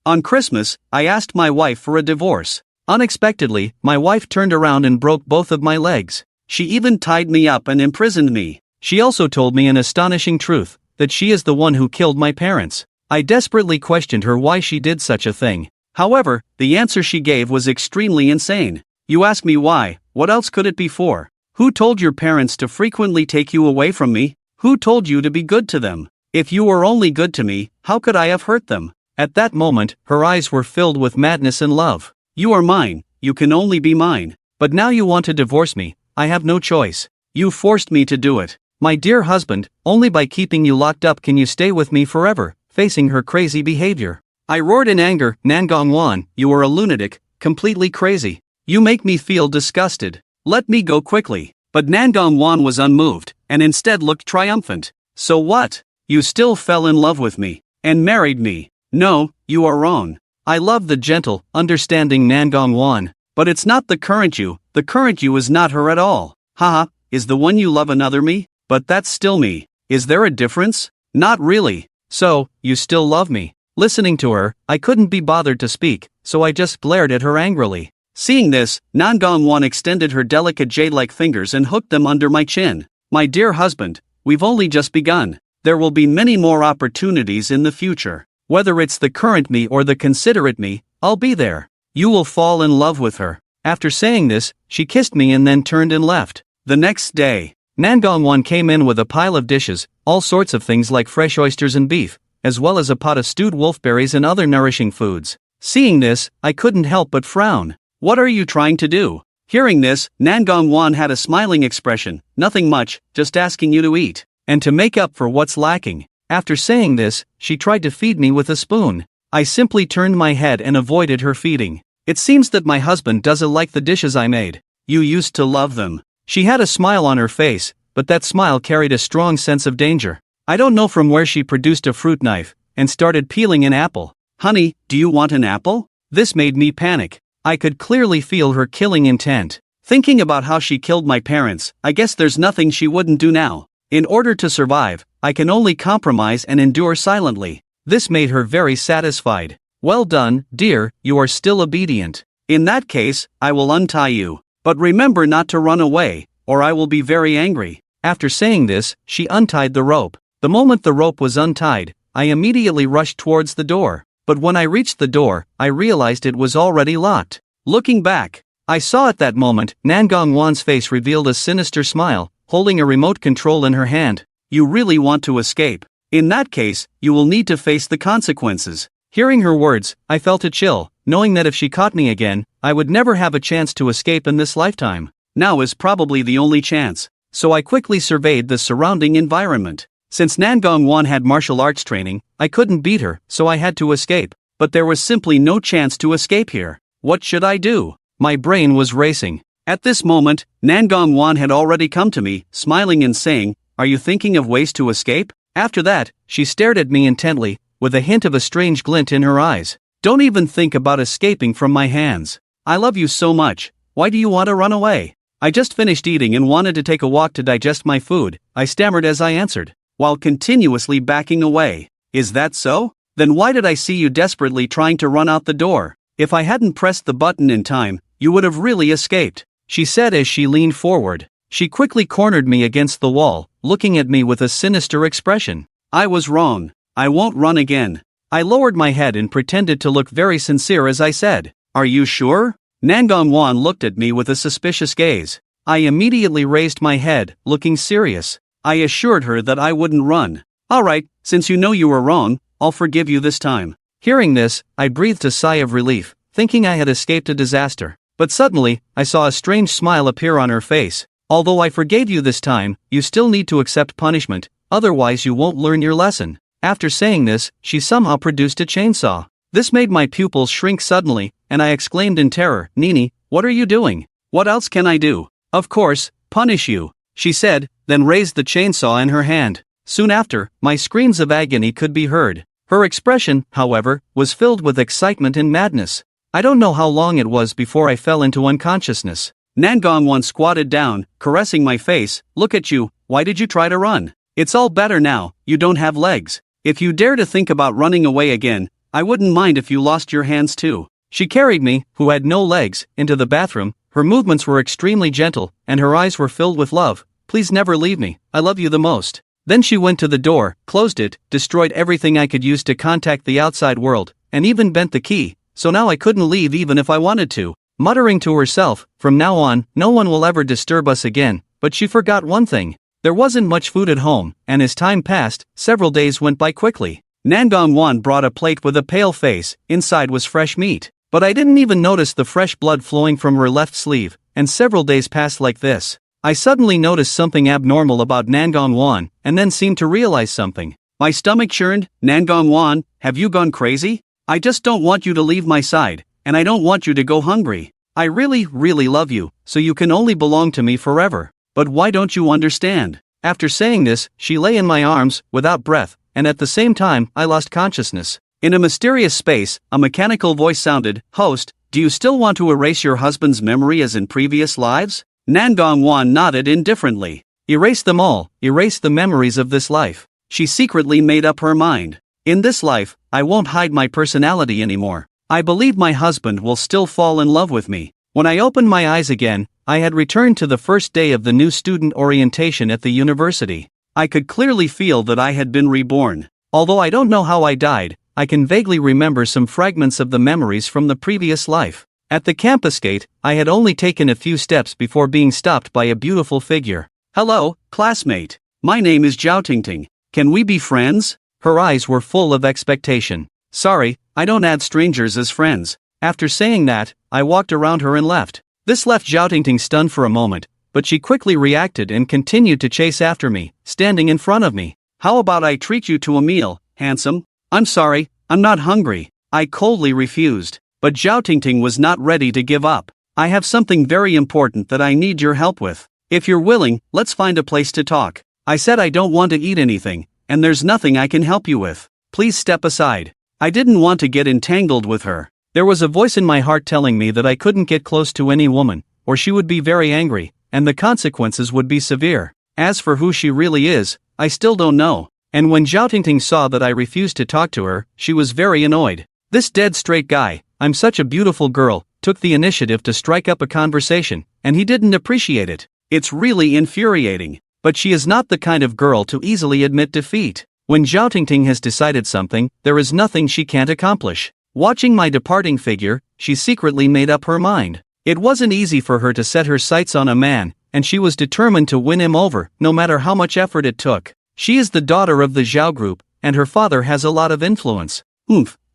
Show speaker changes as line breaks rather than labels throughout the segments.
On Christmas, I asked my wife for a divorce. Unexpectedly, my wife turned around and broke both of my legs. She even tied me up and imprisoned me. She also told me an astonishing truth, that she is the one who killed my parents. I desperately questioned her why she did such a thing. However, the answer she gave was extremely insane. You ask me why, what else could it be for? Who told your parents to frequently take you away from me? Who told you to be good to them? If you were only good to me, how could I have hurt them? At that moment, her eyes were filled with madness and love. You are mine, you can only be mine. But now you want to divorce me, I have no choice. You forced me to do it. My dear husband, only by keeping you locked up can you stay with me forever, facing her crazy behavior. I roared in anger, Nangong, you are a lunatic, completely crazy. You make me feel disgusted. Let me go quickly. But Nangong was unmoved, and instead looked triumphant. So what? You still fell in love with me, and married me. No, you are wrong. I love the gentle, understanding Nangong, but it's not the current you is not her at all. Haha, is the one you love another me? But that's still me. Is there a difference? Not really. So, you still love me. Listening to her, I couldn't be bothered to speak, so I just glared at her angrily. Seeing this, Nangong extended her delicate jade-like fingers and hooked them under my chin. My dear husband, we've only just begun. There will be many more opportunities in the future. Whether it's the current me or the considerate me, I'll be there. You will fall in love with her. After saying this, she kissed me and then turned and left. The next day, Nangong came in with a pile of dishes, all sorts of things like fresh oysters and beef, as well as a pot of stewed wolfberries and other nourishing foods. Seeing this, I couldn't help but frown. What are you trying to do? Hearing this, Nangong had a smiling expression. Nothing much, just asking you to eat. And to make up for what's lacking. After saying this, she tried to feed me with a spoon. I simply turned my head and avoided her feeding. It seems that my husband doesn't like the dishes I made. You used to love them. She had a smile on her face, but that smile carried a strong sense of danger. I don't know from where she produced a fruit knife, and started peeling an apple. Honey, do you want an apple? This made me panic. I could clearly feel her killing intent. Thinking about how she killed my parents, I guess there's nothing she wouldn't do now. In order to survive, I can only compromise and endure silently. This made her very satisfied. Well done, dear, you are still obedient. In that case, I will untie you. But remember not to run away, or I will be very angry. After saying this, she untied the rope. The moment the rope was untied, I immediately rushed towards the door. But when I reached the door, I realized it was already locked. Looking back, I saw at that moment, Nangong's face revealed a sinister smile, holding a remote control in her hand. You really want to escape? In that case, you will need to face the consequences. Hearing her words, I felt a chill, knowing that if she caught me again, I would never have a chance to escape in this lifetime. Now is probably the only chance. So I quickly surveyed the surrounding environment. Since Nangong had martial arts training, I couldn't beat her, so I had to escape. But there was simply no chance to escape here. What should I do? My brain was racing. At this moment, Nangong had already come to me, smiling and saying, "Are you thinking of ways to escape?" After that, she stared at me intently, with a hint of a strange glint in her eyes. Don't even think about escaping from my hands. I love you so much. Why do you want to run away? I just finished eating and wanted to take a walk to digest my food, I stammered as I answered, while continuously backing away. Is that so? Then why did I see you desperately trying to run out the door? If I hadn't pressed the button in time, you would have really escaped, she said as she leaned forward. She quickly cornered me against the wall, looking at me with a sinister expression. I was wrong. I won't run again. I lowered my head and pretended to look very sincere as I said, "Are you sure?" Nangong looked at me with a suspicious gaze. I immediately raised my head, looking serious. I assured her that I wouldn't run. Alright, since you know you were wrong, I'll forgive you this time. Hearing this, I breathed a sigh of relief, thinking I had escaped a disaster. But suddenly, I saw a strange smile appear on her face. Although I forgave you this time, you still need to accept punishment, otherwise you won't learn your lesson. After saying this, she somehow produced a chainsaw. This made my pupils shrink suddenly, and I exclaimed in terror, "Nini, what are you doing? What else can I do?" "Of course, punish you," she said, then raised the chainsaw in her hand. Soon after, my screams of agony could be heard. Her expression, however, was filled with excitement and madness. I don't know how long it was before I fell into unconsciousness. Nangong squatted down, caressing my face. "Look at you, why did you try to run? It's all better now, you don't have legs. If you dare to think about running away again, I wouldn't mind if you lost your hands too. She carried me, who had no legs, into the bathroom. Her movements were extremely gentle, and her eyes were filled with love. Please never leave me, I love you the most. Then she went to the door, closed it, destroyed everything I could use to contact the outside world, and even bent the key, so now I couldn't leave even if I wanted to. Muttering to herself, from now on, no one will ever disturb us again. But she forgot one thing. There wasn't much food at home, and as time passed, several days went by quickly. Nangong brought a plate with a pale face, inside was fresh meat. But I didn't even notice the fresh blood flowing from her left sleeve, and several days passed like this. I suddenly noticed something abnormal about Nangong, and then seemed to realize something. My stomach churned. Nangong, have you gone crazy? I just don't want you to leave my side, and I don't want you to go hungry. I really, really love you, so you can only belong to me forever. But why don't you understand? After saying this, she lay in my arms, without breath, and at the same time, I lost consciousness. In a mysterious space, a mechanical voice sounded, "Host, do you still want to erase your husband's memory as in previous lives?" Nangong nodded indifferently. Erase them all, erase the memories of this life. She secretly made up her mind. In this life, I won't hide my personality anymore. I believe my husband will still fall in love with me. When I opened my eyes again, I had returned to the first day of the new student orientation at the university. I could clearly feel that I had been reborn. Although I don't know how I died, I can vaguely remember some fragments of the memories from the previous life. At the campus gate, I had only taken a few steps before being stopped by a beautiful figure. "Hello, classmate. My name is Zhao Tingting. Can we be friends?" Her eyes were full of expectation. "Sorry, I don't add strangers as friends." After saying that, I walked around her and left. This left Zhao Tingting stunned for a moment, but she quickly reacted and continued to chase after me, standing in front of me. "How about I treat you to a meal, handsome?" "I'm sorry, I'm not hungry," I coldly refused. But Zhao Tingting was not ready to give up. "I have something very important that I need your help with. If you're willing, let's find a place to talk." I said I don't want to eat anything, and there's nothing I can help you with. Please step aside. I didn't want to get entangled with her. There was a voice in my heart telling me that I couldn't get close to any woman, or she would be very angry, and the consequences would be severe. As for who she really is, I still don't know. And when Zhao Tingting saw that I refused to talk to her, she was very annoyed. This dead straight guy, "I'm such a beautiful girl," took the initiative to strike up a conversation, and he didn't appreciate it. It's really infuriating. But she is not the kind of girl to easily admit defeat. When Zhao Tingting has decided something, there is nothing she can't accomplish. Watching my departing figure, she secretly made up her mind. It wasn't easy for her to set her sights on a man, and she was determined to win him over, no matter how much effort it took. She is the daughter of the Zhao group, and her father has a lot of influence.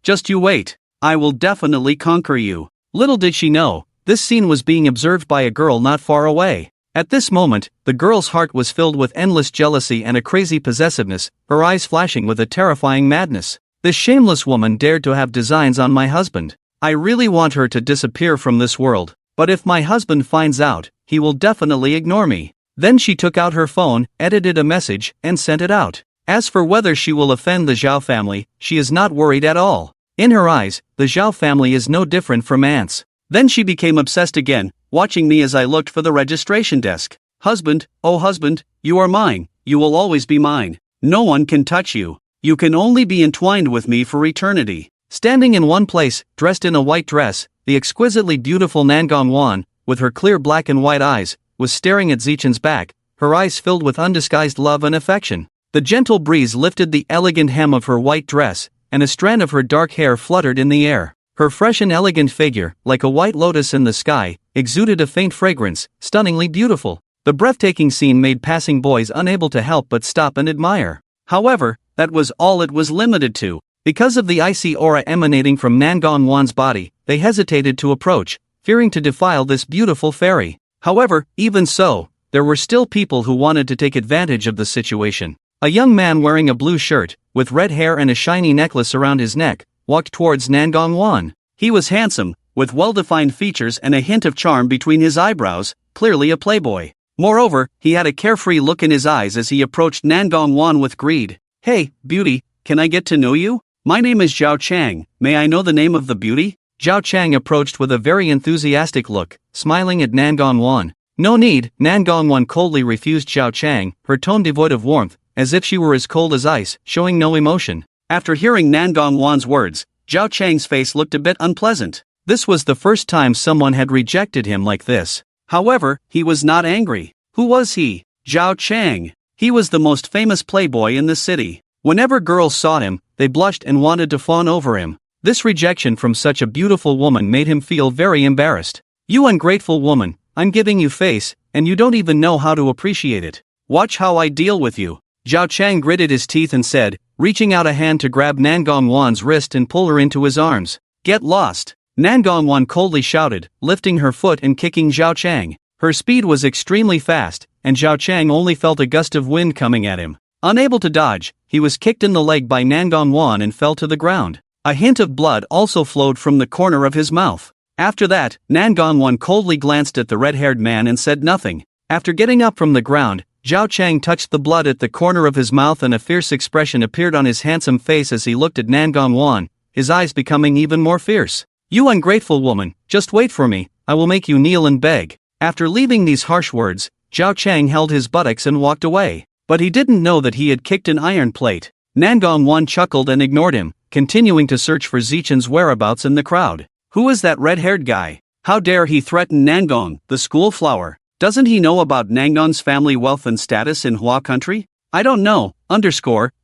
Just you wait. I will definitely conquer you. Little did she know, this scene was being observed by a girl not far away. At this moment, the girl's heart was filled with endless jealousy and a crazy possessiveness, her eyes flashing with a terrifying madness. This shameless woman dared to have designs on my husband. I really want her to disappear from this world, but if my husband finds out, he will definitely ignore me. Then she took out her phone, edited a message, and sent it out. As for whether she will offend the Zhao family, she is not worried at all. In her eyes, the Zhao family is no different from ants. Then she became obsessed again, watching me as I looked for the registration desk. "Husband, oh husband, you are mine, you will always be mine. No one can touch you. You can only be entwined with me for eternity." Standing in one place, dressed in a white dress, the exquisitely beautiful Nangong, with her clear black and white eyes, was staring at Zichen's back, her eyes filled with undisguised love and affection. The gentle breeze lifted the elegant hem of her white dress, and a strand of her dark hair fluttered in the air. Her fresh and elegant figure, like a white lotus in the sky, exuded a faint fragrance, stunningly beautiful. The breathtaking scene made passing boys unable to help but stop and admire. However, that was all it was limited to. Because of the icy aura emanating from Nangong's body, they hesitated to approach, fearing to defile this beautiful fairy. However, even so, there were still people who wanted to take advantage of the situation. A young man wearing a blue shirt, with red hair and a shiny necklace around his neck, walked towards Nangong. He was handsome, with well-defined features and a hint of charm between his eyebrows, clearly a playboy. Moreover, he had a carefree look in his eyes as he approached Nangong with greed. "Hey, beauty, can I get to know you? My name is Zhao Chang, may I know the name of the beauty?" Zhao Chang approached with a very enthusiastic look, smiling at Nangong. "No need," Nangong coldly refused Zhao Chang, her tone devoid of warmth, as if she were as cold as ice, showing no emotion. After hearing Nangong's words, Zhao Chang's face looked a bit unpleasant. This was the first time someone had rejected him like this. However, he was not angry. Who was he? Zhao Chang. He was the most famous playboy in the city. Whenever girls saw him, they blushed and wanted to fawn over him. This rejection from such a beautiful woman made him feel very embarrassed. You ungrateful woman, I'm giving you face, and you don't even know how to appreciate it. Watch how I deal with you. Zhao Chang gritted his teeth and said, reaching out a hand to grab Nangong Wan's wrist and pull her into his arms. Get lost. Nangong Wan coldly shouted, lifting her foot and kicking Zhao Chang. Her speed was extremely fast, and Zhao Chang only felt a gust of wind coming at him. Unable to dodge, he was kicked in the leg by Nangong Wan and fell to the ground. A hint of blood also flowed from the corner of his mouth. After that, Nangong Wan coldly glanced at the red-haired man and said nothing. After getting up from the ground, Zhao Chang touched the blood at the corner of his mouth and a fierce expression appeared on his handsome face as he looked at Nangong Wan, his eyes becoming even more fierce. You ungrateful woman, just wait for me, I will make you kneel and beg. After leaving these harsh words, Zhao Chang held his buttocks and walked away. But he didn't know that he had kicked an iron plate. Nangong Wan chuckled and ignored him, continuing to search for Zichen's whereabouts in the crowd. Who is that red-haired guy? How dare he threaten Nangong, the school flower? Doesn't he know about Nangong's family wealth and status in Hua country? I don't know,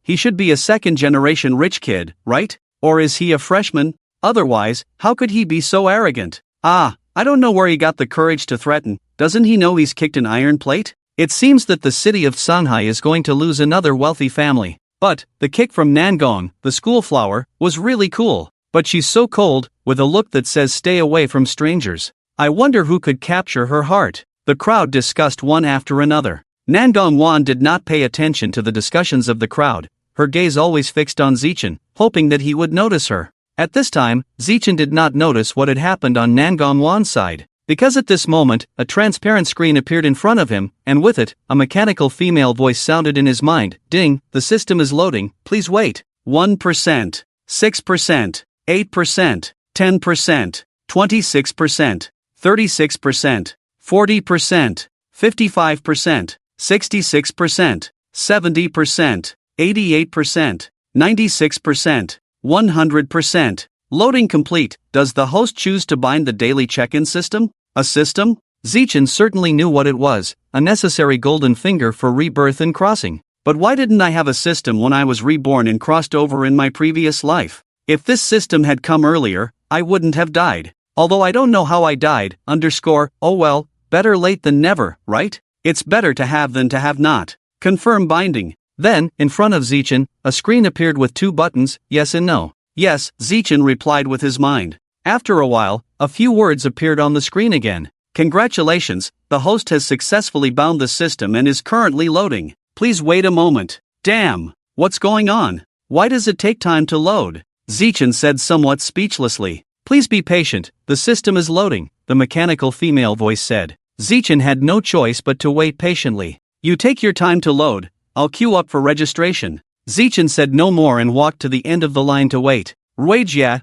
he should be a second-generation rich kid, right? Or is he a freshman? Otherwise, how could he be so arrogant? I don't know where he got the courage to threaten. Doesn't he know he's kicked an iron plate? It seems that the city of Shanghai is going to lose another wealthy family. But, the kick from Nangong, the school flower, was really cool. But she's so cold, with a look that says stay away from strangers. I wonder who could capture her heart. The crowd discussed one after another. Nangong Wan did not pay attention to the discussions of the crowd, her gaze always fixed on Zichen, hoping that he would notice her. At this time, Zichen did not notice what had happened on Nangong Wan's side, because at this moment, a transparent screen appeared in front of him, and with it, a mechanical female voice sounded in his mind, ding, the system is loading, please wait. 1%, 6%, 8%, 10%, 26%, 36%, 40%, 55%, 66%, 70%, 88%, 96%, 100%. Loading complete. Does the host choose to bind the daily check-in system? A system? Zichen certainly knew what it was, a necessary golden finger for rebirth and crossing. But why didn't I have a system when I was reborn and crossed over in my previous life? If this system had come earlier, I wouldn't have died. Although I don't know how I died, oh well, better late than never, right? It's better to have than to have not. Confirm binding. Then, in front of Zichen, a screen appeared with two buttons, yes and no. Yes, Zichen replied with his mind. After a while, a few words appeared on the screen again. Congratulations, the host has successfully bound the system and is currently loading. Please wait a moment. Damn, what's going on? Why does it take time to load? Zichen said somewhat speechlessly. Please be patient, the system is loading, the mechanical female voice said. Zichen had no choice but to wait patiently. You take your time to load, I'll queue up for registration. Zichen said no more and walked to the end of the line to wait. Ruijia,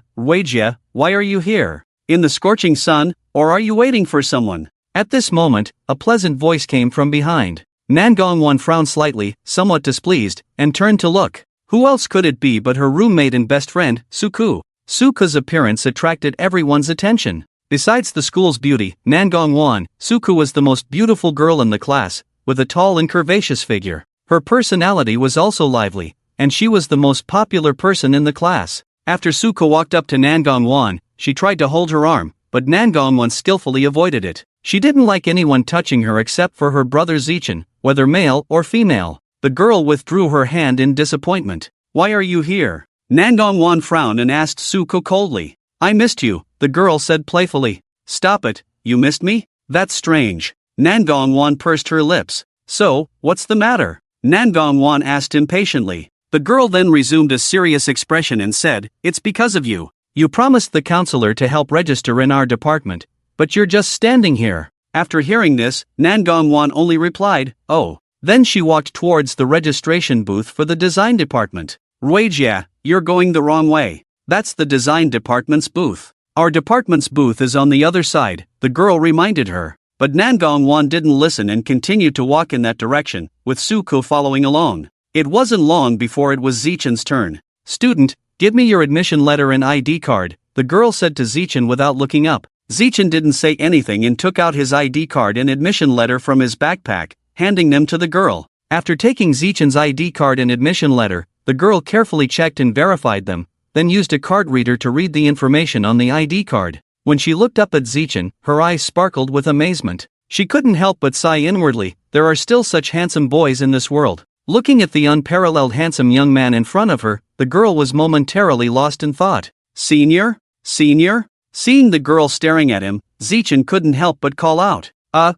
why are you here? In the scorching sun, or are you waiting for someone? At this moment, a pleasant voice came from behind. Nangong Wan frowned slightly, somewhat displeased, and turned to look. Who else could it be but her roommate and best friend, Suku? Suku's appearance attracted everyone's attention. Besides the school's beauty, Nangong Wan, Suku was the most beautiful girl in the class, with a tall and curvaceous figure. Her personality was also lively, and she was the most popular person in the class. After Suku walked up to Nangong Wan, she tried to hold her arm, but Nangong Wan skillfully avoided it. She didn't like anyone touching her except for her brother Zichen, whether male or female. The girl withdrew her hand in disappointment. Why are you here? Nangong Wan frowned and asked Suku coldly. I missed you, the girl said playfully. Stop it, you missed me? That's strange. Nangong Wan pursed her lips. So, what's the matter? Nangong Wan asked impatiently. The girl then resumed a serious expression and said, it's because of you. You promised the counselor to help register in our department, but you're just standing here. After hearing this, Nangong Wan only replied, oh. Then she walked towards the registration booth for the design department. Ruijia, you're going the wrong way. That's the design department's booth. Our department's booth is on the other side, the girl reminded her. But Nangong Wan didn't listen and continued to walk in that direction, with Suku following along. It wasn't long before it was Zichen's turn. Student, "Give me your admission letter and ID card," the girl said to Zichen without looking up. Zichen didn't say anything and took out his ID card and admission letter from his backpack, handing them to the girl. After taking Zichen's ID card and admission letter, the girl carefully checked and verified them, then used a card reader to read the information on the ID card. When she looked up at Zichen, her eyes sparkled with amazement. She couldn't help but sigh inwardly, there are still such handsome boys in this world. Looking at the unparalleled handsome young man in front of her, the girl was momentarily lost in thought. "Senior? Senior?" Seeing the girl staring at him, Zichen couldn't help but call out.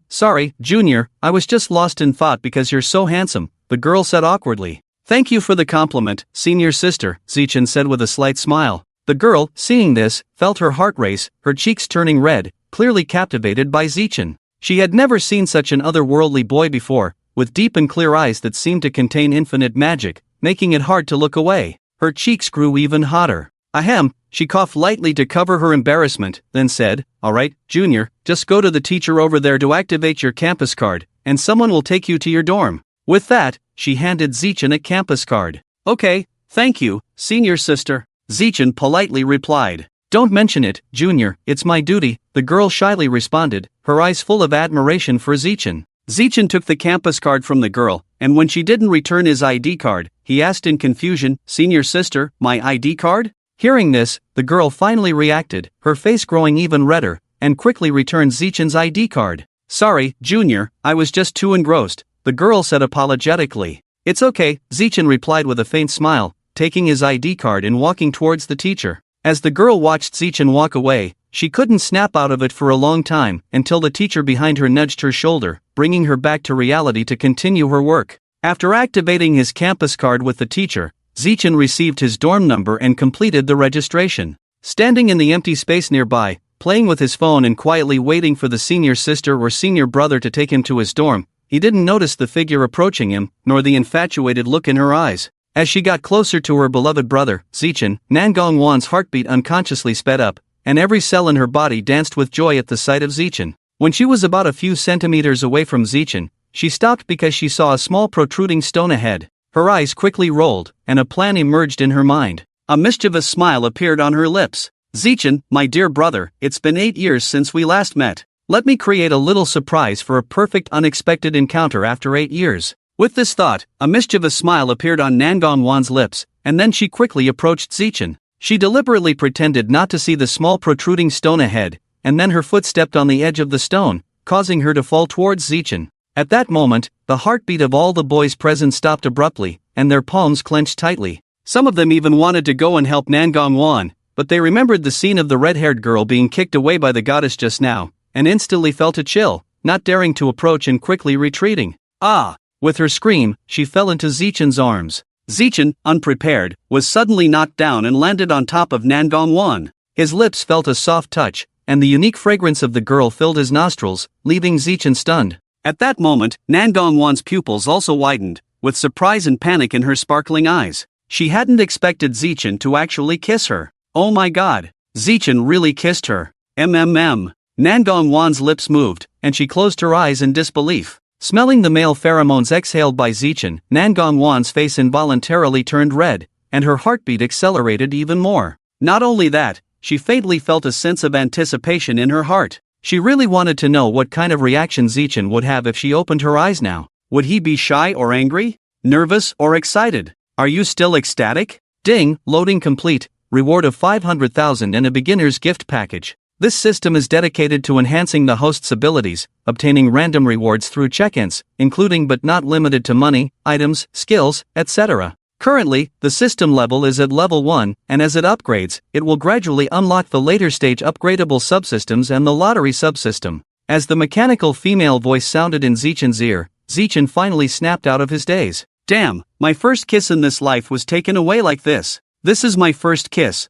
Sorry, Junior, I was just lost in thought because you're so handsome," the girl said awkwardly. "Thank you for the compliment, senior sister," Zichen said with a slight smile. The girl, seeing this, felt her heart race, her cheeks turning red, clearly captivated by Zichen. She had never seen such an otherworldly boy before, with deep and clear eyes that seemed to contain infinite magic, making it hard to look away. Her cheeks grew even hotter. Ahem, she coughed lightly to cover her embarrassment, then said, "Alright, Junior, just go to the teacher over there to activate your campus card, and someone will take you to your dorm." With that, she handed Zichen a campus card. "Okay, thank you, senior sister," Zichen politely replied. "Don't mention it, Junior, it's my duty," the girl shyly responded, her eyes full of admiration for Zichen. Zichen took the campus card from the girl, and when she didn't return his ID card, he asked in confusion, "Senior sister, my ID card?" Hearing this, the girl finally reacted, her face growing even redder, and quickly returned Zichen's ID card. "Sorry, Junior, I was just too engrossed," the girl said apologetically. "It's okay," Zichen replied with a faint smile, taking his ID card and walking towards the teacher. As the girl watched Zichen walk away, she couldn't snap out of it for a long time, until the teacher behind her nudged her shoulder, bringing her back to reality to continue her work. After activating his campus card with the teacher, Zichen received his dorm number and completed the registration. Standing in the empty space nearby, playing with his phone and quietly waiting for the senior sister or senior brother to take him to his dorm, he didn't notice the figure approaching him, nor the infatuated look in her eyes. As she got closer to her beloved brother, Zichen, Nangong Wan's heartbeat unconsciously sped up, and every cell in her body danced with joy at the sight of Zichen. When she was about a few centimeters away from Zichen, she stopped because she saw a small protruding stone ahead. Her eyes quickly rolled, and a plan emerged in her mind. A mischievous smile appeared on her lips. "Zichen, my dear brother, it's been 8 years since we last met. Let me create a little surprise for a perfect unexpected encounter after 8 years. With this thought, a mischievous smile appeared on Nangong Wan's lips, and then she quickly approached Zichen. She deliberately pretended not to see the small protruding stone ahead, and then her foot stepped on the edge of the stone, causing her to fall towards Zichen. At that moment, the heartbeat of all the boys present stopped abruptly, and their palms clenched tightly. Some of them even wanted to go and help Nangong Wan, but they remembered the scene of the red-haired girl being kicked away by the goddess just now, and instantly felt a chill, not daring to approach and quickly retreating. "Ah!" With her scream, she fell into Zichen's arms. Zichen, unprepared, was suddenly knocked down and landed on top of Nangong Wan. His lips felt a soft touch, and the unique fragrance of the girl filled his nostrils, leaving Zichen stunned. At that moment, Nangong Wan's pupils also widened, with surprise and panic in her sparkling eyes. She hadn't expected Zichen to actually kiss her. Oh my god, Zichen really kissed her. Nangong Wan's lips moved, and she closed her eyes in disbelief. Smelling the male pheromones exhaled by Zichen, Nangong Wan's face involuntarily turned red, and her heartbeat accelerated even more. Not only that, she faintly felt a sense of anticipation in her heart. She really wanted to know what kind of reaction Zichen would have if she opened her eyes now. Would he be shy or angry? Nervous or excited? Are you still ecstatic? Ding, loading complete, reward of 500,000 and a beginner's gift package. This system is dedicated to enhancing the host's abilities, obtaining random rewards through check-ins, including but not limited to money, items, skills, etc. Currently, the system level is at level 1, and as it upgrades, it will gradually unlock the later stage upgradable subsystems and the lottery subsystem. As the mechanical female voice sounded in Zichen's ear, Zichen finally snapped out of his daze. Damn, my first kiss in this life was taken away like this. This is my first kiss,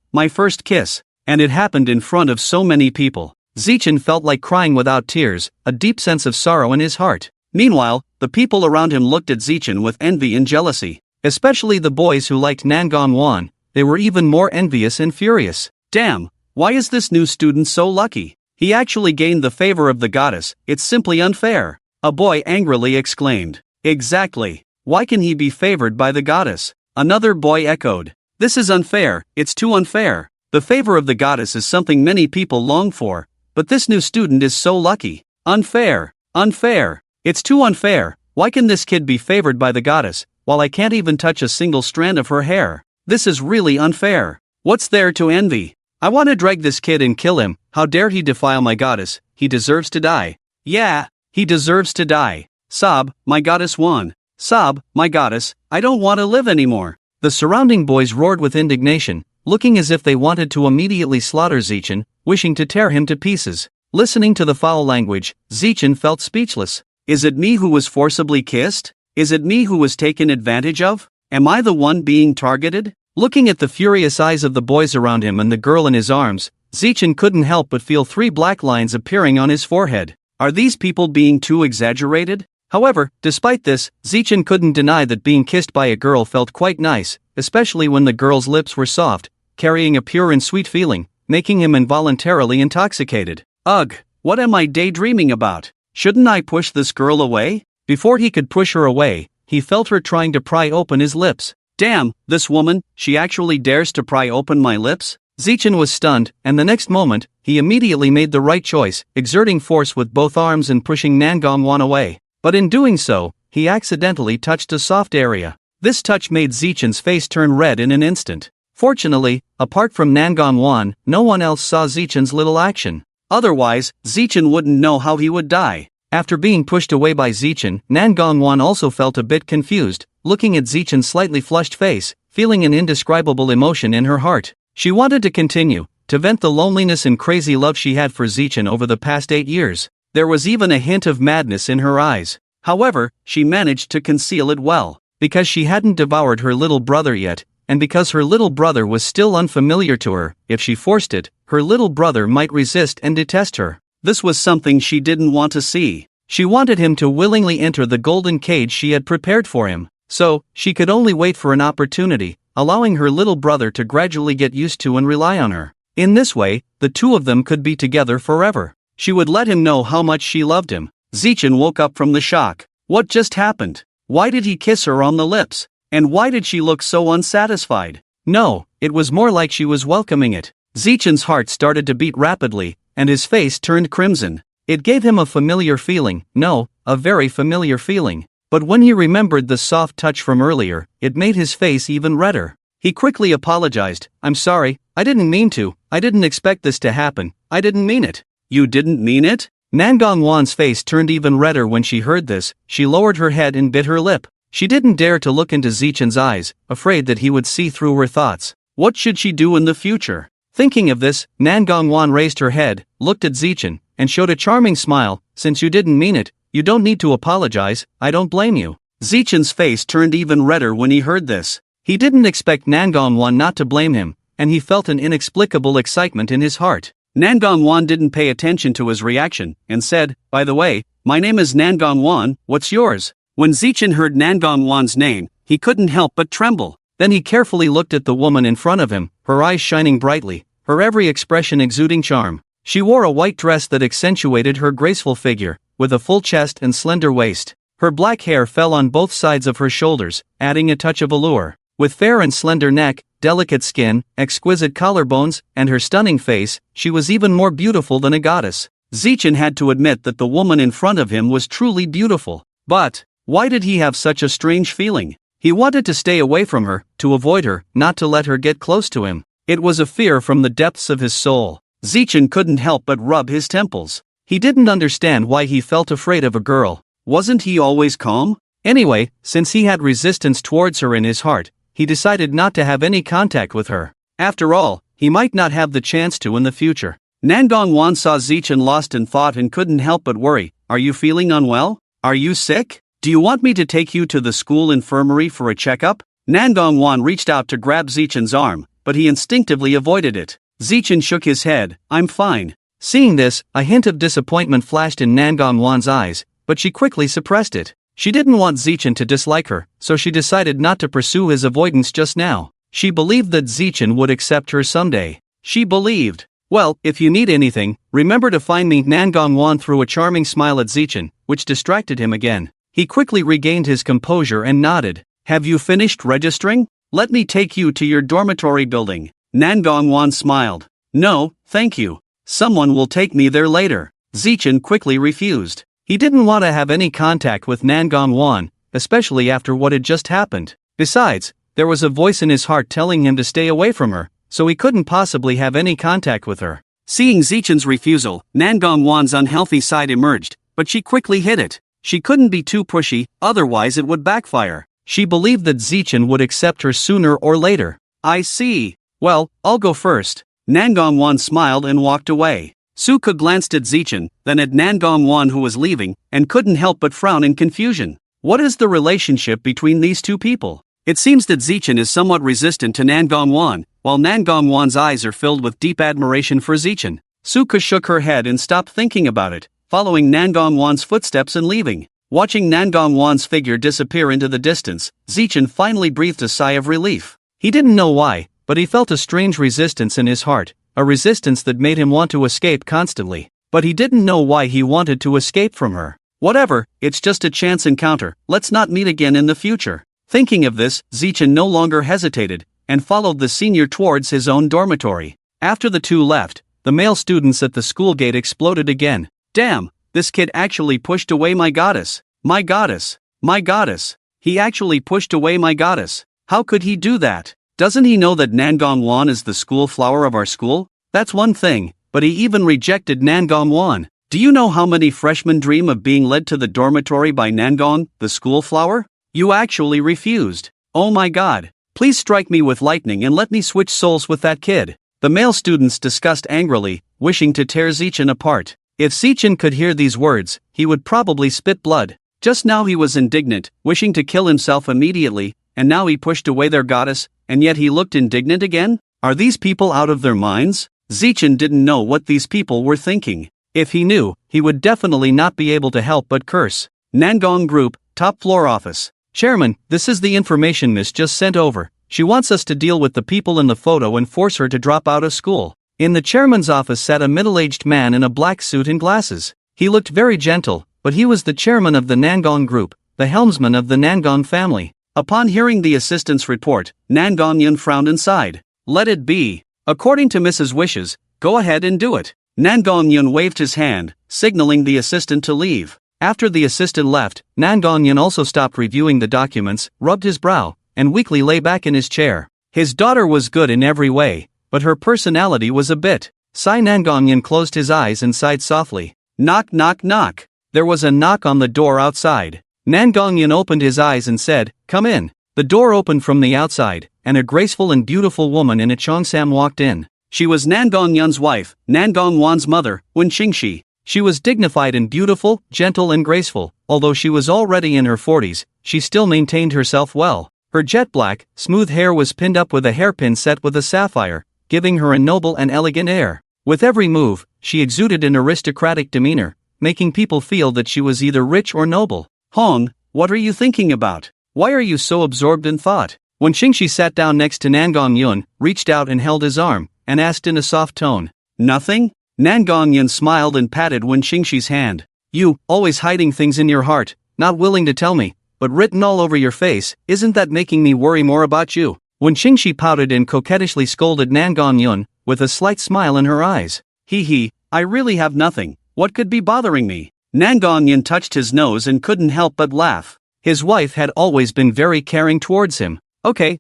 and it happened in front of so many people. Zichen felt like crying without tears, a deep sense of sorrow in his heart. Meanwhile, the people around him looked at Zichen with envy and jealousy. Especially the boys who liked Nangong Wan, they were even more envious and furious. Damn, why is this new student so lucky? He actually gained the favor of the goddess, it's simply unfair. A boy angrily exclaimed. Exactly. Why can he be favored by the goddess? Another boy echoed. This is unfair, it's too unfair. The favor of the goddess is something many people long for, but this new student is so lucky. Unfair, unfair. It's too unfair. Why can this kid be favored by the goddess, while I can't even touch a single strand of her hair? This is really unfair. What's there to envy? I want to drag this kid and kill him. How dare he defile my goddess? He deserves to die. Yeah, he deserves to die. Sob, my goddess won. Sob, my goddess, I don't want to live anymore. The surrounding boys roared with indignation, looking as if they wanted to immediately slaughter Zeichin, wishing to tear him to pieces. Listening to the foul language, Zeichin felt speechless. Is it me who was forcibly kissed? Is it me who was taken advantage of? Am I the one being targeted? Looking at the furious eyes of the boys around him and the girl in his arms, Zeichin couldn't help but feel 3 black lines appearing on his forehead. Are these people being too exaggerated? However, despite this, Zeichin couldn't deny that being kissed by a girl felt quite nice, especially when the girl's lips were soft, carrying a pure and sweet feeling, making him involuntarily intoxicated. Ugh, what am I daydreaming about? Shouldn't I push this girl away? Before he could push her away, he felt her trying to pry open his lips. Damn, this woman, she actually dares to pry open my lips? Zeichin was stunned, and the next moment, he immediately made the right choice, exerting force with both arms and pushing Nangong away. But in doing so, he accidentally touched a soft area. This touch made Zeichin's face turn red in an instant. Fortunately, apart from Nangong, no one else saw Zeichin's little action. Otherwise, Zeichin wouldn't know how he would die. After being pushed away by Zeichin, Nangong also felt a bit confused, looking at Zeichin's slightly flushed face, feeling an indescribable emotion in her heart. She wanted to continue, to vent the loneliness and crazy love she had for Zeichin over the past 8 years. There was even a hint of madness in her eyes. However, she managed to conceal it well. Because she hadn't devoured her little brother yet, and because her little brother was still unfamiliar to her, if she forced it, her little brother might resist and detest her. This was something she didn't want to see. She wanted him to willingly enter the golden cage she had prepared for him. So, she could only wait for an opportunity, allowing her little brother to gradually get used to and rely on her. In this way, the two of them could be together forever. She would let him know how much she loved him. Zeichin woke up from the shock. What just happened? Why did he kiss her on the lips? And why did she look so unsatisfied? No, it was more like she was welcoming it. Zeichin's heart started to beat rapidly, and his face turned crimson. It gave him a familiar feeling, no, a very familiar feeling. But when he remembered the soft touch from earlier, it made his face even redder. He quickly apologized. I'm sorry, I didn't mean to, I didn't expect this to happen, I didn't mean it. You didn't mean it? Nangong's face turned even redder when she heard this. She lowered her head and bit her lip. She didn't dare to look into Zeichin's eyes, afraid that he would see through her thoughts. What should she do in the future? Thinking of this, Nangong raised her head, looked at Zeichin, and showed a charming smile. Since you didn't mean it, you don't need to apologize, I don't blame you. Zeichin's face turned even redder when he heard this. He didn't expect Nangong not to blame him, and he felt an inexplicable excitement in his heart. Nangong didn't pay attention to his reaction, and said, by the way, my name is Nangong, what's yours? When Zeichin heard Nangong's name, he couldn't help but tremble. Then he carefully looked at the woman in front of him, her eyes shining brightly, her every expression exuding charm. She wore a white dress that accentuated her graceful figure, with a full chest and slender waist. Her black hair fell on both sides of her shoulders, adding a touch of allure. With fair and slender neck, delicate skin, exquisite collarbones, and her stunning face, she was even more beautiful than a goddess. Zeichin had to admit that the woman in front of him was truly beautiful. But why did he have such a strange feeling? He wanted to stay away from her, to avoid her, not to let her get close to him. It was a fear from the depths of his soul. Zeichin couldn't help but rub his temples. He didn't understand why he felt afraid of a girl. Wasn't he always calm? Anyway, since he had resistance towards her in his heart, he decided not to have any contact with her. After all, he might not have the chance to in the future. Nangong saw Zeichin lost in thought and couldn't help but worry. Are you feeling unwell? Are you sick? Do you want me to take you to the school infirmary for a checkup? Nangong reached out to grab Zeichin's arm, but he instinctively avoided it. Zeichin shook his head. I'm fine. Seeing this, a hint of disappointment flashed in Nangong's eyes, but she quickly suppressed it. She didn't want Zeichin to dislike her, so she decided not to pursue his avoidance just now. She believed that Zeichin would accept her someday. She believed. Well, if you need anything, remember to find me. Nangong threw a charming smile at Zeichin, which distracted him again. He quickly regained his composure and nodded. Have you finished registering? Let me take you to your dormitory building. Nangong Wan smiled. No, thank you. Someone will take me there later. Zichen quickly refused. He didn't want to have any contact with Nangong Wan, especially after what had just happened. Besides, there was a voice in his heart telling him to stay away from her, so he couldn't possibly have any contact with her. Seeing Zichen's refusal, Nangong Wan's unhealthy side emerged, but she quickly hid it. She couldn't be too pushy, otherwise it would backfire. She believed that Zichen would accept her sooner or later. I see. Well, I'll go first. Nangong Wan smiled and walked away. Suka glanced at Zichen, then at Nangong Wan who was leaving, and couldn't help but frown in confusion. What is the relationship between these two people? It seems that Zichen is somewhat resistant to Nangong Wan, while Nangong Wan's eyes are filled with deep admiration for Zichen. Suka shook her head and stopped thinking about it, following Nangong Wan's footsteps and leaving. Watching Nangong Wan's figure disappear into the distance, Zichen finally breathed a sigh of relief. He didn't know why, but he felt a strange resistance in his heart, a resistance that made him want to escape constantly. But he didn't know why he wanted to escape from her. Whatever, it's just a chance encounter, let's not meet again in the future. Thinking of this, Zichen no longer hesitated, and followed the senior towards his own dormitory. After the two left, the male students at the school gate exploded again. Damn, this kid actually pushed away my goddess. My goddess. My goddess. He actually pushed away my goddess. How could he do that? Doesn't he know that Nangong Wan is the school flower of our school? That's one thing, but he even rejected Nangong Wan. Do you know how many freshmen dream of being led to the dormitory by Nangong, the school flower? You actually refused. Oh my god. Please strike me with lightning and let me switch souls with that kid. The male students discussed angrily, wishing to tear Zichen apart. If Zichen could hear these words, he would probably spit blood. Just now he was indignant, wishing to kill himself immediately, and now he pushed away their goddess, and yet he looked indignant again? Are these people out of their minds? Zichen didn't know what these people were thinking. If he knew, he would definitely not be able to help but curse. Nangong Group, top floor office. Chairman, this is the information Miss just sent over. She wants us to deal with the people in the photo and force her to drop out of school. In the chairman's office sat a middle-aged man in a black suit and glasses. He looked very gentle, but he was the chairman of the Nangong Group, the helmsman of the Nangong family. Upon hearing the assistant's report, Nangong Yun frowned and sighed. Let it be. According to Mrs. Wishes, go ahead and do it. Nangong Yun waved his hand, signaling the assistant to leave. After the assistant left, Nangong Yun also stopped reviewing the documents, rubbed his brow, and weakly lay back in his chair. His daughter was good in every way, but her personality was a bit. Nangong Yun closed his eyes and sighed softly. Knock knock knock. There was a knock on the door outside. Nangong Yun opened his eyes and said, come in. The door opened from the outside, and a graceful and beautiful woman in a cheongsam walked in. She was Nangong Yun's wife, Nangong Wan's mother, Wen Xingxi. She was dignified and beautiful, gentle and graceful. Although she was already in her 40s, she still maintained herself well. Her jet black, smooth hair was pinned up with a hairpin set with a sapphire, giving her a noble and elegant air. With every move, she exuded an aristocratic demeanor, making people feel that she was either rich or noble. Hong, what are you thinking about? Why are you so absorbed in thought? When Xingxi sat down next to Nangong Yun, reached out and held his arm, and asked in a soft tone. Nothing? Nangong Yun smiled and patted Wen Xingxi's hand. You, always hiding things in your heart, not willing to tell me, but written all over your face, isn't that making me worry more about you? Wen Xingxi pouted and coquettishly scolded Nangong Yun, with a slight smile in her eyes. Hee, I really have nothing, what could be bothering me? Nangong Yun touched his nose and couldn't help but laugh. His wife had always been very caring towards him. Okay,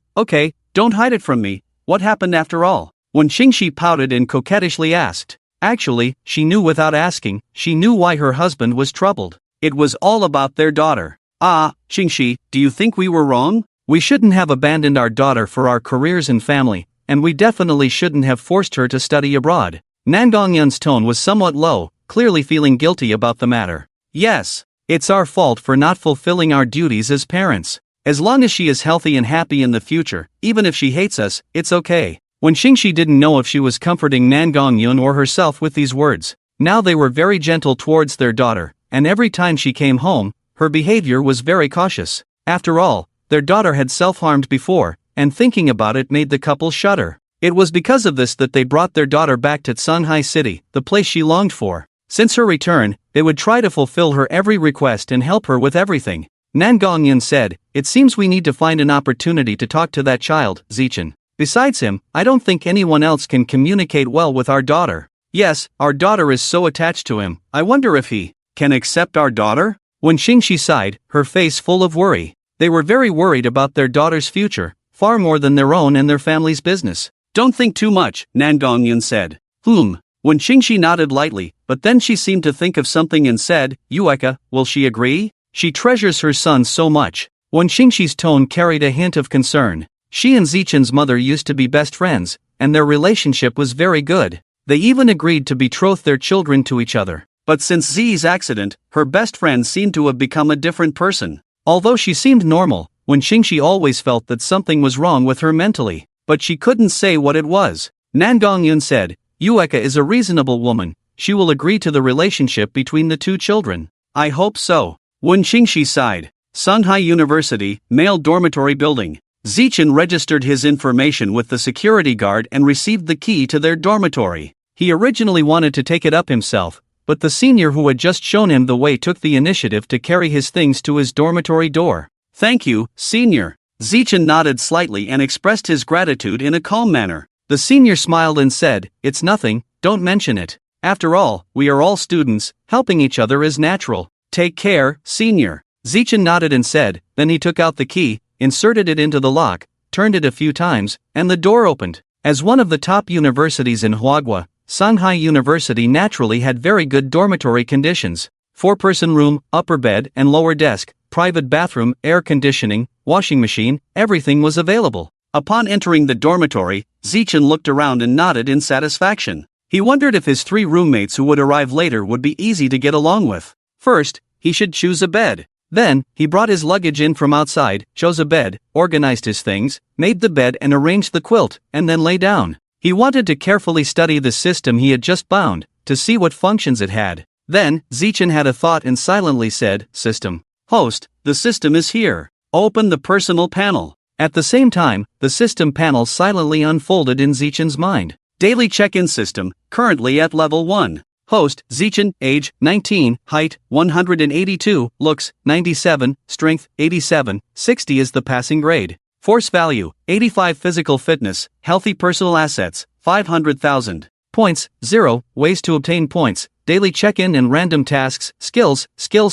don't hide it from me, what happened after all? When Xingxi pouted and coquettishly asked. Actually, she knew without asking, she knew why her husband was troubled. It was all about their daughter. Ah, Xingxi, do you think we were wrong? We shouldn't have abandoned our daughter for our careers and family, and we definitely shouldn't have forced her to study abroad. Nangong Yun's tone was somewhat low, clearly feeling guilty about the matter. Yes, it's our fault for not fulfilling our duties as parents. As long as she is healthy and happy in the future, even if she hates us, it's okay. When Xingxi didn't know if she was comforting Nangong Yun or herself with these words. Now they were very gentle towards their daughter, and every time she came home, her behavior was very cautious. After all, their daughter had self-harmed before, and thinking about it made the couple shudder. It was because of this that they brought their daughter back to Songhai City, the place she longed for. Since her return, they would try to fulfill her every request and help her with everything. Nangong said, "It seems we need to find an opportunity to talk to that child, Zichin. Besides him, I don't think anyone else can communicate well with our daughter. Yes, our daughter is so attached to him, I wonder if he can accept our daughter?" Wen Xingxi sighed, her face full of worry. They were very worried about their daughter's future, far more than their own and their family's business. "Don't think too much," Nangong said. Wen Xingxi nodded lightly, but then she seemed to think of something and said, "Yueka, will she agree? She treasures her son so much." Wen Xingxi's tone carried a hint of concern. She and Zichin's mother used to be best friends, and their relationship was very good. They even agreed to betroth their children to each other. But since Zi's accident, her best friend seemed to have become a different person. Although she seemed normal, Wen Xingxi always felt that something was wrong with her mentally, but she couldn't say what it was. Nangong said, "Yueka is a reasonable woman, she will agree to the relationship between the two children." "I hope so." Wen Xingxi sighed. Sunhai University, male dormitory building. Zichin registered his information with the security guard and received the key to their dormitory. He originally wanted to take it up himself, but the senior who had just shown him the way took the initiative to carry his things to his dormitory door. "Thank you, senior." Zichin nodded slightly and expressed his gratitude in a calm manner. The senior smiled and said, "It's nothing, don't mention it. After all, we are all students, helping each other is natural. Take care, senior." Zichin nodded and said, then he took out the key, inserted it into the lock, turned it a few times, and the door opened. As one of the top universities in Huagua, Sunhai University naturally had very good dormitory conditions. 4-person room, upper bed and lower desk, private bathroom, air conditioning, washing machine, everything was available. Upon entering the dormitory, Zichin looked around and nodded in satisfaction. He wondered if his 3 roommates who would arrive later would be easy to get along with. First, he should choose a bed. Then, he brought his luggage in from outside, chose a bed, organized his things, made the bed and arranged the quilt, and then lay down. He wanted to carefully study the system he had just bound, to see what functions it had. Then, Zichin had a thought and silently said, "System. Host, the system is here. Open the personal panel." At the same time, the system panel silently unfolded in Zichin's mind. Daily check-in system, currently at level 1. Host, Zichin, age, 19, height, 182, looks, 97, strength, 87, 60 is the passing grade. Force value, 85 physical fitness, healthy personal assets, 500,000. Points, 0, ways to obtain points, daily check-in and random tasks, skills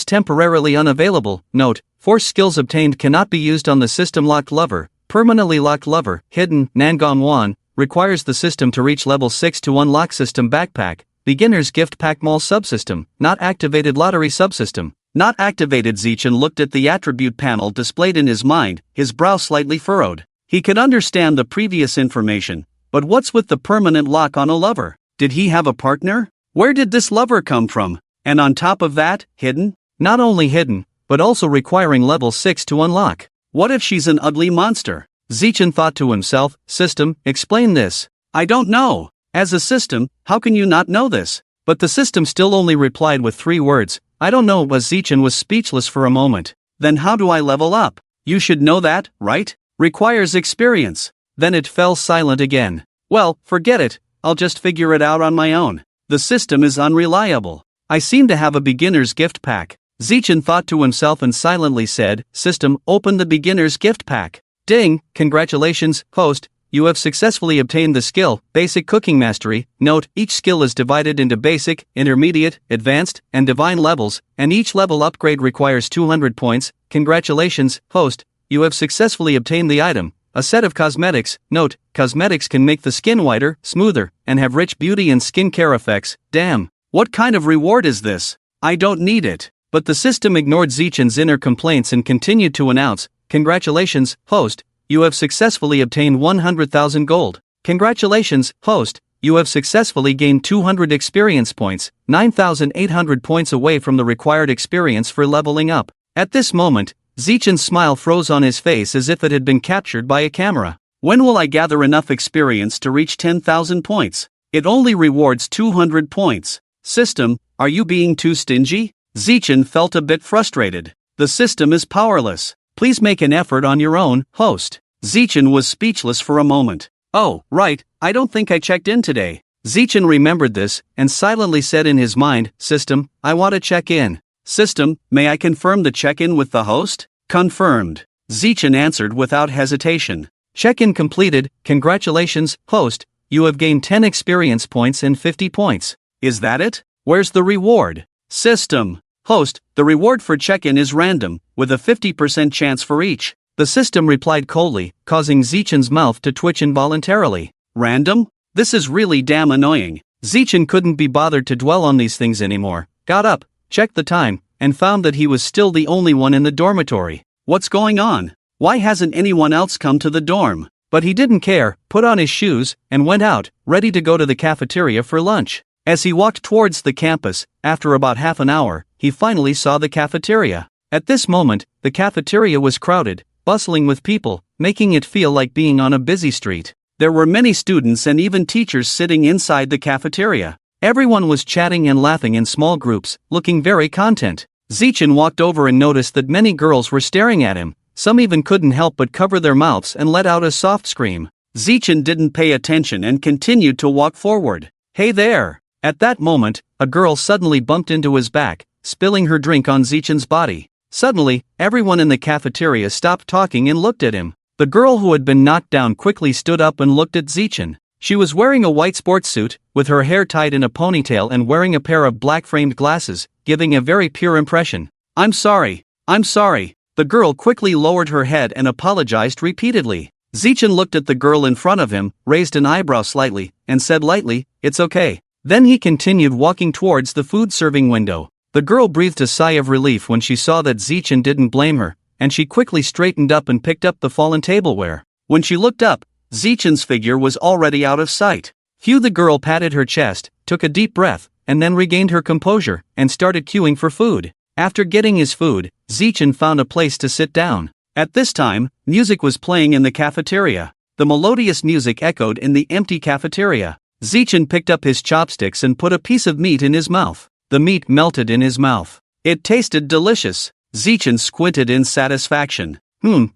temporarily unavailable. Note, force skills obtained cannot be used on the system locked lever, permanently locked lever, hidden, Nangong, requires the system to reach level 6 to unlock system backpack, beginner's gift pack mall subsystem, not activated lottery subsystem. Not activated. Zichin looked at the attribute panel displayed in his mind, his brow slightly furrowed. He could understand the previous information, but what's with the permanent lock on a lover? Did he have a partner? Where did this lover come from? And on top of that, hidden? Not only hidden, but also requiring level 6 to unlock. What if she's an ugly monster? Zichin thought to himself, "System, explain this." "I don't know. As a system, how can you not know this?" But the system still only replied with 3 words, "I don't know." Zichin was speechless for a moment. "Then how do I level up? You should know that, right? Requires experience." Then it fell silent again. "Well, forget it, I'll just figure it out on my own. The system is unreliable. I seem to have a beginner's gift pack." Zichin thought to himself and silently said, "System, open the beginner's gift pack." Ding, congratulations, host. You have successfully obtained the skill, Basic Cooking Mastery. Note, each skill is divided into Basic, Intermediate, Advanced, and Divine levels, and each level upgrade requires 200 points. Congratulations, host, you have successfully obtained the item, a set of cosmetics. Note, cosmetics can make the skin whiter, smoother, and have rich beauty and skincare effects. Damn, what kind of reward is this? I don't need it. But the system ignored Zichin's inner complaints and continued to announce, congratulations, host, you have successfully obtained 100,000 gold. Congratulations, host, you have successfully gained 200 experience points, 9,800 points away from the required experience for leveling up. At this moment, Zichin's smile froze on his face as if it had been captured by a camera. When will I gather enough experience to reach 10,000 points? It only rewards 200 points. System, are you being too stingy? Zichin felt a bit frustrated. The system is powerless. Please make an effort on your own, host. Zichin was speechless for a moment. Oh, right, I don't think I checked in today. Zichin remembered this, and silently said in his mind, System, I want to check in. System, may I confirm the check-in with the host? Confirmed. Zichin answered without hesitation. Check-in completed, congratulations, host, you have gained 10 experience points and 50 points. Is that it? Where's the reward? System. Host, the reward for check-in is random, with a 50% chance for each. The system replied coldly, causing Zichin's mouth to twitch involuntarily. Random? This is really damn annoying. Zichin couldn't be bothered to dwell on these things anymore, got up, checked the time, and found that he was still the only one in the dormitory. What's going on? Why hasn't anyone else come to the dorm? But he didn't care, put on his shoes, and went out, ready to go to the cafeteria for lunch. As he walked towards the campus, after about half an hour, he finally saw the cafeteria. At this moment, the cafeteria was crowded, bustling with people, making it feel like being on a busy street. There were many students and even teachers sitting inside the cafeteria. Everyone was chatting and laughing in small groups, looking very content. Zichin walked over and noticed that many girls were staring at him. Some even couldn't help but cover their mouths and let out a soft scream. Zichin didn't pay attention and continued to walk forward. Hey there! At that moment, a girl suddenly bumped into his back, spilling her drink on Zichin's body. Suddenly, everyone in the cafeteria stopped talking and looked at him. The girl who had been knocked down quickly stood up and looked at Zichin. She was wearing a white sports suit, with her hair tied in a ponytail and wearing a pair of black-framed glasses, giving a very pure impression. I'm sorry. The girl quickly lowered her head and apologized repeatedly. Zichin looked at the girl in front of him, raised an eyebrow slightly, and said lightly, "It's okay." Then he continued walking towards the food-serving window. The girl breathed a sigh of relief when she saw that Zichin didn't blame her, and she quickly straightened up and picked up the fallen tableware. When she looked up, Zichin's figure was already out of sight. The girl patted her chest, took a deep breath, and then regained her composure, and started queuing for food. After getting his food, Zichin found a place to sit down. At this time, music was playing in the cafeteria. The melodious music echoed in the empty cafeteria. Zichin picked up his chopsticks and put a piece of meat in his mouth. The meat melted in his mouth. It tasted delicious. Zichin squinted in satisfaction.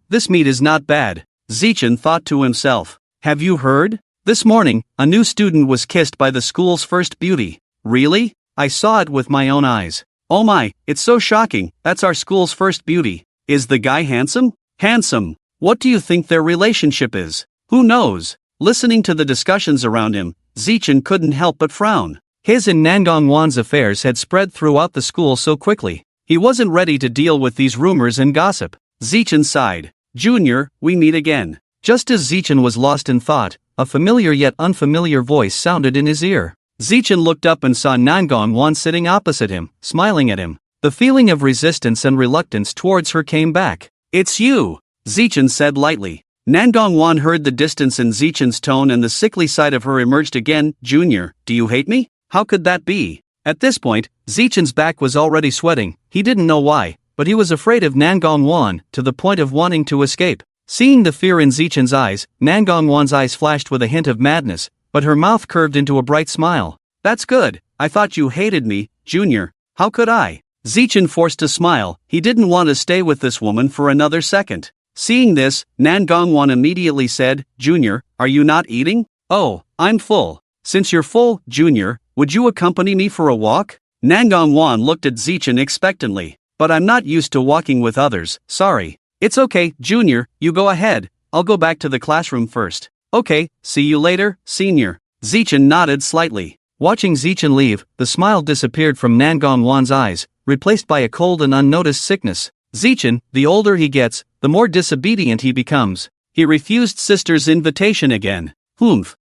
This meat is not bad. Zichin thought to himself. Have you heard? This morning, a new student was kissed by the school's first beauty. Really? I saw it with my own eyes. Oh my, it's so shocking, that's our school's first beauty. Is the guy handsome? Handsome. What do you think their relationship is? Who knows? Listening to the discussions around him, Zichin couldn't help but frown. His and Nangong Wan's affairs had spread throughout the school so quickly. He wasn't ready to deal with these rumors and gossip. Zichin sighed. Junior, we meet again. Just as Zichin was lost in thought, a familiar yet unfamiliar voice sounded in his ear. Zichin looked up and saw Nangong Wan sitting opposite him, smiling at him. The feeling of resistance and reluctance towards her came back. It's you, Zichin said lightly. Nangong Wan heard the distance in Zichin's tone and the sickly side of her emerged again. Junior, do you hate me? How could that be? At this point, Zichin's back was already sweating. He didn't know why, but he was afraid of Nangong Wan to the point of wanting to escape. Seeing the fear in Zichin's eyes, Nangong Wan's eyes flashed with a hint of madness, but her mouth curved into a bright smile. That's good. I thought you hated me, Junior. How could I? Zichin forced a smile. He didn't want to stay with this woman for another second. Seeing this, Nangong Wan immediately said, Junior, are you not eating? Oh, I'm full. Since you're full, Junior, would you accompany me for a walk? Nangong Wan looked at Zichin expectantly. But I'm not used to walking with others, sorry. It's okay, Junior, you go ahead. I'll go back to the classroom first. Okay, see you later, Senior. Zichin nodded slightly. Watching Zichin leave, the smile disappeared from Nangong Wan's eyes, replaced by a cold and unnoticed sickness. Zichin, the older he gets, the more disobedient he becomes. He refused Sister's invitation again.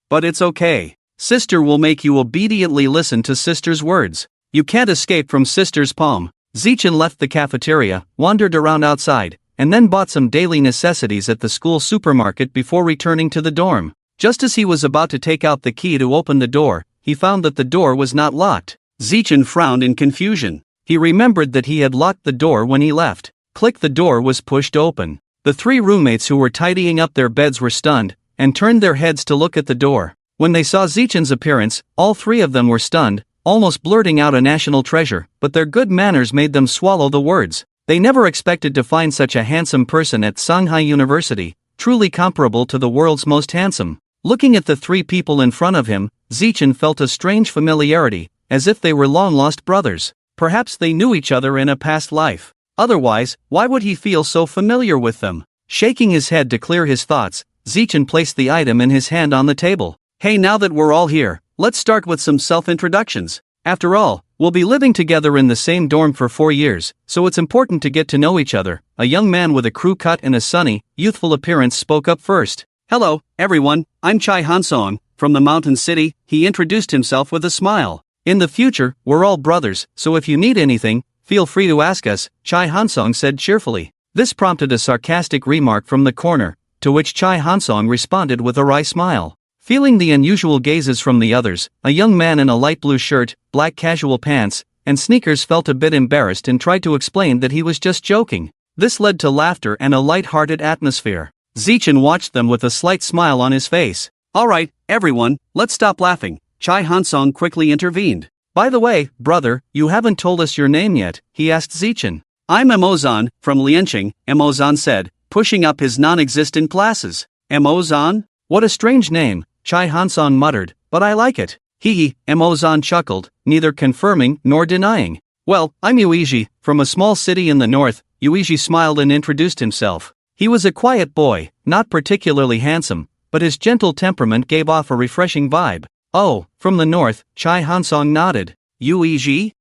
But it's okay. Sister will make you obediently listen to Sister's words. You can't escape from Sister's palm. Zichin left the cafeteria, wandered around outside, and then bought some daily necessities at the school supermarket before returning to the dorm. Just as he was about to take out the key to open the door, he found that the door was not locked. Zichin frowned in confusion. He remembered that he had locked the door when he left. The door was pushed open. The three roommates who were tidying up their beds were stunned, and turned their heads to look at the door. When they saw Zichin's appearance, all three of them were stunned, almost blurting out a national treasure, but their good manners made them swallow the words. They never expected to find such a handsome person at Shanghai University, truly comparable to the world's most handsome. Looking at the three people in front of him, Zichin felt a strange familiarity, as if they were long-lost brothers. Perhaps they knew each other in a past life. Otherwise, why would he feel so familiar with them? Shaking his head to clear his thoughts, Zichen placed the item in his hand on the table. Hey, now that we're all here, let's start with some self-introductions. After all, we'll be living together in the same dorm for 4 years, so it's important to get to know each other. A young man with a crew cut and a sunny, youthful appearance spoke up first. Hello, everyone, I'm Chai Hansong, from the Mountain City. He introduced himself with a smile. In the future, we're all brothers, so if you need anything, feel free to ask us, Chai Hansong said cheerfully. This prompted a sarcastic remark from the corner, to which Chai Hansong responded with a wry smile. Feeling the unusual gazes from the others, a young man in a light blue shirt, black casual pants, and sneakers felt a bit embarrassed and tried to explain that he was just joking. This led to laughter and a light-hearted atmosphere. Zichen watched them with a slight smile on his face. Alright, everyone, let's stop laughing, Chai Hansong quickly intervened. By the way, brother, you haven't told us your name yet, he asked Zichen. I'm Emozan, from Lianqing, Emozan said, pushing up his non-existent glasses. Emozan? What a strange name, Chai Hansong muttered, but I like it. Hee, Emozan chuckled, neither confirming nor denying. Well, I'm Yuiji, from a small city in the north. Yuiji smiled and introduced himself. He was a quiet boy, not particularly handsome, but his gentle temperament gave off a refreshing vibe. Oh, from the north, Chai Hansong nodded. Yuiji?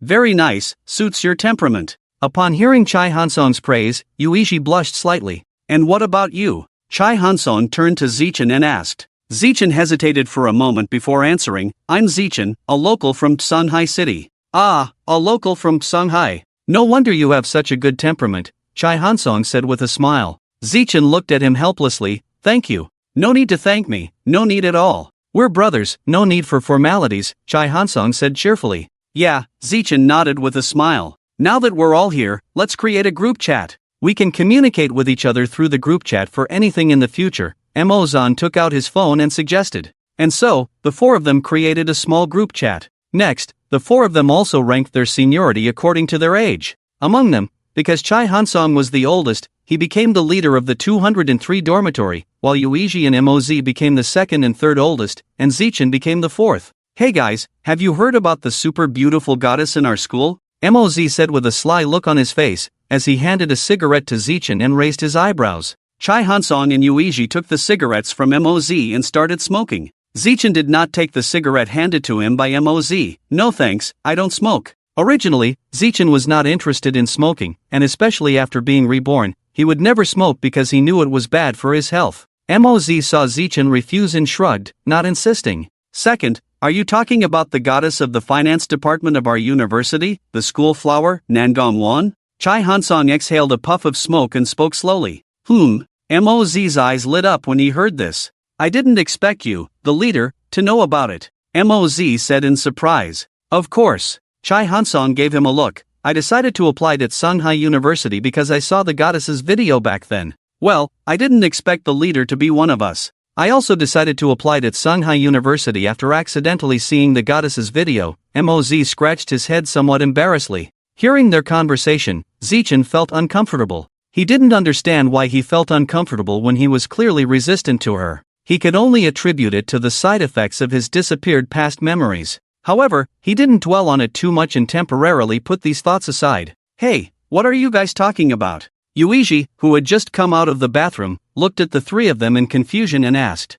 Very nice, suits your temperament. Upon hearing Chai Hansong's praise, Yuiji blushed slightly. And what about you? Chai Hansong turned to Zichen and asked. Zichen hesitated for a moment before answering. I'm Zichen, a local from Shanghai City. Ah, a local from Shanghai. No wonder you have such a good temperament, Chai Hansong said with a smile. Zichen looked at him helplessly. Thank you. No need to thank me, no need at all. We're brothers, no need for formalities, Chai Hansong said cheerfully. Yeah, Zichen nodded with a smile. Now that we're all here, let's create a group chat. We can communicate with each other through the group chat for anything in the future. Emozan took out his phone and suggested. And so, the four of them created a small group chat. Next, the four of them also ranked their seniority according to their age. Among them, because Chai Hansong was the oldest, he became the leader of the 203 dormitory, while Yuiji and Moz became the second and third oldest, and Zichen became the fourth. Hey guys, have you heard about the super beautiful goddess in our school? Moz said with a sly look on his face, as he handed a cigarette to Zichen and raised his eyebrows. Chai Hansong and Yuiji took the cigarettes from Moz and started smoking. Zichen did not take the cigarette handed to him by Moz. No thanks, I don't smoke. Originally, Zichen was not interested in smoking, and especially after being reborn, he would never smoke because he knew it was bad for his health. Moz saw Zichen refuse and shrugged, not insisting. Second, are you talking about the goddess of the finance department of our university, the school flower, Nangong? Chai Hansong exhaled a puff of smoke and spoke slowly. Moz's eyes lit up when he heard this. I didn't expect you, the leader, to know about it. Moz said in surprise. Of course. Chai Hansong gave him a look. I decided to apply at Shanghai University because I saw the goddess's video back then. Well, I didn't expect the leader to be one of us. I also decided to apply at Shanghai University after accidentally seeing the goddess's video. Moz scratched his head somewhat embarrassedly. Hearing their conversation, Zichen felt uncomfortable. He didn't understand why he felt uncomfortable when he was clearly resistant to her. He could only attribute it to the side effects of his disappeared past memories. However, he didn't dwell on it too much and temporarily put these thoughts aside. Hey, what are you guys talking about? Yuiji, who had just come out of the bathroom, looked at the three of them in confusion and asked.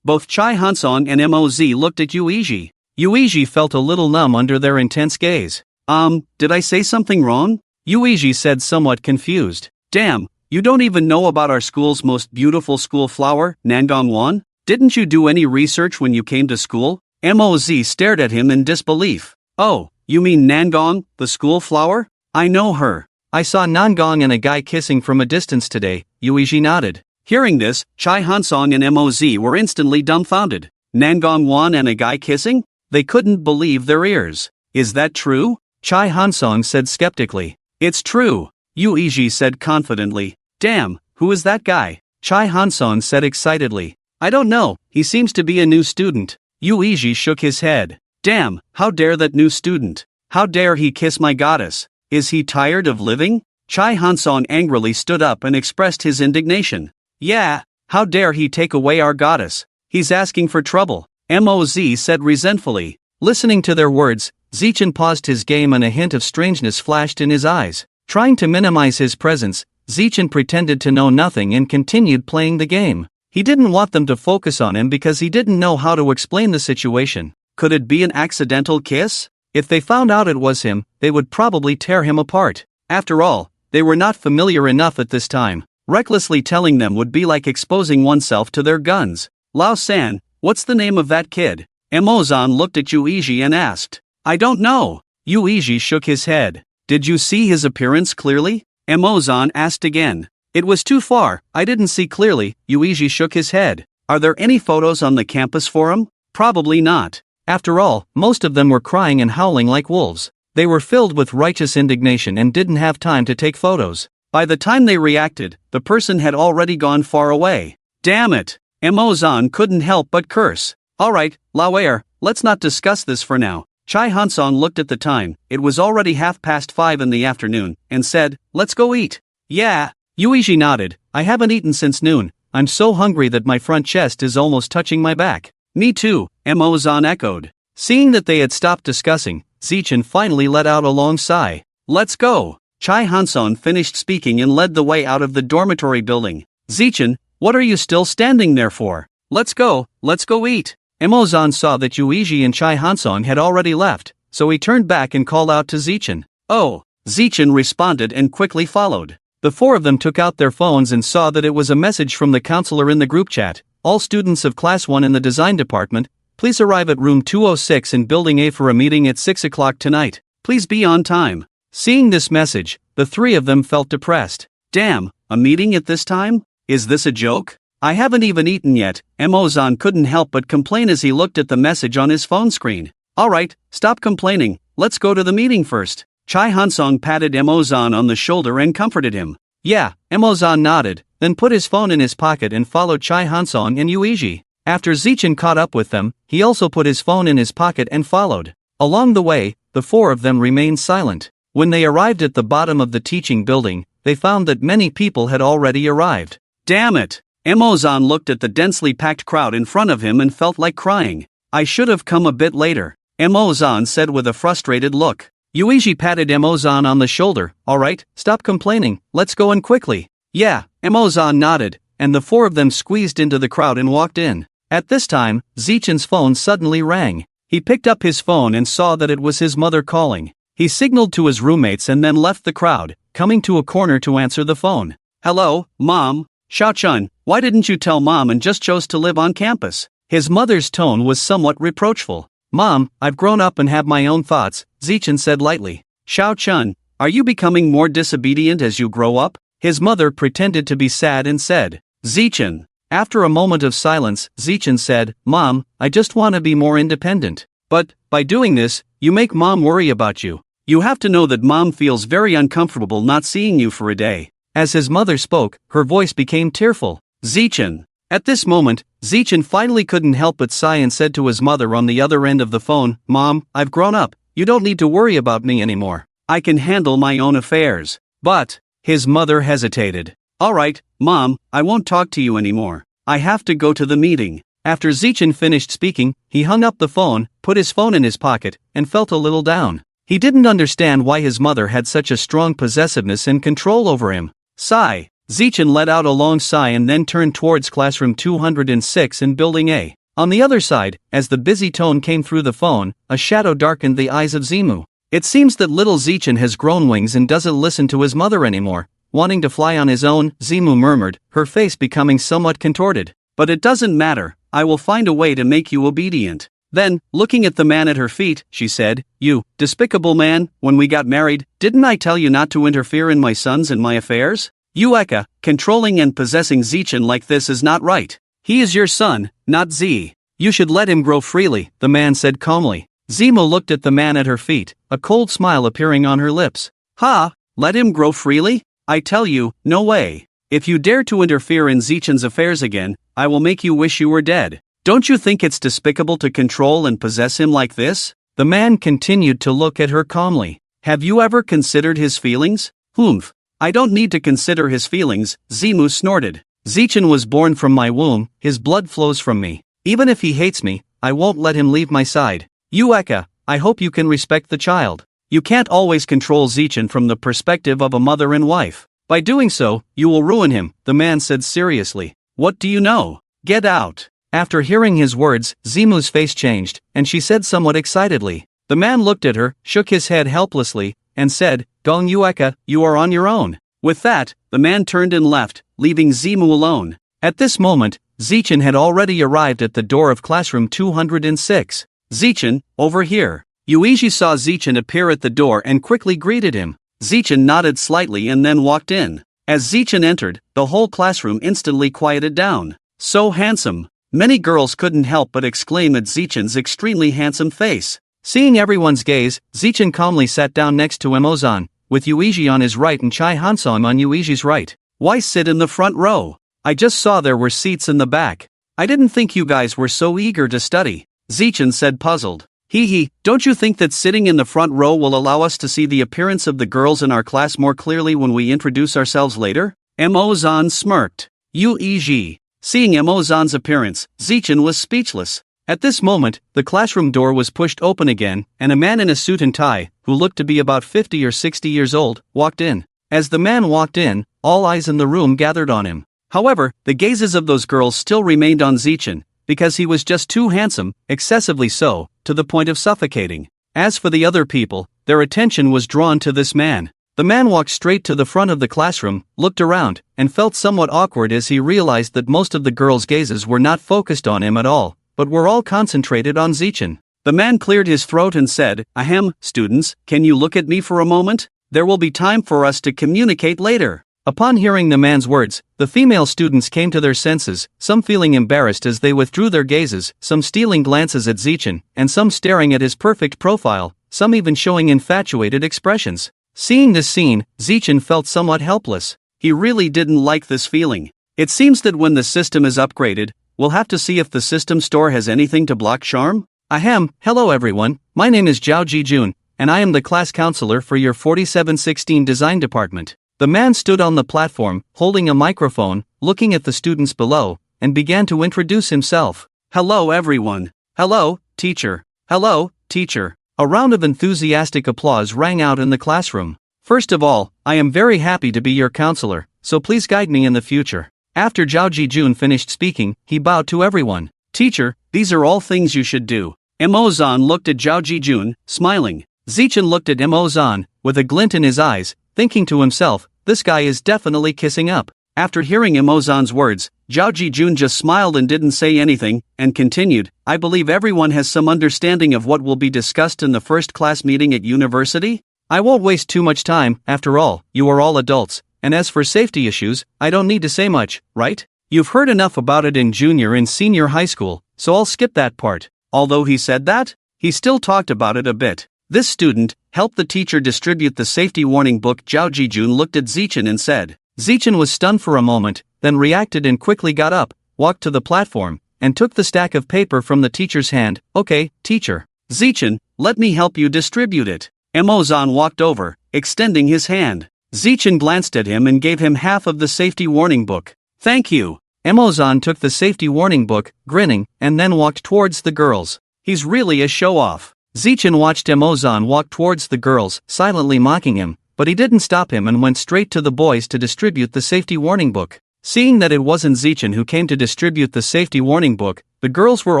Both Chai Hansong and Moz looked at Yuiji. Yuiji felt a little numb under their intense gaze. Did I say something wrong? Yuiji said somewhat confused. Damn, you don't even know about our school's most beautiful school flower, Nangong? Didn't you do any research when you came to school? Moz stared at him in disbelief. Oh, you mean Nangong, the school flower? I know her. I saw Nangong and a guy kissing from a distance today, Yuiji nodded. Hearing this, Chai Hansong and Moz were instantly dumbfounded. Nangong and a guy kissing? They couldn't believe their ears. Is that true? Chai Hansong said skeptically. It's true, Yuiji said confidently. Damn, who is that guy? Chai Hansong said excitedly. I don't know, he seems to be a new student. Yuiji shook his head. Damn, how dare that new student? How dare he kiss my goddess? Is he tired of living? Chai Hansong angrily stood up and expressed his indignation. Yeah, how dare he take away our goddess? He's asking for trouble, Moz said resentfully. Listening to their words, Zichen paused his game and a hint of strangeness flashed in his eyes. Trying to minimize his presence, Zichin pretended to know nothing and continued playing the game. He didn't want them to focus on him because he didn't know how to explain the situation. Could it be an accidental kiss? If they found out it was him, they would probably tear him apart. After all, they were not familiar enough at this time. Recklessly telling them would be like exposing oneself to their guns. Lao-san, what's the name of that kid? Emozan looked at Yuiji and asked. I don't know. Yuiji shook his head. Did you see his appearance clearly? Emozan asked again. It was too far, I didn't see clearly. Yuiji shook his head. Are there any photos on the campus for him? Probably not. After all, most of them were crying and howling like wolves. They were filled with righteous indignation and didn't have time to take photos. By the time they reacted, the person had already gone far away. Damn it! Emozan couldn't help but curse. Alright, Lauer, let's not discuss this for now. Chai Hansong looked at the time, it was already 5:30 in the afternoon, and said, let's go eat. Yeah. Yuiji nodded, I haven't eaten since noon, I'm so hungry that my front chest is almost touching my back. Me too, Emozan echoed. Seeing that they had stopped discussing, Zichin finally let out a long sigh. Let's go. Chai Hansong finished speaking and led the way out of the dormitory building. Zichin, what are you still standing there for? Let's go eat. Emozan saw that Yuiji and Chai Hansong had already left, so he turned back and called out to Zichin. Oh. Zichin responded and quickly followed. The four of them took out their phones and saw that it was a message from the counselor in the group chat. All students of Class 1 in the design department, please arrive at room 206 in Building A for a meeting at 6 o'clock tonight. Please be on time. Seeing this message, the three of them felt depressed. Damn, a meeting at this time? Is this a joke? I haven't even eaten yet. Emozan couldn't help but complain as he looked at the message on his phone screen. Alright, stop complaining, let's go to the meeting first. Chai Hansong patted Emozan on the shoulder and comforted him. Yeah, Emozan nodded, then put his phone in his pocket and followed Chai Hansong and Yuiji. After Zichin caught up with them, he also put his phone in his pocket and followed. Along the way, the four of them remained silent. When they arrived at the bottom of the teaching building, they found that many people had already arrived. Damn it! Emozan looked at the densely packed crowd in front of him and felt like crying. I should have come a bit later, Emozan said with a frustrated look. Yuiji patted Emozan on the shoulder. Alright, stop complaining, let's go in quickly. Yeah, Emozan nodded, and the four of them squeezed into the crowd and walked in. At this time, Zichin's phone suddenly rang. He picked up his phone and saw that it was his mother calling. He signaled to his roommates and then left the crowd, coming to a corner to answer the phone. Hello, Mom? Xiaochun, why didn't you tell Mom and just chose to live on campus? His mother's tone was somewhat reproachful. Mom, I've grown up and have my own thoughts, Zichin said lightly. Xiaochun, are you becoming more disobedient as you grow up? His mother pretended to be sad and said. Zichin. After a moment of silence, Zichin said, Mom, I just want to be more independent. But, by doing this, you make Mom worry about you. You have to know that Mom feels very uncomfortable not seeing you for a day. As his mother spoke, her voice became tearful. Zichin. At this moment, Zichin finally couldn't help but sigh and said to his mother on the other end of the phone, Mom, I've grown up, you don't need to worry about me anymore. I can handle my own affairs. But, his mother hesitated. Alright, Mom, I won't talk to you anymore. I have to go to the meeting. After Zichin finished speaking, he hung up the phone, put his phone in his pocket, and felt a little down. He didn't understand why his mother had such a strong possessiveness and control over him. Sigh. Zichin let out a long sigh and then turned towards classroom 206 in Building A. On the other side, as the busy tone came through the phone, a shadow darkened the eyes of Zimu. It seems that little Zichin has grown wings and doesn't listen to his mother anymore. Wanting to fly on his own, Zimu murmured, her face becoming somewhat contorted. But it doesn't matter, I will find a way to make you obedient. Then, looking at the man at her feet, she said, You, despicable man, when we got married, didn't I tell you not to interfere in my sons and my affairs? Yueka, controlling and possessing Zichin like this is not right. He is your son, not Z. You should let him grow freely, the man said calmly. Zimu looked at the man at her feet, a cold smile appearing on her lips. Ha, let him grow freely? I tell you, no way. If you dare to interfere in Zichin's affairs again, I will make you wish you were dead. Don't you think it's despicable to control and possess him like this? The man continued to look at her calmly. Have you ever considered his feelings? Humph. I don't need to consider his feelings, Zimu snorted. Zichin was born from my womb, his blood flows from me. Even if he hates me, I won't let him leave my side. Yueka, I hope you can respect the child. You can't always control Zichen from the perspective of a mother and wife. By doing so, you will ruin him, the man said seriously. What do you know? Get out. After hearing his words, Zimu's face changed, and she said somewhat excitedly. The man looked at her, shook his head helplessly, and said, Gong Yueka, you are on your own. With that, the man turned and left, leaving Zimu alone. At this moment, Zichen had already arrived at the door of classroom 206. Zichen, over here. Yuichi saw Zichen appear at the door and quickly greeted him. Zichen nodded slightly and then walked in. As Zichen entered, the whole classroom instantly quieted down. So handsome. Many girls couldn't help but exclaim at Zichen's extremely handsome face. Seeing everyone's gaze, Zichen calmly sat down next to Emozan, with Yuichi on his right and Chai Hansong on Yuichi's right. Why sit in the front row? I just saw there were seats in the back. I didn't think you guys were so eager to study. Zichen said puzzled. Hee, don't you think that sitting in the front row will allow us to see the appearance of the girls in our class more clearly when we introduce ourselves later? Emozan smirked. Yuichi. Seeing Emozan's appearance, Zichen was speechless. At this moment, the classroom door was pushed open again, and a man in a suit and tie, who looked to be about 50 or 60 years old, walked in. As the man walked in, all eyes in the room gathered on him. However, the gazes of those girls still remained on Zichen, because he was just too handsome, excessively so, to the point of suffocating. As for the other people, their attention was drawn to this man. The man walked straight to the front of the classroom, looked around, and felt somewhat awkward as he realized that most of the girls' gazes were not focused on him at all, but were all concentrated on Zichen. The man cleared his throat and said, Ahem, students, can you look at me for a moment? There will be time for us to communicate later. Upon hearing the man's words, the female students came to their senses, some feeling embarrassed as they withdrew their gazes, some stealing glances at Zichen, and some staring at his perfect profile, some even showing infatuated expressions. Seeing this scene, Zichen felt somewhat helpless. He really didn't like this feeling. It seems that when the system is upgraded, we'll have to see if the system store has anything to block charm? Ahem, hello everyone, my name is Zhao Jijun, and I am the class counselor for your 4716 design department. The man stood on the platform, holding a microphone, looking at the students below, and began to introduce himself. Hello everyone. Hello, teacher. Hello, teacher. A round of enthusiastic applause rang out in the classroom. First of all, I am very happy to be your counselor, so please guide me in the future. After Zhao Jijun finished speaking, he bowed to everyone. Teacher, these are all things you should do. Emozan looked at Zhao Jijun, smiling. Zichen looked at Emozan, with a glint in his eyes, thinking to himself, this guy is definitely kissing up. After hearing Emozan's words, Zhao Jijun just smiled and didn't say anything, and continued, I believe everyone has some understanding of what will be discussed in the first class meeting at university? I won't waste too much time, after all, you are all adults, and as for safety issues, I don't need to say much, right? You've heard enough about it in junior and senior high school, so I'll skip that part. Although he said that, he still talked about it a bit. This student helped the teacher distribute the safety warning book. Zhao Jijun looked at Zichen and said. Zichen was stunned for a moment, then reacted and quickly got up, walked to the platform, and took the stack of paper from the teacher's hand. Okay, teacher. Zichen, let me help you distribute it. Emozan walked over, extending his hand. Zichen glanced at him and gave him half of the safety warning book. Thank you. Emozan took the safety warning book, grinning, and then walked towards the girls. He's really a show-off. Zichen watched Emozan walk towards the girls, silently mocking him, but he didn't stop him and went straight to the boys to distribute the safety warning book. Seeing that it wasn't Zichen who came to distribute the safety warning book, the girls were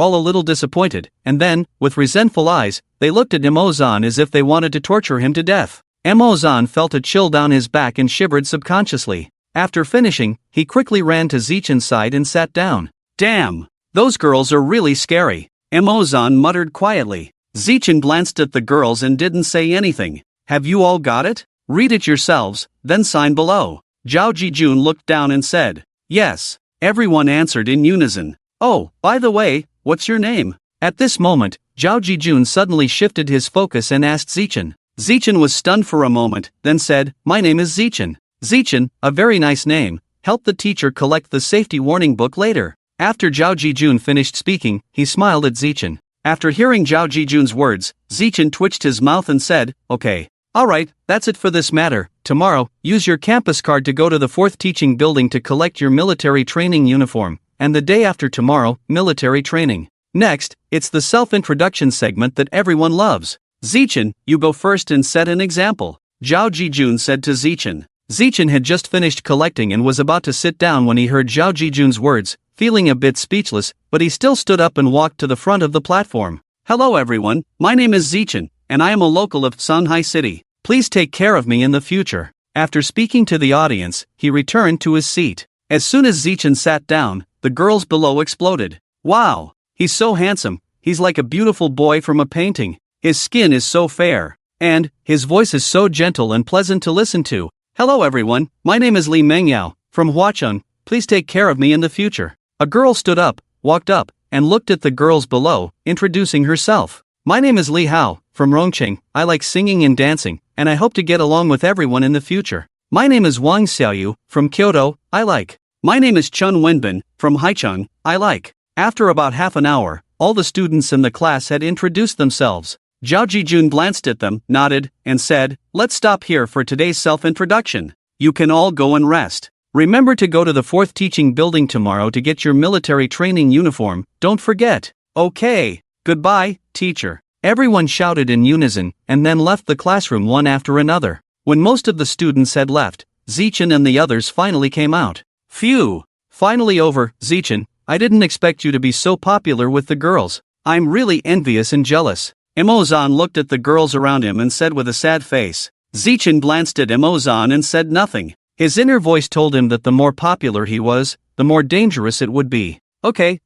all a little disappointed, and then, with resentful eyes, they looked at Emozan as if they wanted to torture him to death. Emozan felt a chill down his back and shivered subconsciously. After finishing, he quickly ran to Zichen's side and sat down. Damn! Those girls are really scary. Emozan muttered quietly. Zichen glanced at the girls and didn't say anything. Have you all got it? Read it yourselves, then sign below. Zhao Jijun looked down and said, yes. Everyone answered in unison. Oh, by the way, what's your name? At this moment, Zhao Jijun suddenly shifted his focus and asked Zichen. Zichen was stunned for a moment, then said, my name is Zichen. Zichen, a very nice name. Help the teacher collect the safety warning book later. After Zhao Jijun finished speaking, he smiled at Zichen. After hearing Zhao Jijun's words, Zichen twitched his mouth and said, okay. Alright, that's it for this matter. Tomorrow, use your campus card to go to the 4th teaching building to collect your military training uniform, and the day after tomorrow, military training. Next, it's the self-introduction segment that everyone loves. Zichen, you go first and set an example, Zhao Jijun said to Zichen. Zichen had just finished collecting and was about to sit down when he heard Zhao Jijun's words, feeling a bit speechless, but he still stood up and walked to the front of the platform. Hello everyone, my name is Zichen, and I am a local of Shanghai City. Please take care of me in the future. After speaking to the audience, he returned to his seat. As soon as Zichen sat down, the girls below exploded. Wow! He's so handsome, he's like a beautiful boy from a painting. His skin is so fair. And, his voice is so gentle and pleasant to listen to. Hello everyone, my name is Li Mengyao, from Huacheng, please take care of me in the future. A girl stood up, walked up, and looked at the girls below, introducing herself. My name is Li Hao, from Rongqing, I like singing and dancing, and I hope to get along with everyone in the future. My name is Wang Xiaoyu, from Kyoto, I like. My name is Chun Wenbin, from Haicheng, I like. After about half an hour, all the students in the class had introduced themselves. Zhao Jijun glanced at them, nodded, and said, let's stop here for today's self-introduction. You can all go and rest. Remember to go to the 4th teaching building tomorrow to get your military training uniform, don't forget. Okay. Goodbye, teacher. Everyone shouted in unison, and then left the classroom one after another. When most of the students had left, Zichen and the others finally came out. Phew! Finally over, Zichen, I didn't expect you to be so popular with the girls. I'm really envious and jealous. Emozan looked at the girls around him and said with a sad face. Zichen glanced at Emozan and said nothing. His inner voice told him that the more popular he was, the more dangerous it would be. Okay,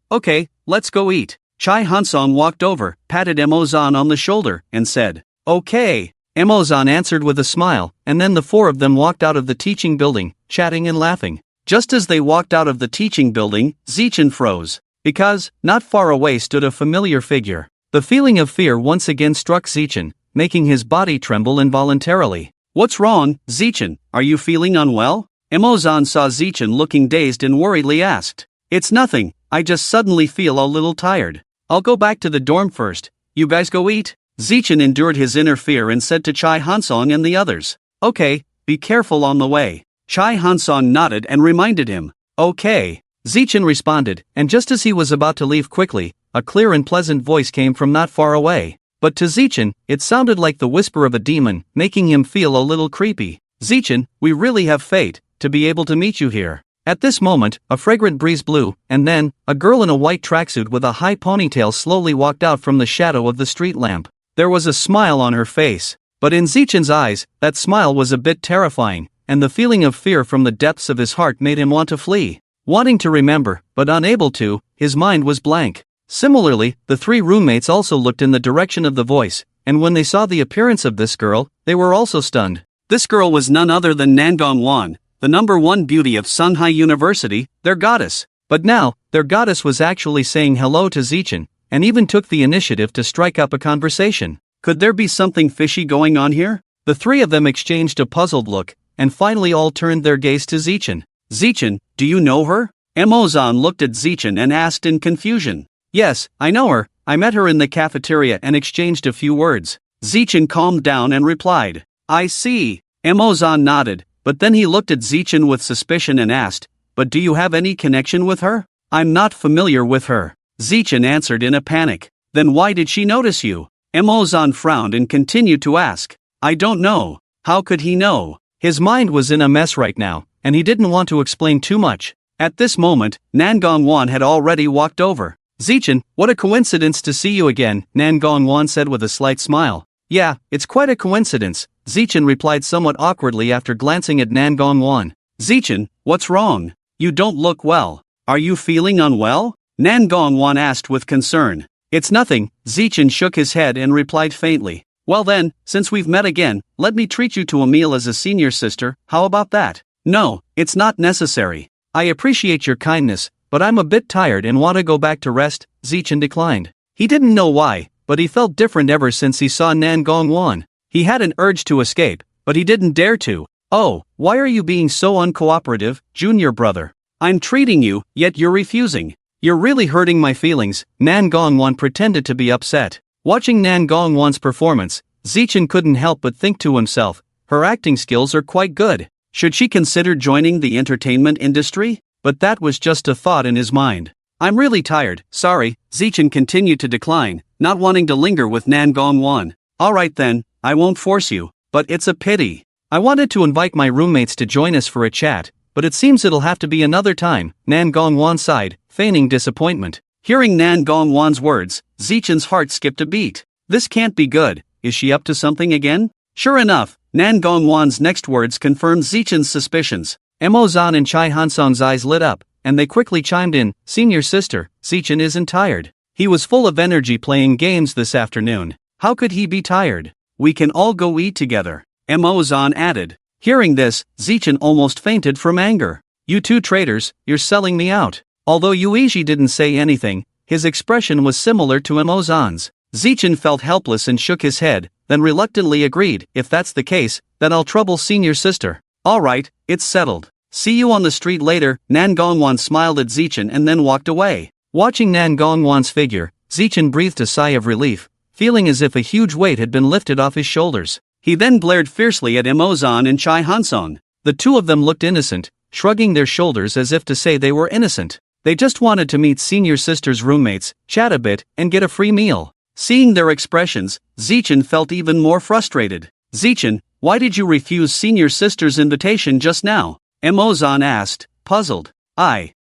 let's go eat. Chai Hansong walked over, patted Emozan on the shoulder, and said, okay. Emozan answered with a smile, and then the 4 of them walked out of the teaching building, chatting and laughing. Just as they walked out of the teaching building, Zichen froze. Because, not far away stood a familiar figure. The feeling of fear once again struck Zichen, making his body tremble involuntarily. What's wrong, Zichen, are you feeling unwell? Emozan saw Zichen looking dazed and worriedly asked. It's nothing, I just suddenly feel a little tired. I'll go back to the dorm first, you guys go eat? Zichen endured his inner fear and said to Chai Hansong and the others. Okay, be careful on the way. Chai Hansong nodded and reminded him. Okay. Zichen responded, and just as he was about to leave quickly, a clear and pleasant voice came from not far away. But to Zichen, it sounded like the whisper of a demon, making him feel a little creepy. Zichen, we really have fate, to be able to meet you here. At this moment, a fragrant breeze blew, and then, a girl in a white tracksuit with a high ponytail slowly walked out from the shadow of the street lamp. There was a smile on her face. But in Zichen's eyes, that smile was a bit terrifying, and the feeling of fear from the depths of his heart made him want to flee. Wanting to remember, but unable to, his mind was blank. Similarly, the 3 roommates also looked in the direction of the voice, and when they saw the appearance of this girl, they were also stunned. This girl was none other than Nangong, the #1 beauty of Shanghai University, their goddess. But now, their goddess was actually saying hello to Zichen, and even took the initiative to strike up a conversation. Could there be something fishy going on here? The 3 of them exchanged a puzzled look, and finally all turned their gaze to Zichen. Zichen, do you know her? Emozan looked at Zichen and asked in confusion. Yes, I know her, I met her in the cafeteria and exchanged a few words. Zichen calmed down and replied. I see. Emozan nodded, but then he looked at Zichen with suspicion and asked, but do you have any connection with her? I'm not familiar with her. Zichen answered in a panic. Then why did she notice you? Emozan frowned and continued to ask. I don't know. How could he know? His mind was in a mess right now, and he didn't want to explain too much. At this moment, Nangong had already walked over. Zichen, what a coincidence to see you again, Nangong said with a slight smile. Yeah, it's quite a coincidence, Zichen replied somewhat awkwardly after glancing at Nangong. Zichen, what's wrong? You don't look well. Are you feeling unwell? Nangong asked with concern. It's nothing, Zichen shook his head and replied faintly. Well then, since we've met again, let me treat you to a meal as a senior sister, how about that? No, it's not necessary. I appreciate your kindness, but I'm a bit tired and want to go back to rest, Zichen declined. He didn't know why, but he felt different ever since he saw Nangong. He had an urge to escape, but he didn't dare to. Oh, why are you being so uncooperative, junior brother? I'm treating you, yet you're refusing. You're really hurting my feelings, Nangong pretended to be upset. Watching Nangong's performance, Zichen couldn't help but think to himself, her acting skills are quite good. Should she consider joining the entertainment industry? But that was just a thought in his mind. I'm really tired, sorry, Zichen continued to decline, not wanting to linger with Nangong. Alright then, I won't force you, but it's a pity. I wanted to invite my roommates to join us for a chat, but it seems it'll have to be another time, Nangong Wan sighed, feigning disappointment. Hearing Nangong Wan's words, Zichen's heart skipped a beat. This can't be good, is she up to something again? Sure enough, Nangong Wan's next words confirmed Zichen's suspicions. Mo Zan and Chai Hansong's eyes lit up, and they quickly chimed in, "Senior sister, Zichen isn't tired. He was full of energy playing games this afternoon. How could he be tired? We can all go eat together," Mo Zan added. Hearing this, Zichen almost fainted from anger. "You two traitors, you're selling me out." Although Yuichi didn't say anything, his expression was similar to Mo Zan's. Zichen felt helpless and shook his head, then reluctantly agreed, "If that's the case, then I'll trouble senior sister." "Alright, it's settled. See you on the street later." Nangong Wan smiled at Zichen and then walked away. Watching Nangong Wan's figure, Zichen breathed a sigh of relief, feeling as if a huge weight had been lifted off his shoulders. He then glared fiercely at Mo Zan and Chai Hansong. The two of them looked innocent, shrugging their shoulders as if to say they were innocent. They just wanted to meet senior sister's roommates, chat a bit, and get a free meal. Seeing their expressions, Zichen felt even more frustrated. "Zichen, why did you refuse senior sister's invitation just now?" Mo Zan asked, puzzled. I.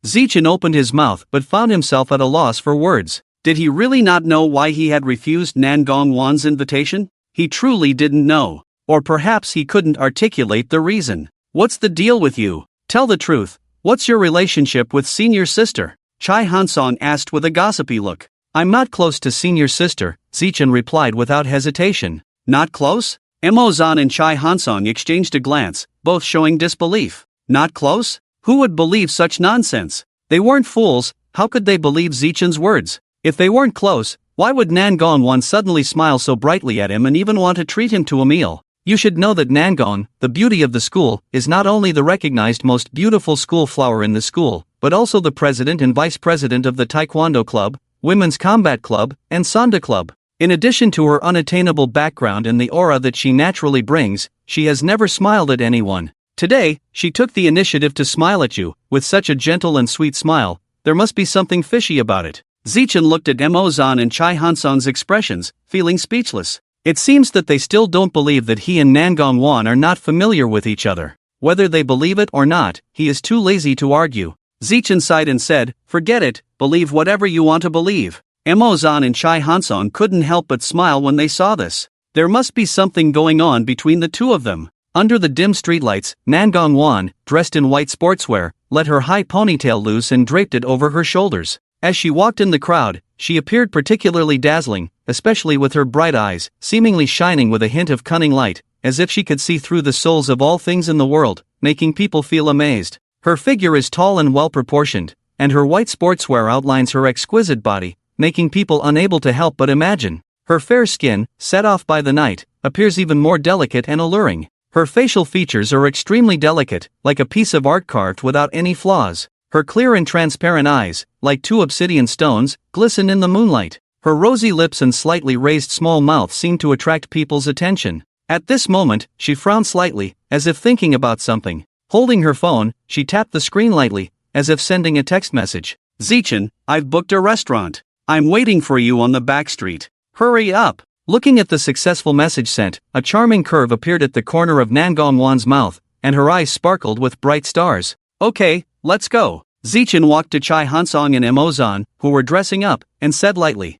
Zichen opened his mouth but found himself at a loss for words. Did he really not know why he had refused Nangong Wan's invitation? He truly didn't know. Or perhaps he couldn't articulate the reason. "What's the deal with you? Tell the truth. What's your relationship with senior sister?" Chai Hansong asked with a gossipy look. "I'm not close to senior sister," Zichen replied without hesitation. "Not close?" Mo Zan and Chai Hansong exchanged a glance, both showing disbelief. Not close? Who would believe such nonsense? They weren't fools. How could they believe Zichen's words? If they weren't close, why would Nangong Wan suddenly smile so brightly at him and even want to treat him to a meal? You should know that Nangong, the beauty of the school, is not only the recognized most beautiful school flower in the school, but also the president and vice president of the Taekwondo Club, Women's Combat Club, and Sanda Club. In addition to her unattainable background and the aura that she naturally brings, she has never smiled at anyone. Today, she took the initiative to smile at you, with such a gentle and sweet smile. There must be something fishy about it. Zichen looked at Mo Zan and Chai Hansong's expressions, feeling speechless. It seems that they still don't believe that he and Nangong Wan are not familiar with each other. Whether they believe it or not, he is too lazy to argue. Zichen sighed and said, "Forget it, believe whatever you want to believe." Mo Zan and Chai Hansong couldn't help but smile when they saw this. There must be something going on between the two of them. Under the dim streetlights, Nangong Wan, dressed in white sportswear, let her high ponytail loose and draped it over her shoulders. As she walked in the crowd, she appeared particularly dazzling, especially with her bright eyes, seemingly shining with a hint of cunning light, as if she could see through the souls of all things in the world, making people feel amazed. Her figure is tall and well-proportioned, and her white sportswear outlines her exquisite body, making people unable to help but imagine. Her fair skin, set off by the night, appears even more delicate and alluring. Her facial features are extremely delicate, like a piece of art carved without any flaws. Her clear and transparent eyes, like two obsidian stones, glisten in the moonlight. Her rosy lips and slightly raised small mouth seem to attract people's attention. At this moment, she frowned slightly, as if thinking about something. Holding her phone, she tapped the screen lightly, as if sending a text message. "Zichen, I've booked a restaurant. I'm waiting for you on the back street. Hurry up." Looking at the successful message sent, a charming curve appeared at the corner of Nangong Wan's mouth, and her eyes sparkled with bright stars. "Okay, let's go." Zichen walked to Chai Hansong and Mo Zan, who were dressing up, and said lightly,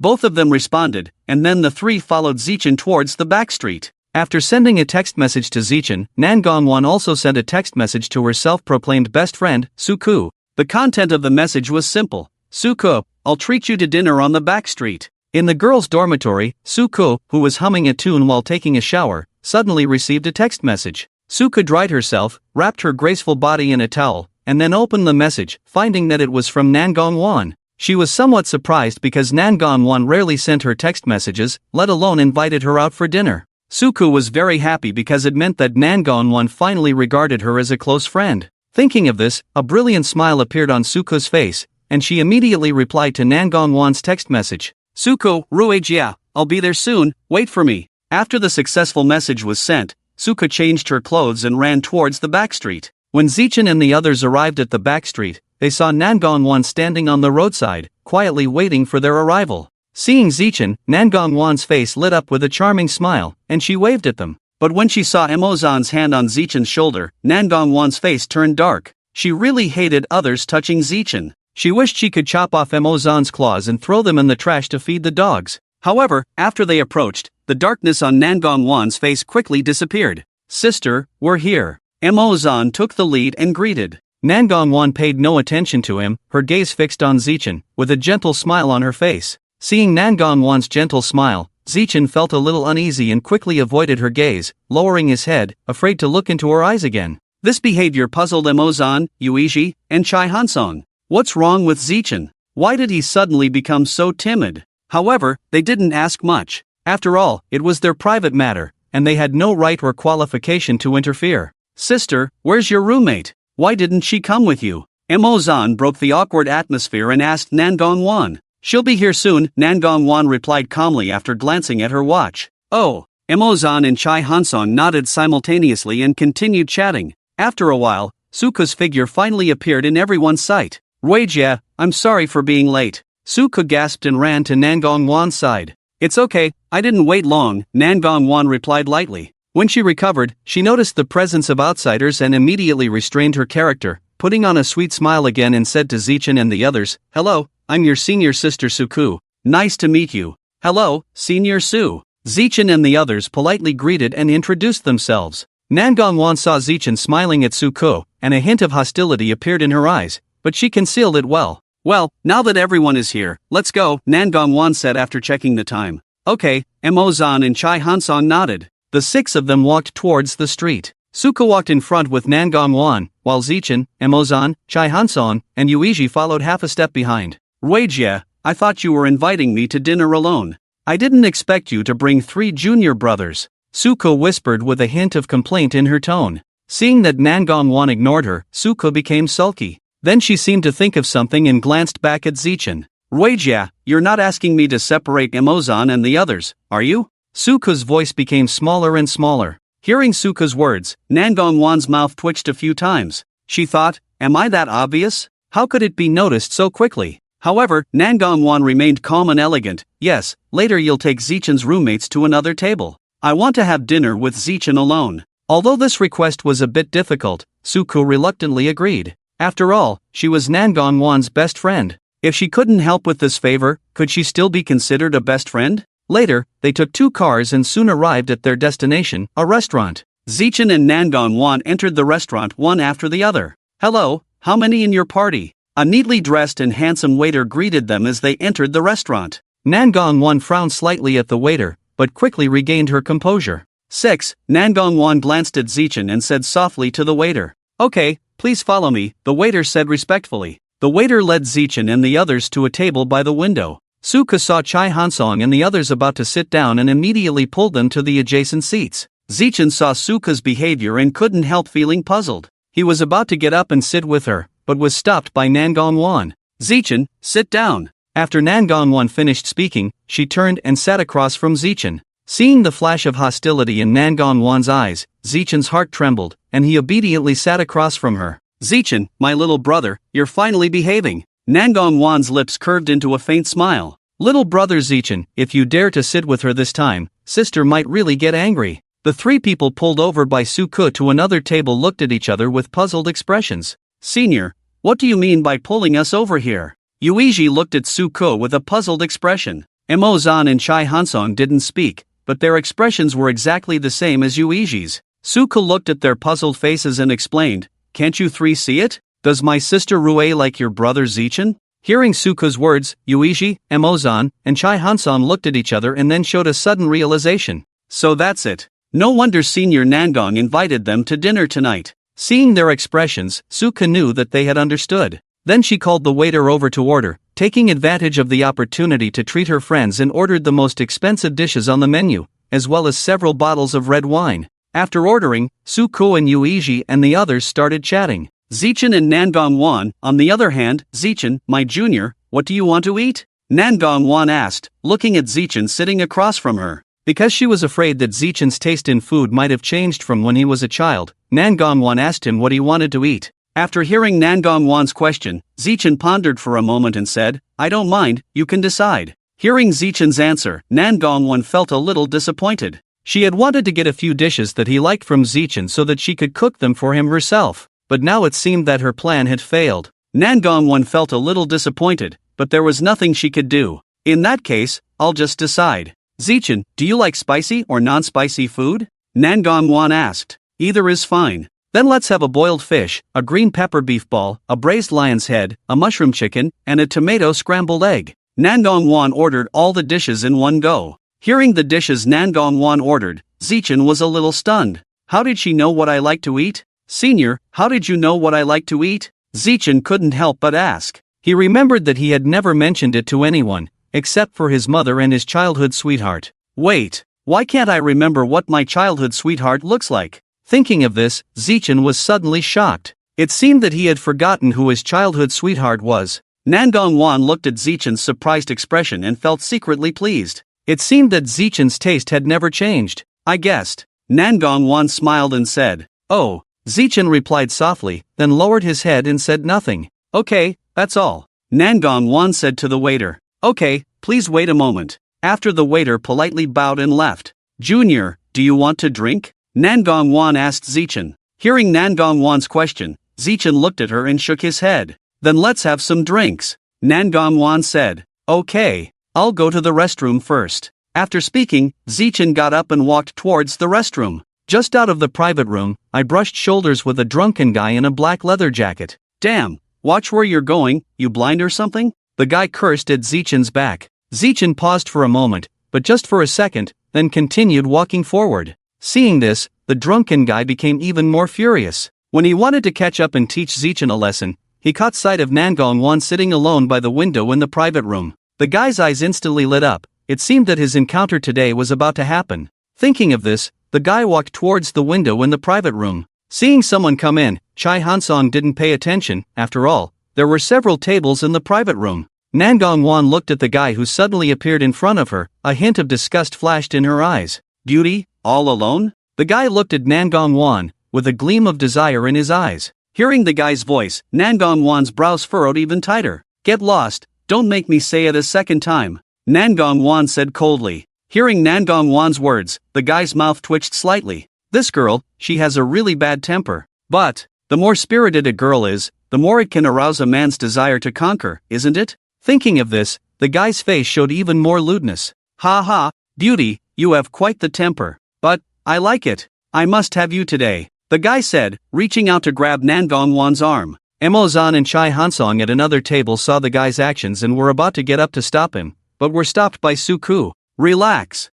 Both of them responded, and then the three followed Zichen towards the back street. After sending a text message to Zichen, Nangong Wan also sent a text message to her self-proclaimed best friend, Suku. The content of the message was simple. "Suku, I'll treat you to dinner on the back street." In the girls' dormitory, Suku, who was humming a tune while taking a shower, suddenly received a text message. Suku dried herself, wrapped her graceful body in a towel, and then opened the message, finding that it was from Nangong Wan. She was somewhat surprised because Nangong Wan rarely sent her text messages, let alone invited her out for dinner. Suku was very happy because it meant that Nangong Wan finally regarded her as a close friend. Thinking of this, a brilliant smile appeared on Suku's face, and she immediately replied to Nangong Wan's text message. "Suku, Ruejia, I'll be there soon, wait for me." After the successful message was sent, Suku changed her clothes and ran towards the back street. When Zichen and the others arrived at the back street, they saw Nangong Wan standing on the roadside, quietly waiting for their arrival. Seeing Zichen, Nangong Wan's face lit up with a charming smile, and she waved at them. But when she saw Emozan's hand on Zichen's shoulder, Nangong Wan's face turned dark. She really hated others touching Zichen. She wished she could chop off Emozan's claws and throw them in the trash to feed the dogs. However, after they approached, the darkness on Nangong Wan's face quickly disappeared. "Sister, we're here." Emozan took the lead and greeted. Nangong Wan paid no attention to him, her gaze fixed on Zichen, with a gentle smile on her face. Seeing Nangong Wan's gentle smile, Zichen felt a little uneasy and quickly avoided her gaze, lowering his head, afraid to look into her eyes again. This behavior puzzled Emozan, Yuiji, and Chai Hansong. What's wrong with Zichen? Why did he suddenly become so timid? However, they didn't ask much. After all, it was their private matter, and they had no right or qualification to interfere. "Sister, where's your roommate? Why didn't she come with you?" Emozan broke the awkward atmosphere and asked Nangong Wan. "She'll be here soon," Nangong Wan replied calmly after glancing at her watch. "Oh." Emozan and Chai Hansong nodded simultaneously and continued chatting. After a while, Suka's figure finally appeared in everyone's sight. "Ruijia, I'm sorry for being late." Suka gasped and ran to Nangong Wan's side. "It's okay, I didn't wait long," Nangong Wan replied lightly. When she recovered, she noticed the presence of outsiders and immediately restrained her character, putting on a sweet smile again and said to Zichen and the others, "Hello, I'm your senior sister Suku. Nice to meet you." "Hello, Senior Su." Zichen and the others politely greeted and introduced themselves. Nangong Wan saw Zichen smiling at Suku, and a hint of hostility appeared in her eyes, but she concealed it well. "Well, now that everyone is here, let's go," Nangong Wan said after checking the time. "Okay," Emozan and Chai Hansong nodded. The six of them walked towards the street. Suka walked in front with Nangong Wan, while Zichen, Emozan, Chai Hansong, and Yuiji followed half a step behind. "Ruijia, I thought you were inviting me to dinner alone. I didn't expect you to bring 3 junior brothers," Suka whispered with a hint of complaint in her tone. Seeing that Nangong Wan ignored her, Suka became sulky. Then she seemed to think of something and glanced back at Zichen. "Ruijia, you're not asking me to separate Emozan and the others, are you?" Suka's voice became smaller and smaller. Hearing Suka's words, Nangong Wan's mouth twitched a few times. She thought, am I that obvious? How could it be noticed so quickly? However, Nangong Wan remained calm and elegant. "Yes, later you'll take Zichen's roommates to another table. I want to have dinner with Zichen alone." Although this request was a bit difficult, Suku reluctantly agreed. After all, she was Nangong Wan's best friend. If she couldn't help with this favor, could she still be considered a best friend? Later, they took 2 cars and soon arrived at their destination, a restaurant. Zichen and Nangong Wan entered the restaurant one after the other. "Hello, how many in your party?" A neatly dressed and handsome waiter greeted them as they entered the restaurant. Nangong Wan frowned slightly at the waiter, but quickly regained her composure. 6, Nangong Wan glanced at Zichen and said softly to the waiter. "Okay, please follow me," the waiter said respectfully. The waiter led Zichen and the others to a table by the window. Suka saw Chai Hansong and the others about to sit down and immediately pulled them to the adjacent seats. Zichen saw Suka's behavior and couldn't help feeling puzzled. He was about to get up and sit with her, but was stopped by Nangong Wan. "Zichen, sit down." After Nangong Wan finished speaking, she turned and sat across from Zichen. Seeing the flash of hostility in Nangong Wan's eyes, Zichen's heart trembled, and he obediently sat across from her. "Zichen, my little brother, you're finally behaving." Nangong Wan's lips curved into a faint smile. "Little brother Zichen, if you dare to sit with her this time, sister might really get angry." The 3 people pulled over by Suku to another table looked at each other with puzzled expressions. "Senior, what do you mean by pulling us over here?" Yuiji looked at Suku with a puzzled expression. Emozan and Chai Hansong didn't speak, but their expressions were exactly the same as Yuiji's. Suku looked at their puzzled faces and explained, "Can't you 3 see it? Does my sister Rue like your brother Zichen?" Hearing Suku's words, Yuiji, Emozan, and Chai Hansong looked at each other and then showed a sudden realization. So that's it. No wonder Senior Nangong invited them to dinner tonight. Seeing their expressions, Suka knew that they had understood. Then she called the waiter over to order, taking advantage of the opportunity to treat her friends, and ordered the most expensive dishes on the menu, as well as several bottles of red wine. After ordering, Suku and Yuiji and the others started chatting. Zichen and Nangong Wan, on the other hand, "Zichen, my junior, what do you want to eat?" Nangong Wan asked, looking at Zichen sitting across from her. Because she was afraid that Zichen's taste in food might have changed from when he was a child, Nangong Wan asked him what he wanted to eat. After hearing Nangong Wan's question, Zichen pondered for a moment and said, "I don't mind, you can decide." Hearing Zichen's answer, Nangong felt a little disappointed. She had wanted to get a few dishes that he liked from Zichen so that she could cook them for him herself, but now it seemed that her plan had failed. Nangong felt a little disappointed, but there was nothing she could do. In that case, I'll just decide. Zichen, do you like spicy or non-spicy food? Nangong asked. Either is fine. Then let's have a boiled fish, a green pepper beef ball, a braised lion's head, a mushroom chicken, and a tomato scrambled egg. Nangong ordered all the dishes in one go. Hearing the dishes Nangong ordered, Zichen was a little stunned. How did she know what I like to eat? Senior, how did you know what I like to eat? Zichen couldn't help but ask. He remembered that he had never mentioned it to anyone, except for his mother and his childhood sweetheart. Wait, why can't I remember what my childhood sweetheart looks like? Thinking of this, Zichen was suddenly shocked. It seemed that he had forgotten who his childhood sweetheart was. Nangong looked at Zichen's surprised expression and felt secretly pleased. It seemed that Zichen's taste had never changed. I guessed. Nangong smiled and said, "Oh." Zichen replied softly, then lowered his head and said nothing. "Okay, that's all." Nangong said to the waiter. "Okay, please wait a moment." After the waiter politely bowed and left. "Junior, do you want to drink?" Nangong asked Zichen. Hearing Nangong's question, Zichen looked at her and shook his head. "Then let's have some drinks." Nangong said. "Okay, I'll go to the restroom first." After speaking, Zichen got up and walked towards the restroom. Just out of the private room, I brushed shoulders with a drunken guy in a black leather jacket. "Damn, watch where you're going, you blind or something?" The guy cursed at Zichen's back. Zichen paused for a moment, but just for a second, then continued walking forward. Seeing this, the drunken guy became even more furious. When he wanted to catch up and teach Zichen a lesson, he caught sight of Nangong sitting alone by the window in the private room. The guy's eyes instantly lit up. It seemed that his encounter today was about to happen. Thinking of this, the guy walked towards the window in the private room. Seeing someone come in, Chai Hansong didn't pay attention. After all, there were several tables in the private room. Nangong looked at the guy who suddenly appeared in front of her. A hint of disgust flashed in her eyes. "Beauty, all alone?" The guy looked at Nangong with a gleam of desire in his eyes. Hearing the guy's voice, Nangong's brows furrowed even tighter. "Get lost, don't make me say it a second time," Nangong said coldly. Hearing Nangong's words, the guy's mouth twitched slightly. "This girl, she has a really bad temper. But, the more spirited a girl is, the more it can arouse a man's desire to conquer, isn't it?" Thinking of this, the guy's face showed even more lewdness. "Ha ha, beauty, you have quite the temper. But, I like it. I must have you today," the guy said, reaching out to grab Nangong's arm. Emozan and Chai Hansong at another table saw the guy's actions and were about to get up to stop him, but were stopped by Suku. Relax.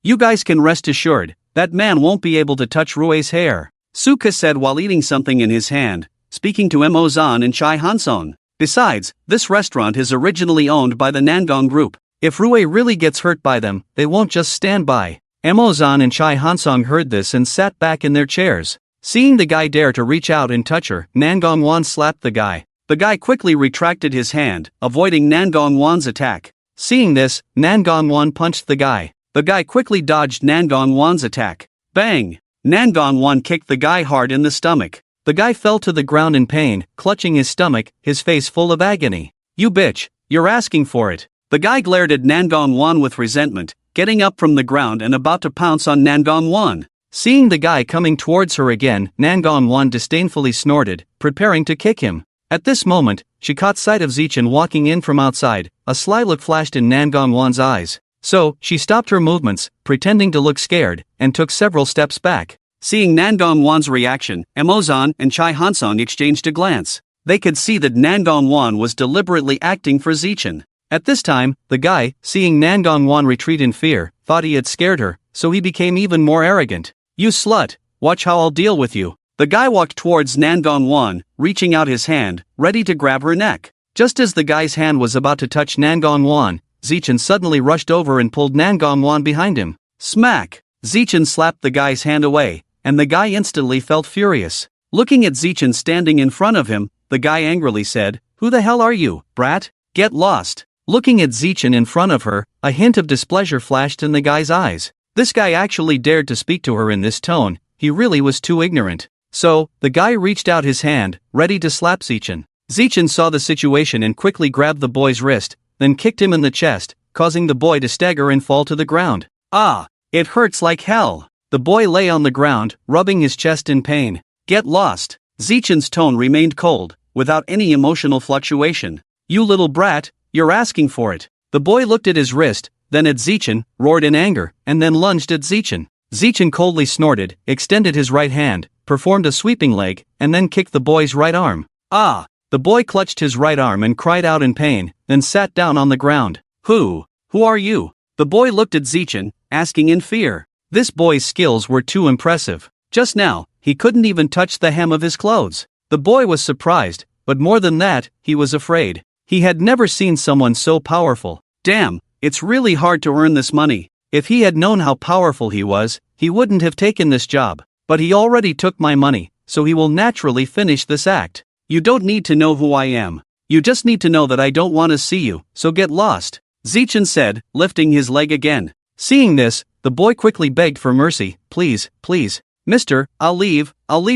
You guys can rest assured, that man won't be able to touch Rue's hair," Suka said while eating something in his hand, speaking to Emozan and Chai Hansong. "Besides, this restaurant is originally owned by the Nangong group. If Rue really gets hurt by them, they won't just stand by." Emozan and Chai Hansong heard this and sat back in their chairs. Seeing the guy dare to reach out and touch her, Nangong slapped the guy. The guy quickly retracted his hand, avoiding Nangong's attack. Seeing this, Nangong punched the guy. The guy quickly dodged Nangong's attack. Bang! Nangong kicked the guy hard in the stomach. The guy fell to the ground in pain, clutching his stomach, his face full of agony. "You bitch, you're asking for it." The guy glared at Nangong with resentment, getting up from the ground and about to pounce on Nangong. Seeing the guy coming towards her again, Nangong disdainfully snorted, preparing to kick him. At this moment, she caught sight of Zichen walking in from outside. A sly look flashed in Nangong's eyes. So, she stopped her movements, pretending to look scared, and took several steps back. Seeing Nangong's reaction, Emozan and Chai Hansong exchanged a glance. They could see that Nangong was deliberately acting for Zichen. At this time, the guy, seeing Nangong retreat in fear, thought he had scared her, so he became even more arrogant. "You slut, watch how I'll deal with you." The guy walked towards Nangong, reaching out his hand, ready to grab her neck. Just as the guy's hand was about to touch Nangong, Zichen suddenly rushed over and pulled Nangong behind him. Smack! Zichen slapped the guy's hand away, and the guy instantly felt furious. Looking at Zichen standing in front of him, the guy angrily said, "Who the hell are you, brat? Get lost." Looking at Zichen in front of her, a hint of displeasure flashed in the guy's eyes. This guy actually dared to speak to her in this tone. He really was too ignorant. So, the guy reached out his hand, ready to slap Zichen. Zichen saw the situation and quickly grabbed the boy's wrist, then kicked him in the chest, causing the boy to stagger and fall to the ground. Ah! It hurts like hell. The boy lay on the ground, rubbing his chest in pain. Get lost. Zichen's tone remained cold, without any emotional fluctuation. You little brat, you're asking for it. The boy looked at his wrist, then at Zichen, roared in anger, and then lunged at Zichen. Zichen coldly snorted, extended his right hand, performed a sweeping leg, and then kicked the boy's right arm. Ah! The boy clutched his right arm and cried out in pain, then sat down on the ground. Who are you? The boy looked at Zichen, asking in fear. This boy's skills were too impressive. Just now, he couldn't even touch the hem of his clothes. The boy was surprised, but more than that, he was afraid. He had never seen someone so powerful. Damn, it's really hard to earn this money. If he had known how powerful he was, he wouldn't have taken this job. But he already took my money, so he will naturally finish this act. You don't need to know who I am. You just need to know that I don't want to see you, so get lost, Zichen said, lifting his leg again. Seeing this, the boy quickly begged for mercy. Please, mister, I'll leave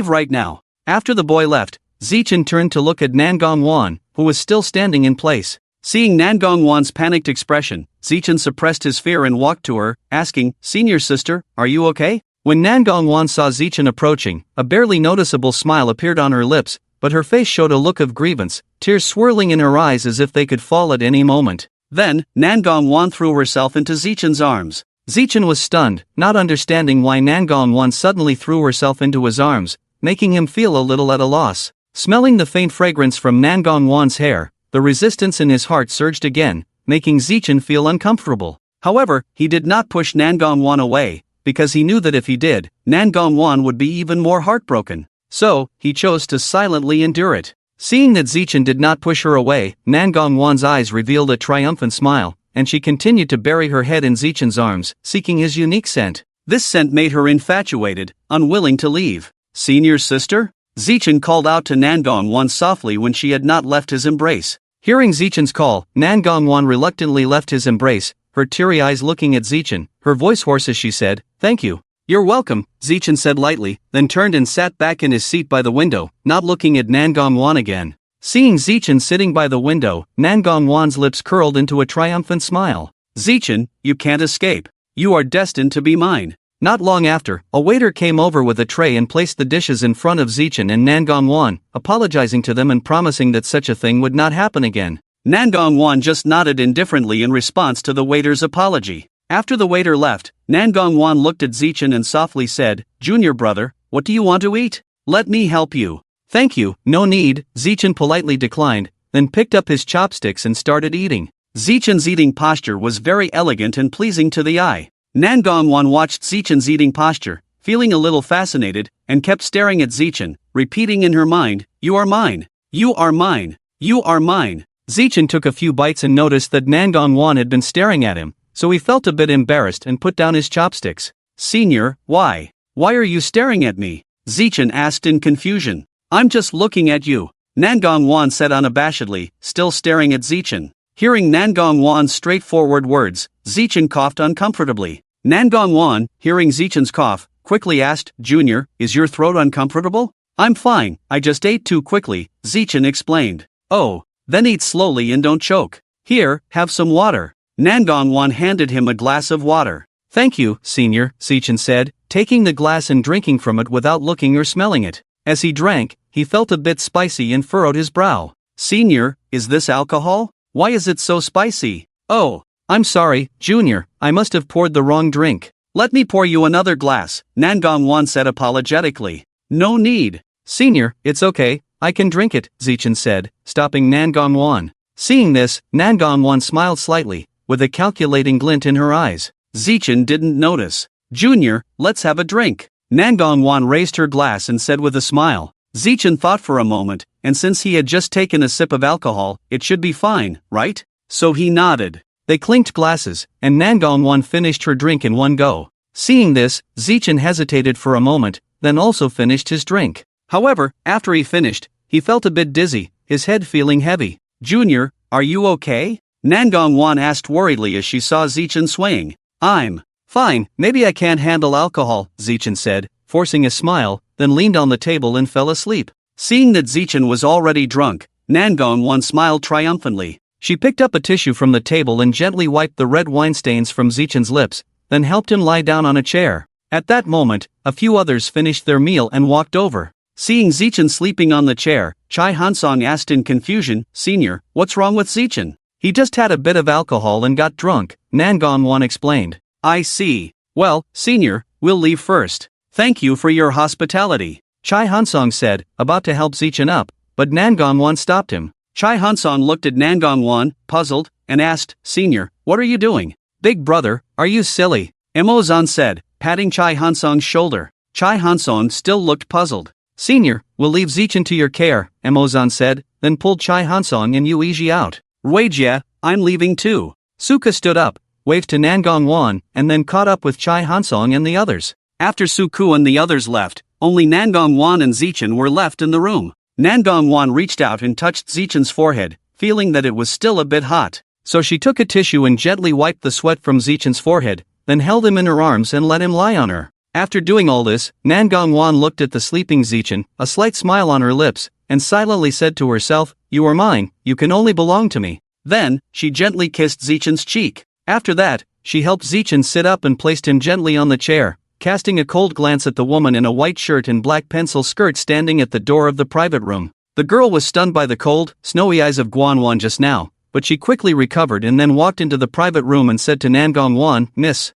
right now. After the boy left, Zichen turned to look at Nangong Wan, who was still standing in place. Seeing Nangong Wan's panicked expression, Zichen suppressed his fear and walked to her, asking, Senior sister, are you okay? When Nangong Wan saw Zichen approaching, a barely noticeable smile appeared on her lips, but her face showed a look of grievance, tears swirling in her eyes as if they could fall at any moment. Then, Nangong Wan threw herself into Zichen's arms. Zichen was stunned, not understanding why Nangong Wan suddenly threw herself into his arms, making him feel a little at a loss. Smelling the faint fragrance from Nangong Wan's hair, the resistance in his heart surged again, making Zichen feel uncomfortable. However, he did not push Nangong Wan away, because he knew that if he did, Nangong Wan would be even more heartbroken. So, he chose to silently endure it. Seeing that Zichen did not push her away, Nangong Wan's eyes revealed a triumphant smile, and she continued to bury her head in Zichen's arms, seeking his unique scent. This scent made her infatuated, unwilling to leave. Senior sister? Zichen called out to Nangong Wan softly when she had not left his embrace. Hearing Zichen's call, Nangong Wan reluctantly left his embrace, her teary eyes looking at Zichen, her voice hoarse as she said, Thank you. You're welcome, Zichen said lightly, then turned and sat back in his seat by the window, not looking at Nangong Wan again. Seeing Zichen sitting by the window, Nangong Wan's lips curled into a triumphant smile. Zichen, you can't escape. You are destined to be mine. Not long after, a waiter came over with a tray and placed the dishes in front of Zichen and Nangong Wan, apologizing to them and promising that such a thing would not happen again. Nangong Wan just nodded indifferently in response to the waiter's apology. After the waiter left, Nangong Wan looked at Zichen and softly said, Junior brother, what do you want to eat? Let me help you. Thank you, no need, Zichen politely declined, then picked up his chopsticks and started eating. Zichen's eating posture was very elegant and pleasing to the eye. Nangong Wan watched Zichen's eating posture, feeling a little fascinated, and kept staring at Zichen, repeating in her mind, You are mine. You are mine. You are mine. Zichen took a few bites and noticed that Nangong Wan had been staring at him, so he felt a bit embarrassed and put down his chopsticks. Senior, why? Why are you staring at me? Zichen asked in confusion. I'm just looking at you, Nangong Wan said unabashedly, still staring at Zichen. Hearing Nangong Wan's straightforward words, Zichen coughed uncomfortably. Nangong Wan, hearing Zichen's cough, quickly asked, Junior, is your throat uncomfortable? I'm fine, I just ate too quickly, Zichen explained. Oh, then eat slowly and don't choke. Here, have some water. Nangong Wan handed him a glass of water. Thank you, Senior, Zichen said, taking the glass and drinking from it without looking or smelling it. As he drank, he felt a bit spicy and furrowed his brow. Senior, is this alcohol? Why is it so spicy? Oh, I'm sorry, Junior, I must have poured the wrong drink. Let me pour you another glass, Nangong Wan said apologetically. No need. Senior, it's okay, I can drink it, Zichen said, stopping Nangong Wan. Seeing this, Nangong Wan smiled slightly, with a calculating glint in her eyes. Zichen didn't notice. Junior, let's have a drink. Nangong Wan raised her glass and said with a smile. Zichen thought for a moment, and since he had just taken a sip of alcohol, it should be fine, right? So he nodded. They clinked glasses, and Nangong Wan finished her drink in one go. Seeing this, Zichen hesitated for a moment, then also finished his drink. However, after he finished, he felt a bit dizzy, his head feeling heavy. Junior, are you okay? Nangong Wan asked worriedly as she saw Zichen swaying. I'm fine, maybe I can't handle alcohol, Zichen said, forcing a smile, then leaned on the table and fell asleep. Seeing that Zichen was already drunk, Nangong Wan smiled triumphantly. She picked up a tissue from the table and gently wiped the red wine stains from Zichen's lips, then helped him lie down on a chair. At that moment, a few others finished their meal and walked over. Seeing Zichen sleeping on the chair, Chai Hansong asked in confusion, "Senior, what's wrong with Zichen?" "He just had a bit of alcohol and got drunk," Nangong explained. "I see. Well, Senior, we'll leave first. Thank you for your hospitality," Chai Hansong said, about to help Zichen up, but Nangong stopped him. Chai Hansong looked at Nangong, puzzled, and asked, "Senior, what are you doing?" "Big brother, are you silly?" Emozan said, patting Chai Hansong's shoulder. Chai Hansong still looked puzzled. "Senior, we'll leave Zichen to your care," Emozan said, then pulled Chai Hansong and Yuiji out. "Ruijie, I'm leaving too." Suka stood up, waved to Nangong and then caught up with Chai Hansong and the others. After Suku and the others left, only Nangong and Zichen were left in the room. Nangong reached out and touched Zichen's forehead, feeling that it was still a bit hot. So she took a tissue and gently wiped the sweat from Zichen's forehead, then held him in her arms and let him lie on her. After doing all this, Nangong looked at the sleeping Zichen, a slight smile on her lips, and silently said to herself, "You are mine, you can only belong to me." Then, she gently kissed Zichen's cheek. After that, she helped Zichen sit up and placed him gently on the chair, casting a cold glance at the woman in a white shirt and black pencil skirt standing at the door of the private room. The girl was stunned by the cold, snowy eyes of Guanwan just now, but she quickly recovered and then walked into the private room and said to Nangong, "Miss."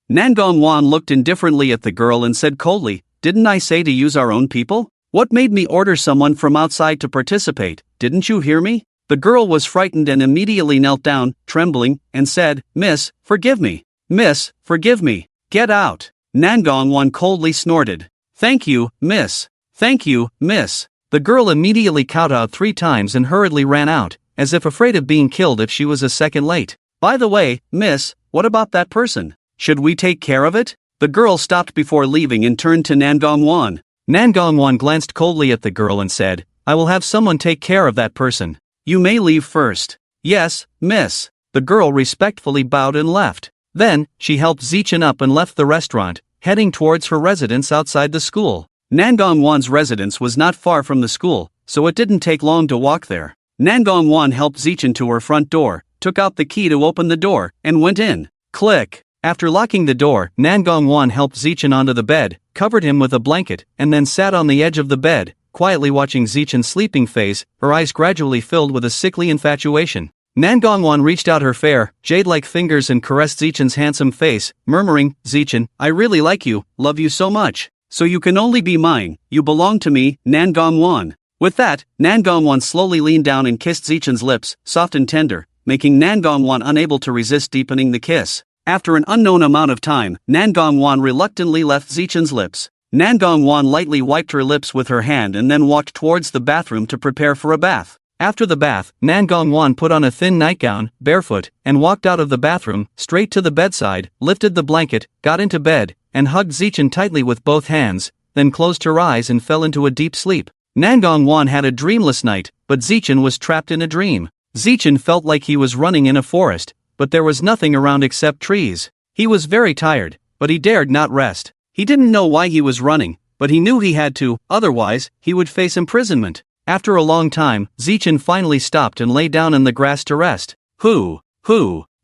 Nangong looked indifferently at the girl and said coldly, "Didn't I say to use our own people? What made me order someone from outside to participate? Didn't you hear me?" The girl was frightened and immediately knelt down, trembling, and said, "Miss, forgive me. Miss, forgive me. Get out." Nangong coldly snorted. "Thank you, miss. Thank you, miss." The girl immediately kowtowed 3 times and hurriedly ran out, as if afraid of being killed if she was a second late. "By the way, miss, what about that person? Should we take care of it?" The girl stopped before leaving and turned to Nangong. Nangong glanced coldly at the girl and said, "I will have someone take care of that person. You may leave first." "Yes, miss." The girl respectfully bowed and left. Then, she helped Zichen up and left the restaurant, heading towards her residence outside the school. Nangong's residence was not far from the school, so it didn't take long to walk there. Nangong helped Zichen to her front door, took out the key to open the door, and went in. Click. After locking the door, Nangong helped Zichen onto the bed, covered him with a blanket, and then sat on the edge of the bed, quietly watching Zichen's sleeping face, her eyes gradually filled with a sickly infatuation. Nangong reached out her fair, jade-like fingers and caressed Zichen's handsome face, murmuring, "Zichen, I really like you, love you so much. So you can only be mine, you belong to me, Nangong." With that, Nangong slowly leaned down and kissed Zichen's lips, soft and tender, making Nangong unable to resist deepening the kiss. After an unknown amount of time, Nangong reluctantly left Zichen's lips. Nangong lightly wiped her lips with her hand and then walked towards the bathroom to prepare for a bath. After the bath, Nangong put on a thin nightgown, barefoot, and walked out of the bathroom, straight to the bedside, lifted the blanket, got into bed, and hugged Zichen tightly with both hands, then closed her eyes and fell into a deep sleep. Nangong had a dreamless night, but Zichen was trapped in a dream. Zichen felt like he was running in a forest, but there was nothing around except trees. He was very tired, but he dared not rest. He didn't know why he was running, but he knew he had to, otherwise, he would face imprisonment. After a long time, Zichen finally stopped and lay down in the grass to rest. Hoo!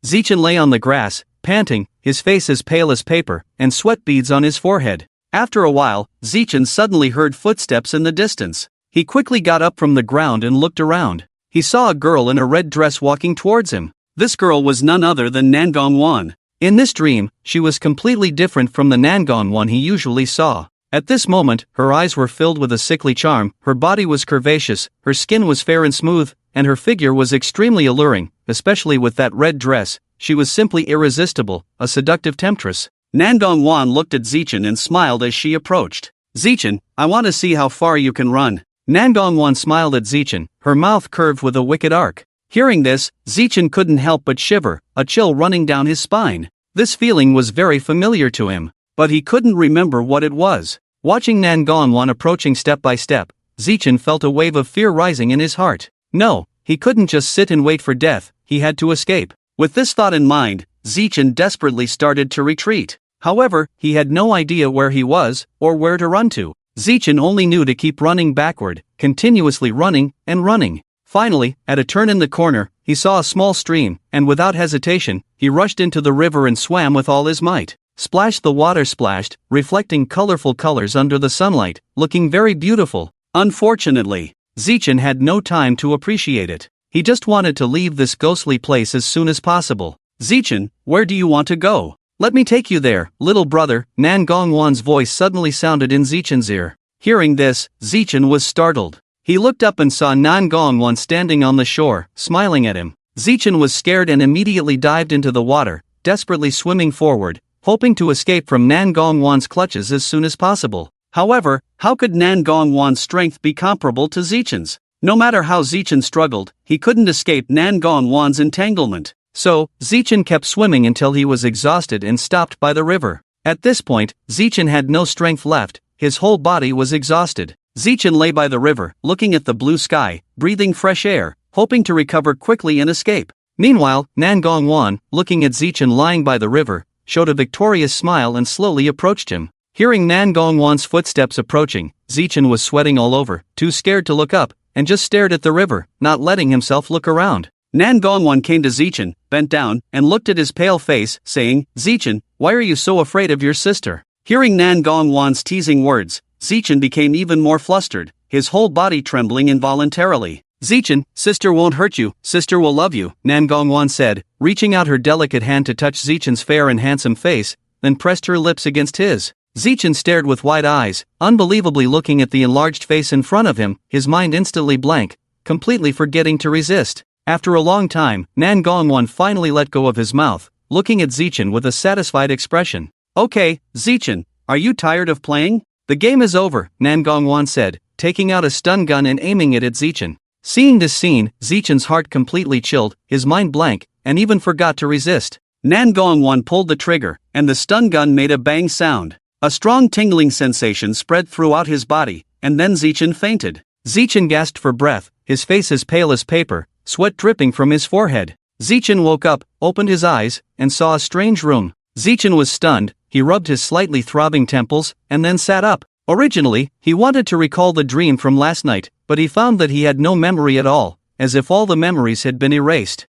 Zichen lay on the grass, panting, his face as pale as paper, and sweat beads on his forehead. After a while, Zichen suddenly heard footsteps in the distance. He quickly got up from the ground and looked around. He saw a girl in a red dress walking towards him. This girl was none other than Nangong. In this dream, she was completely different from the Nangong he usually saw. At this moment, her eyes were filled with a sickly charm, her body was curvaceous, her skin was fair and smooth, and her figure was extremely alluring, especially with that red dress. She was simply irresistible, a seductive temptress. Nangong looked at Zichen and smiled as she approached. "Zichen, I want to see how far you can run." Nangong smiled at Zichen, her mouth curved with a wicked arc. Hearing this, Zichen couldn't help but shiver, a chill running down his spine. This feeling was very familiar to him, but he couldn't remember what it was. Watching Nangong approaching step by step, Zichen felt a wave of fear rising in his heart. No, he couldn't just sit and wait for death, he had to escape. With this thought in mind, Zichen desperately started to retreat. However, he had no idea where he was, or where to run to. Zichen only knew to keep running backward, continuously running, and running. Finally, at a turn in the corner, he saw a small stream, and without hesitation, he rushed into the river and swam with all his might. Splash! The water splashed, reflecting colorful colors under the sunlight, looking very beautiful. Unfortunately, Zichen had no time to appreciate it. He just wanted to leave this ghostly place as soon as possible. Zichen, where do you want to go? Let me take you there, little brother. Nangong Wan's voice suddenly sounded in Zichen's ear. Hearing this, Zichen was startled. He looked up and saw Nangong Wan standing on the shore, smiling at him. Zichen was scared and immediately dived into the water, desperately swimming forward, hoping to escape from Nangong Wan's clutches as soon as possible. However, how could Nangong Wan's strength be comparable to Zichen's? No matter how Zichen struggled, he couldn't escape Nangong Wan's entanglement. So, Zichen kept swimming until he was exhausted and stopped by the river. At this point, Zichen had no strength left, his whole body was exhausted. Zichen lay by the river, looking at the blue sky, breathing fresh air, hoping to recover quickly and escape. Meanwhile, Nangong Wan, looking at Zichen lying by the river, showed a victorious smile and slowly approached him. Hearing Nangong Wan's footsteps approaching, Zichen was sweating all over, too scared to look up, and just stared at the river, not letting himself look around. Nangong Wan came to Zichen, bent down, and looked at his pale face, saying, Zichen, why are you so afraid of your sister? Hearing Nangong Wan's teasing words, Zichen became even more flustered, his whole body trembling involuntarily. Zichen, sister won't hurt you, sister will love you, Nangong Wan said, reaching out her delicate hand to touch Zichen's fair and handsome face, then pressed her lips against his. Zichen stared with wide eyes, unbelievably looking at the enlarged face in front of him, his mind instantly blank, completely forgetting to resist. After a long time, Nangong Wan finally let go of his mouth, looking at Zichen with a satisfied expression. Okay, Zichen, are you tired of playing? The game is over, Nangong Wan said, taking out a stun gun and aiming it at Zichen. Seeing this scene, Zichen's heart completely chilled, his mind blank, and even forgot to resist. Nangong Wan pulled the trigger, and the stun gun made a bang sound. A strong tingling sensation spread throughout his body, and then Zichen fainted. Zichen gasped for breath, his face as pale as paper, sweat dripping from his forehead. Zichen woke up, opened his eyes, and saw a strange room. Zichen was stunned, he rubbed his slightly throbbing temples, and then sat up. Originally, he wanted to recall the dream from last night, but he found that he had no memory at all, as if all the memories had been erased.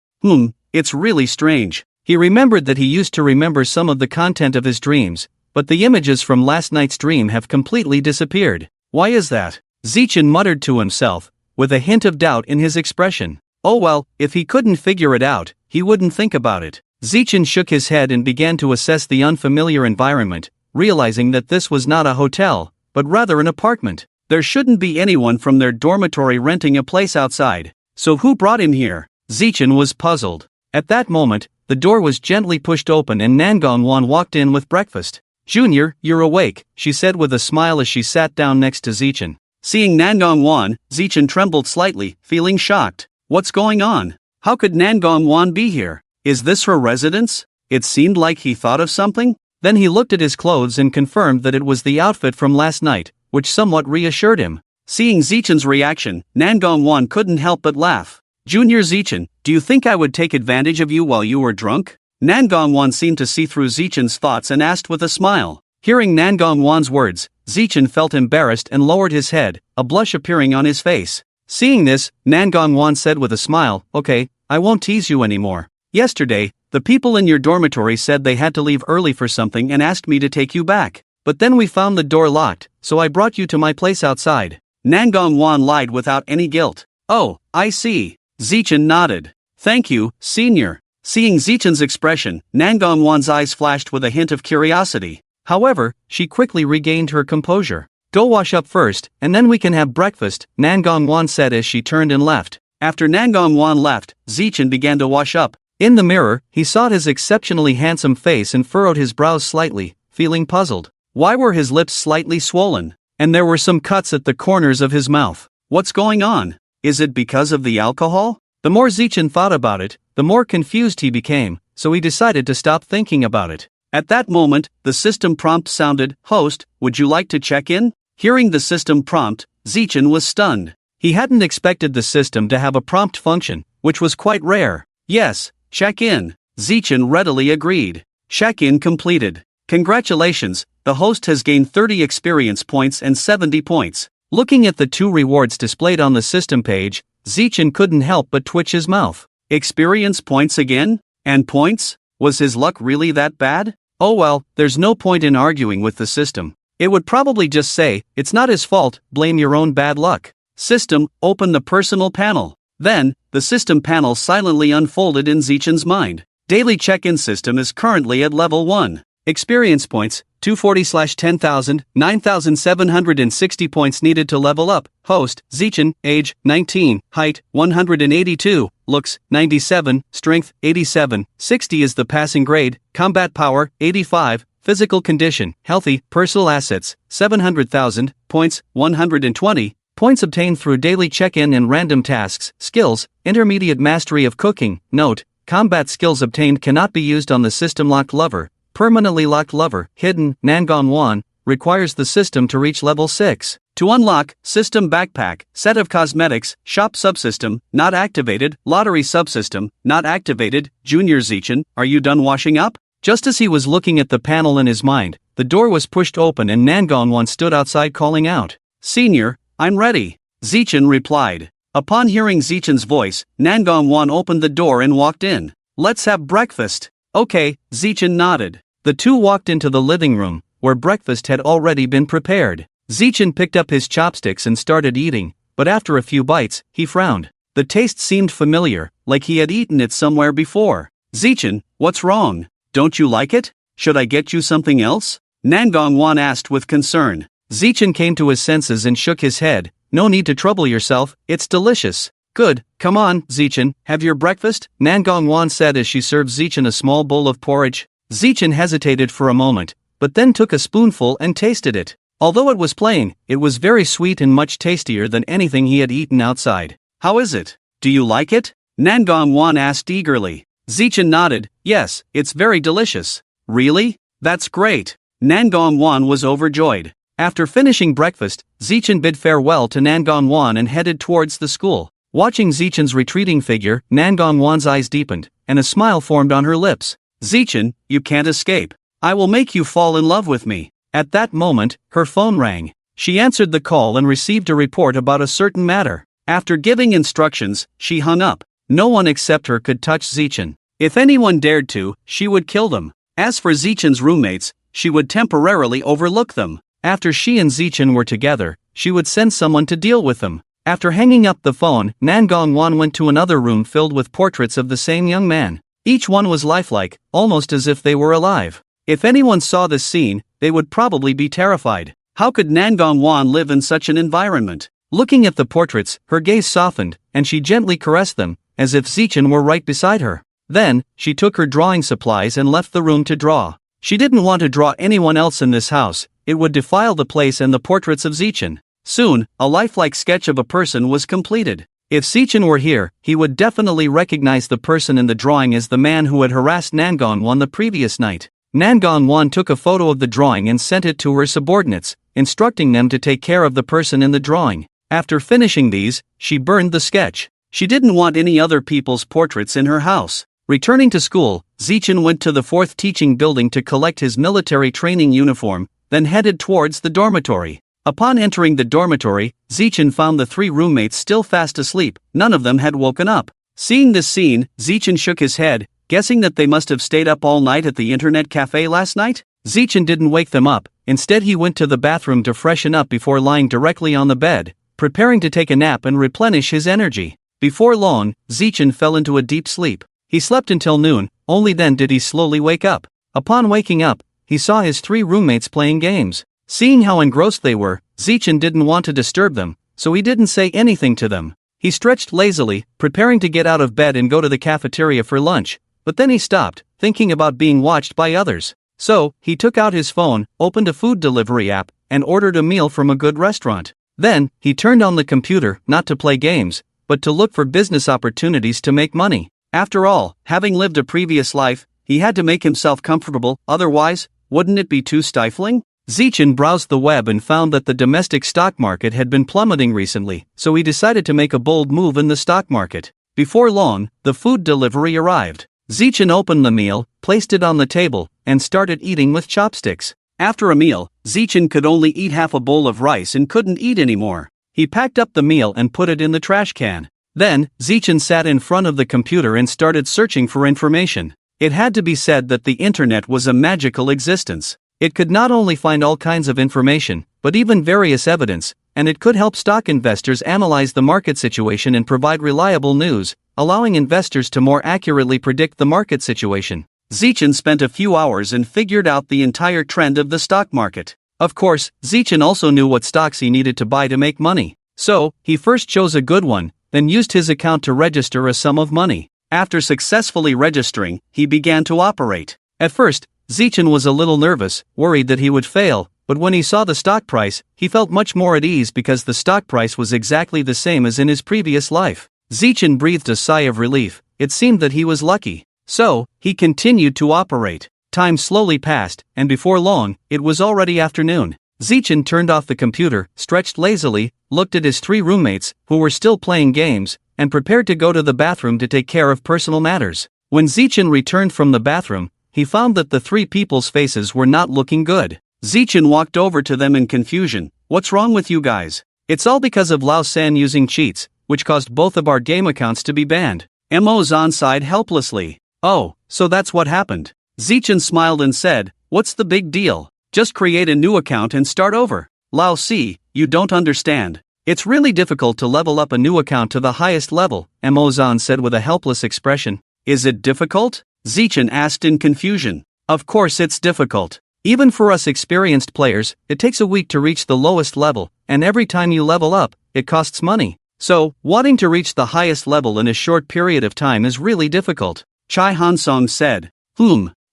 It's really strange. He remembered that he used to remember some of the content of his dreams, but the images from last night's dream have completely disappeared. Why is that? Zichen muttered to himself, with a hint of doubt in his expression. Oh well, if he couldn't figure it out, he wouldn't think about it. Zichen shook his head and began to assess the unfamiliar environment, realizing that this was not a hotel, but rather an apartment. There shouldn't be anyone from their dormitory renting a place outside. So who brought him here? Zichen was puzzled. At that moment, the door was gently pushed open and Nangong Wan walked in with breakfast. Junior, you're awake, she said with a smile as she sat down next to Zichen. Seeing Nangong Wan, Zichen trembled slightly, feeling shocked. What's going on? How could Nangong Wan be here? Is this her residence? It seemed like he thought of something. Then he looked at his clothes and confirmed that it was the outfit from last night, which somewhat reassured him. Seeing Zichen's reaction, Nangong Wan couldn't help but laugh. Junior Zichen, do you think I would take advantage of you while you were drunk? Nangong Wan seemed to see through Zichen's thoughts and asked with a smile. Hearing Nangong Wan's words, Zichen felt embarrassed and lowered his head, a blush appearing on his face. Seeing this, Nangong Wan said with a smile, okay, I won't tease you anymore. Yesterday, the people in your dormitory said they had to leave early for something and asked me to take you back. But then we found the door locked, so I brought you to my place outside. Nangong Wan lied without any guilt. Oh, I see. Zichen nodded. Thank you, senior. Seeing Zichen's expression, Nangong Wan's eyes flashed with a hint of curiosity. However, she quickly regained her composure. Go wash up first, and then we can have breakfast, Nangong Wan said as she turned and left. After Nangong Wan left, Zichen began to wash up. In the mirror, he saw his exceptionally handsome face and furrowed his brows slightly, feeling puzzled. Why were his lips slightly swollen? And there were some cuts at the corners of his mouth. What's going on? Is it because of the alcohol? The more Zichen thought about it, the more confused he became, so he decided to stop thinking about it. At that moment, the system prompt sounded, Host, would you like to check in? Hearing the system prompt, Zichen was stunned. He hadn't expected the system to have a prompt function, which was quite rare. Yes, check in. Zichen readily agreed. Check-in completed. Congratulations, the host has gained 30 experience points and 70 points. Looking at the two rewards displayed on the system page, Zichen couldn't help but twitch his mouth. Experience points again? And points? Was his luck really that bad? Oh well, there's no point in arguing with the system. It would probably just say, it's not his fault, blame your own bad luck. System, open the personal panel. Then, the system panel silently unfolded in Zichen's mind. Daily check-in system is currently at level 1. Experience points, 240/10,000, 9,760 points needed to level up. Host, Zichen, age, 19, height, 182, looks, 97, strength, 87, 60 is the passing grade, combat power, 85, physical condition, healthy, personal assets, 700,000, points, 120, points obtained through daily check-in and random tasks, skills, intermediate mastery of cooking, note, combat skills obtained cannot be used on the system-locked lever. Permanently locked lever, hidden, Nangong 1, requires the system to reach level 6. To unlock, system backpack, set of cosmetics, shop subsystem, not activated, lottery subsystem, not activated. Junior Zichen, are you done washing up? Just as he was looking at the panel in his mind, the door was pushed open and Nangong 1 stood outside calling out. Senior, I'm ready. Zichen replied. Upon hearing Zichen's voice, Nangong 1 opened the door and walked in. Let's have breakfast. Okay, Zichen nodded. The two walked into the living room, where breakfast had already been prepared. Zichen picked up his chopsticks and started eating, but after a few bites, he frowned. The taste seemed familiar, like he had eaten it somewhere before. Zichen, what's wrong? Don't you like it? Should I get you something else? Nangong 1 asked with concern. Zichen came to his senses and shook his head. No need to trouble yourself, it's delicious. Good, come on, Zichen, have your breakfast, Nangong 1 said as she served Zichen a small bowl of porridge. Zichen hesitated for a moment, but then took a spoonful and tasted it. Although it was plain, it was very sweet and much tastier than anything he had eaten outside. How is it? Do you like it? Nangong 1 asked eagerly. Zichen nodded, yes, it's very delicious. Really? That's great. Nangong 1 was overjoyed. After finishing breakfast, Zichen bid farewell to Nangong 1 and headed towards the school. Watching Zichen's retreating figure, Nangong 1's eyes deepened, and a smile formed on her lips. Zichen, you can't escape. I will make you fall in love with me. At that moment, her phone rang. She answered the call and received a report about a certain matter. After giving instructions, she hung up. No one except her could touch Zichen. If anyone dared to, she would kill them. As for Zichen's roommates, she would temporarily overlook them. After she and Zichen were together, she would send someone to deal with them. After hanging up the phone, Nangong 1 went to another room filled with portraits of the same young man. Each one was lifelike, almost as if they were alive. If anyone saw this scene, they would probably be terrified. How could Nangong 1 live in such an environment? Looking at the portraits, her gaze softened, and she gently caressed them, as if Zichen were right beside her. Then, she took her drawing supplies and left the room to draw. She didn't want to draw anyone else in this house, it would defile the place and the portraits of Zichen. Soon, a lifelike sketch of a person was completed. If Zichen were here, he would definitely recognize the person in the drawing as the man who had harassed Nangong 1 the previous night. Nangong 1 took a photo of the drawing and sent it to her subordinates, instructing them to take care of the person in the drawing. After finishing these, she burned the sketch. She didn't want any other people's portraits in her house. Returning to school, Zichen went to the 4th teaching building to collect his military training uniform, then headed towards the dormitory. Upon entering the dormitory, Zichen found the 3 roommates still fast asleep. None of them had woken up. Seeing this scene, Zichen shook his head, guessing that they must have stayed up all night at the internet cafe last night. Zichen didn't wake them up, instead he went to the bathroom to freshen up before lying directly on the bed, preparing to take a nap and replenish his energy. Before long, Zichen fell into a deep sleep. He slept until noon, only then did he slowly wake up. Upon waking up, he saw his 3 roommates playing games. Seeing how engrossed they were, Zichen didn't want to disturb them, so he didn't say anything to them. He stretched lazily, preparing to get out of bed and go to the cafeteria for lunch, but then he stopped, thinking about being watched by others. So, he took out his phone, opened a food delivery app, and ordered a meal from a good restaurant. Then, he turned on the computer, not to play games, but to look for business opportunities to make money. After all, having lived a previous life, he had to make himself comfortable, otherwise, wouldn't it be too stifling? Zichen browsed the web and found that the domestic stock market had been plummeting recently, so he decided to make a bold move in the stock market. Before long, the food delivery arrived. Zichen opened the meal, placed it on the table, and started eating with chopsticks. After a meal, Zichen could only eat half a bowl of rice and couldn't eat anymore. He packed up the meal and put it in the trash can. Then, Zichen sat in front of the computer and started searching for information. It had to be said that the internet was a magical existence. It could not only find all kinds of information, but even various evidence, and it could help stock investors analyze the market situation and provide reliable news, allowing investors to more accurately predict the market situation. Zichen spent a few hours and figured out the entire trend of the stock market. Of course, Zichen also knew what stocks he needed to buy to make money. So, he first chose a good one, then used his account to register a sum of money. After successfully registering, he began to operate. At first, Zichen was a little nervous, worried that he would fail, but when he saw the stock price, he felt much more at ease because the stock price was exactly the same as in his previous life. Zichen breathed a sigh of relief. It seemed that he was lucky. So, he continued to operate. Time slowly passed, and before long, it was already afternoon. Zichen turned off the computer, stretched lazily, looked at his 3 roommates, who were still playing games, and prepared to go to the bathroom to take care of personal matters. When Zichen returned from the bathroom, he found that the 3 people's faces were not looking good. Zichen walked over to them in confusion. "What's wrong with you guys?" "It's all because of Lao San using cheats, which caused both of our game accounts to be banned." Mo Zan sighed helplessly. "Oh, so that's what happened." Zichen smiled and said, "What's the big deal? Just create a new account and start over." "Lao Si, you don't understand. It's really difficult to level up a new account to the highest level," Mo Zan said with a helpless expression. "Is it difficult?" Zichen asked in confusion. "Of course it's difficult. Even for us experienced players, it takes a week to reach the lowest level, and every time you level up, it costs money. So, wanting to reach the highest level in a short period of time is really difficult." Chai Hansong said.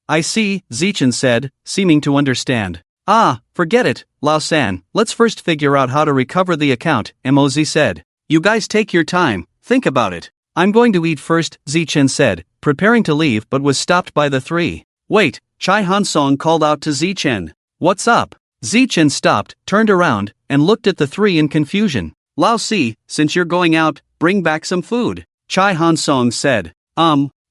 I see, Zichen said, seeming to understand. "Ah, forget it, Lao San, let's first figure out how to recover the account," Moz said. "You guys take your time, think about it." "I'm going to eat first," Zichen said, preparing to leave but was stopped by the 3. "Wait," Chai Hansong called out to Zichen. "What's up?" Zichen stopped, turned around, and looked at the 3 in confusion. "Lao Si, since you're going out, bring back some food," Chai Hansong said.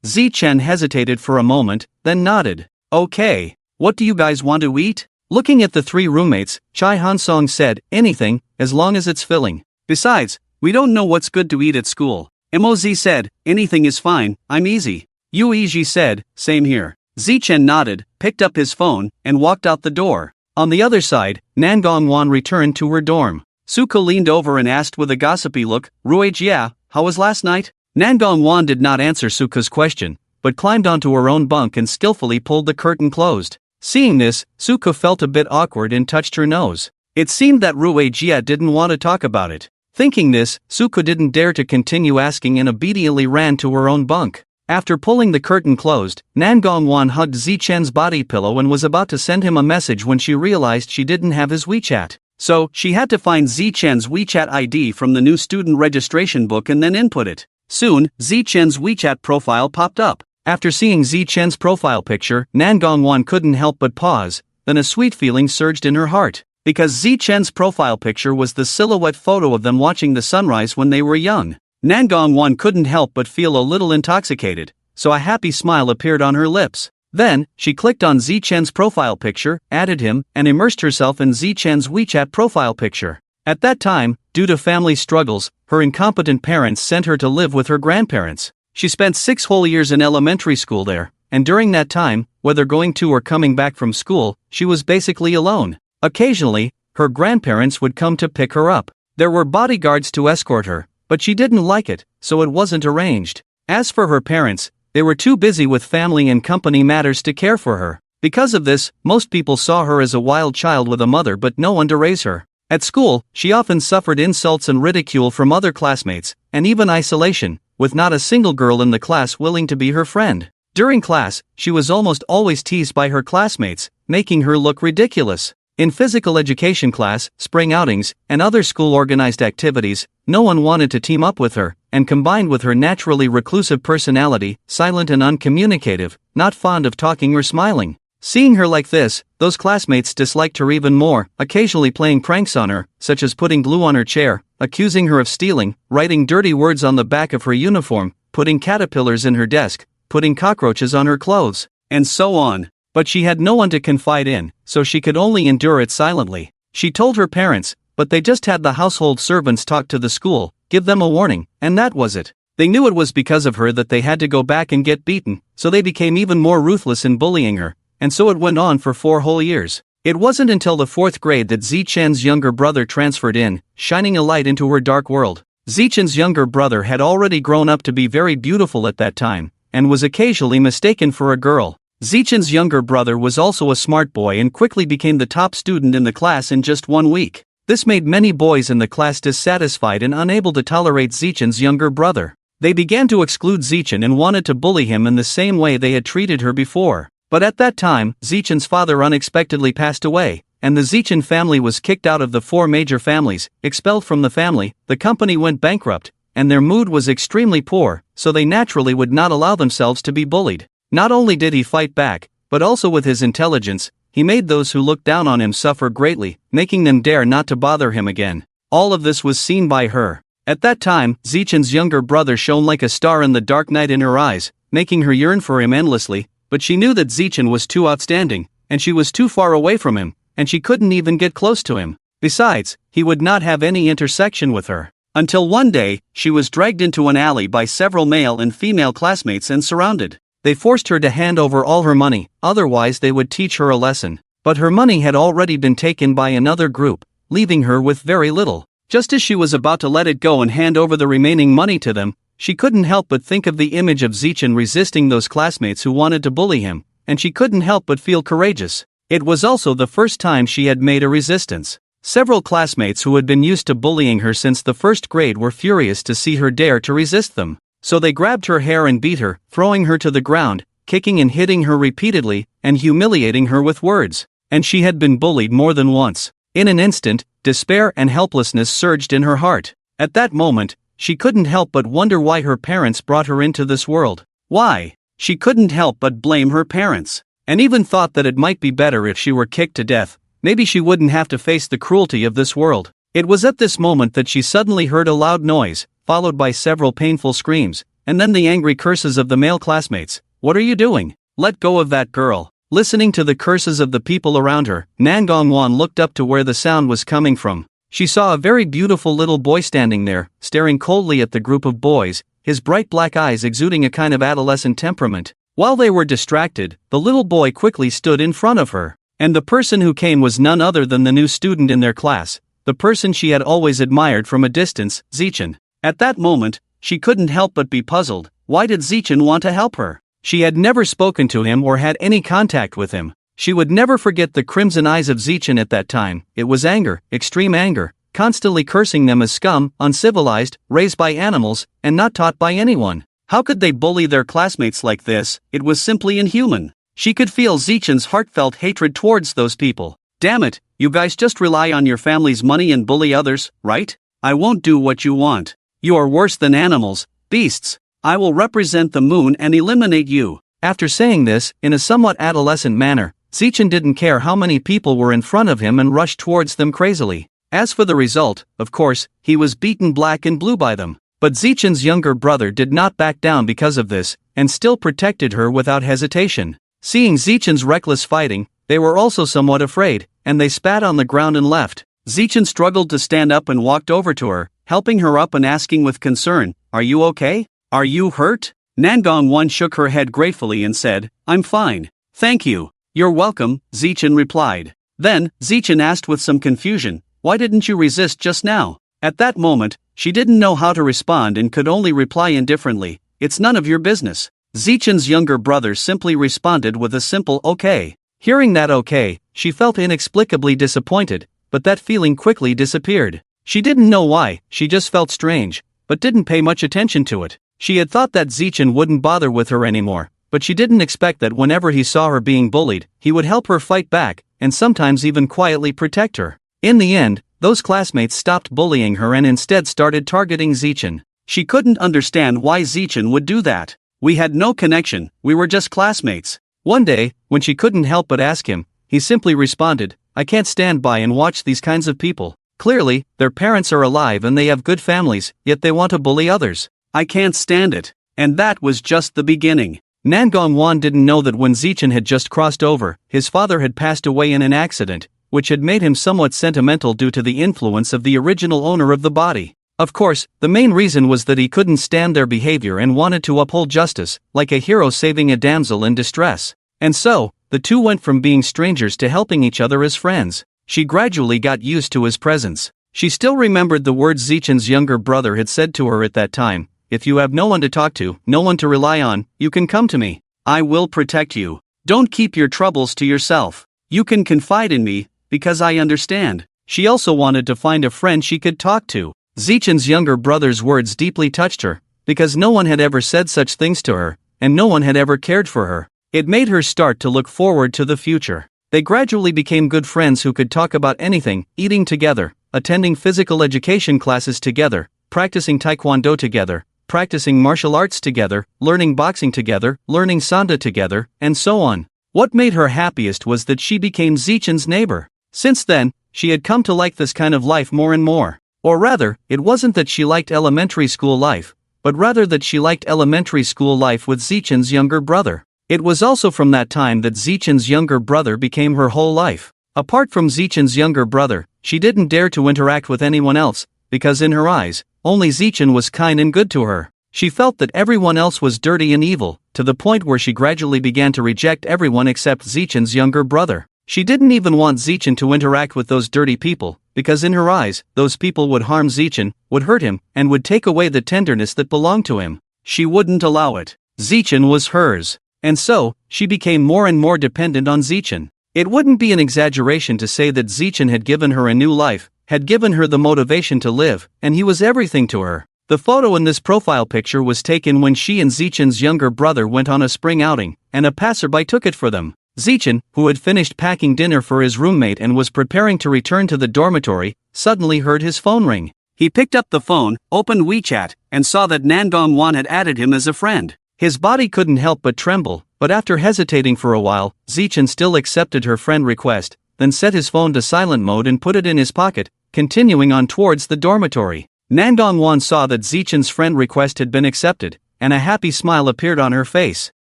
Zichen hesitated for a moment, then nodded. "Okay, what do you guys want to eat?" Looking at the 3 roommates, Chai Hansong said, "Anything, as long as it's filling. Besides, we don't know what's good to eat at school." Moz said, "Anything is fine, I'm easy." Yu Yiji said, "Same here." Zichen nodded, picked up his phone, and walked out the door. On the other side, Nangong Wan returned to her dorm. Suko leaned over and asked with a gossipy look, "Ruijia, how was last night?" Nangong Wan did not answer Suko's question, but climbed onto her own bunk and skillfully pulled the curtain closed. Seeing this, Suko felt a bit awkward and touched her nose. It seemed that Ruijia didn't want to talk about it. Thinking this, Suko didn't dare to continue asking and obediently ran to her own bunk. After pulling the curtain closed, Nangong Wan hugged Zichen's body pillow and was about to send him a message when she realized she didn't have his WeChat. So, she had to find Zichen's WeChat ID from the new student registration book and then input it. Soon, Zichen's WeChat profile popped up. After seeing Zichen's profile picture, Nangong Wan couldn't help but pause, then a sweet feeling surged in her heart. Because Zichen's profile picture was the silhouette photo of them watching the sunrise when they were young. Nangong Wan couldn't help but feel a little intoxicated, so a happy smile appeared on her lips. Then, she clicked on Zichen's profile picture, added him, and immersed herself in Zichen's WeChat profile picture. At that time, due to family struggles, her incompetent parents sent her to live with her grandparents. She spent 6 whole years in elementary school there, and during that time, whether going to or coming back from school, she was basically alone. Occasionally, her grandparents would come to pick her up. There were bodyguards to escort her, but she didn't like it, so it wasn't arranged. As for her parents, they were too busy with family and company matters to care for her. Because of this, most people saw her as a wild child with a mother but no one to raise her. At school, she often suffered insults and ridicule from other classmates, and even isolation, with not a single girl in the class willing to be her friend. During class, she was almost always teased by her classmates, making her look ridiculous. In physical education class, spring outings, and other school-organized activities, no one wanted to team up with her, and combined with her naturally reclusive personality, silent and uncommunicative, not fond of talking or smiling. Seeing her like this, those classmates disliked her even more, occasionally playing pranks on her, such as putting glue on her chair, accusing her of stealing, writing dirty words on the back of her uniform, putting caterpillars in her desk, putting cockroaches on her clothes, and so on. But she had no one to confide in, so she could only endure it silently. She told her parents, but they just had the household servants talk to the school, give them a warning, and that was it. They knew it was because of her that they had to go back and get beaten, so they became even more ruthless in bullying her, and so it went on for 4 whole years. It wasn't until the 4th grade that Zichen's younger brother transferred in, shining a light into her dark world. Zichen's younger brother had already grown up to be very beautiful at that time, and was occasionally mistaken for a girl. Zichen's younger brother was also a smart boy and quickly became the top student in the class in just 1 week. This made many boys in the class dissatisfied and unable to tolerate Zichen's younger brother. They began to exclude Zichen and wanted to bully him in the same way they had treated her before. But at that time, Zichen's father unexpectedly passed away, and the Zichen family was kicked out of the 4 major families, expelled from the family, the company went bankrupt, and their mood was extremely poor, so they naturally would not allow themselves to be bullied. Not only did he fight back, but also with his intelligence, he made those who looked down on him suffer greatly, making them dare not to bother him again. All of this was seen by her. At that time, Zichen's younger brother shone like a star in the dark night in her eyes, making her yearn for him endlessly, but she knew that Zichen was too outstanding, and she was too far away from him, and she couldn't even get close to him. Besides, he would not have any intersection with her. Until one day, she was dragged into an alley by several male and female classmates and surrounded. They forced her to hand over all her money, otherwise they would teach her a lesson. But her money had already been taken by another group, leaving her with very little. Just as she was about to let it go and hand over the remaining money to them, she couldn't help but think of the image of Zichen resisting those classmates who wanted to bully him, and she couldn't help but feel courageous. It was also the first time she had made a resistance. Several classmates who had been used to bullying her since the 1st grade were furious to see her dare to resist them. So they grabbed her hair and beat her, throwing her to the ground, kicking and hitting her repeatedly, and humiliating her with words. And she had been bullied more than once. In an instant, despair and helplessness surged in her heart. At that moment, she couldn't help but wonder why her parents brought her into this world. Why? She couldn't help but blame her parents, and even thought that it might be better if she were kicked to death. Maybe she wouldn't have to face the cruelty of this world. It was at this moment that she suddenly heard a loud noise, followed by several painful screams, and then the angry curses of the male classmates. "What are you doing? Let go of that girl." Listening to the curses of the people around her, Nangong looked up to where the sound was coming from. She saw a very beautiful little boy standing there, staring coldly at the group of boys, his bright black eyes exuding a kind of adolescent temperament. While they were distracted, the little boy quickly stood in front of her. And the person who came was none other than the new student in their class, the person she had always admired from a distance, Zichen. At that moment, she couldn't help but be puzzled. Why did Zichen want to help her? She had never spoken to him or had any contact with him. She would never forget the crimson eyes of Zichen at that time. It was anger, extreme anger, constantly cursing them as scum, uncivilized, raised by animals, and not taught by anyone. How could they bully their classmates like this? It was simply inhuman. She could feel Zichen's heartfelt hatred towards those people. Damn it, you guys just rely on your family's money and bully others, right? I won't do what you want. You are worse than animals, beasts. I will represent the moon and eliminate you. After saying this, in a somewhat adolescent manner, Zichen didn't care how many people were in front of him and rushed towards them crazily. As for the result, of course, he was beaten black and blue by them. But Zichen's younger brother did not back down because of this, and still protected her without hesitation. Seeing Zichen's reckless fighting, they were also somewhat afraid, and they spat on the ground and left. Zichen struggled to stand up and walked over to her, helping her up and asking with concern, "Are you okay? Are you hurt?" Nangong shook her head gratefully and said, "I'm fine. Thank you." "You're welcome," Zichen replied. Then, Zichen asked with some confusion, "Why didn't you resist just now?" At that moment, she didn't know how to respond and could only reply indifferently, "It's none of your business." Zichen's younger brother simply responded with a simple okay. Hearing that okay, she felt inexplicably disappointed, but that feeling quickly disappeared. She didn't know why, she just felt strange, but didn't pay much attention to it. She had thought that Zichen wouldn't bother with her anymore, but she didn't expect that whenever he saw her being bullied, he would help her fight back, and sometimes even quietly protect her. In the end, those classmates stopped bullying her and instead started targeting Zichen. She couldn't understand why Zichen would do that. "We had no connection, we were just classmates." One day, when she couldn't help but ask him, he simply responded, "I can't stand by and watch these kinds of people. Clearly, their parents are alive and they have good families, yet they want to bully others. I can't stand it." And that was just the beginning. Nangong didn't know that when Zichen had just crossed over, his father had passed away in an accident, which had made him somewhat sentimental due to the influence of the original owner of the body. Of course, the main reason was that he couldn't stand their behavior and wanted to uphold justice, like a hero saving a damsel in distress. And so, the two went from being strangers to helping each other as friends. She gradually got used to his presence. She still remembered the words Zichen's younger brother had said to her at that time: "If you have no one to talk to, no one to rely on, you can come to me. I will protect you. Don't keep your troubles to yourself. You can confide in me, because I understand." She also wanted to find a friend she could talk to. Zichen's younger brother's words deeply touched her, because no one had ever said such things to her, and no one had ever cared for her. It made her start to look forward to the future. They gradually became good friends who could talk about anything, eating together, attending physical education classes together, practicing taekwondo together, practicing martial arts together, learning boxing together, learning sanda together, and so on. What made her happiest was that she became Zichen's neighbor. Since then, she had come to like this kind of life more and more. Or rather, it wasn't that she liked elementary school life, but rather that she liked elementary school life with Zichen's younger brother. It was also from that time that Zichen's younger brother became her whole life. Apart from Zichen's younger brother, she didn't dare to interact with anyone else, because in her eyes, only Zichen was kind and good to her. She felt that everyone else was dirty and evil, to the point where she gradually began to reject everyone except Zichen's younger brother. She didn't even want Zichen to interact with those dirty people, because in her eyes, those people would harm Zichen, would hurt him, and would take away the tenderness that belonged to him. She wouldn't allow it. Zichen was hers. And so, she became more and more dependent on Zichen. It wouldn't be an exaggeration to say that Zichen had given her a new life, had given her the motivation to live, and he was everything to her. The photo in this profile picture was taken when she and Zichen's younger brother went on a spring outing, and a passerby took it for them. Zichen, who had finished packing dinner for his roommate and was preparing to return to the dormitory, suddenly heard his phone ring. He picked up the phone, opened WeChat, and saw that Nangong had added him as a friend. His body couldn't help but tremble, but after hesitating for a while, Zichen still accepted her friend request, then set his phone to silent mode and put it in his pocket, continuing on towards the dormitory. Nangong saw that Zichen's friend request had been accepted, and a happy smile appeared on her face.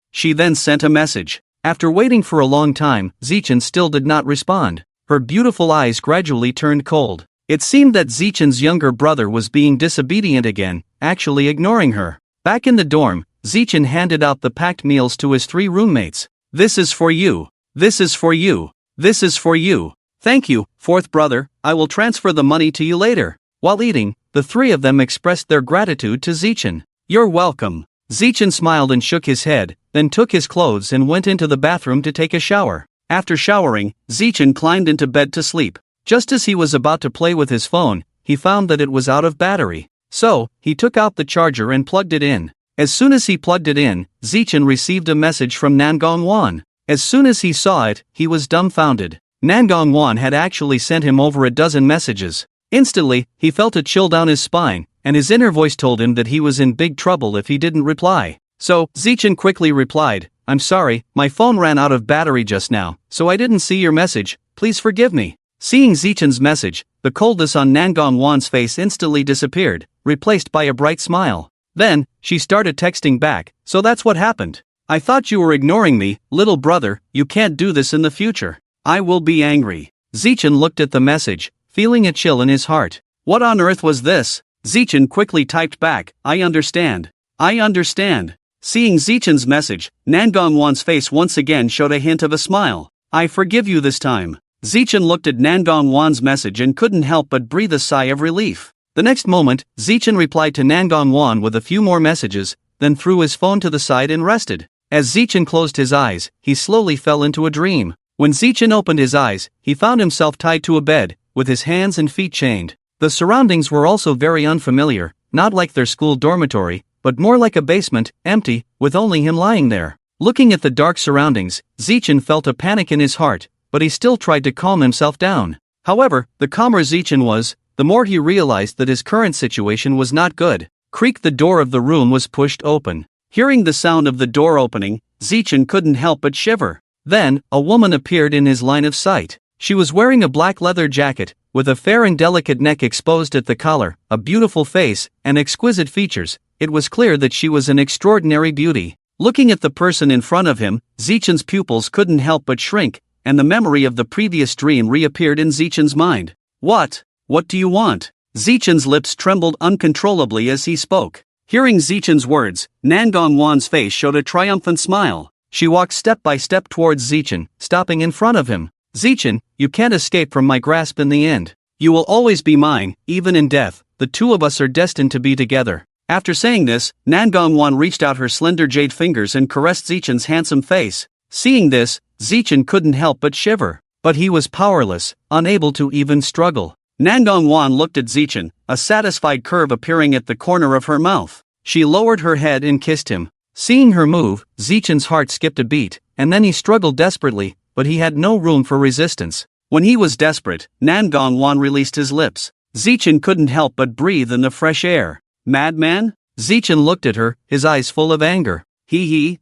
She then sent a message. After waiting for a long time, Zichen still did not respond. Her beautiful eyes gradually turned cold. It seemed that Zichen's younger brother was being disobedient again, actually ignoring her. Back in the dorm, Zichen handed out the packed meals to his 3 roommates. "This is for you. This is for you. This is for you. Thank you, 4th brother, I will transfer the money to you later." While eating, the 3 of them expressed their gratitude to Zichen. "You're welcome." Zichen smiled and shook his head, then took his clothes and went into the bathroom to take a shower. After showering, Zichen climbed into bed to sleep. Just as he was about to play with his phone, he found that it was out of battery. So, he took out the charger and plugged it in. As soon as he plugged it in, Zichen received a message from Nangong. As soon as he saw it, he was dumbfounded. Nangong had actually sent him over a dozen messages. Instantly, he felt a chill down his spine, and his inner voice told him that he was in big trouble if he didn't reply. So, Zichen quickly replied, "I'm sorry, my phone ran out of battery just now, so I didn't see your message, please forgive me." Seeing Zichen's message, the coldness on Nangong's face instantly disappeared, replaced by a bright smile. Then, she started texting back, "So that's what happened. I thought you were ignoring me, little brother, you can't do this in the future. I will be angry." Zichen looked at the message, feeling a chill in his heart. What on earth was this? Zichen quickly typed back, "I understand. I understand." Seeing Zichen's message, Nangong's face once again showed a hint of a smile. "I forgive you this time." Zichen looked at Nangong's message and couldn't help but breathe a sigh of relief. The next moment, Zichen replied to Nangong with a few more messages, then threw his phone to the side and rested. As Zichen closed his eyes, he slowly fell into a dream. When Zichen opened his eyes, he found himself tied to a bed, with his hands and feet chained. The surroundings were also very unfamiliar, not like their school dormitory, but more like a basement, empty, with only him lying there. Looking at the dark surroundings, Zichen felt a panic in his heart, but he still tried to calm himself down. However, the calmer Zichen was, the more he realized that his current situation was not good. Creak, the door of the room was pushed open. Hearing the sound of the door opening, Zichen couldn't help but shiver. Then, a woman appeared in his line of sight. She was wearing a black leather jacket, with a fair and delicate neck exposed at the collar, a beautiful face, and exquisite features. It was clear that she was an extraordinary beauty. Looking at the person in front of him, Zichen's pupils couldn't help but shrink, and the memory of the previous dream reappeared in Zichen's mind. What do you want?" Zichen's lips trembled uncontrollably as he spoke. Hearing Zichen's words, Nangong Wan's face showed a triumphant smile. She walked step by step towards Zichen, stopping in front of him. Zichen, you can't escape from my grasp in the end. You will always be mine, even in death. The two of us are destined to be together. After saying this, Nangong Wan reached out her slender jade fingers and caressed Zichen's handsome face. Seeing this, Zichen couldn't help but shiver. But he was powerless, unable to even struggle. Nangong Wan looked at Zichen, a satisfied curve appearing at the corner of her mouth. She lowered her head and kissed him. Seeing her move, Zichen's heart skipped a beat, and then he struggled desperately, but he had no room for resistance. When he was desperate, Nangong Wan released his lips. Zichen couldn't help but breathe in the fresh air. Madman? Zichen looked at her, his eyes full of anger.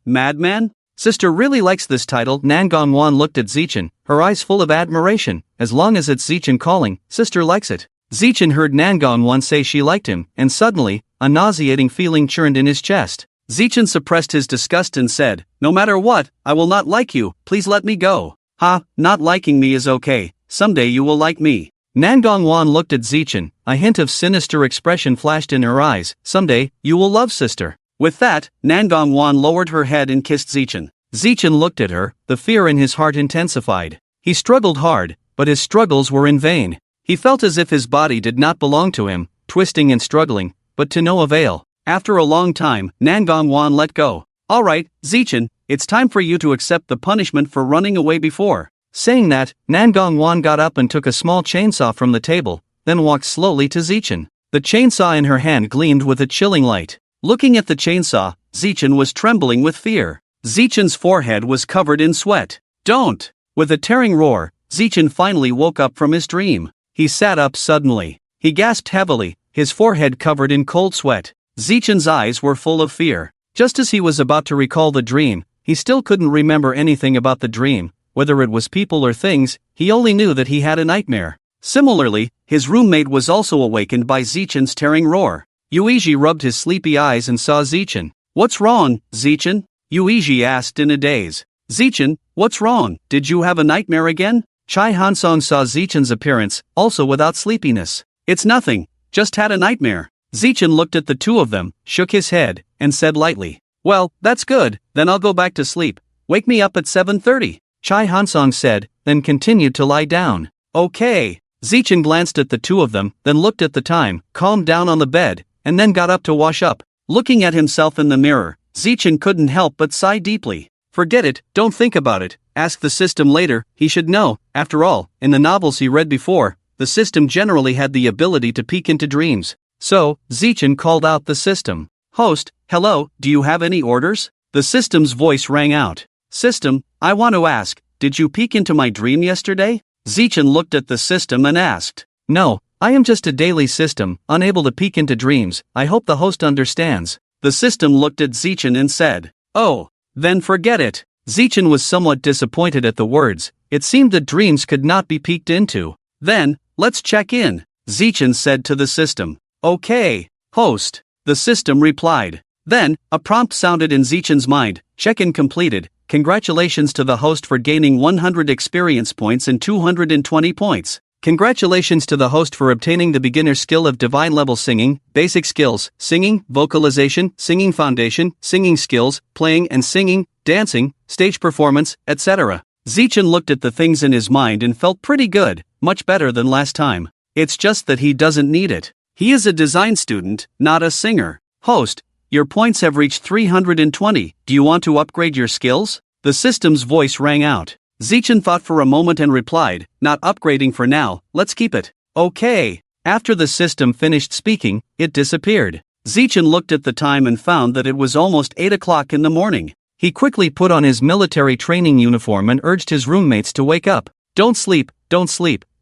Madman? Sister really likes this title. Nangong Wan looked at Zichen, her eyes full of admiration. As long as it's Zichen calling, sister likes it. Zichen heard Nangong Wan say she liked him, and suddenly, a nauseating feeling churned in his chest. Zichen suppressed his disgust and said, "No matter what, I will not like you, please let me go." Not liking me is okay, someday you will like me. Nangong Wan looked at Zichen, a hint of sinister expression flashed in her eyes. Someday, you will love sister. With that, Nangong Wan lowered her head and kissed Zichen. Zichen looked at her, the fear in his heart intensified. He struggled hard, but his struggles were in vain. He felt as if his body did not belong to him, twisting and struggling, but to no avail. After a long time, Nangong Wan let go. "Alright, Zichen, it's time for you to accept the punishment for running away before." Saying that, Nangong Wan got up and took a small chainsaw from the table, then walked slowly to Zichen. The chainsaw in her hand gleamed with a chilling light. Looking at the chainsaw, Zichen was trembling with fear. Zichen's forehead was covered in sweat. "Don't!" With a tearing roar, Zichen finally woke up from his dream. He sat up suddenly. He gasped heavily, his forehead covered in cold sweat. Zichen's eyes were full of fear. Just as he was about to recall the dream, he still couldn't remember anything about the dream, whether it was people or things. He only knew that he had a nightmare. Similarly, his roommate was also awakened by Zichen's tearing roar. Yuiji rubbed his sleepy eyes and saw Zichen. "What's wrong, Zichen?" Yuiji asked in a daze. "Zichen, what's wrong? Did you have a nightmare again?" Chai Hansong saw Zichen's appearance, also without sleepiness. "It's nothing, just had a nightmare." Zichen looked at the two of them, shook his head, and said lightly, "Well, that's good, then I'll go back to sleep. Wake me up at 7:30. Chai Hansong said, then continued to lie down. "Okay." Zichen glanced at the two of them, then looked at the time, calmed down on the bed, and then got up to wash up. Looking at himself in the mirror, Zichen couldn't help but sigh deeply. "Forget it, don't think about it, ask the system later." He should know, after all, in the novels he read before, the system generally had the ability to peek into dreams. So, Zichen called out the system. "Host, hello, do you have any orders?" The system's voice rang out. "System, I want to ask, did you peek into my dream yesterday?" Zichen looked at the system and asked. "No, I am just a daily system, unable to peek into dreams. I hope the host understands." The system looked at Zichen and said, "Oh, then forget it." Zichen was somewhat disappointed at the words. It seemed that dreams could not be peeked into. "Then, let's check in," Zichen said to the system. "Okay, host," the system replied. Then, a prompt sounded in Zichen's mind. "Check-in completed. Congratulations to the host for gaining 100 experience points and 220 points. Congratulations to the host for obtaining the beginner skill of divine level singing, basic skills, singing, vocalization, singing foundation, singing skills, playing and singing, dancing, stage performance, etc." Zichen looked at the things in his mind and felt pretty good, much better than last time. It's just that he doesn't need it. He is a design student, not a singer. "Host, your points have reached 320. Do you want to upgrade your skills?" The system's voice rang out. Zichen thought for a moment and replied, "Not upgrading for now, let's keep it." "Okay." After the system finished speaking, it disappeared. Zichen looked at the time and found that it was almost 8 o'clock in the morning. He quickly put on his military training uniform and urged his roommates to wake up. Don't sleep,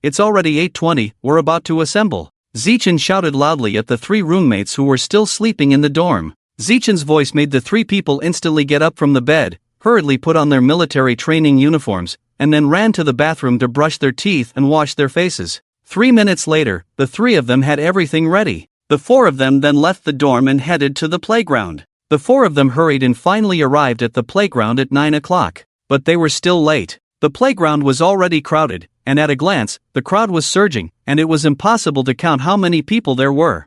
it's already 8:20, we're about to assemble." Zichen shouted loudly at the three roommates who were still sleeping in the dorm. Zichen's voice made the three people instantly get up from the bed, hurriedly put on their military training uniforms, and then ran to the bathroom to brush their teeth and wash their faces. 3 minutes later, the three of them had everything ready. The four of them then left the dorm and headed to the playground. The four of them hurried and finally arrived at the playground at 9 o'clock. But they were still late. The playground was already crowded, and at a glance, the crowd was surging, and it was impossible to count how many people there were.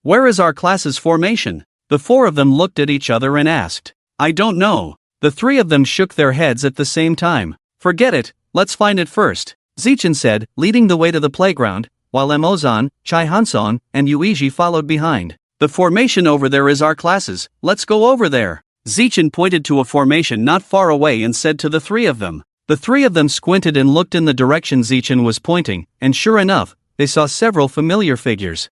Where is our class's formation? The four of them looked at each other and asked. I don't know. The three of them shook their heads at the same time. Forget it, let's find it first, Zichin said, leading the way to the playground, while Emozan, Chai Hanson, and Yuiji followed behind. The formation over there is our class's, let's go over there. Zichin pointed to a formation not far away and said to the three of them. The three of them squinted and looked in the direction Zichin was pointing, and sure enough, they saw several familiar figures.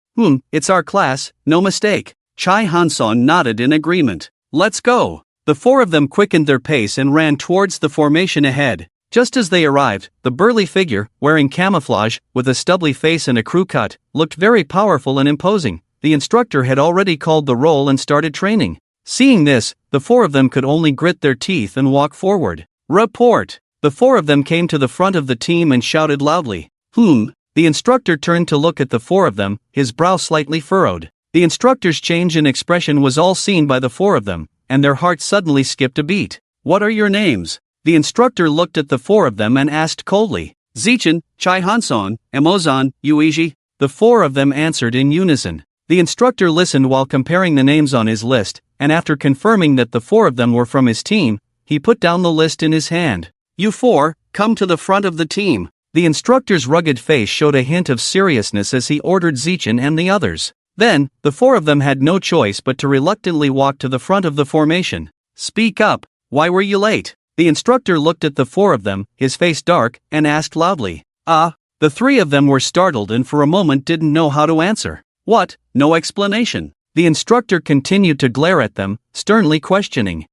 It's our class, no mistake. Chai Hanson nodded in agreement. Let's go. The four of them quickened their pace and ran towards the formation ahead. Just as they arrived, the burly figure, wearing camouflage, with a stubbly face and a crew cut, looked very powerful and imposing. The instructor had already called the roll and started training. Seeing this, the four of them could only grit their teeth and walk forward. Report! The four of them came to the front of the team and shouted loudly. The instructor turned to look at the four of them, his brow slightly furrowed. The instructor's change in expression was all seen by the four of them, and their hearts suddenly skipped a beat. What are your names? The instructor looked at the four of them and asked coldly. Zichin, Chai Hanson, Emozan, Yuiji. The four of them answered in unison. The instructor listened while comparing the names on his list, and after confirming that the four of them were from his team, he put down the list in his hand. You four, come to the front of the team. The instructor's rugged face showed a hint of seriousness as he ordered Zichin and the others. Then, the four of them had no choice but to reluctantly walk to the front of the formation. Speak up, why were you late? The instructor looked at the four of them, his face dark, and asked loudly. The three of them were startled and for a moment didn't know how to answer. What? No explanation. The instructor continued to glare at them, sternly questioning.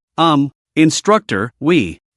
Instructor,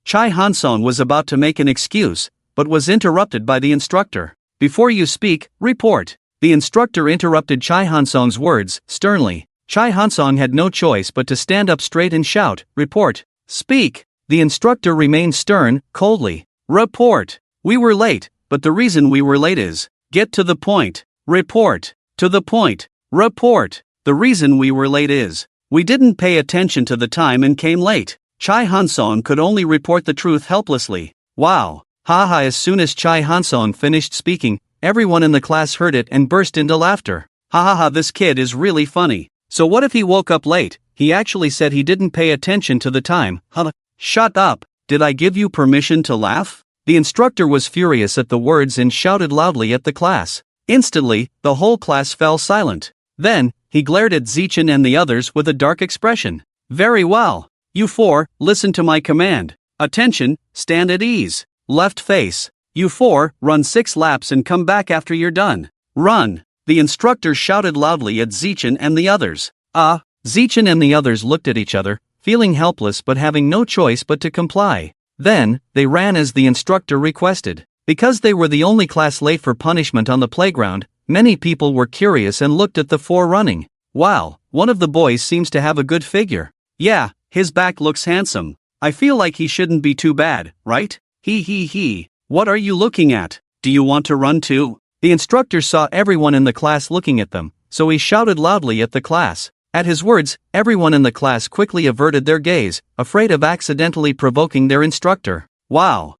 Chai Hanson was about to make an excuse, but was interrupted by the instructor. Before you speak, report. The instructor interrupted Chai Hansong's words, sternly. Chai Hansong had no choice but to stand up straight and shout, report. Speak. The instructor remained stern, coldly. Report. We were late, but the reason we were late is, get to the point. Report. To the point. Report. The reason we were late is, we didn't pay attention to the time and came late. Chai Hansong could only report the truth helplessly. Wow. Haha. As soon as Chai Hansong finished speaking, everyone in the class heard it and burst into laughter. Ha, this kid is really funny. So what if he woke up late? He actually said he didn't pay attention to the time. Shut up. Did I give you permission to laugh? The instructor was furious at the words and shouted loudly at the class. Instantly, the whole class fell silent. Then, he glared at Zichin and the others with a dark expression. Very well. You four, listen to my command. Attention, stand at ease. Left face. You four, run 6 laps and come back after you're done. Run. The instructor shouted loudly at Zichin and the others. Zichin and the others looked at each other, feeling helpless but having no choice but to comply. Then, they ran as the instructor requested. Because they were the only class late for punishment on the playground, many people were curious and looked at the four running. Wow, one of the boys seems to have a good figure. Yeah, his back looks handsome. I feel like he shouldn't be too bad, right? He. What are you looking at? Do you want to run too? The instructor saw everyone in the class looking at them, so he shouted loudly at the class. At his words, everyone in the class quickly averted their gaze, afraid of accidentally provoking their instructor. Wow.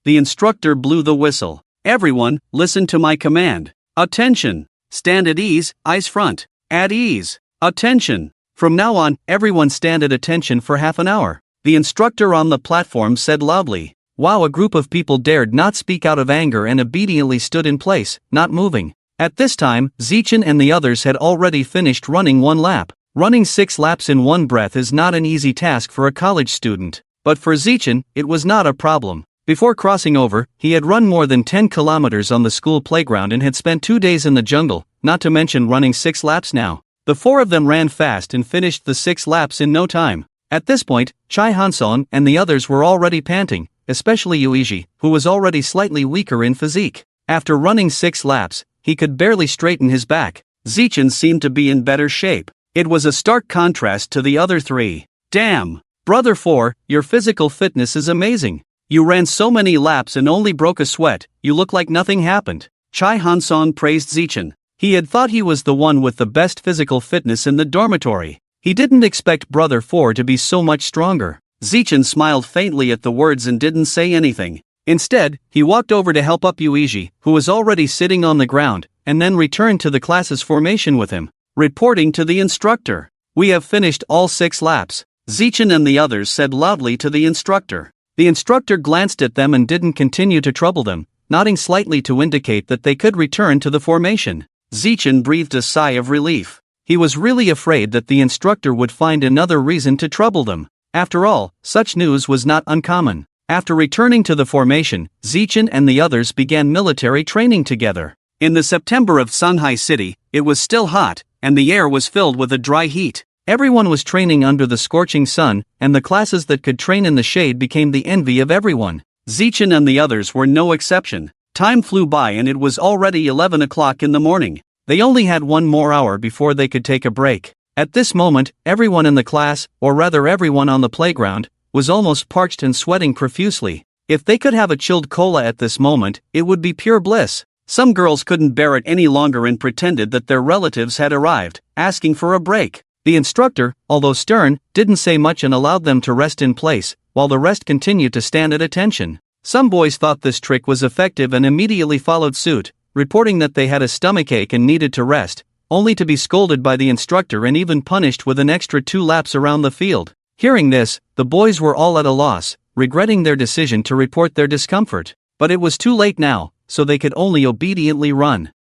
The instructor blew the whistle. Everyone, listen to my command. Attention. Stand at ease, eyes front. At ease. Attention. From now on, everyone stand at attention for half an hour. The instructor on the platform said loudly. Wow, a group of people dared not speak out of anger and obediently stood in place, not moving. At this time, Zichin and the others had already finished running 1 lap. Running 6 laps in one breath is not an easy task for a college student. But for Zichin, it was not a problem. Before crossing over, he had run more than 10 kilometers on the school playground and had spent 2 days in the jungle, not to mention running 6 laps now. The four of them ran fast and finished the 6 laps in no time. At this point, Chai Hanson and the others were already panting, especially Yuiji, who was already slightly weaker in physique. After running 6 laps, he could barely straighten his back. Zichin seemed to be in better shape. It was a stark contrast to the other 3. Damn! Brother 4, your physical fitness is amazing. You ran so many laps and only broke a sweat, you look like nothing happened. Chai Hanson praised Zichin. He had thought he was the one with the best physical fitness in the dormitory. He didn't expect Brother 4 to be so much stronger. Zichen smiled faintly at the words and didn't say anything. Instead, he walked over to help up Yuiji, who was already sitting on the ground, and then returned to the class's formation with him, reporting to the instructor. "We have finished all 6 laps," Zichen and the others said loudly to the instructor. The instructor glanced at them and didn't continue to trouble them, nodding slightly to indicate that they could return to the formation. Zichen breathed a sigh of relief. He was really afraid that the instructor would find another reason to trouble them. After all, such news was not uncommon. After returning to the formation, Zichen and the others began military training together. In the September of Shanghai City, it was still hot, and the air was filled with a dry heat. Everyone was training under the scorching sun, and the classes that could train in the shade became the envy of everyone. Zichen and the others were no exception. Time flew by and it was already 11 o'clock in the morning. They only had 1 more hour before they could take a break. At this moment, everyone in the class, or rather everyone on the playground, was almost parched and sweating profusely. If they could have a chilled cola at this moment, it would be pure bliss. Some girls couldn't bear it any longer and pretended that their relatives had arrived, asking for a break. The instructor, although stern, didn't say much and allowed them to rest in place, while the rest continued to stand at attention. Some boys thought this trick was effective and immediately followed suit, reporting that they had a stomachache and needed to rest, only to be scolded by the instructor and even punished with an extra 2 laps around the field. Hearing this, the boys were all at a loss, regretting their decision to report their discomfort. But it was too late now, so they could only obediently run.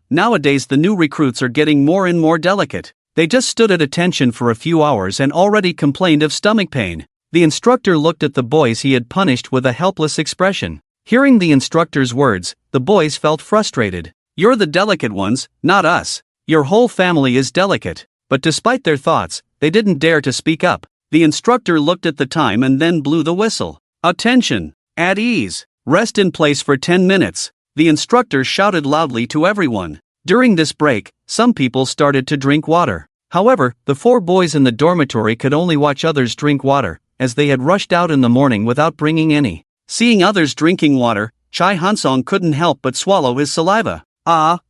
Nowadays the new recruits are getting more and more delicate. They just stood at attention for a few hours and already complained of stomach pain. The instructor looked at the boys he had punished with a helpless expression. Hearing the instructor's words, the boys felt frustrated. "You're the delicate ones, not us. Your whole family is delicate." But despite their thoughts, they didn't dare to speak up. The instructor looked at the time and then blew the whistle. "Attention! At ease! Rest in place for 10 minutes. The instructor shouted loudly to everyone. During this break, some people started to drink water. However, the 4 boys in the dormitory could only watch others drink water, as they had rushed out in the morning without bringing any. Seeing others drinking water, Chai Hansong couldn't help but swallow his saliva.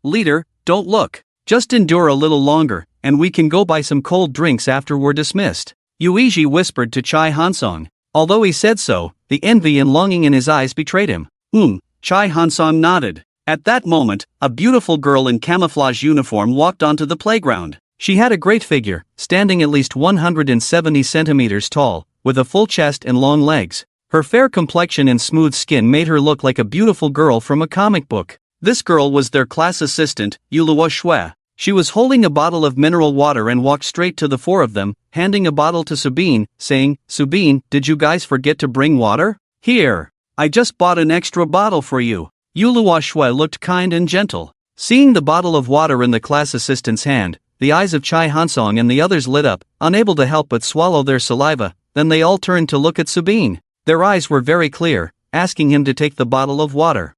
Leader, don't look. Just endure a little longer, and we can go buy some cold drinks after we're dismissed," Yuiji whispered to Chai Hansong. Although he said so, the envy and longing in his eyes betrayed him. Chai Hansong nodded. At that moment, a beautiful girl in camouflage uniform walked onto the playground. She had a great figure, standing at least 170 centimeters tall, with a full chest and long legs. Her fair complexion and smooth skin made her look like a beautiful girl from a comic book. This girl was their class assistant, Yuluo Shui. She was holding a bottle of mineral water and walked straight to the 4 of them, handing a bottle to Subin, saying, "Subin, did you guys forget to bring water? Here. I just bought an extra bottle for you." Yuluo Shui looked kind and gentle. Seeing the bottle of water in the class assistant's hand, the eyes of Chai Hansong and the others lit up, unable to help but swallow their saliva. Then they all turned to look at Subin. Their eyes were very clear, asking him to take the bottle of water.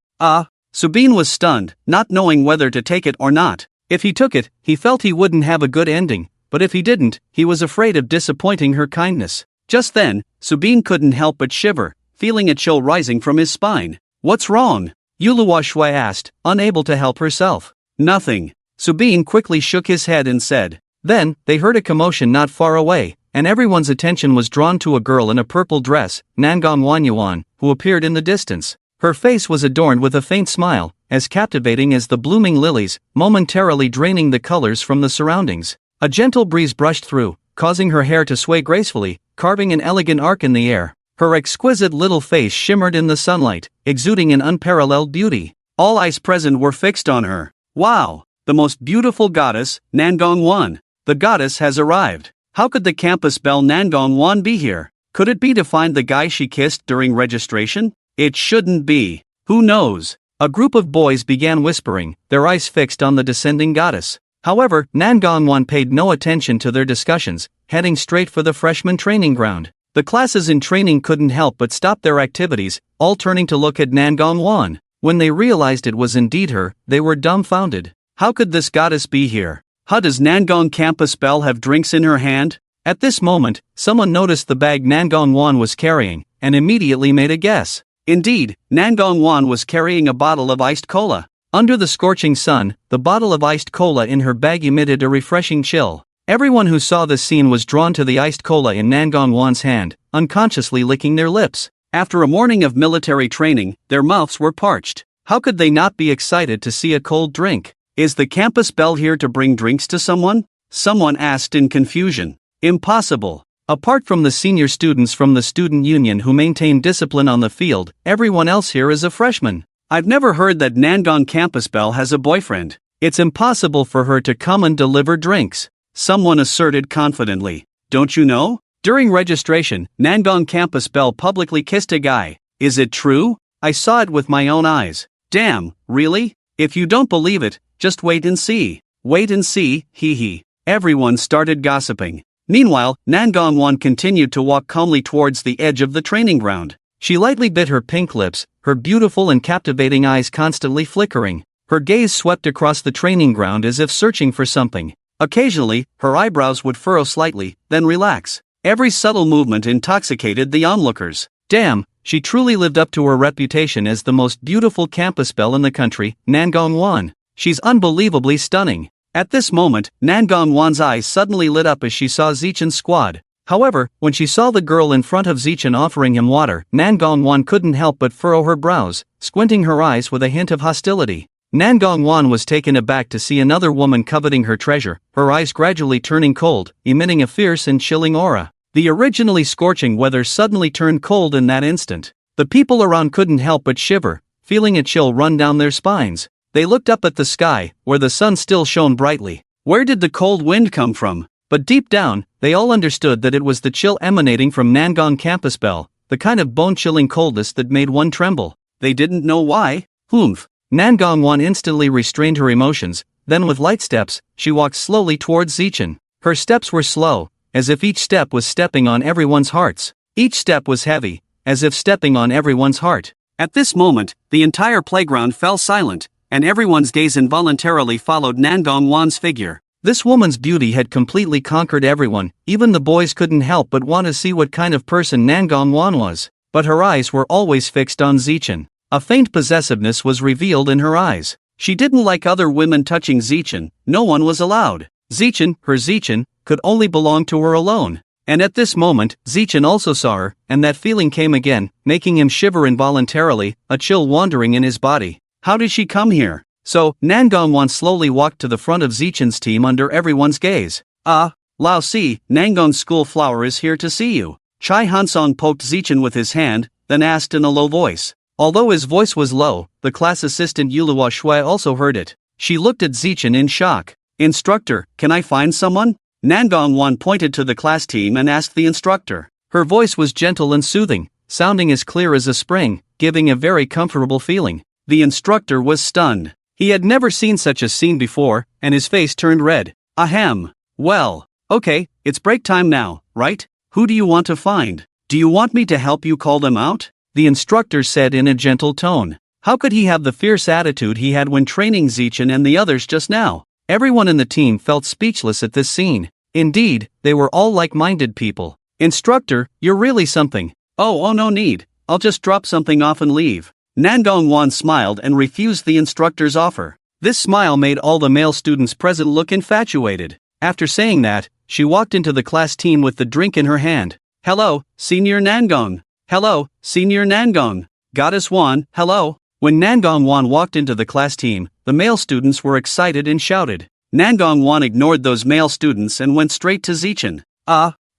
Subin was stunned, not knowing whether to take it or not. If he took it, he felt he wouldn't have a good ending, but if he didn't, he was afraid of disappointing her kindness. Just then, Subin couldn't help but shiver, feeling a chill rising from his spine. "What's wrong?" Yuluo Shui asked, unable to help herself. "Nothing." Subin quickly shook his head and said. Then, they heard a commotion not far away, and everyone's attention was drawn to a girl in a purple dress, Nangong Wanyuan, who appeared in the distance. Her face was adorned with a faint smile, as captivating as the blooming lilies, momentarily draining the colors from the surroundings. A gentle breeze brushed through, causing her hair to sway gracefully, carving an elegant arc in the air. Her exquisite little face shimmered in the sunlight, exuding an unparalleled beauty. All eyes present were fixed on her. "Wow! The most beautiful goddess, Nangong Wan. The goddess has arrived. How could the campus belle Nangong Wan be here? Could it be to find the guy she kissed during registration? It shouldn't be. Who knows?" A group of boys began whispering, their eyes fixed on the descending goddess. However, Nangong Wan paid no attention to their discussions, heading straight for the freshman training ground. The classes in training couldn't help but stop their activities, all turning to look at Nangong Wan. When they realized it was indeed her, they were dumbfounded. How could this goddess be here? How does Nangong campus belle have drinks in her hand? At this moment, someone noticed the bag Nangong Wan was carrying, and immediately made a guess. Indeed, Nangong Wan was carrying a bottle of iced cola. Under the scorching sun, the bottle of iced cola in her bag emitted a refreshing chill. Everyone who saw this scene was drawn to the iced cola in Nangong Wan's hand, unconsciously licking their lips. After a morning of military training, their mouths were parched. How could they not be excited to see a cold drink? Is the campus bell here to bring drinks to someone? Someone asked in confusion. Impossible. Apart from the senior students from the student union who maintain discipline on the field, everyone else here is a freshman. I've never heard that Nangong campus bell has a boyfriend. It's impossible for her to come and deliver drinks, someone asserted confidently. Don't you know? During registration, Nangong campus bell publicly kissed a guy. Is it true? I saw it with my own eyes. Damn, really? If you don't believe it, just wait and see. Wait and see, hee hee. Everyone started gossiping. Meanwhile, Nangong Wan continued to walk calmly towards the edge of the training ground. She lightly bit her pink lips, her beautiful and captivating eyes constantly flickering. Her gaze swept across the training ground as if searching for something. Occasionally, her eyebrows would furrow slightly, then relax. Every subtle movement intoxicated the onlookers. Damn, she truly lived up to her reputation as the most beautiful campus belle in the country, Nangong Wan. She's unbelievably stunning. At this moment, Nangong Wan's eyes suddenly lit up as she saw Zichen's squad. However, when she saw the girl in front of Zichen offering him water, Nangong Wan couldn't help but furrow her brows, squinting her eyes with a hint of hostility. Nangong Wan was taken aback to see another woman coveting her treasure, her eyes gradually turning cold, emitting a fierce and chilling aura. The originally scorching weather suddenly turned cold in that instant. The people around couldn't help but shiver, feeling a chill run down their spines. They looked up at the sky, where the sun still shone brightly. Where did the cold wind come from? But deep down, they all understood that it was the chill emanating from Nangong campus bell, the kind of bone-chilling coldness that made one tremble. They didn't know why. Humph. Nangong Wan instantly restrained her emotions, then with light steps, she walked slowly towards Zichen. Her steps were slow, as if each step was stepping on everyone's hearts. Each step was heavy, as if stepping on everyone's heart. At this moment, the entire playground fell silent, and everyone's gaze involuntarily followed Nangong Wan's figure. This woman's beauty had completely conquered everyone, even the boys couldn't help but want to see what kind of person Nangong Wan was. But her eyes were always fixed on Zichen. A faint possessiveness was revealed in her eyes. She didn't like other women touching Zichen, no one was allowed. Zichen, her Zichen, could only belong to her alone. And at this moment, Zichen also saw her, and that feeling came again, making him shiver involuntarily, a chill wandering in his body. How did she come here? So, Nangong Wan slowly walked to the front of Zichen's team under everyone's gaze. Lao Si, Nangong's school flower is here to see you. Chai Hansong poked Zichen with his hand, then asked in a low voice. Although his voice was low, the class assistant Yulua Shui also heard it. She looked at Zichen in shock. Instructor, can I find someone? Nangong Wan pointed to the class team and asked the instructor. Her voice was gentle and soothing, sounding as clear as a spring, giving a very comfortable feeling. The instructor was stunned. He had never seen such a scene before, and his face turned red. Ahem. Well, okay, it's break time now, right? Who do you want to find? Do you want me to help you call them out? The instructor said in a gentle tone. How could he have the fierce attitude he had when training Zichen and the others just now? Everyone in the team felt speechless at this scene. Indeed, they were all like-minded people. Instructor, you're really something. Oh no need, I'll just drop something off and leave. Nangong Wan smiled and refused the instructor's offer. This smile made all the male students present look infatuated. After saying that, she walked into the class team with the drink in her hand. Hello, Senior Nangong. Hello, Senior Nangong. Goddess Wan, hello. When Nangong Wan walked into the class team, the male students were excited and shouted. Nangong Wan ignored those male students and went straight to Zichen.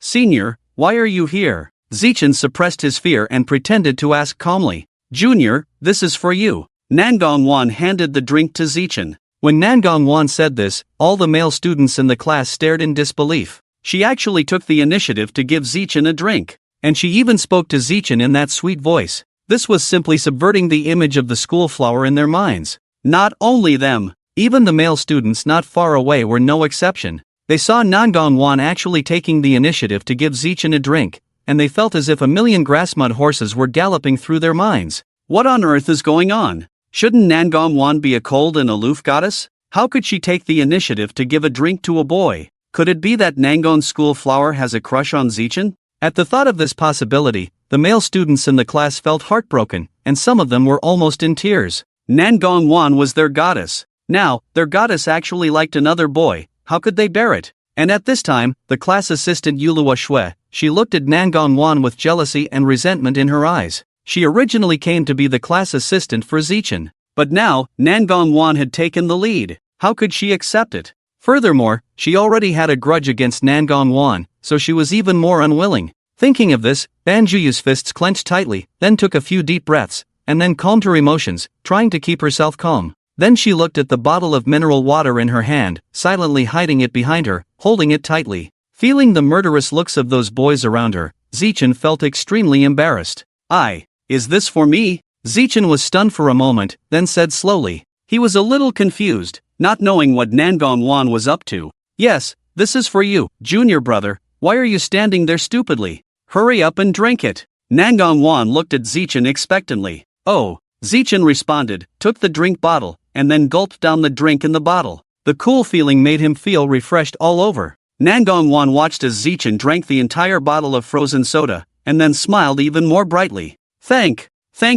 Senior, why are you here? Zichen suppressed his fear and pretended to ask calmly. Junior, this is for you. Nangong Wan handed the drink to Zichen. When Nangong Wan said this, all the male students in the class stared in disbelief. She actually took the initiative to give Zichen a drink. And she even spoke to Zichen in that sweet voice. This was simply subverting the image of the school flower in their minds. Not only them, even the male students not far away were no exception. They saw Nangong Wan actually taking the initiative to give Zichen a drink, and they felt as if a million grassmud horses were galloping through their minds. What on earth is going on? Shouldn't Nangong Wan be a cold and aloof goddess? How could she take the initiative to give a drink to a boy? Could it be that Nangong's school flower has a crush on Zichen? At the thought of this possibility, the male students in the class felt heartbroken, and some of them were almost in tears. Nangong Wan was their goddess. Now, their goddess actually liked another boy. How could they bear it? And at this time, the class assistant Yulua Shui, she looked at Nangong Wan with jealousy and resentment in her eyes. She originally came to be the class assistant for Zichen. But now, Nangong Wan had taken the lead. How could she accept it? Furthermore, she already had a grudge against Nangong Wan, so she was even more unwilling. Thinking of this, Banjuyu's fists clenched tightly, then took a few deep breaths, and then calmed her emotions, trying to keep herself calm. Then she looked at the bottle of mineral water in her hand, silently hiding it behind her, holding it tightly. Feeling the murderous looks of those boys around her, Zichen felt extremely embarrassed. Is this for me? Zichen was stunned for a moment, then said slowly. He was a little confused, not knowing what Nangong Wan was up to. Yes, this is for you, junior brother. Why are you standing there stupidly? Hurry up and drink it. Nangong Wan looked at Zichen expectantly. Oh, Zichen responded, took the drink bottle, and then gulped down the drink in the bottle. The cool feeling made him feel refreshed all over. Nangong Wan watched as Zichen drank the entire bottle of frozen soda, and then smiled even more brightly. Thank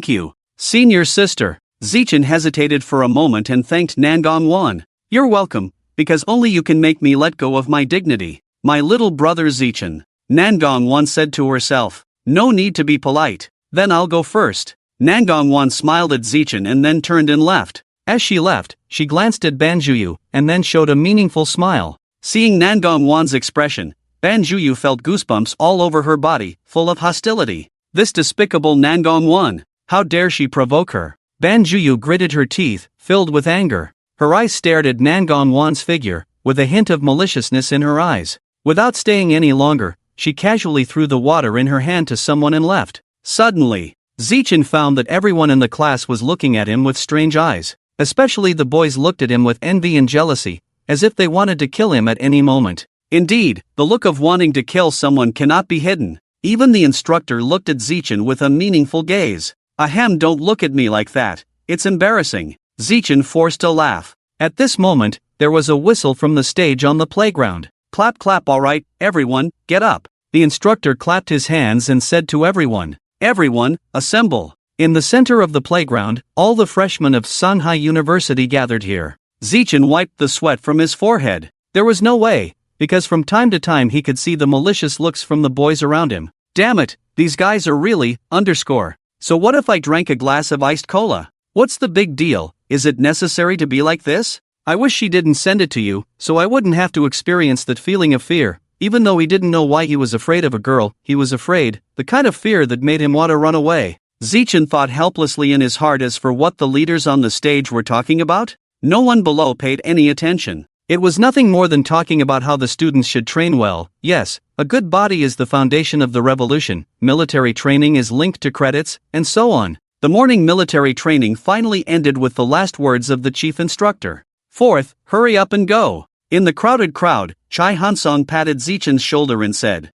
you, senior sister. Zichen hesitated for a moment and thanked Nangong Wan. You're welcome, because only you can make me let go of my dignity. My little brother Zichen. Nangong Wan said to herself. No need to be polite. Then I'll go first. Nangong Wan smiled at Zichen and then turned and left. As she left, she glanced at Banjuyu, and then showed a meaningful smile. Seeing Nangong Wan's expression, Banjuyu felt goosebumps all over her body, full of hostility. This despicable Nangong Wan. How dare she provoke her? Banjuyu gritted her teeth, filled with anger. Her eyes stared at Nangong Wan's figure, with a hint of maliciousness in her eyes. Without staying any longer, she casually threw the water in her hand to someone and left. Suddenly, Zichen found that everyone in the class was looking at him with strange eyes. Especially the boys looked at him with envy and jealousy, as if they wanted to kill him at any moment. Indeed, the look of wanting to kill someone cannot be hidden. Even the instructor looked at Zichen with a meaningful gaze. Ahem, don't look at me like that. It's embarrassing. Zichen forced a laugh. At this moment, there was a whistle from the stage on the playground. Clap clap, alright, everyone, get up. The instructor clapped his hands and said to everyone, everyone, assemble. In the center of the playground, all the freshmen of Shanghai University gathered here. Zichen wiped the sweat from his forehead. There was no way, because from time to time he could see the malicious looks from the boys around him. Damn it, these guys are really, underscore. So what if I drank a glass of iced cola? What's the big deal? Is it necessary to be like this? I wish she didn't send it to you, so I wouldn't have to experience that feeling of fear. Even though he didn't know why he was afraid of a girl, he was afraid, the kind of fear that made him want to run away. Zichen thought helplessly in his heart as for what the leaders on the stage were talking about. No one below paid any attention. It was nothing more than talking about how the students should train well. Yes, a good body is the foundation of the revolution, military training is linked to credits, and so on. The morning military training finally ended with the last words of the chief instructor. Fourth, hurry up and go. In the crowded crowd, Chai Hansong patted Zichen's shoulder and said,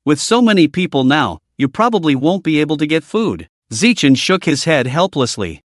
with so many people now, you probably won't be able to get food. Zichen shook his head helplessly.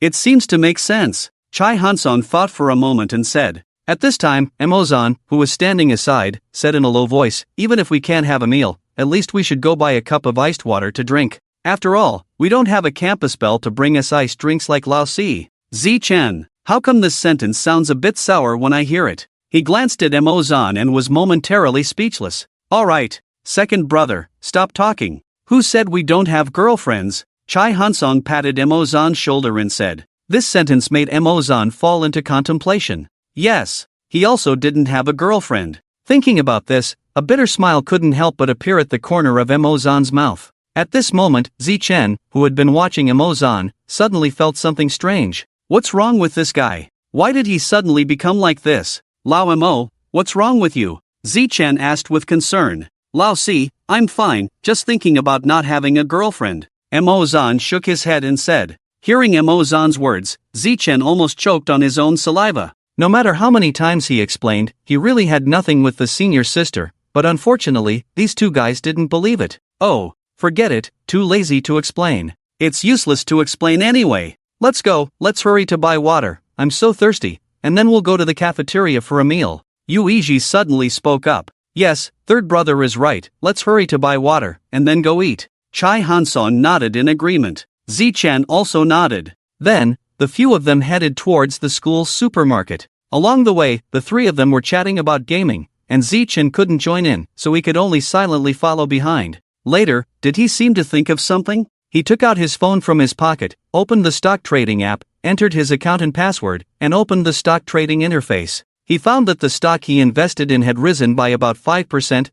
It seems to make sense. Chai Hansong thought for a moment and said. At this time, Emozan, who was standing aside, said in a low voice, even if we can't have a meal, at least we should go buy a cup of iced water to drink. After all, we don't have a campus bell to bring us iced drinks like Lao Si. Zichen, how come this sentence sounds a bit sour when I hear it? He glanced at Emozan and was momentarily speechless. Alright, second brother, stop talking. Who said we don't have girlfriends? Chai Hansong patted Emozan's shoulder and said. This sentence made Emozan fall into contemplation. Yes, he also didn't have a girlfriend. Thinking about this, a bitter smile couldn't help but appear at the corner of Emozan's mouth. At this moment, Zichen, who had been watching Emozan, suddenly felt something strange. What's wrong with this guy? Why did he suddenly become like this? Lao Emo, what's wrong with you? Zichen asked with concern. Lao Si, I'm fine, just thinking about not having a girlfriend. Emozan shook his head and said. Hearing Emozan's words, Zichen almost choked on his own saliva. No matter how many times he explained, he really had nothing with the senior sister, but unfortunately, these two guys didn't believe it. Oh, forget it, too lazy to explain. It's useless to explain anyway. Let's go, let's hurry to buy water, I'm so thirsty, and then we'll go to the cafeteria for a meal. Yuiji suddenly spoke up. Yes, third brother is right, let's hurry to buy water, and then go eat. Chai Hansong nodded in agreement. Zichen also nodded. Then, the few of them headed towards the school's supermarket. Along the way, the three of them were chatting about gaming, and Zichen couldn't join in, so he could only silently follow behind. Later, did he seem to think of something? He took out his phone from his pocket, opened the stock trading app, entered his account and password, and opened the stock trading interface. He found that the stock he invested in had risen by about 5%,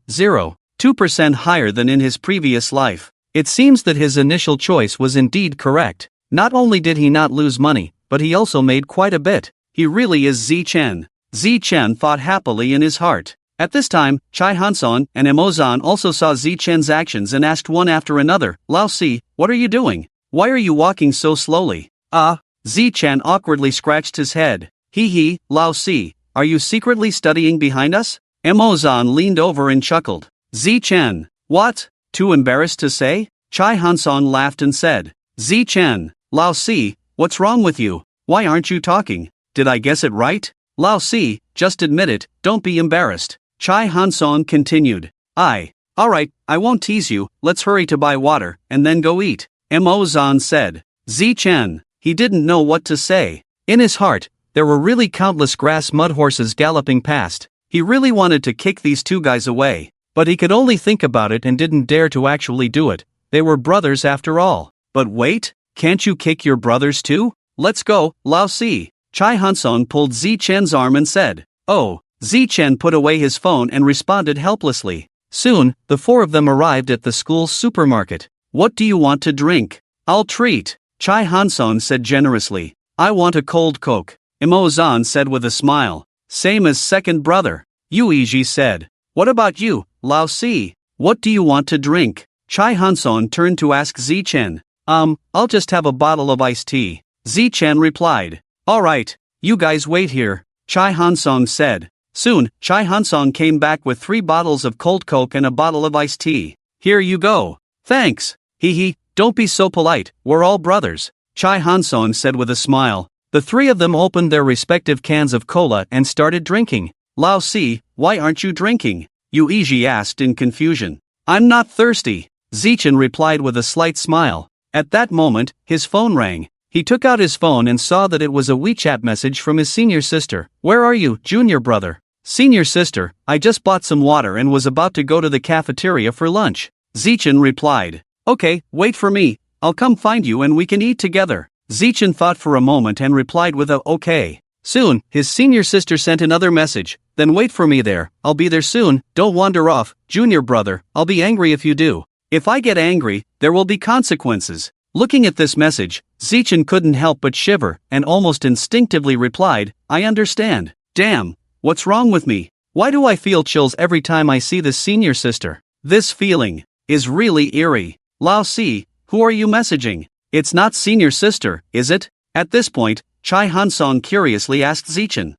2% higher than in his previous life. It seems that his initial choice was indeed correct. Not only did he not lose money, but he also made quite a bit. He really is Zichen. Zichen thought happily in his heart. At this time, Chai Hanson and Emozan also saw Zichen's actions and asked one after another, Lao Si, what are you doing? Why are you walking so slowly? Zichen awkwardly scratched his head. Hee, Lao Si, are you secretly studying behind us? Emozan leaned over and chuckled. Zichen, what? Too embarrassed to say? Chai Hanson laughed and said, Zichen, Lao Si, what's wrong with you? Why aren't you talking? Did I guess it right? Lao Si, just admit it, don't be embarrassed. Chai Hanson continued. Alright, I won't tease you, let's hurry to buy water, and then go eat. Emozan said. Zichen, he didn't know what to say. In his heart, there were really countless grass mud horses galloping past. He really wanted to kick these two guys away. But he could only think about it and didn't dare to actually do it. They were brothers after all. But wait, can't you kick your brothers too? Let's go, Lao Si. Chai Hanson pulled Zichen's arm and said, Oh. Zichen put away his phone and responded helplessly. Soon, the four of them arrived at the school's supermarket. What do you want to drink? I'll treat. Chai Hanson said generously. I want a cold Coke. Emozan said with a smile. Same as second brother. Yuiji said. What about you, Lao Si? What do you want to drink? Chai Hanson turned to ask Zichen. I'll just have a bottle of iced tea. Zichen replied. Alright, you guys wait here. Chai Hanson said. Soon, Chai Hanson came back with 3 bottles of cold Coke and a bottle of iced tea. Here you go. Thanks. Hee, don't be so polite, we're all brothers. Chai Hanson said with a smile. The 3 of them opened their respective cans of cola and started drinking. Lao Si, why aren't you drinking? Yuiji asked in confusion. I'm not thirsty. Zichen replied with a slight smile. At that moment, his phone rang. He took out his phone and saw that it was a WeChat message from his senior sister. Where are you, junior brother? Senior sister, I just bought some water and was about to go to the cafeteria for lunch. Zichen replied. Okay, wait for me, I'll come find you and we can eat together. Zichen thought for a moment and replied with a okay. Soon, his senior sister sent another message. Then wait for me there, I'll be there soon, don't wander off, junior brother, I'll be angry if you do. If I get angry, there will be consequences. Looking at this message, Zichen couldn't help but shiver, and almost instinctively replied, I understand. Damn, what's wrong with me? Why do I feel chills every time I see this senior sister? This feeling is really eerie. Lao Si, who are you messaging? It's not senior sister, is it? At this point, Chai Hanson curiously asked Zichen.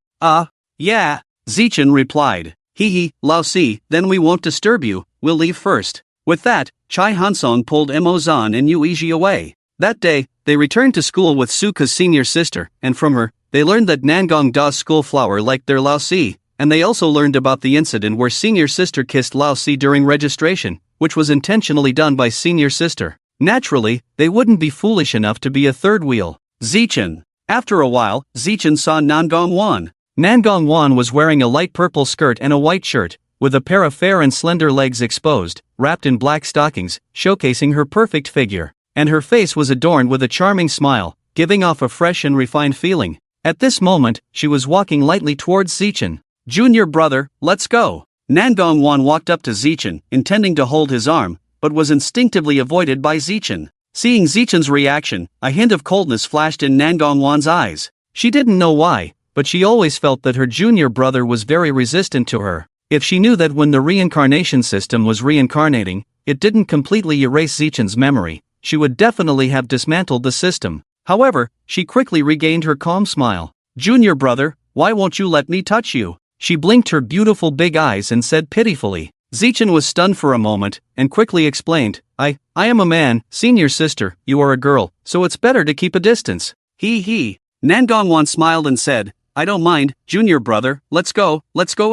Yeah. Zichen replied. Hee, Lao Si, then we won't disturb you, we'll leave first. With that, Chai Hanson pulled Emozan and Yuiji away. That day, they returned to school with Suka's senior sister, and from her, they learned that Nangong Da's school flower liked their Lao Si, and they also learned about the incident where senior sister kissed Lao Si during registration, which was intentionally done by senior sister. Naturally, they wouldn't be foolish enough to be a third wheel. Zichen. After a while, Zichen saw Nangong Wan. Nangong Wan was wearing a light purple skirt and a white shirt, with a pair of fair and slender legs exposed, wrapped in black stockings, showcasing her perfect figure. And her face was adorned with a charming smile, giving off a fresh and refined feeling. At this moment, she was walking lightly towards Zichen. Junior brother, let's go. Nangong Wan walked up to Zichen, intending to hold his arm, but was instinctively avoided by Zichen. Seeing Zichen's reaction, a hint of coldness flashed in Nangong Wan's eyes. She didn't know why, but she always felt that her junior brother was very resistant to her. If she knew that when the reincarnation system was reincarnating, it didn't completely erase Zichen's memory, she would definitely have dismantled the system. However, she quickly regained her calm smile. Junior brother, why won't you let me touch you? She blinked her beautiful big eyes and said pitifully. Zichen was stunned for a moment, and quickly explained, I am a man, senior sister, you are a girl, so it's better to keep a distance. Hee. Nangong Wan smiled and said, I don't mind, junior brother, let's go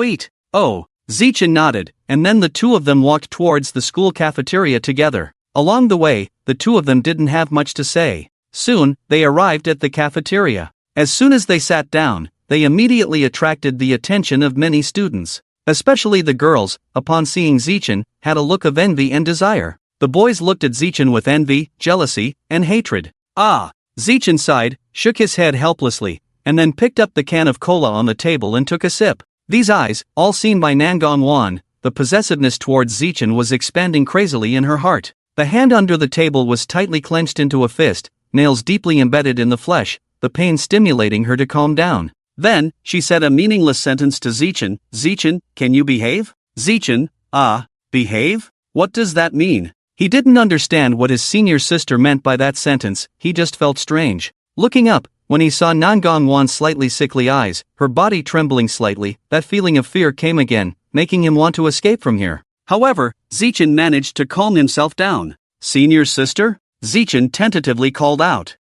eat. Oh. Zichen nodded, and then the two of them walked towards the school cafeteria together. Along the way, the two of them didn't have much to say. Soon, they arrived at the cafeteria. As soon as they sat down, they immediately attracted the attention of many students. Especially the girls, upon seeing Zichen, had a look of envy and desire. The boys looked at Zichen with envy, jealousy, and hatred. Ah! Zichen sighed, shook his head helplessly, and then picked up the can of cola on the table and took a sip. These eyes, all seen by Nangong, the possessiveness towards Zichen was expanding crazily in her heart. The hand under the table was tightly clenched into a fist, nails deeply embedded in the flesh, the pain stimulating her to calm down. Then, she said a meaningless sentence to Zichen. Zichen, can you behave? Zichen, behave? What does that mean? He didn't understand what his senior sister meant by that sentence, he just felt strange. Looking up, when he saw Nangong's slightly sickly eyes, her body trembling slightly, that feeling of fear came again, making him want to escape from here. However, Zichen managed to calm himself down. Senior sister? Zichen tentatively called out.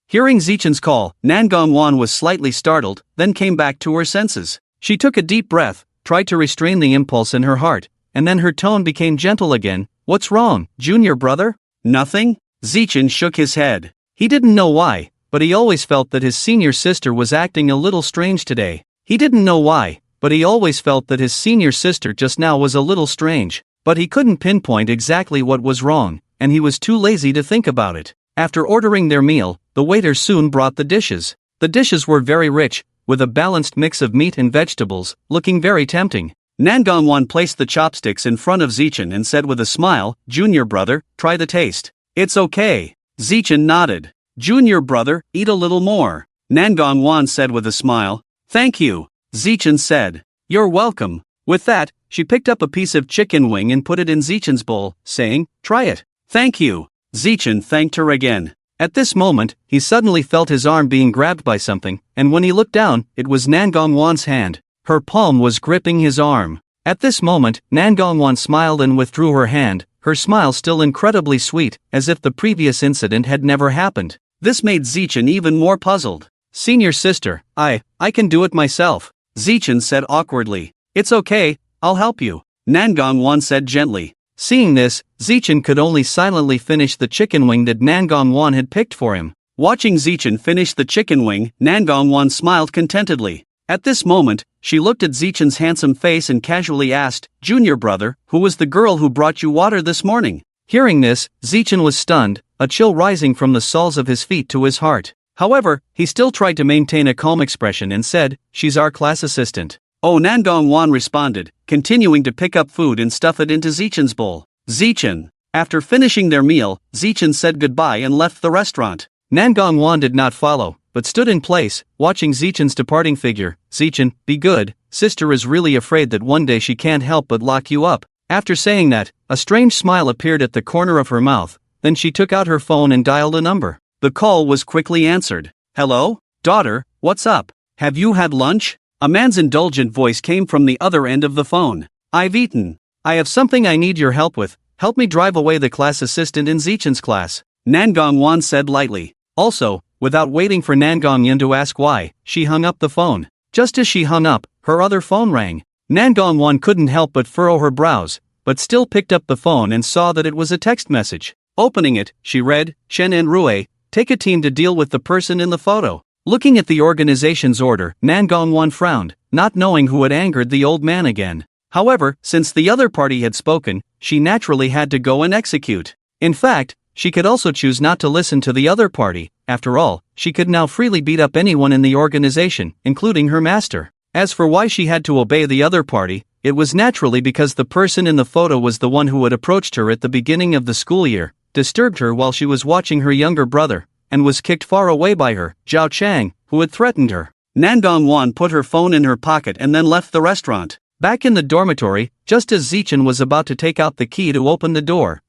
Hearing Zichen's call, Nangong was slightly startled, then came back to her senses. She took a deep breath, tried to restrain the impulse in her heart, and then her tone became gentle again. What's wrong, junior brother? Nothing? Zichen shook his head. He didn't know why, but he always felt that his senior sister was acting a little strange today. He didn't know why, but he always felt that his senior sister just now was a little strange. But he couldn't pinpoint exactly what was wrong, and he was too lazy to think about it. After ordering their meal, the waiter soon brought the dishes. The dishes were very rich, with a balanced mix of meat and vegetables, looking very tempting. Nangong placed the chopsticks in front of Zichen and said with a smile, "Junior brother, try the taste." "It's okay." Zichen nodded. "Junior brother, eat a little more." Nangong said with a smile. "Thank you." Zichen said. "You're welcome." With that, she picked up a piece of chicken wing and put it in Zichen's bowl, saying, "Try it." "Thank you." Zichen thanked her again. At this moment, he suddenly felt his arm being grabbed by something, and when he looked down, it was Nangong's hand. Her palm was gripping his arm. At this moment, Nangong smiled and withdrew her hand, her smile still incredibly sweet, as if the previous incident had never happened. This made Zichen even more puzzled. "Senior sister, I can do it myself," Zichen said awkwardly. "It's okay, I'll help you," Nangong said gently. Seeing this, Zichen could only silently finish the chicken wing that Nangong had picked for him. Watching Zichen finish the chicken wing, Nangong smiled contentedly. At this moment, she looked at Zichen's handsome face and casually asked, "Junior brother, who was the girl who brought you water this morning?" Hearing this, Zichen was stunned, a chill rising from the soles of his feet to his heart. However, he still tried to maintain a calm expression and said, "She's our class assistant." "Oh," Nangong responded, continuing to pick up food and stuff it into Zichen's bowl. Zichen. After finishing their meal, Zichen said goodbye and left the restaurant. Nangong did not follow, but stood in place, watching Zichen's departing figure. "Zichen, be good, sister is really afraid that one day she can't help but lock you up." After saying that, a strange smile appeared at the corner of her mouth, then she took out her phone and dialed a number. The call was quickly answered. "Hello? Daughter, what's up? Have you had lunch?" A man's indulgent voice came from the other end of the phone. "I've eaten. I have something I need your help with. Help me drive away the class assistant in Zichen's class," Nangong said lightly. Also, without waiting for Nangong to ask why, she hung up the phone. Just as she hung up, her other phone rang. Nangong couldn't help but furrow her brows, but still picked up the phone and saw that it was a text message. Opening it, she read, "Shen and Rue, take a team to deal with the person in the photo." Looking at the organization's order, Nangong frowned, not knowing who had angered the old man again. However, since the other party had spoken, she naturally had to go and execute. In fact, she could also choose not to listen to the other party. After all, she could now freely beat up anyone in the organization, including her master. As for why she had to obey the other party, it was naturally because the person in the photo was the one who had approached her at the beginning of the school year, disturbed her while she was watching her younger brother, and was kicked far away by her, Zhao Chang, who had threatened her. Nangong put her phone in her pocket and then left the restaurant. Back in the dormitory, just as Zichen was about to take out the key to open the door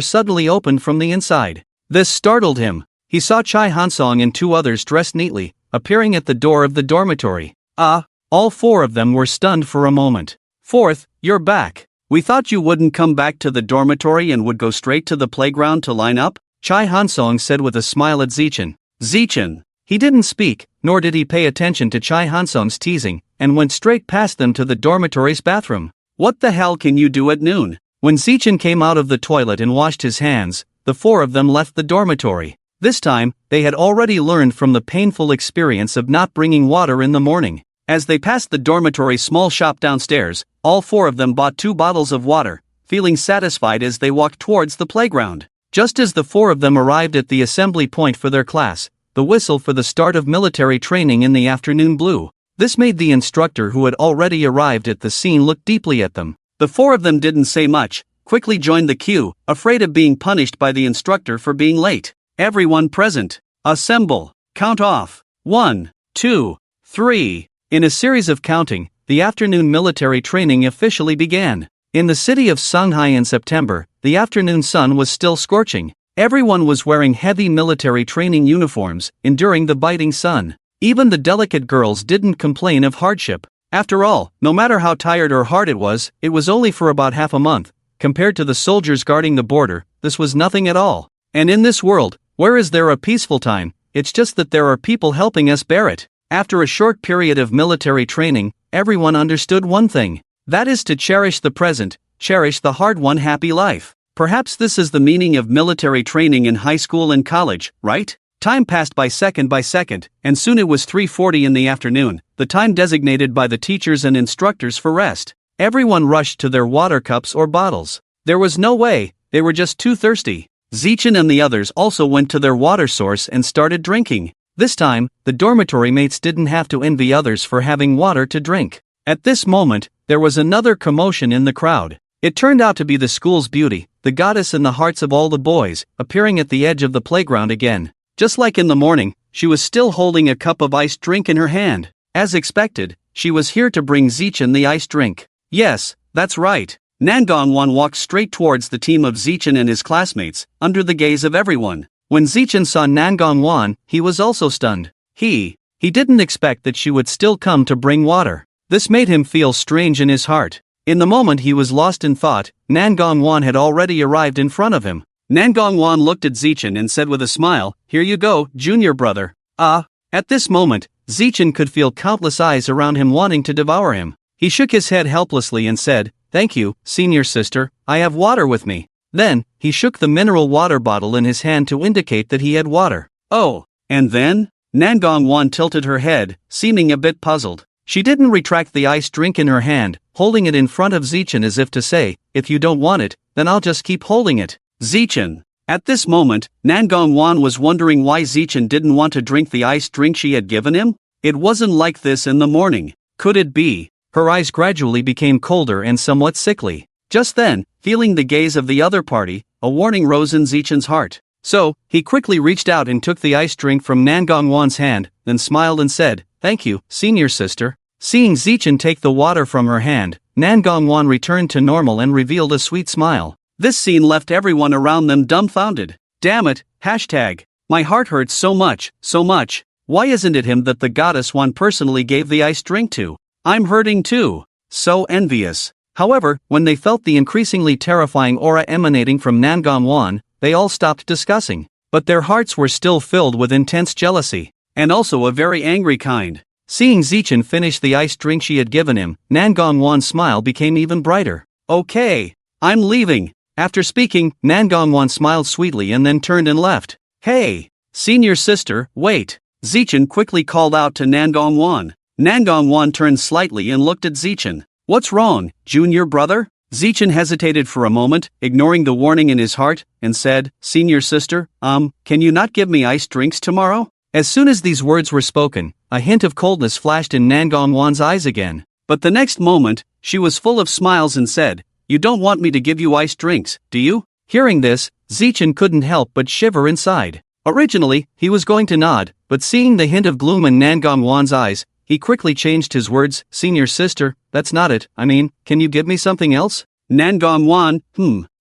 suddenly opened from the inside. This startled him. He saw Chai Hansong and two others dressed neatly, appearing at the door of the dormitory. All four of them were stunned for a moment. "Fourth, you're back. We thought you wouldn't come back to the dormitory and would go straight to the playground to line up," Chai Hansong said with a smile at Zichen. Zichen. He didn't speak, nor did he pay attention to Chai Hansong's teasing, and went straight past them to the dormitory's bathroom. "What the hell can you do at noon?" When Zichen came out of the toilet and washed his hands, the four of them left the dormitory. This time, they had already learned from the painful experience of not bringing water in the morning. As they passed the dormitory small shop downstairs, all four of them bought 2 bottles of water, feeling satisfied as they walked towards the playground. Just as the four of them arrived at the assembly point for their class, the whistle for the start of military training in the afternoon blew. This made the instructor who had already arrived at the scene look deeply at them. The four of them didn't say much, quickly joined the queue, afraid of being punished by the instructor for being late. Everyone present, assemble, count off, 1, 2, 3. In a series of counting, the afternoon military training officially began. In the city of Shanghai in September, the afternoon sun was still scorching. Everyone was wearing heavy military training uniforms, enduring the biting sun. Even the delicate girls didn't complain of hardship. After all, no matter how tired or hard it was only for about half a month. Compared to the soldiers guarding the border, this was nothing at all. And in this world, where is there a peaceful time? It's just that there are people helping us bear it. After a short period of military training, everyone understood one thing. That is to cherish the present, cherish the hard-won happy life. Perhaps this is the meaning of military training in high school and college, right? Time passed by second, and soon it was 3:40 in the afternoon, the time designated by the teachers and instructors for rest. Everyone rushed to their water cups or bottles. There was no way, they were just too thirsty. Zichen and the others also went to their water source and started drinking. This time, the dormitory mates didn't have to envy others for having water to drink. At this moment, there was another commotion in the crowd. It turned out to be the school's beauty, the goddess in the hearts of all the boys, appearing at the edge of the playground again. Just like in the morning, she was still holding a cup of iced drink in her hand. As expected, she was here to bring Zichen the iced drink. Yes, that's right. Nangong walked straight towards the team of Zichen and his classmates, under the gaze of everyone. When Zichen saw Nangong, he was also stunned. He didn't expect that she would still come to bring water. This made him feel strange in his heart. In the moment he was lost in thought, Nangong had already arrived in front of him. Nangong looked at Zichen and said with a smile, "Here you go, junior brother." At this moment, Zichen could feel countless eyes around him wanting to devour him. He shook his head helplessly and said, "Thank you, senior sister, I have water with me." Then, he shook the mineral water bottle in his hand to indicate that he had water. Oh, and then? Nangong tilted her head, seeming a bit puzzled. She didn't retract the iced drink in her hand, holding it in front of Zichen as if to say, "If you don't want it, then I'll just keep holding it." Zichen. At this moment, Nangong was wondering why Zichen didn't want to drink the iced drink she had given him. It wasn't like this in the morning. Could it be? Her eyes gradually became colder and somewhat sickly. Just then, feeling the gaze of the other party, a warning rose in Zichen's heart. So, he quickly reached out and took the iced drink from Nangong's hand, then smiled and said, "Thank you, senior sister." Seeing Zichen take the water from her hand, Nangong returned to normal and revealed a sweet smile. This scene left everyone around them dumbfounded. Damn it, my heart hurts so much. Why isn't it him that the goddess one personally gave the iced drink to? I'm hurting too. So envious. However, when they felt the increasingly terrifying aura emanating from Nangong, they all stopped discussing. But their hearts were still filled with intense jealousy. And also a very angry kind. Seeing Zichen finish the iced drink she had given him, Nangong's smile became even brighter. "Okay, I'm leaving." After speaking, Nangong smiled sweetly and then turned and left. "Hey, senior sister, wait." Zichen quickly called out to Nangong. Nangong turned slightly and looked at Zichen. "What's wrong, junior brother?" Zichen hesitated for a moment, ignoring the warning in his heart, and said, "Senior sister, can you not give me iced drinks tomorrow?" As soon as these words were spoken, a hint of coldness flashed in Nangong's eyes again. But the next moment, she was full of smiles and said, "You don't want me to give you iced drinks, do you?" Hearing this, Zichen couldn't help but shiver inside. Originally, he was going to nod, but seeing the hint of gloom in Nangong's eyes, he quickly changed his words, "Senior sister, that's not it, can you give me something else?" Nangong,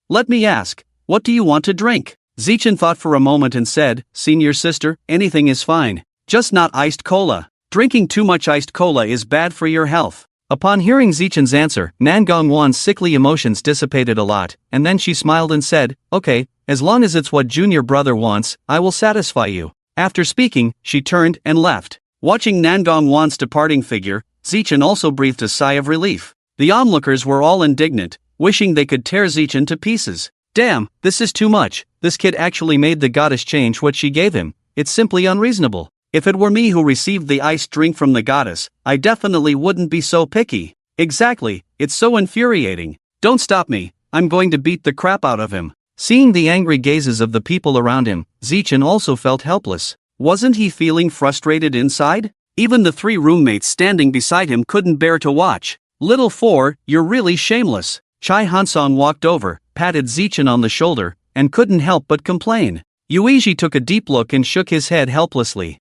let me ask, what do you want to drink? Zichen thought for a moment and said, "Senior sister, anything is fine. Just not iced cola. Drinking too much iced cola is bad for your health." Upon hearing Zichen's answer, Nangong's sickly emotions dissipated a lot, and then she smiled and said, "Okay, as long as it's what junior brother wants, I will satisfy you." After speaking, she turned and left. Watching Nangong's departing figure, Zichen also breathed a sigh of relief. The onlookers were all indignant, wishing they could tear Zichen to pieces. Damn, this is too much. This kid actually made the goddess change what she gave him. It's simply unreasonable. If it were me who received the iced drink from the goddess, I definitely wouldn't be so picky. Exactly, it's so infuriating. Don't stop me, I'm going to beat the crap out of him. Seeing the angry gazes of the people around him, Zichen also felt helpless. Wasn't he feeling frustrated inside? Even the 3 roommates standing beside him couldn't bear to watch. Little 4, you're really shameless. Chai Hansong walked over, patted Zichen on the shoulder, and couldn't help but complain. Yuichi took a deep look and shook his head helplessly.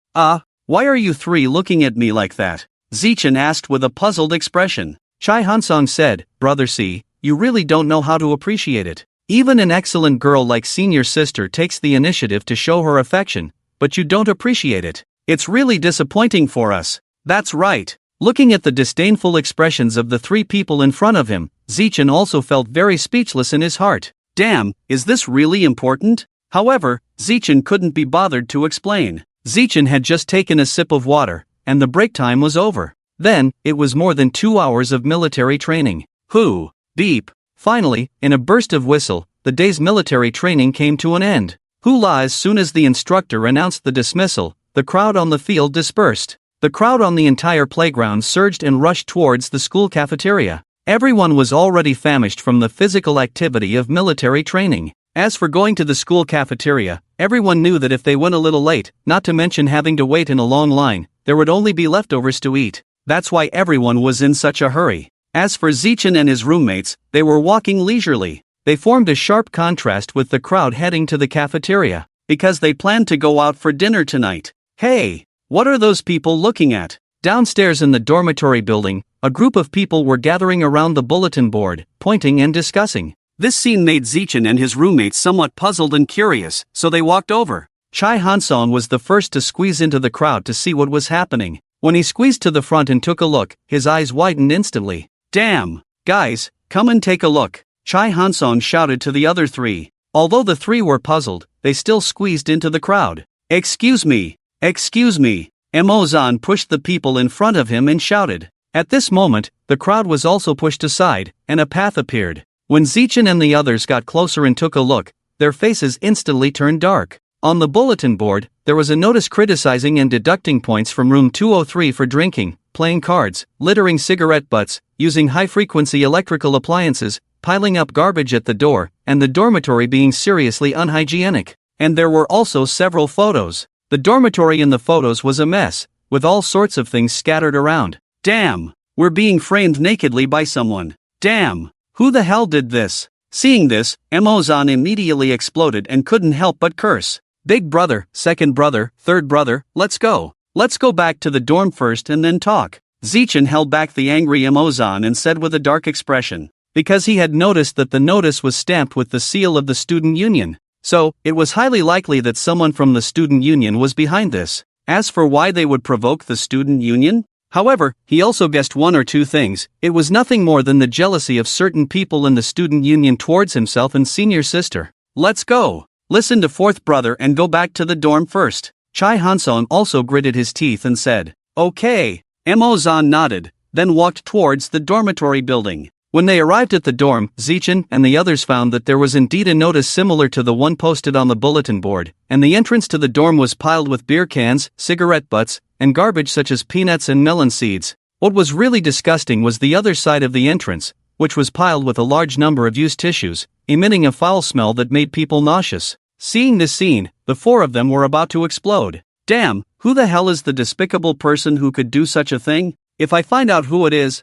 Why are you 3 looking at me like that? Zichen asked with a puzzled expression. Chai Hansong said, Brother C, you really don't know how to appreciate it. Even an excellent girl like senior sister takes the initiative to show her affection, but you don't appreciate it. It's really disappointing for us. That's right. Looking at the disdainful expressions of the 3 people in front of him, Zichen also felt very speechless in his heart. Damn, is this really important? However, Zichen couldn't be bothered to explain. Zichen had just taken a sip of water, and the break time was over. Then, it was more than 2 hours of military training. Whoo! Beep! Finally, in a burst of whistle, the day's military training came to an end. Hula! As soon as the instructor announced the dismissal, the crowd on the field dispersed. The crowd on the entire playground surged and rushed towards the school cafeteria. Everyone was already famished from the physical activity of military training. As for going to the school cafeteria, everyone knew that if they went a little late, not to mention having to wait in a long line, there would only be leftovers to eat. That's why everyone was in such a hurry. As for Zichen and his roommates, they were walking leisurely. They formed a sharp contrast with the crowd heading to the cafeteria, because they planned to go out for dinner tonight. Hey, what are those people looking at? Downstairs in the dormitory building, a group of people were gathering around the bulletin board, pointing and discussing. This scene made Zichen and his roommates somewhat puzzled and curious, so they walked over. Chai Hansong was the first to squeeze into the crowd to see what was happening. When he squeezed to the front and took a look, his eyes widened instantly. Damn! Guys, come and take a look! Chai Hansong shouted to the other 3. Although the 3 were puzzled, they still squeezed into the crowd. Excuse me! Excuse me! Mo-zan pushed the people in front of him and shouted. At this moment, the crowd was also pushed aside, and a path appeared. When Zichen and the others got closer and took a look, their faces instantly turned dark. On the bulletin board, there was a notice criticizing and deducting points from room 203 for drinking, playing cards, littering cigarette butts, using high-frequency electrical appliances, piling up garbage at the door, and the dormitory being seriously unhygienic. And there were also several photos. The dormitory in the photos was a mess, with all sorts of things scattered around. Damn! We're being framed nakedly by someone. Damn! Who the hell did this? Seeing this, Mo-zan immediately exploded and couldn't help but curse. Big brother, second brother, third brother, let's go. Let's go back to the dorm first and then talk. Zichen held back the angry Mo-zan and said with a dark expression. Because he had noticed that the notice was stamped with the seal of the student union. So, it was highly likely that someone from the student union was behind this. As for why they would provoke the student union? However, he also guessed 1 or 2 things. It was nothing more than the jealousy of certain people in the student union towards himself and senior sister. Let's go. Listen to fourth brother and go back to the dorm first. Chai Hansong also gritted his teeth and said, Okay. Mo-zan nodded, then walked towards the dormitory building. When they arrived at the dorm, Zichen and the others found that there was indeed a notice similar to the one posted on the bulletin board, and the entrance to the dorm was piled with beer cans, cigarette butts, and garbage such as peanuts and melon seeds. What was really disgusting was the other side of the entrance, which was piled with a large number of used tissues, emitting a foul smell that made people nauseous. Seeing this scene, the 4 of them were about to explode. Damn, who the hell is the despicable person who could do such a thing? If I find out who it is,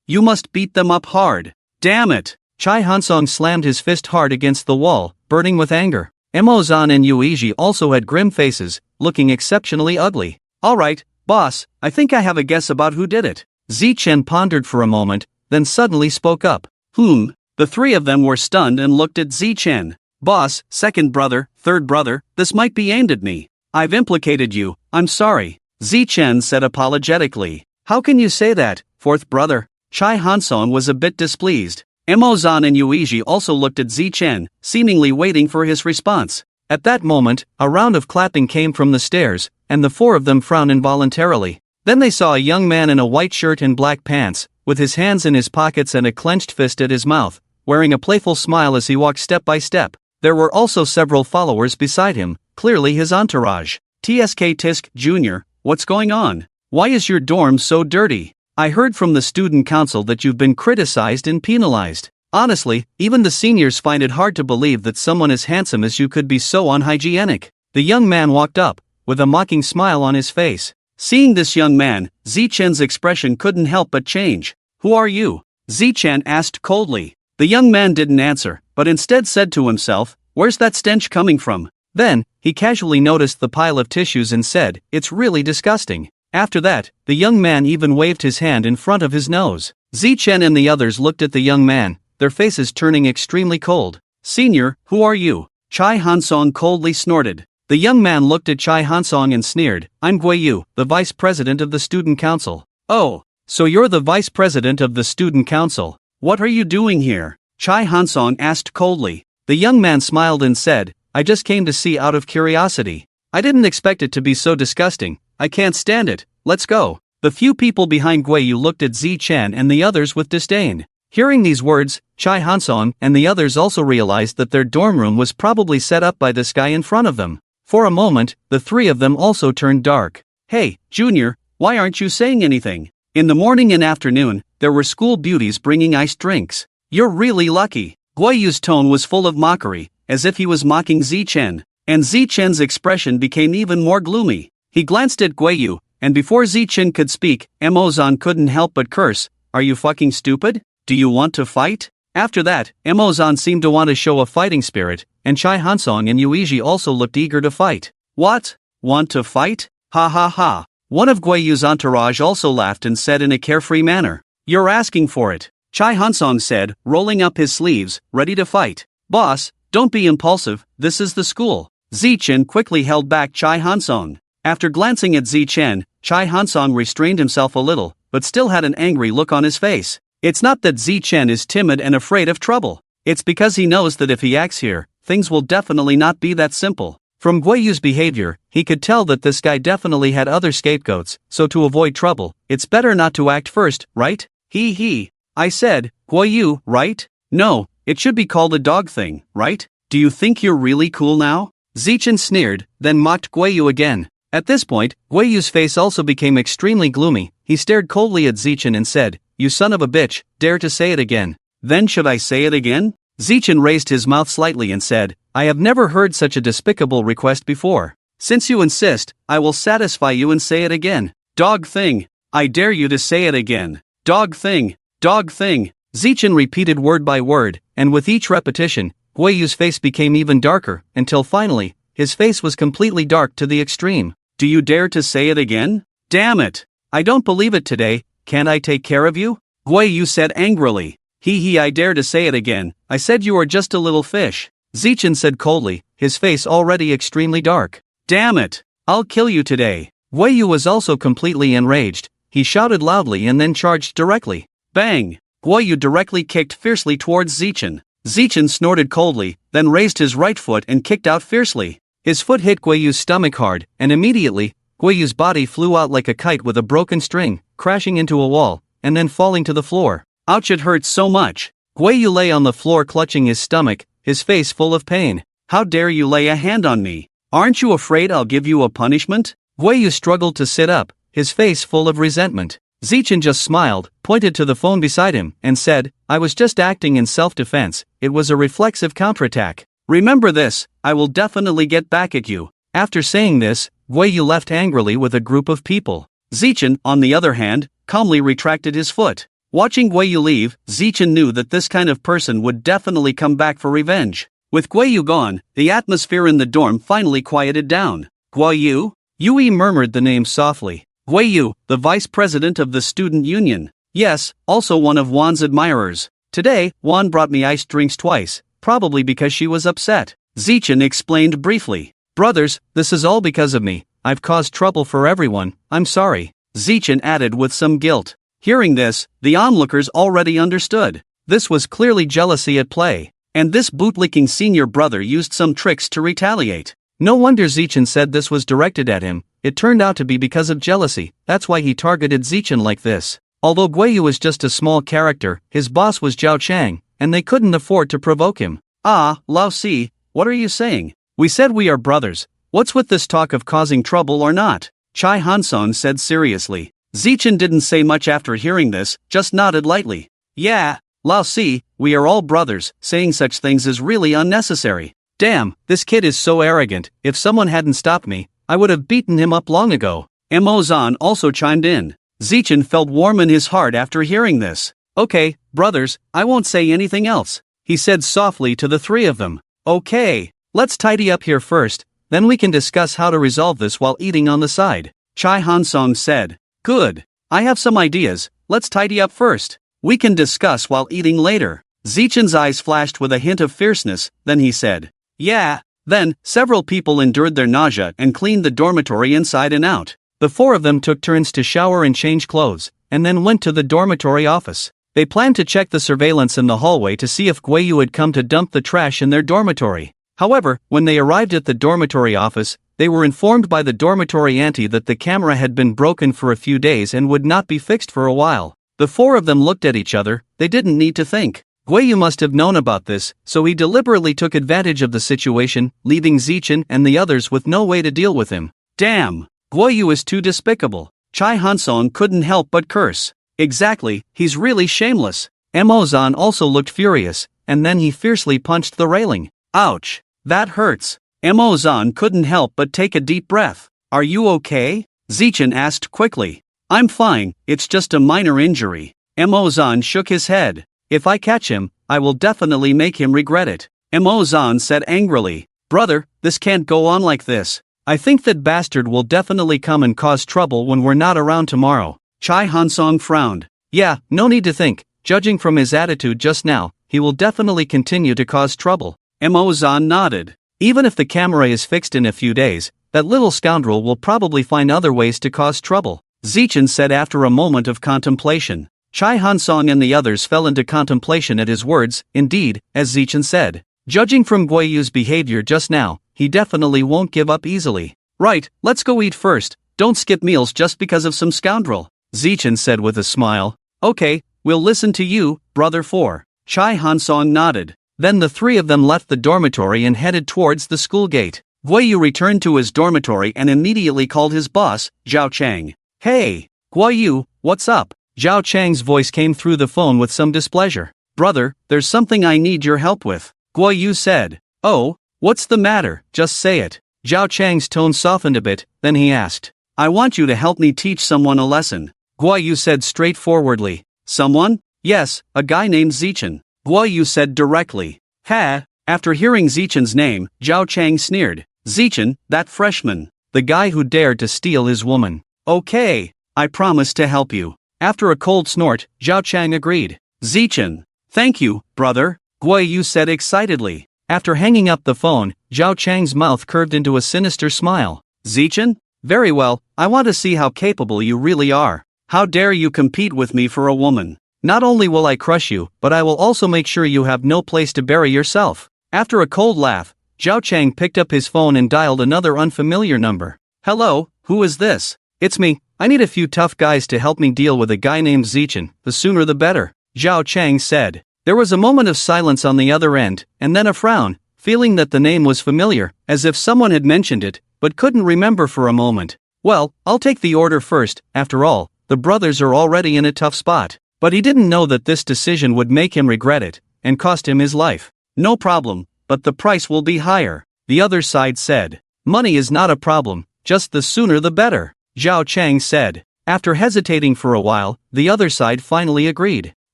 You must beat them up hard. Damn it! Chai Hansong slammed his fist hard against the wall, burning with anger. Mo-zan and Yuichi also had grim faces, looking exceptionally ugly. Alright, boss, I think I have a guess about who did it. Zichen pondered for a moment, then suddenly spoke up. The 3 of them were stunned and looked at Zichen. Boss, second brother, third brother, this might be aimed at me. I've implicated you, I'm sorry. Zichen said apologetically. How can you say that, fourth brother? Chai Hansong was a bit displeased. Mo-zan and Yuichi also looked at Zichen, seemingly waiting for his response. At that moment, a round of clapping came from the stairs, and the 4 of them frowned involuntarily. Then they saw a young man in a white shirt and black pants, with his hands in his pockets and a clenched fist at his mouth, wearing a playful smile as he walked step by step. There were also several followers beside him, clearly his entourage. TSK Tisk, Jr., what's going on? Why is your dorm so dirty? I heard from the student council that you've been criticized and penalized. Honestly, even the seniors find it hard to believe that someone as handsome as you could be so unhygienic. The young man walked up, with a mocking smile on his face. Seeing this young man, Zichen's expression couldn't help but change. Who are you? Zichen asked coldly. The young man didn't answer, but instead said to himself, where's that stench coming from? Then, he casually noticed the pile of tissues and said, it's really disgusting. After that, the young man even waved his hand in front of his nose. Zichen and the others looked at the young man, their faces turning extremely cold. Senior, who are you? Chai Hansong coldly snorted. The young man looked at Chai Hansong and sneered, I'm Guiyu, the vice president of the student council. Oh, so you're the vice president of the student council. What are you doing here? Chai Hansong asked coldly. The young man smiled and said, I just came to see out of curiosity. I didn't expect it to be so disgusting. I can't stand it, let's go. The few people behind Guiyu looked at Zichen and the others with disdain. Hearing these words, Chai Hansong and the others also realized that their dorm room was probably set up by this guy in front of them. For a moment, the three of them also turned dark. Hey, Junior, why aren't you saying anything? In the morning and afternoon, there were school beauties bringing iced drinks. You're really lucky. Guiyu's tone was full of mockery, as if he was mocking Zichen. And Zichen's expression became even more gloomy. He glanced at Guiyu, and before Zichen could speak, Emozan couldn't help but curse, are you fucking stupid? Do you want to fight? After that, Emozan seemed to want to show a fighting spirit, and Chai Hansong and Yuiji also looked eager to fight. What? Want to fight? Ha ha ha. One of Guiyu's entourage also laughed and said in a carefree manner, you're asking for it. Chai Hansong said, rolling up his sleeves, ready to fight. Boss, don't be impulsive, this is the school. Zichen quickly held back Chai Hansong. After glancing at Zichen, Chai Hansong restrained himself a little, but still had an angry look on his face. It's not that Zichen is timid and afraid of trouble. It's because he knows that if he acts here, things will definitely not be that simple. From Guiyu's behavior, he could tell that this guy definitely had other scapegoats, so to avoid trouble, it's better not to act first, right? He. I said, Guiyu, right? No, it should be called a dog thing, right? Do you think you're really cool now? Zichen sneered, then mocked Guiyu again. At this point, Guiyu's face also became extremely gloomy. He stared coldly at Zichen and said, you son of a bitch, dare to say it again. Then should I say it again? Zichen raised his mouth slightly and said, I have never heard such a despicable request before. Since you insist, I will satisfy you and say it again. Dog thing. I dare you to say it again. Dog thing. Dog thing. Zichen repeated word by word, and with each repetition, Guiyu's face became even darker, until finally, his face was completely dark to the extreme. Do you dare to say it again? Damn it! I don't believe it today, can't I take care of you? Guiyu said angrily. I dare to say it again, I said you are just a little fish. Zichen said coldly, his face already extremely dark. Damn it! I'll kill you today. Guiyu was also completely enraged. He shouted loudly and then charged directly. Bang! Guiyu directly kicked fiercely towards Zichen. Zichen snorted coldly, then raised his right foot and kicked out fiercely. His foot hit Guiyu's stomach hard, and immediately, Guiyu's body flew out like a kite with a broken string, crashing into a wall, and then falling to the floor. Ouch, it hurts so much. Guiyu lay on the floor clutching his stomach, his face full of pain. How dare you lay a hand on me? Aren't you afraid I'll give you a punishment? Guiyu struggled to sit up, his face full of resentment. Zichen just smiled, pointed to the phone beside him, and said, I was just acting in self-defense, it was a reflexive counterattack. Remember this, I will definitely get back at you. After saying this, Guiyu left angrily with a group of people. Zichen, on the other hand, calmly retracted his foot. Watching Guiyu leave, Zichen knew that this kind of person would definitely come back for revenge. With Guiyu gone, the atmosphere in the dorm finally quieted down. Guiyu? Yui murmured the name softly. Guiyu, the vice president of the student union. Yes, also one of Wan's admirers. Today, Wan brought me iced drinks twice, probably because she was upset. Zichen explained briefly. Brothers, this is all because of me. I've caused trouble for everyone, I'm sorry. Zichen added with some guilt. Hearing this, the onlookers already understood. This was clearly jealousy at play. And this bootlicking senior brother used some tricks to retaliate. No wonder Zichen said this was directed at him. It turned out to be because of jealousy, that's why he targeted Zichen like this. Although Guiyu was just a small character, his boss was Zhao Chang, and they couldn't afford to provoke him. Ah, Lao Si, what are you saying? We said we are brothers, What's with this talk of causing trouble or not? Chai Hansong said seriously. Zichen didn't say much after hearing this, just nodded lightly. Yeah, Lao Si, we are all brothers, saying such things is really unnecessary. Damn, this kid is so arrogant, if someone hadn't stopped me, I would have beaten him up long ago. Mo Zan also chimed in. Zichen felt warm in his heart after hearing this. Okay, brothers, I won't say anything else, he said softly to the three of them. Okay, let's tidy up here first, then we can discuss how to resolve this while eating on the side. Chai Hansong said. Good. I have some ideas, let's tidy up first. We can discuss while eating later. Zichen's eyes flashed with a hint of fierceness, then he said. Yeah. Then, several people endured their nausea and cleaned the dormitory inside and out. The four of them took turns to shower and change clothes, and then went to the dormitory office. They planned to check the surveillance in the hallway to see if Guiyu had come to dump the trash in their dormitory. However, when they arrived at the dormitory office, they were informed by the dormitory auntie that the camera had been broken for a few days and would not be fixed for a while. The four of them looked at each other, they didn't need to think. Guiyu must have known about this, so he deliberately took advantage of the situation, leaving Zichen and the others with no way to deal with him. Damn! Guiyu is too despicable. Chai Hansong couldn't help but curse. Exactly, he's really shameless. Mo Zan also looked furious, and then he fiercely punched the railing. Ouch! That hurts. Mo Zan couldn't help but take a deep breath. Are you okay? Zichen asked quickly. I'm fine, it's just a minor injury. Mo Zan shook his head. If I catch him, I will definitely make him regret it. Mo Zan said angrily. Brother, this can't go on like this. I think that bastard will definitely come and cause trouble when we're not around tomorrow. Chai Hansong frowned. Yeah, no need to think, judging from his attitude just now, he will definitely continue to cause trouble. Mo Zan nodded. Even if the camera is fixed in a few days, that little scoundrel will probably find other ways to cause trouble, Zichen said after a moment of contemplation. Chai Hansong and the others fell into contemplation at his words. Indeed, as Zichen said. Judging from Guiyu's behavior just now, he definitely won't give up easily. Right, let's go eat first, don't skip meals just because of some scoundrel, Zichen said with a smile. Okay, we'll listen to you, brother 4. Chai Hansong nodded. Then the three of them left the dormitory and headed towards the school gate. Guiyu returned to his dormitory and immediately called his boss, Zhao Chang. Hey, Guiyu, what's up? Zhao Chang's voice came through the phone with some displeasure. Brother, there's something I need your help with, Guiyu said. Oh, what's the matter, just say it. Zhao Chang's tone softened a bit, then he asked. I want you to help me teach someone a lesson, Guiyu said straightforwardly. Someone? Yes, a guy named Zichen, Guiyu said directly. Ha! After hearing Zichen's name, Zhao Chang sneered. Zichen, that freshman, the guy who dared to steal his woman. Okay, I promise to help you. After a cold snort, Zhao Chang agreed. Zichen. Thank you, brother, Guiyu said excitedly. After hanging up the phone, Zhao Chang's mouth curved into a sinister smile. Zichen? Very well, I want to see how capable you really are. How dare you compete with me for a woman? Not only will I crush you, but I will also make sure you have no place to bury yourself. After a cold laugh, Zhao Chang picked up his phone and dialed another unfamiliar number. Hello, who is this? It's me. I need a few tough guys to help me deal with a guy named Zichen, the sooner the better, Zhao Chang said. There was a moment of silence on the other end, and then a frown, feeling that the name was familiar, as if someone had mentioned it, but couldn't remember for a moment. Well, I'll take the order first, after all, the brothers are already in a tough spot. But he didn't know that this decision would make him regret it, and cost him his life. No problem, but the price will be higher, the other side said. Money is not a problem, just the sooner the better, Zhao Chang said. After hesitating for a while, the other side finally agreed.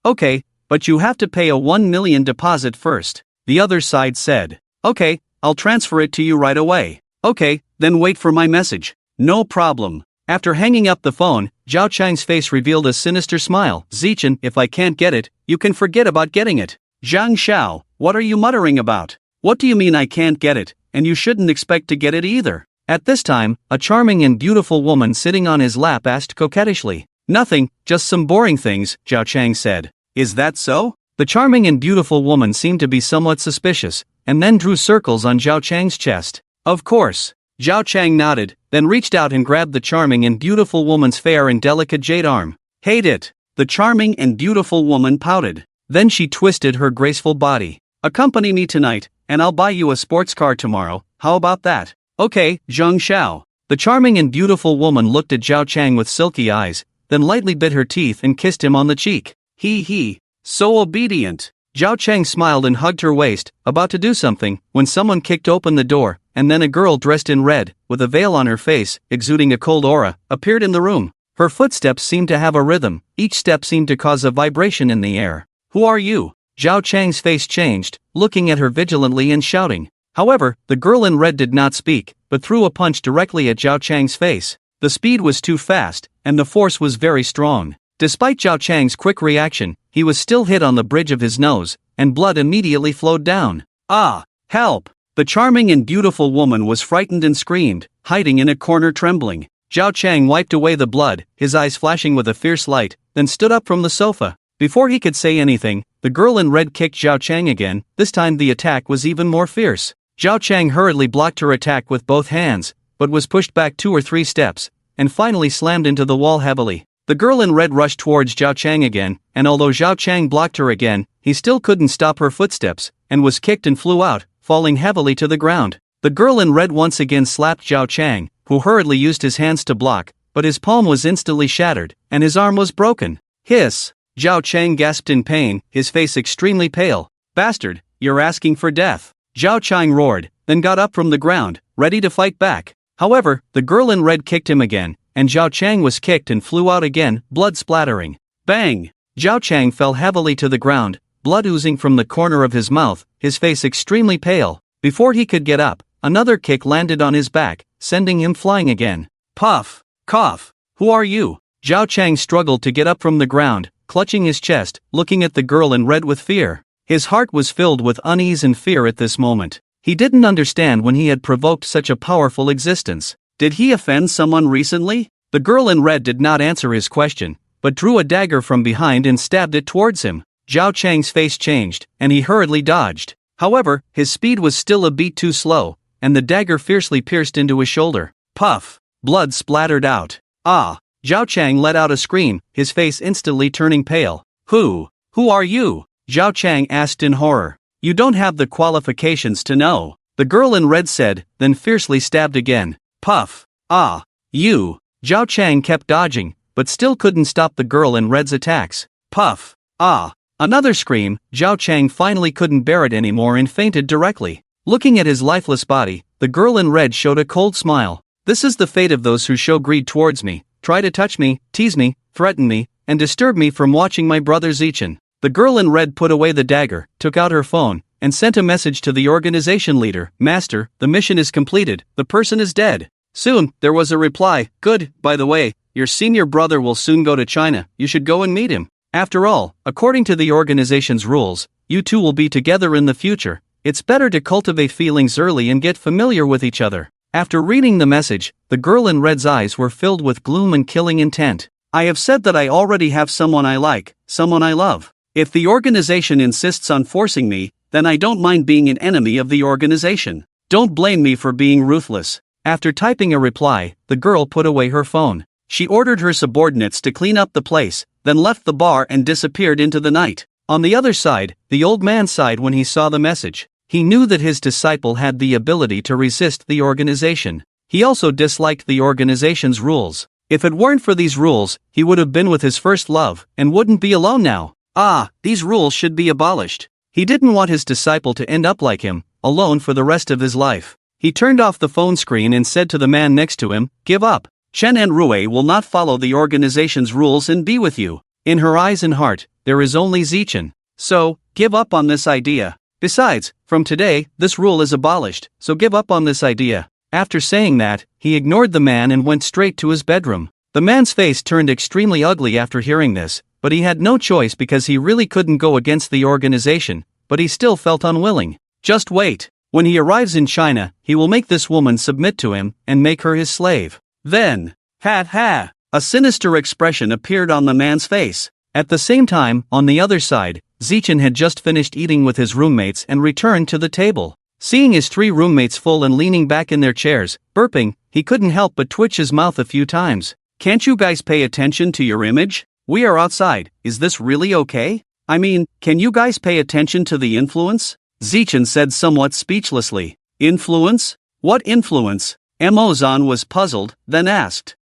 Okay, but you have to pay a 1 million deposit first, the other side said. Okay, I'll transfer it to you right away. Okay, then wait for my message. No problem. After hanging up the phone, Zhao Chang's face revealed a sinister smile. Zichen, if I can't get it, you can forget about getting it. Zhang Xiao, what are you muttering about? What do you mean I can't get it, and you shouldn't expect to get it either? At this time, a charming and beautiful woman sitting on his lap asked coquettishly. Nothing, just some boring things, Zhao Chang said. Is that so? The charming and beautiful woman seemed to be somewhat suspicious, and then drew circles on Zhao Chang's chest. Of course. Zhao Chang nodded, then reached out and grabbed the charming and beautiful woman's fair and delicate jade arm. Hate it. The charming and beautiful woman pouted. Then she twisted her graceful body. Accompany me tonight, and I'll buy you a sports car tomorrow, how about that? Okay, Zheng Xiao. The charming and beautiful woman looked at Zhao Chang with silky eyes, then lightly bit her teeth and kissed him on the cheek. He. So obedient. Zhao Chang smiled and hugged her waist, about to do something, when someone kicked open the door, and then a girl dressed in red, with a veil on her face, exuding a cold aura, appeared in the room. Her footsteps seemed to have a rhythm, each step seemed to cause a vibration in the air. Who are you? Zhao Chang's face changed, looking at her vigilantly and shouting. However, the girl in red did not speak, but threw a punch directly at Zhao Chang's face. The speed was too fast, and the force was very strong. Despite Zhao Chang's quick reaction, he was still hit on the bridge of his nose, and blood immediately flowed down. Ah! Help! The charming and beautiful woman was frightened and screamed, hiding in a corner trembling. Zhao Chang wiped away the blood, his eyes flashing with a fierce light, then stood up from the sofa. Before he could say anything, the girl in red kicked Zhao Chang again. This time the attack was even more fierce. Zhao Chang hurriedly blocked her attack with both hands, but was pushed back 2 or 3 steps, and finally slammed into the wall heavily. The girl in red rushed towards Zhao Chang again, and although Zhao Chang blocked her again, he still couldn't stop her footsteps, and was kicked and flew out, falling heavily to the ground. The girl in red once again slapped Zhao Chang, who hurriedly used his hands to block, but his palm was instantly shattered, and his arm was broken. Hiss! Zhao Chang gasped in pain, his face extremely pale. Bastard, you're asking for death. Zhao Chang roared, then got up from the ground, ready to fight back. However, the girl in red kicked him again, and Zhao Chang was kicked and flew out again, blood splattering. Bang! Zhao Chang fell heavily to the ground, blood oozing from the corner of his mouth, his face extremely pale. Before he could get up, another kick landed on his back, sending him flying again. Puff! Cough! Who are you? Zhao Chang struggled to get up from the ground, clutching his chest, looking at the girl in red with fear. His heart was filled with unease and fear at this moment. He didn't understand when he had provoked such a powerful existence. Did he offend someone recently? The girl in red did not answer his question, but drew a dagger from behind and stabbed it towards him. Zhao Chang's face changed, and he hurriedly dodged. However, his speed was still a beat too slow, and the dagger fiercely pierced into his shoulder. Puff! Blood splattered out. Ah! Zhao Chang let out a scream, his face instantly turning pale. Who are you? Zhao Chang asked in horror. You don't have the qualifications to know, the girl in red said, then fiercely stabbed again. Puff! Ah! You! Zhao Chang kept dodging, but still couldn't stop the girl in red's attacks. Puff! Ah! Another scream. Zhao Chang finally couldn't bear it anymore and fainted directly. Looking at his lifeless body, the girl in red showed a cold smile. This is the fate of those who show greed towards me, try to touch me, tease me, threaten me, and disturb me from watching my brother Zechen. The girl in red put away the dagger, took out her phone, and sent a message to the organization leader. Master, the mission is completed, the person is dead. Soon, there was a reply. Good, by the way, your senior brother will soon go to China, you should go and meet him. After all, according to the organization's rules, you two will be together in the future. It's better to cultivate feelings early and get familiar with each other. After reading the message, the girl in red's eyes were filled with gloom and killing intent. I have said that I already have someone I like, someone I love. If the organization insists on forcing me, then I don't mind being an enemy of the organization. Don't blame me for being ruthless. After typing a reply, the girl put away her phone. She ordered her subordinates to clean up the place, then left the bar and disappeared into the night. On the other side, the old man sighed when he saw the message. He knew that his disciple had the ability to resist the organization. He also disliked the organization's rules. If it weren't for these rules, he would have been with his first love, and wouldn't be alone now. Ah, these rules should be abolished. He didn't want his disciple to end up like him, alone for the rest of his life. He turned off the phone screen and said to the man next to him, give up. Chen and Rui will not follow the organization's rules and be with you. In her eyes and heart, there is only Zechen. So, give up on this idea. Besides, from today, this rule is abolished, so give up on this idea. After saying that, he ignored the man and went straight to his bedroom. The man's face turned extremely ugly after hearing this, but he had no choice because he really couldn't go against the organization, but he still felt unwilling. Just wait. When he arrives in China, he will make this woman submit to him and make her his slave. Then, ha, a sinister expression appeared on the man's face. At the same time, on the other side, Zechen had just finished eating with his roommates and returned to the table. Seeing his 3 roommates full and leaning back in their chairs, burping, he couldn't help but twitch his mouth a few times. Can't you guys pay attention to your image? We are outside, is this really okay? I mean, can you guys pay attention to the influence? Zechen said somewhat speechlessly. Influence? What influence? Emozan was puzzled, then asked.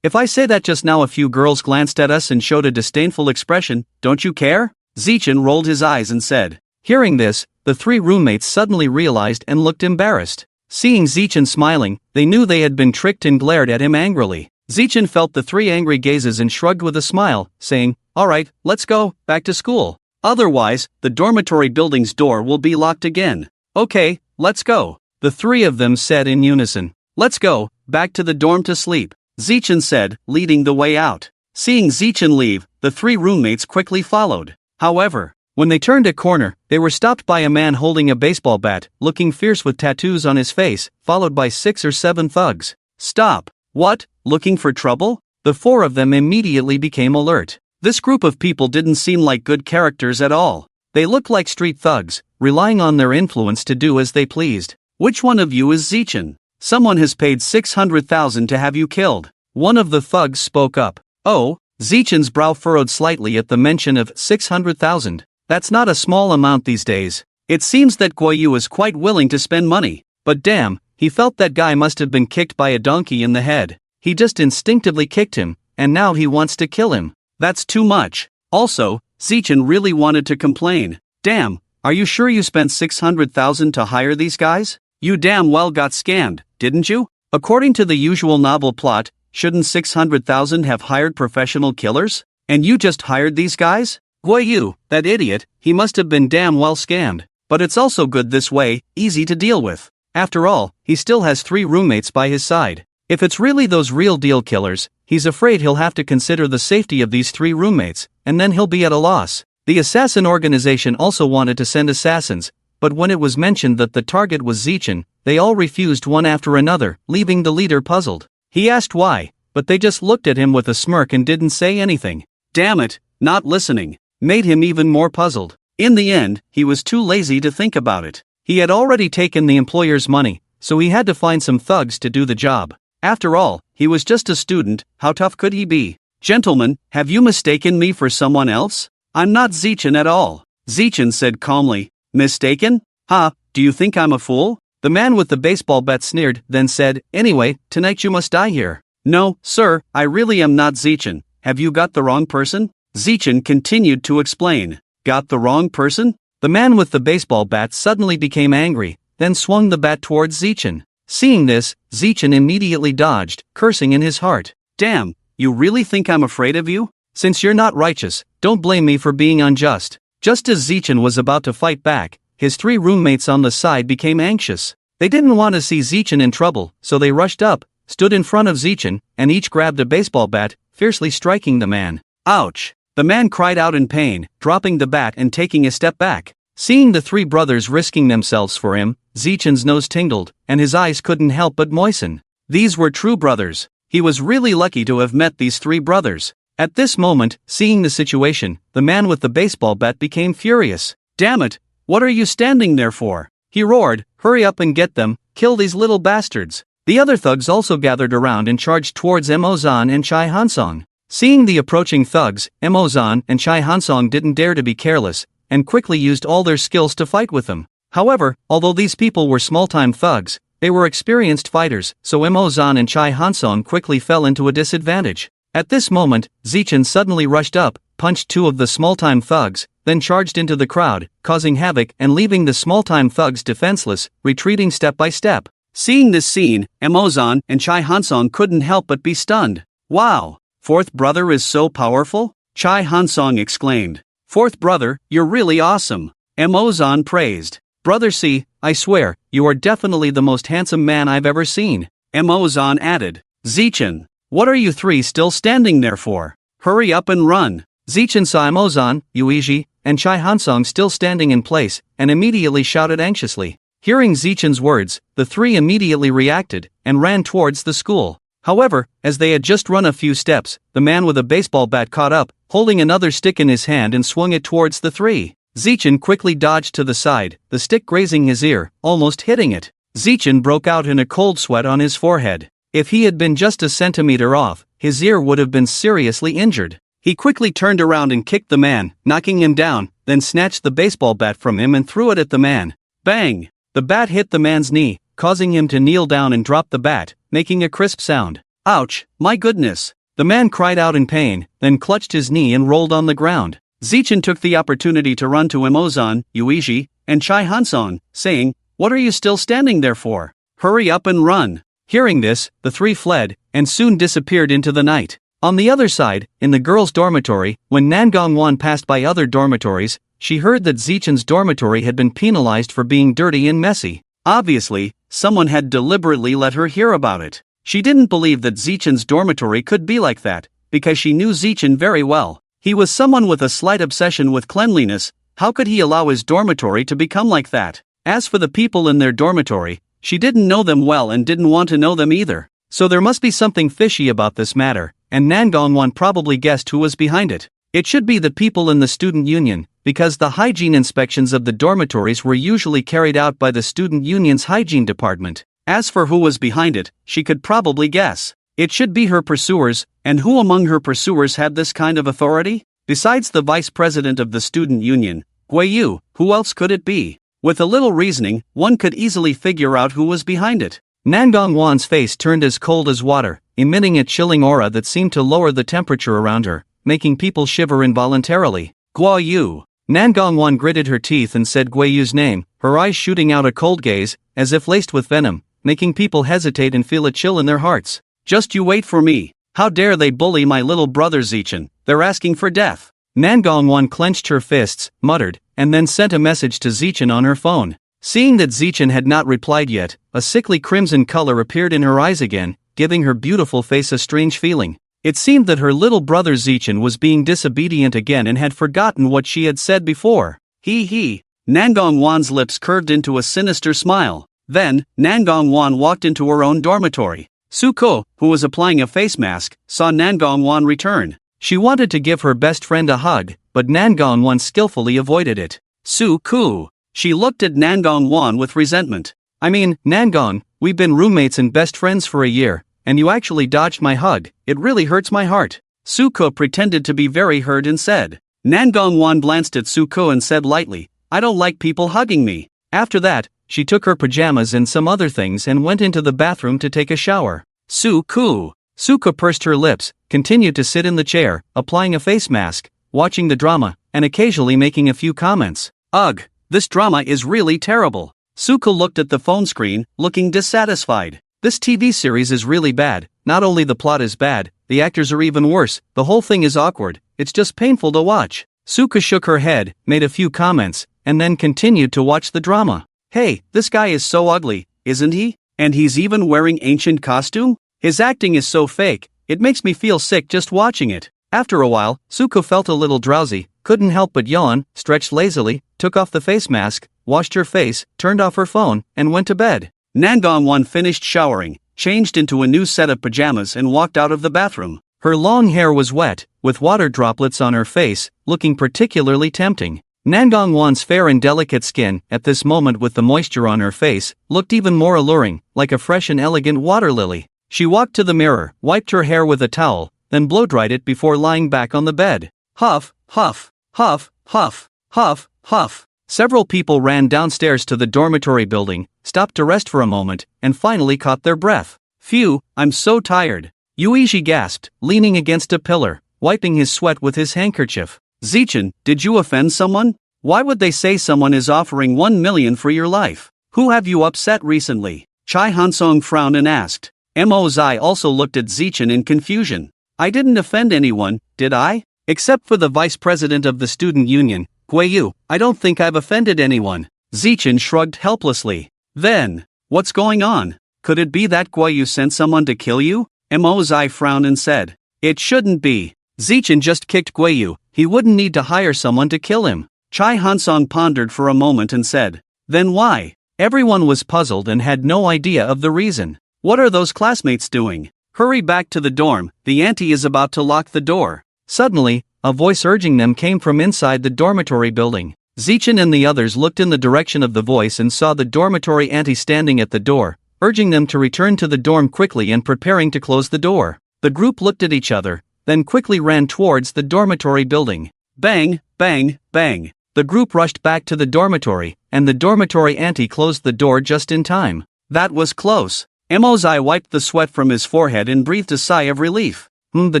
If I say that just now a few girls glanced at us and showed a disdainful expression, don't you care? Zichen rolled his eyes and said. Hearing this, the three roommates suddenly realized and looked embarrassed. Seeing Zichen smiling, they knew they had been tricked and glared at him angrily. Zichen felt the three angry gazes and shrugged with a smile, saying, Alright, let's go, back to school. Otherwise, the dormitory building's door will be locked again. Okay, let's go. The three of them said in unison. Let's go, back to the dorm to sleep, Zichen said, leading the way out. Seeing Zichen leave, the three roommates quickly followed. However, when they turned a corner, they were stopped by a man holding a baseball bat, looking fierce with tattoos on his face, followed by 6 or 7 thugs. Stop! What? Looking for trouble? The four of them immediately became alert. This group of people didn't seem like good characters at all. They looked like street thugs, relying on their influence to do as they pleased. Which one of you is Zichen? Someone has paid 600,000 to have you killed. One of the thugs spoke up. Oh, Zichen's brow furrowed slightly at the mention of 600,000. That's not a small amount these days. It seems that Guoyu is quite willing to spend money. But damn, he felt that guy must have been kicked by a donkey in the head. He just instinctively kicked him, and now he wants to kill him. That's too much. Also, Zichen really wanted to complain. Damn, are you sure you spent 600,000 to hire these guys? You damn well got scammed, didn't you? According to the usual novel plot, shouldn't 600,000 have hired professional killers? And you just hired these guys? Guoyu, that idiot, he must have been damn well scammed. But it's also good this way, easy to deal with. After all, he still has 3 roommates by his side. If it's really those real deal killers, he's afraid he'll have to consider the safety of these 3 roommates, and then he'll be at a loss. The assassin organization also wanted to send assassins, but when it was mentioned that the target was Zichen, they all refused one after another, leaving the leader puzzled. He asked why, but they just looked at him with a smirk and didn't say anything. Damn it, not listening made him even more puzzled. In the end, he was too lazy to think about it. He had already taken the employer's money, so he had to find some thugs to do the job. After all, he was just a student, how tough could he be? Gentlemen, have you mistaken me for someone else? I'm not Zichen at all, Zichen said calmly. Mistaken? Do you think I'm a fool? The man with the baseball bat sneered, then said, Anyway, tonight you must die here. No, sir, I really am not Zichen. Have you got the wrong person? Zichen continued to explain. Got the wrong person? The man with the baseball bat suddenly became angry, then swung the bat towards Zichen. Seeing this, Zichen immediately dodged, cursing in his heart. Damn, you really think I'm afraid of you? Since you're not righteous, don't blame me for being unjust. Just as Zichen was about to fight back, his 3 roommates on the side became anxious. They didn't want to see Zichen in trouble, so they rushed up, stood in front of Zichen, and each grabbed a baseball bat, fiercely striking the man. Ouch! The man cried out in pain, dropping the bat and taking a step back. Seeing the 3 brothers risking themselves for him, Zichen's nose tingled, and his eyes couldn't help but moisten. These were true brothers. He was really lucky to have met these 3 brothers. At this moment, seeing the situation, the man with the baseball bat became furious. Damn it! What are you standing there for? He roared, hurry up and get them, kill these little bastards. The other thugs also gathered around and charged towards Emozan and Chai Hansong. Seeing the approaching thugs, Emozan and Chai Hansong didn't dare to be careless, and quickly used all their skills to fight with them. However, although these people were small-time thugs, they were experienced fighters, so Emozan and Chai Hansong quickly fell into a disadvantage. At this moment, Zichen suddenly rushed up, punched 2 of the small-time thugs, then charged into the crowd, causing havoc and leaving the small-time thugs defenseless, retreating step by step. Seeing this scene, Emozan and Chai Hansong couldn't help but be stunned. Wow! 4th brother is so powerful? Chai Hansong exclaimed. 4th brother, you're really awesome. Emozan praised. Brother C, I swear, you are definitely the most handsome man I've ever seen. Emozan added. Zichen, what are you 3 still standing there for? Hurry up and run. Zichen saw Emozan, Yuiji, and Chai Hansong still standing in place, and immediately shouted anxiously. Hearing Zichen's words, the 3 immediately reacted, and ran towards the school. However, as they had just run a few steps, the man with a baseball bat caught up, holding another stick in his hand and swung it towards the 3. Zichen quickly dodged to the side, the stick grazing his ear, almost hitting it. Zichen broke out in a cold sweat on his forehead. If he had been just a centimeter off, his ear would have been seriously injured. He quickly turned around and kicked the man, knocking him down, then snatched the baseball bat from him and threw it at the man. Bang! The bat hit the man's knee, causing him to kneel down and drop the bat, making a crisp sound. Ouch, my goodness! The man cried out in pain, then clutched his knee and rolled on the ground. Zichen took the opportunity to run to Emozan, Yuichi, and Chai Hanson, saying, "What are you still standing there for? Hurry up and run." Hearing this, the three fled, and soon disappeared into the night. On the other side, in the girls' dormitory, when Nangong Wan passed by other dormitories, she heard that Zichen's dormitory had been penalized for being dirty and messy. Obviously, someone had deliberately let her hear about it. She didn't believe that Zichen's dormitory could be like that, because she knew Zichen very well. He was someone with a slight obsession with cleanliness. How could he allow his dormitory to become like that? As for the people in their dormitory, she didn't know them well and didn't want to know them either. So there must be something fishy about this matter, and Nangong Wan probably guessed who was behind it. It should be the people in the student union, because the hygiene inspections of the dormitories were usually carried out by the student union's hygiene department. As for who was behind it, she could probably guess. It should be her pursuers, and who among her pursuers had this kind of authority? Besides the vice president of the student union, Guiyu, who else could it be? With a little reasoning, one could easily figure out who was behind it. Nangong Wan's face turned as cold as water, emitting a chilling aura that seemed to lower the temperature around her, making people shiver involuntarily. Guiyu. Nangong Wan gritted her teeth and said Guiyu's name, her eyes shooting out a cold gaze, as if laced with venom, making people hesitate and feel a chill in their hearts. Just you wait for me. How dare they bully my little brother Zichen? They're asking for death. Nangong Wan clenched her fists, muttered, and then sent a message to Zichen on her phone. Seeing that Zichen had not replied yet, a sickly crimson color appeared in her eyes again, giving her beautiful face a strange feeling. It seemed that her little brother Zichen was being disobedient again and had forgotten what she had said before. He. Nangong Wan's lips curved into a sinister smile. Then, Nangong Wan walked into her own dormitory. Suko, who was applying a face mask, saw Nangong Wan return. She wanted to give her best friend a hug, but Nangong Wan skillfully avoided it. Suko. She looked at Nangong Wan with resentment. I mean, Nangong, we've been roommates and best friends for a year, and you actually dodged my hug. It really hurts my heart. Suko pretended to be very hurt and said. Nangong Wan glanced at Suko and said lightly, I don't like people hugging me. After that, she took her pajamas and some other things and went into the bathroom to take a shower. Suko. Suko pursed her lips, continued to sit in the chair, applying a face mask, watching the drama, and occasionally making a few comments. Ugh, this drama is really terrible. Suko looked at the phone screen, looking dissatisfied. This TV series is really bad. Not only the plot is bad, the actors are even worse. The whole thing is awkward. It's just painful to watch. Suko shook her head, made a few comments, and then continued to watch the drama. Hey, this guy is so ugly, isn't he? And he's even wearing ancient costume? His acting is so fake, it makes me feel sick just watching it. After a while, Suko felt a little drowsy, couldn't help but yawn, stretched lazily, took off the face mask, washed her face, turned off her phone, and went to bed. Nangong Wan finished showering, changed into a new set of pajamas and walked out of the bathroom. Her long hair was wet, with water droplets on her face, looking particularly tempting. Nangong Wan's fair and delicate skin, at this moment with the moisture on her face, looked even more alluring, like a fresh and elegant water lily. She walked to the mirror, wiped her hair with a towel, then blow-dried it before lying back on the bed. Huff, huff, huff, huff, huff, huff. Several people ran downstairs to the dormitory building, stopped to rest for a moment, and finally caught their breath. Phew, I'm so tired. Yuichi gasped, leaning against a pillar, wiping his sweat with his handkerchief. Zichen, did you offend someone? Why would they say someone is offering 1 million for your life? Who have you upset recently? Chai Hansong frowned and asked. Mo Zai also looked at Zichen in confusion. I didn't offend anyone, did I? Except for the vice president of the student union, Guiyu, I don't think I've offended anyone. Zichen shrugged helplessly. Then, what's going on? Could it be that Guiyu sent someone to kill you? Mo Zai frowned and said. It shouldn't be. Zichen just kicked Guiyu, he wouldn't need to hire someone to kill him. Chai Hansong pondered for a moment and said. Then why? Everyone was puzzled and had no idea of the reason. What are those classmates doing? Hurry back to the dorm, the auntie is about to lock the door. Suddenly, a voice urging them came from inside the dormitory building. Zichen and the others looked in the direction of the voice and saw the dormitory auntie standing at the door, urging them to return to the dorm quickly and preparing to close the door. The group looked at each other, then quickly ran towards the dormitory building. Bang, bang, bang. The group rushed back to the dormitory, and the dormitory auntie closed the door just in time. That was close. Mo's eye wiped the sweat from his forehead and breathed a sigh of relief. The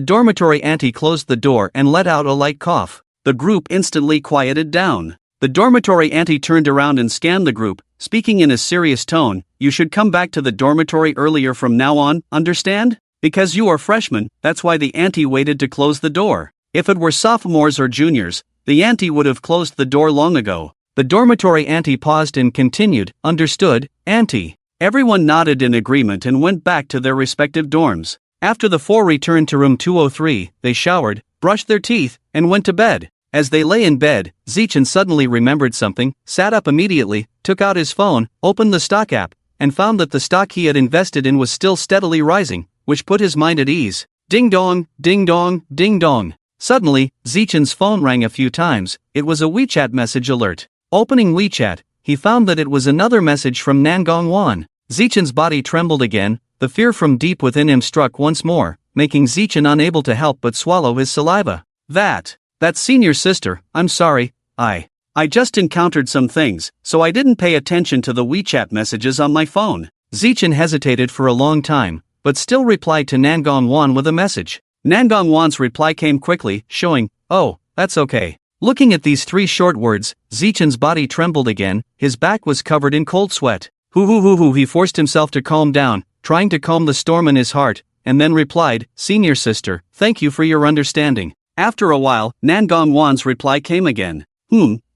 dormitory auntie closed the door and let out a light cough. The group instantly quieted down. The dormitory auntie turned around and scanned the group, speaking in a serious tone. You should come back to the dormitory earlier from now on, understand? Because you are freshmen, that's why the auntie waited to close the door. If it were sophomores or juniors, the auntie would have closed the door long ago. The dormitory auntie paused and continued, understood, auntie. Everyone nodded in agreement and went back to their respective dorms. After the four returned to room 203, they showered, brushed their teeth, and went to bed. As they lay in bed, Zechen suddenly remembered something, sat up immediately, took out his phone, opened the stock app, and found that the stock he had invested in was still steadily rising, which put his mind at ease. Ding dong, ding dong, ding dong. Suddenly, Zechen's phone rang a few times. It was a WeChat message alert. Opening WeChat, he found that it was another message from Nangong. Zechen's body trembled again, the fear from deep within him struck once more, making Zechen unable to help but swallow his saliva. That's senior sister, I'm sorry, I just encountered some things, so I didn't pay attention to the WeChat messages on my phone. Zechen hesitated for a long time, but still replied to Nangong with a message. Nangong's reply came quickly, showing, oh, that's okay. Looking at these three short words, Zechen's body trembled again, his back was covered in cold sweat. He forced himself to calm down, trying to calm the storm in his heart, and then replied, senior sister, thank you for your understanding. After a while, Nangong's reply came again.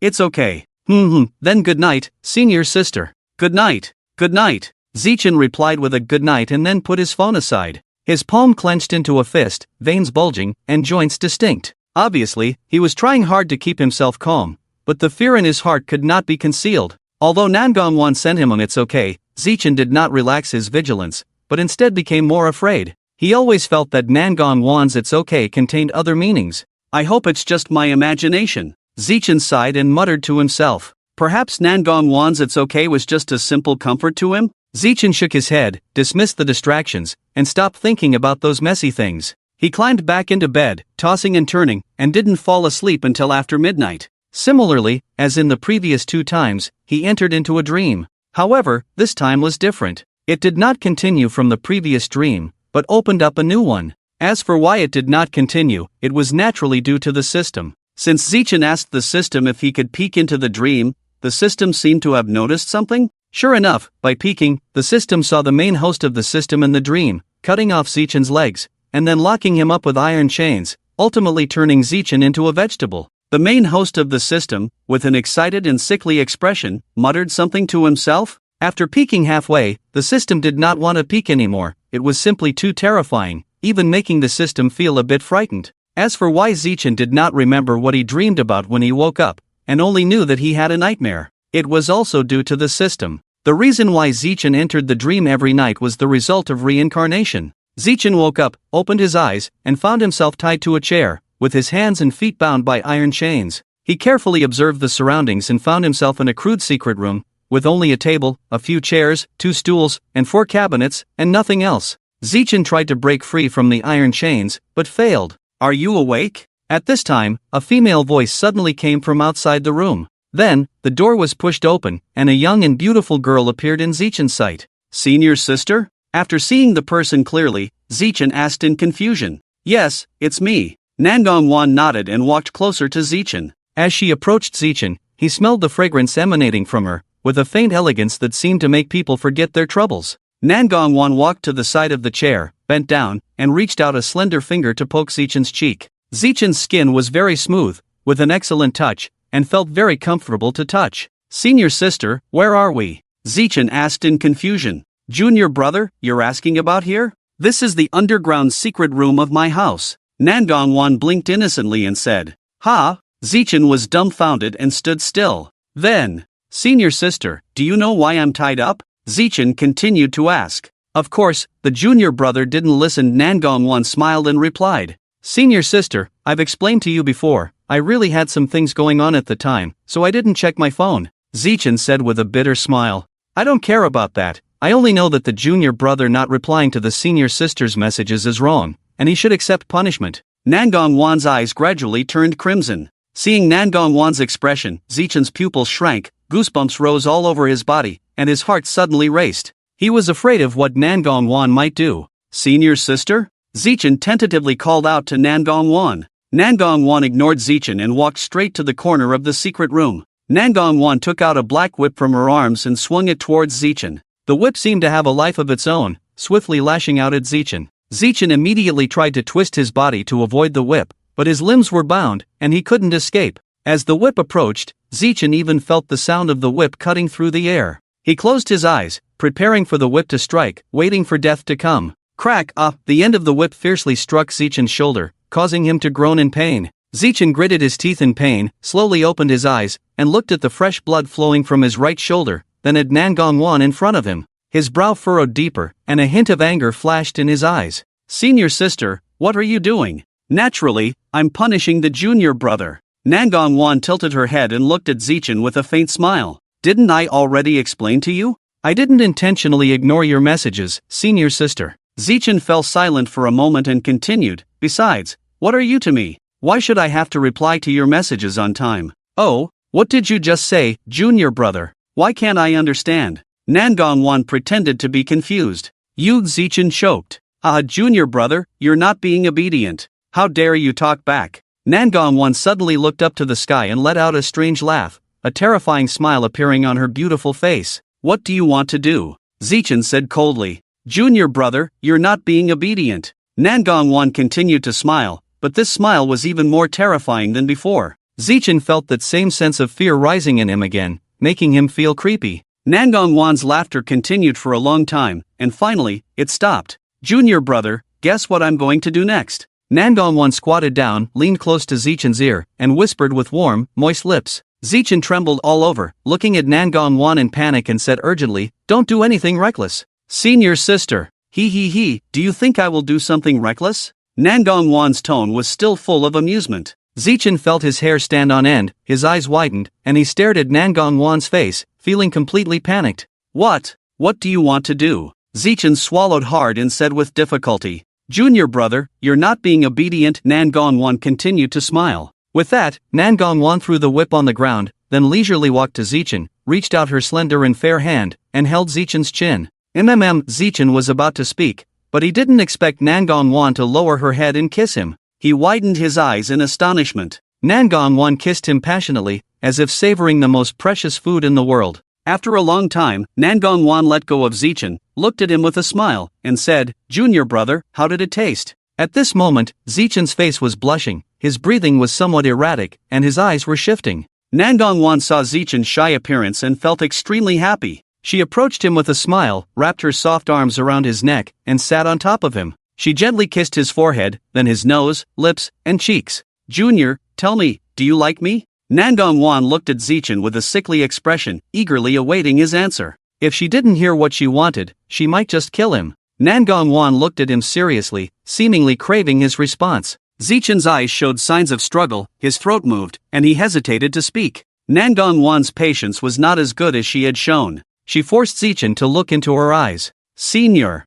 It's okay. Then good night, senior sister. Good night. Good night. Zechen replied with a good night and then put his phone aside. His palm clenched into a fist, veins bulging, and joints distinct. Obviously, he was trying hard to keep himself calm, but the fear in his heart could not be concealed. Although Nangong sent him on it's okay, Zechen did not relax his vigilance, but instead became more afraid. He always felt that Nangong's it's okay contained other meanings. I hope it's just my imagination. Zechen sighed and muttered to himself. Perhaps Nangong's it's okay was just a simple comfort to him? Zechen shook his head, dismissed the distractions, and stopped thinking about those messy things. He climbed back into bed, tossing and turning, and didn't fall asleep until after midnight. Similarly, as in the previous two times, he entered into a dream. However, this time was different. It did not continue from the previous dream, but opened up a new one. As for why it did not continue, it was naturally due to the system. Since Zechen asked the system if he could peek into the dream, the system seemed to have noticed something. Sure enough, by peeking, the system saw the main host of the system in the dream, cutting off Zechen's legs, and then locking him up with iron chains, ultimately turning Zechen into a vegetable. The main host of the system, with an excited and sickly expression, muttered something to himself. After peeking halfway, the system did not want to peek anymore. It was simply too terrifying, even making the system feel a bit frightened. As for why Zechen did not remember what he dreamed about when he woke up, and only knew that he had a nightmare, it was also due to the system. The reason why Zechen entered the dream every night was the result of reincarnation. Zechen woke up, opened his eyes, and found himself tied to a chair, with his hands and feet bound by iron chains. He carefully observed the surroundings and found himself in a crude secret room, with only a table, a few chairs, 2 stools, and 4 cabinets, and nothing else. Zechen tried to break free from the iron chains, but failed. Are you awake? At this time, a female voice suddenly came from outside the room. Then, the door was pushed open, and a young and beautiful girl appeared in Zechen's sight. Senior sister? After seeing the person clearly, Zechen asked in confusion. Yes, it's me. Nangong nodded and walked closer to Zechen. As she approached Zechen, he smelled the fragrance emanating from her, with a faint elegance that seemed to make people forget their troubles. Nangong walked to the side of the chair, bent down, and reached out a slender finger to poke Zechen's cheek. Zechen's skin was very smooth, with an excellent touch, and felt very comfortable to touch. Senior sister, where are we? Zechen asked in confusion. Junior brother, you're asking about here? This is the underground secret room of my house. Nangong blinked innocently and said, Ha? Zechen was dumbfounded and stood still. Then, senior sister, do you know why I'm tied up? Zechen continued to ask. Of course, the junior brother didn't listen. Nangong smiled and replied. Senior sister, I've explained to you before, I really had some things going on at the time, so I didn't check my phone. Zechen said with a bitter smile. I don't care about that. I only know that the junior brother not replying to the senior sister's messages is wrong, and he should accept punishment. Nangong's eyes gradually turned crimson. Seeing Nangong's expression, Zechen's pupils shrank, goosebumps rose all over his body, and his heart suddenly raced. He was afraid of what Nangong Wan might do. Senior sister? Zichen tentatively called out to Nangong Wan. Nangong Wan ignored Zichen and walked straight to the corner of the secret room. Nangong Wan took out a black whip from her arms and swung it towards Zichen. The whip seemed to have a life of its own, swiftly lashing out at Zichen. Zichen immediately tried to twist his body to avoid the whip, but his limbs were bound, and he couldn't escape. As the whip approached, Zichen even felt the sound of the whip cutting through the air. He closed his eyes, preparing for the whip to strike, waiting for death to come. Crack! The end of the whip fiercely struck Zichen's shoulder, causing him to groan in pain. Zichen gritted his teeth in pain, slowly opened his eyes, and looked at the fresh blood flowing from his right shoulder, then at Nangong Wan in front of him. His brow furrowed deeper, and a hint of anger flashed in his eyes. Senior sister, what are you doing? Naturally, I'm punishing the junior brother. Nangong Wan tilted her head and looked at Zichen with a faint smile. Didn't I already explain to you? I didn't intentionally ignore your messages, senior sister. Zichen fell silent for a moment and continued, besides, what are you to me? Why should I have to reply to your messages on time? Oh, what did you just say, junior brother? Why can't I understand? Nangong Wan pretended to be confused. You, Zichen choked. Junior brother, you're not being obedient. How dare you talk back? Nangong Wan suddenly looked up to the sky and let out a strange laugh, a terrifying smile appearing on her beautiful face. What do you want to do? Zichen said coldly. Junior brother, you're not being obedient. Nangong Wan continued to smile, but this smile was even more terrifying than before. Zichen felt that same sense of fear rising in him again, making him feel creepy. Nangong Wan's laughter continued for a long time, and finally, it stopped. Junior brother, guess what I'm going to do next? Nangong Wan squatted down, leaned close to Zichen's ear, and whispered with warm, moist lips. Zichen trembled all over, looking at Nangong Wan in panic and said urgently, don't do anything reckless. Senior sister, do you think I will do something reckless? Nangong Wan's tone was still full of amusement. Zichen felt his hair stand on end, his eyes widened, and he stared at Nangong Wan's face, feeling completely panicked. What do you want to do? Zichen swallowed hard and said with difficulty. Junior brother, you're not being obedient. Nangong Wan continued to smile. With that, Nangong Wan threw the whip on the ground, then leisurely walked to Zichen, reached out her slender and fair hand, and held Zichen's chin. Zichen was about to speak, but he didn't expect Nangong Wan to lower her head and kiss him. He widened his eyes in astonishment. Nangong Wan kissed him passionately, as if savoring the most precious food in the world. After a long time, Nangong Wan let go of Zichen, looked at him with a smile, and said, Junior brother, how did it taste? At this moment, Zichen's face was blushing, his breathing was somewhat erratic, and his eyes were shifting. Nangong Wan saw Zichen's shy appearance and felt extremely happy. She approached him with a smile, wrapped her soft arms around his neck, and sat on top of him. She gently kissed his forehead, then his nose, lips, and cheeks. Junior, tell me, do you like me? Nangong Wan looked at Zichen with a sickly expression, eagerly awaiting his answer. If she didn't hear what she wanted, she might just kill him. Nangong Wan looked at him seriously, seemingly craving his response. Zichen's eyes showed signs of struggle, his throat moved, and he hesitated to speak. Nangong Wan's patience was not as good as she had shown. She forced Zichen to look into her eyes. Senior,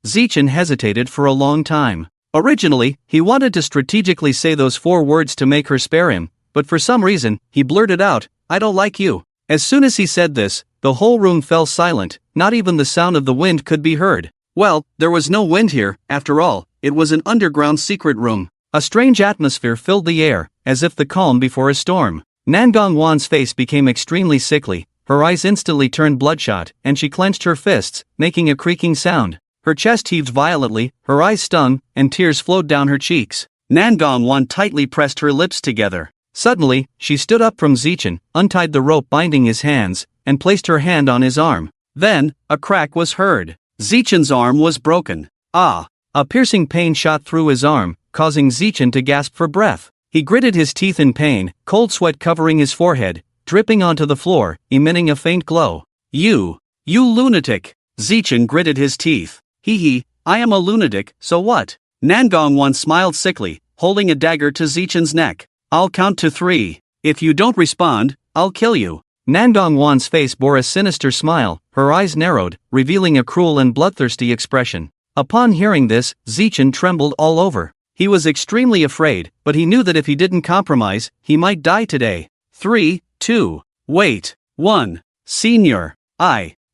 Zichen hesitated for a long time. Originally, he wanted to strategically say those 4 words to make her spare him, but for some reason, he blurted out, I don't like you. As soon as he said this, the whole room fell silent, not even the sound of the wind could be heard. Well, there was no wind here, after all, it was an underground secret room. A strange atmosphere filled the air, as if the calm before a storm. Nangong Wan's face became extremely sickly, her eyes instantly turned bloodshot, and she clenched her fists, making a creaking sound. Her chest heaved violently, her eyes stung, and tears flowed down her cheeks. Nangong Wan tightly pressed her lips together. Suddenly, she stood up from Zichen, untied the rope binding his hands, and placed her hand on his arm. Then, a crack was heard. Zichen's arm was broken. A piercing pain shot through his arm, causing Zichen to gasp for breath. He gritted his teeth in pain, cold sweat covering his forehead, dripping onto the floor, emitting a faint glow. You lunatic! Zichen gritted his teeth. I am a lunatic, so what? Nangong Wan smiled sickly, holding a dagger to Zichen's neck. I'll count to 3. If you don't respond, I'll kill you. Nangong Wan's face bore a sinister smile, her eyes narrowed, revealing a cruel and bloodthirsty expression. Upon hearing this, Zichen trembled all over. He was extremely afraid, but he knew that if he didn't compromise, he might die today. 3, 2, wait, 1. Senior,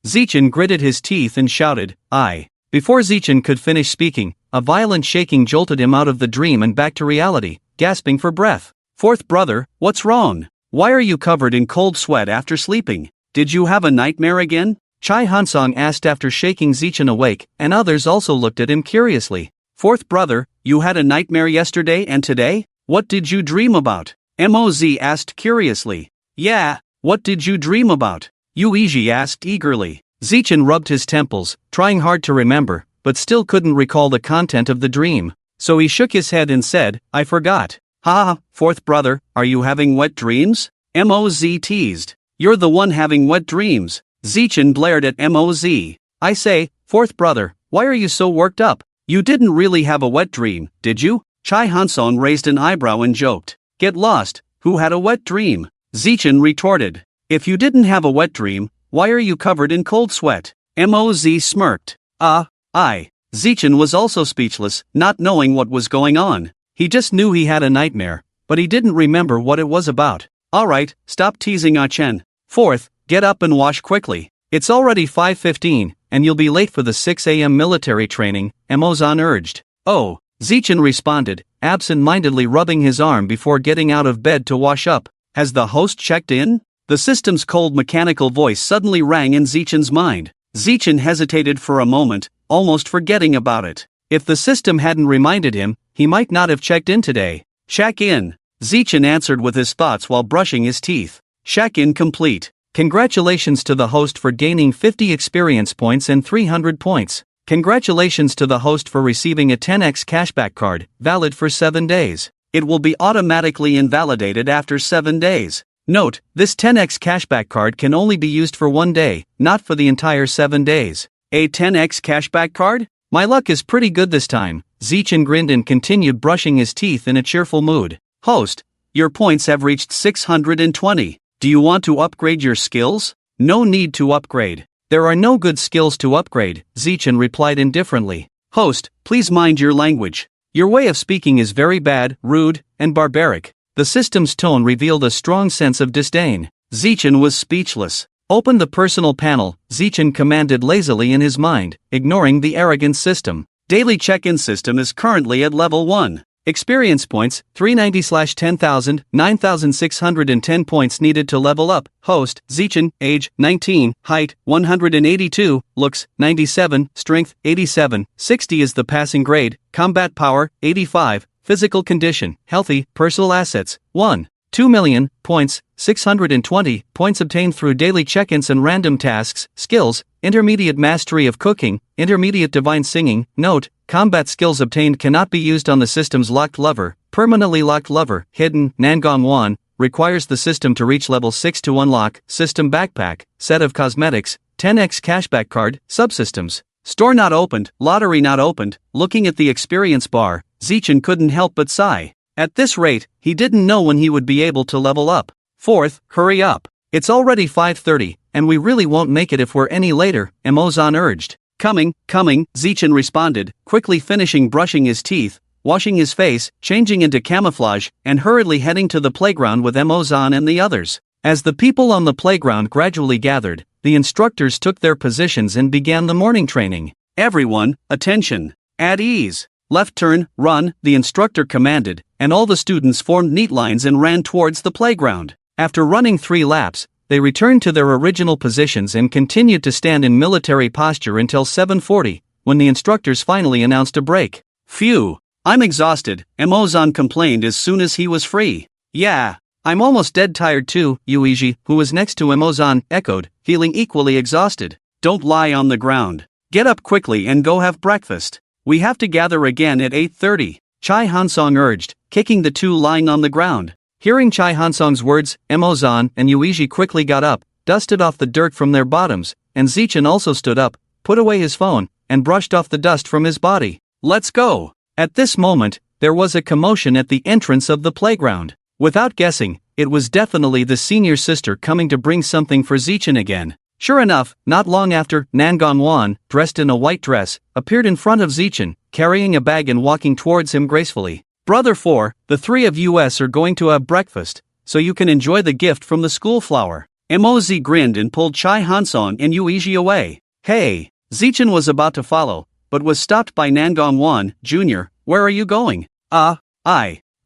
Zichen gritted his teeth and shouted, "I." Before Zichen could finish speaking, a violent shaking jolted him out of the dream and back to reality, gasping for breath. "Fourth brother, what's wrong? Why are you covered in cold sweat after sleeping? Did you have a nightmare again?" Chai Hansong asked after shaking Zichen awake, and others also looked at him curiously. "Fourth brother, you had a nightmare yesterday and today? What did you dream about?" Moz asked curiously. "Yeah, what did you dream about?" Yuiji asked eagerly. Zichen rubbed his temples, trying hard to remember, but still couldn't recall the content of the dream. So he shook his head and said, "I forgot." "Ha, fourth brother, are you having wet dreams?" Moz teased. "You're the one having wet dreams." Zichen blared at Moz. "I say, fourth brother, why are you so worked up? You didn't really have a wet dream, did you?" Chai Hansong raised an eyebrow and joked. "Get lost, who had a wet dream?" Zichen retorted. "If you didn't have a wet dream, why are you covered in cold sweat?" Moz smirked. I. Zichen was also speechless, not knowing what was going on. He just knew he had a nightmare, but he didn't remember what it was about. "Alright, stop teasing Ah-chen. Fourth, get up and wash quickly. It's already 5:15, and you'll be late for the 6 a.m. military training," Emozan urged. "Oh," Zichen responded, absent-mindedly rubbing his arm before getting out of bed to wash up. "Has the host checked in?" The system's cold mechanical voice suddenly rang in Zichen's mind. Zichen hesitated for a moment, almost forgetting about it. If the system hadn't reminded him, he might not have checked in today. "Check in," Zichen answered with his thoughts while brushing his teeth. "Check in complete. Congratulations to the host for gaining 50 experience points and 300 points. Congratulations to the host for receiving a 10x cashback card, valid for 7 days. It will be automatically invalidated after 7 days. Note, this 10x cashback card can only be used for 1 day, not for the entire 7 days. A 10x cashback card? My luck is pretty good this time." Zichen grinned and continued brushing his teeth in a cheerful mood. "Host, your points have reached 620. Do you want to upgrade your skills?" "No need to upgrade. There are no good skills to upgrade," Zichen replied indifferently. "Host, please mind your language. Your way of speaking is very bad, rude, and barbaric." The system's tone revealed a strong sense of disdain. Zichen was speechless. "Open the personal panel," Zichen commanded lazily in his mind, ignoring the arrogant system. Daily check-in system is currently at level 1. Experience points, 390/10,000, 9,610 points needed to level up. Host, Zichen, age, 19, height, 182, looks, 97, strength, 87, 60 is the passing grade, combat power, 85, physical condition, healthy, personal assets, 1. 2 million, points, 620, points obtained through daily check-ins and random tasks, skills, intermediate mastery of cooking, intermediate divine singing. Note, combat skills obtained cannot be used on the system's locked lever, permanently locked lever, hidden, Nangong 1, requires the system to reach level 6 to unlock, system backpack, set of cosmetics, 10x cashback card, subsystems. Store not opened, lottery not opened. Looking at the experience bar, Zichen couldn't help but sigh. At this rate, he didn't know when he would be able to level up. "Fourth, hurry up. It's already 5:30, and we really won't make it if we're any later," Emozan urged. Coming, Zichen responded, quickly finishing brushing his teeth, washing his face, changing into camouflage, and hurriedly heading to the playground with Emozan and the others. As the people on the playground gradually gathered, the instructors took their positions and began the morning training. "Everyone, attention. At ease. Left turn, run," the instructor commanded, and all the students formed neat lines and ran towards the playground. After running 3 laps, they returned to their original positions and continued to stand in military posture until 7:40, when the instructors finally announced a break. "Phew, I'm exhausted," Emozan complained as soon as he was free. "Yeah, I'm almost dead tired too," Yuiji, who was next to Emozan, echoed, feeling equally exhausted. "Don't lie on the ground. Get up quickly and go have breakfast. We have to gather again at 8:30, Chai Hansong urged, kicking the two lying on the ground. Hearing Chai Hansong's words, Emozan and Yuiji quickly got up, dusted off the dirt from their bottoms, and Zichen also stood up, put away his phone, and brushed off the dust from his body. "Let's go!" At this moment, there was a commotion at the entrance of the playground. Without guessing, it was definitely the senior sister coming to bring something for Zichen again. Sure enough, not long after, Nangong Wan, dressed in a white dress, appeared in front of Zichen, carrying a bag and walking towards him gracefully. "Brother 4, the 3 of us are going to have breakfast, so you can enjoy the gift from the school flower." Moz grinned and pulled Chai Hansong and Yuiji away. Hey! Zichen was about to follow, but was stopped by Nangong Wan, Jr. Where are you going?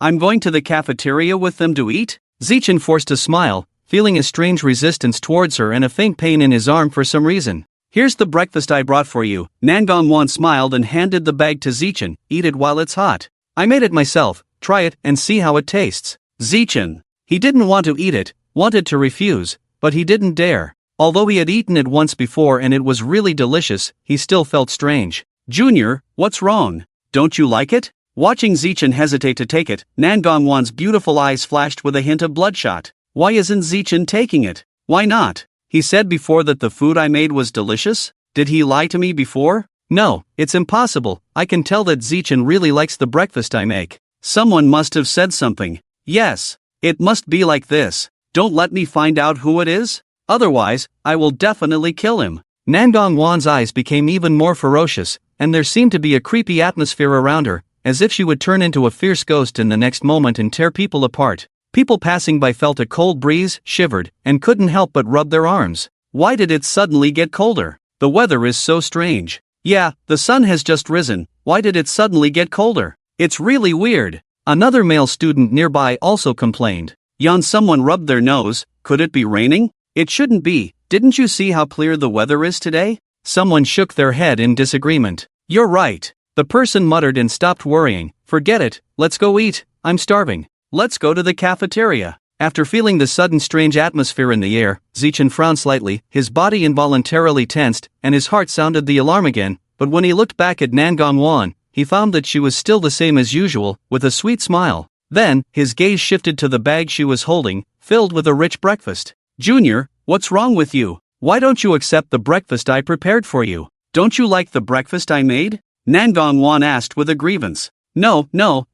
I'm going to the cafeteria with them to eat? Zichen forced a smile, feeling a strange resistance towards her and a faint pain in his arm for some reason. Here's the breakfast I brought for you. Nangong Wan smiled and handed the bag to Zichen. Eat it while it's hot. I made it myself, try it and see how it tastes. Zichen. He didn't want to eat it, wanted to refuse, but he didn't dare. Although he had eaten it once before and it was really delicious, he still felt strange. Junior, what's wrong? Don't you like it? Watching Zichen hesitate to take it, Nangong Wan's beautiful eyes flashed with a hint of bloodshot. Why isn't Zichen taking it? Why not? He said before that the food I made was delicious? Did he lie to me before? No, it's impossible. I can tell that Zichen really likes the breakfast I make. Someone must have said something. Yes, it must be like this. Don't let me find out who it is. Otherwise, I will definitely kill him. Nangong Wan's eyes became even more ferocious, and there seemed to be a creepy atmosphere around her, as if she would turn into a fierce ghost in the next moment and tear people apart. People passing by felt a cold breeze, shivered, and couldn't help but rub their arms. Why did it suddenly get colder? The weather is so strange. Yeah, the sun has just risen. Why did it suddenly get colder? It's really weird. Another male student nearby also complained. Someone rubbed their nose. Could it be raining? It shouldn't be. Didn't you see how clear the weather is today? Someone shook their head in disagreement. You're right. The person muttered and stopped worrying. Forget it, let's go eat. I'm starving. Let's go to the cafeteria. After feeling the sudden strange atmosphere in the air, Zichen frowned slightly, his body involuntarily tensed, and his heart sounded the alarm again, but when he looked back at Nangong Wan, he found that she was still the same as usual, with a sweet smile. Then, his gaze shifted to the bag she was holding, filled with a rich breakfast. Junior, what's wrong with you? Why don't you accept the breakfast I prepared for you? Don't you like the breakfast I made? Nangong Wan asked with a grievance. No,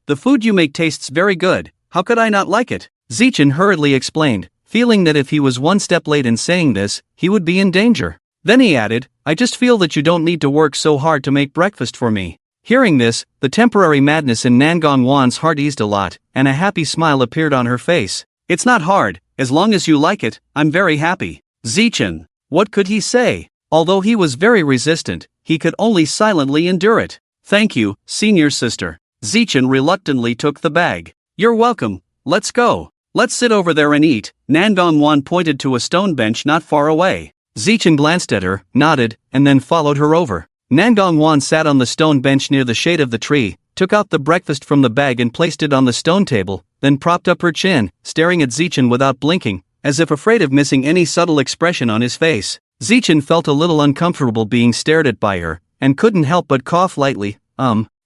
the food you make tastes very good. How could I not like it? Zichen hurriedly explained, feeling that if he was one step late in saying this, he would be in danger. Then he added, I just feel that you don't need to work so hard to make breakfast for me. Hearing this, the temporary madness in Nangong Wan's heart eased a lot, and a happy smile appeared on her face. It's not hard, as long as you like it, I'm very happy. Zichen. What could he say? Although he was very resistant, he could only silently endure it. Thank you, senior sister. Zichen reluctantly took the bag. You're welcome. Let's go. Let's sit over there and eat. Nangong Wan pointed to a stone bench not far away. Zichen glanced at her, nodded, and then followed her over. Nangong Wan sat on the stone bench near the shade of the tree, took out the breakfast from the bag and placed it on the stone table, then propped up her chin, staring at Zichen without blinking, as if afraid of missing any subtle expression on his face. Zichen felt a little uncomfortable being stared at by her, and couldn't help but cough lightly.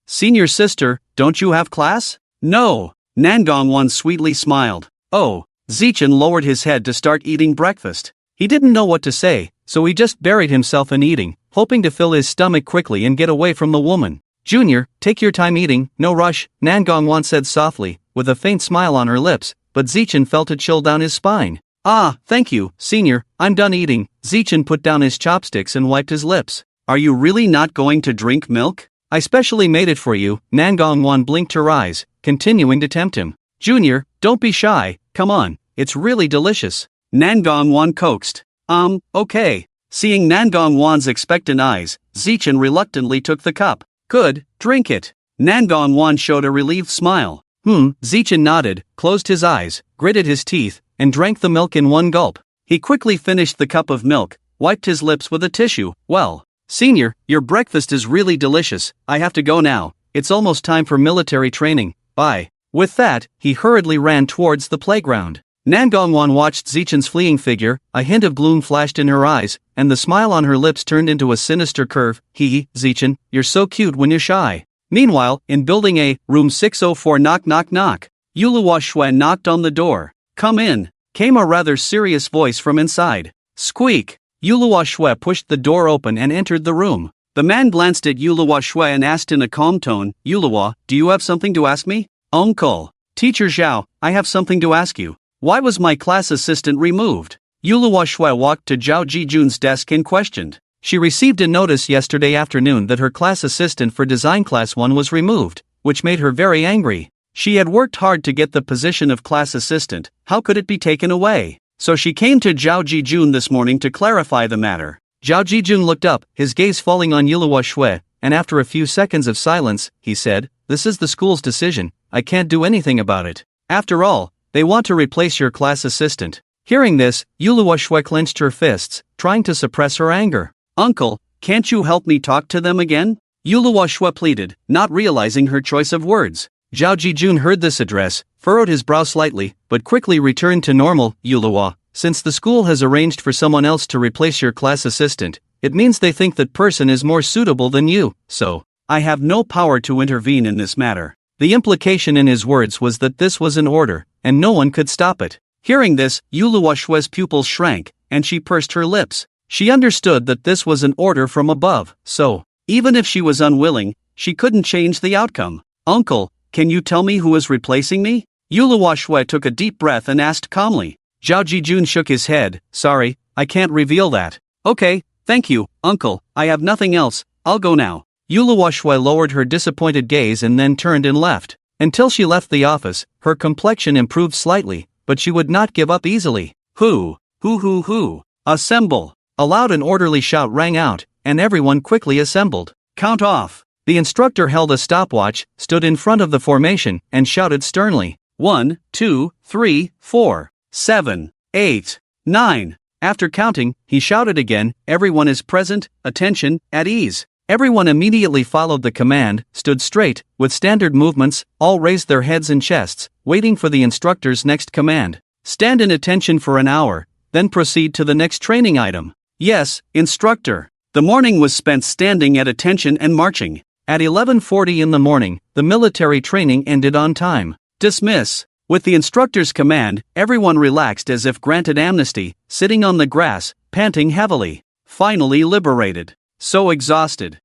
Senior sister, don't you have class? No. Nangong Wan sweetly smiled. Oh. Zichen lowered his head to start eating breakfast. He didn't know what to say, so he just buried himself in eating, hoping to fill his stomach quickly and get away from the woman. Junior, take your time eating, no rush, Nangong Wan said softly, with a faint smile on her lips, but Zichen felt a chill down his spine. Thank you, senior, I'm done eating. Zichen put down his chopsticks and wiped his lips. Are you really not going to drink milk? I specially made it for you. Nangong Wan blinked her eyes, continuing to tempt him. Junior, don't be shy, come on, it's really delicious. Nangong Wan coaxed. Okay. Seeing Nangong Wan's expectant eyes, Zichen reluctantly took the cup. Good, drink it. Nangong Wan showed a relieved smile. Zichen nodded, closed his eyes, gritted his teeth, and drank the milk in one gulp. He quickly finished the cup of milk, wiped his lips with a tissue. Well, senior, your breakfast is really delicious. I have to go now. It's almost time for military training. Bye. With that, he hurriedly ran towards the playground. Nangong Wan watched Zichen's fleeing figure, a hint of gloom flashed in her eyes, and the smile on her lips turned into a sinister curve. Zichen, you're so cute when you're shy. Meanwhile, in Building A, room 604 knock. Yuluwa Shui knocked on the door. Come in, came a rather serious voice from inside. Squeak! Yuluwa Shui pushed the door open and entered the room. The man glanced at Yuluwa Shui and asked in a calm tone, Yuluwa, do you have something to ask me? Uncle. Teacher Zhao, I have something to ask you. Why was my class assistant removed? Yuluwa Shui walked to Zhao Jijun's desk and questioned. She received a notice yesterday afternoon that her class assistant for Design Class 1 was removed, which made her very angry. She had worked hard to get the position of class assistant, how could it be taken away? So she came to Zhao Jijun this morning to clarify the matter. Zhao Jijun looked up, his gaze falling on Yuluo Shui, and after a few seconds of silence, he said, "This is the school's decision, I can't do anything about it. After all, they want to replace your class assistant." Hearing this, Yuluo Shui clenched her fists, trying to suppress her anger. "Uncle, can't you help me talk to them again?" Yuluo Shui pleaded, not realizing her choice of words. Zhao Jijun heard this address, furrowed his brow slightly, but quickly returned to normal. "Yuluo, since the school has arranged for someone else to replace your class assistant, it means they think that person is more suitable than you, so I have no power to intervene in this matter." The implication in his words was that this was an order, and no one could stop it. Hearing this, Yuluo Shui's pupils shrank, and she pursed her lips. She understood that this was an order from above, so, even if she was unwilling, she couldn't change the outcome. "Uncle, can you tell me who is replacing me?" Yuluo Shui took a deep breath and asked calmly. Zhao Jijun shook his head. "Sorry, I can't reveal that." "Okay, thank you, uncle, I have nothing else, I'll go now." Yuluo Shui lowered her disappointed gaze and then turned and left. Until she left the office, her complexion improved slightly, but she would not give up easily. Who? Assemble! A loud and orderly shout rang out, and everyone quickly assembled. "Count off!" The instructor held a stopwatch, stood in front of the formation, and shouted sternly, 1, 2, 3, 4, 7, 8, 9. After counting, he shouted again, "Everyone is present, attention, at ease." Everyone immediately followed the command, stood straight, with standard movements, all raised their heads and chests, waiting for the instructor's next command. "Stand in attention for an hour, then proceed to the next training item." "Yes, instructor." The morning was spent standing at attention and marching. At 11:40 in the morning, the military training ended on time. "Dismiss." With the instructor's command, everyone relaxed as if granted amnesty, sitting on the grass, panting heavily. Finally liberated. So exhausted.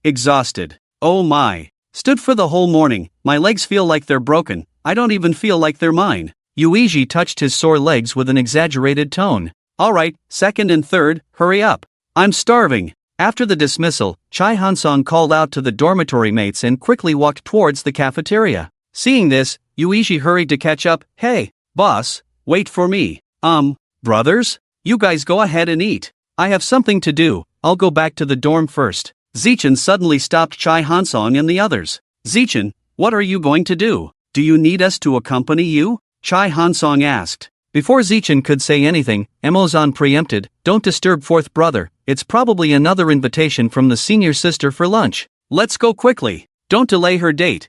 Exhausted. Oh my. Stood for the whole morning, my legs feel like they're broken, I don't even feel like they're mine. Yuiji touched his sore legs with an exaggerated tone. "Alright, second and third, hurry up. I'm starving." After the dismissal, Chai Hansong called out to the dormitory mates and quickly walked towards the cafeteria. Seeing this, Yuiji hurried to catch up. "Hey, boss, wait for me." Brothers? You guys go ahead and eat. I have something to do, I'll go back to the dorm first." Zichen suddenly stopped Chai Hansong and the others. "Zichen, what are you going to do? Do you need us to accompany you?" Chai Hansong asked. Before Zichen could say anything, Emozan preempted, "Don't disturb fourth brother, it's probably another invitation from the senior sister for lunch. Let's go quickly. Don't delay her date,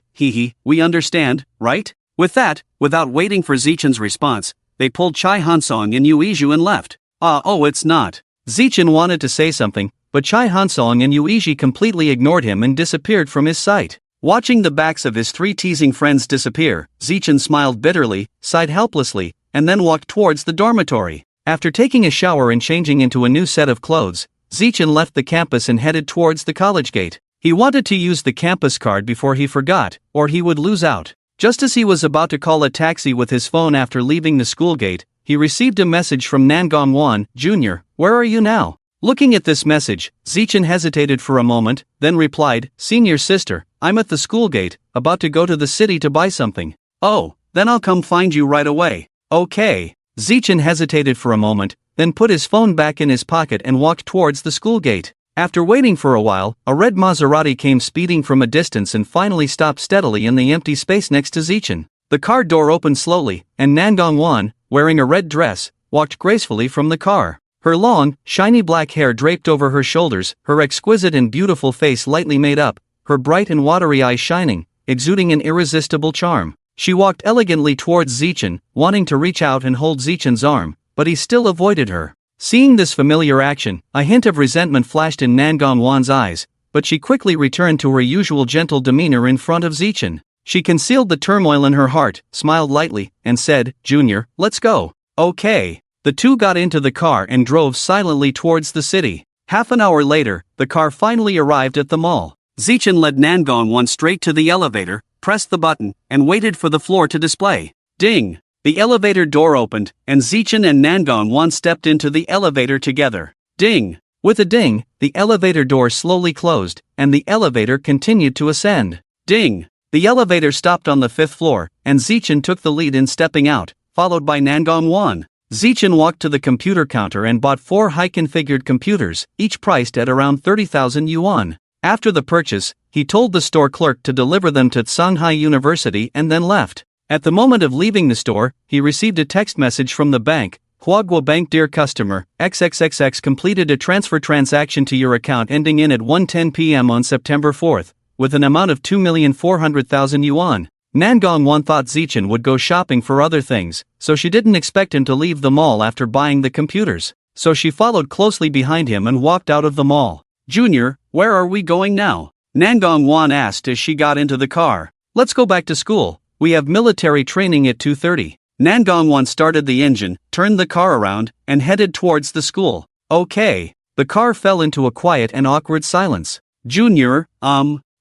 we understand, right?" With that, without waiting for Zichen's response, they pulled Chai Hansong and Yuiju and left. It's not. Zichen wanted to say something, but Chai Hansong and Yuiji completely ignored him and disappeared from his sight. Watching the backs of his three teasing friends disappear, Zichen smiled bitterly, sighed helplessly, and then walked towards the dormitory. After taking a shower and changing into a new set of clothes, Zichen left the campus and headed towards the college gate. He wanted to use the campus card before he forgot, or he would lose out. Just as he was about to call a taxi with his phone after leaving the school gate, he received a message from Nangong Wan, Jr., "Where are you now?" Looking at this message, Zichen hesitated for a moment, then replied, "Senior sister, I'm at the school gate, about to go to the city to buy something." "Oh, then I'll come find you right away." "Okay." Zichen hesitated for a moment, then put his phone back in his pocket and walked towards the school gate. After waiting for a while, a red Maserati came speeding from a distance and finally stopped steadily in the empty space next to Zichen. The car door opened slowly, and Nangong Wan, wearing a red dress, walked gracefully from the car. Her long, shiny black hair draped over her shoulders, her exquisite and beautiful face lightly made up, her bright and watery eyes shining, exuding an irresistible charm. She walked elegantly towards Zichen, wanting to reach out and hold Zichen's arm, but he still avoided her. Seeing this familiar action, a hint of resentment flashed in Nangong Wan's eyes, but she quickly returned to her usual gentle demeanor in front of Zichen. She concealed the turmoil in her heart, smiled lightly, and said, "Junior, let's go." "Okay." The two got into the car and drove silently towards the city. Half an hour later, the car finally arrived at the mall. Zichen led Nangong Wan straight to the elevator, pressed the button, and waited for the floor to display. Ding! The elevator door opened, and Zichen and Nangong Wan stepped into the elevator together. Ding! With a ding, the elevator door slowly closed, and the elevator continued to ascend. Ding! The elevator stopped on the 5th floor, and Zichen took the lead in stepping out, followed by Nangong Wan. Zichen walked to the computer counter and bought 4 high-configured computers, each priced at around 30,000 yuan. After the purchase, he told the store clerk to deliver them to Shanghai University and then left. At the moment of leaving the store, he received a text message from the bank. Huaguo Bank, dear customer, XXXX completed a transfer transaction to your account ending in at 1:10 p.m. on September 4th, with an amount of 2,400,000 yuan. Nangong Wan thought Zichen would go shopping for other things, so she didn't expect him to leave the mall after buying the computers. So she followed closely behind him and walked out of the mall. Junior, where are we going now? Nangong Wan asked as she got into the car. Let's go back to school. We have military training at 2:30. Nangong Wan started the engine, turned the car around, and headed towards the school. Okay. The car fell into a quiet and awkward silence. Junior,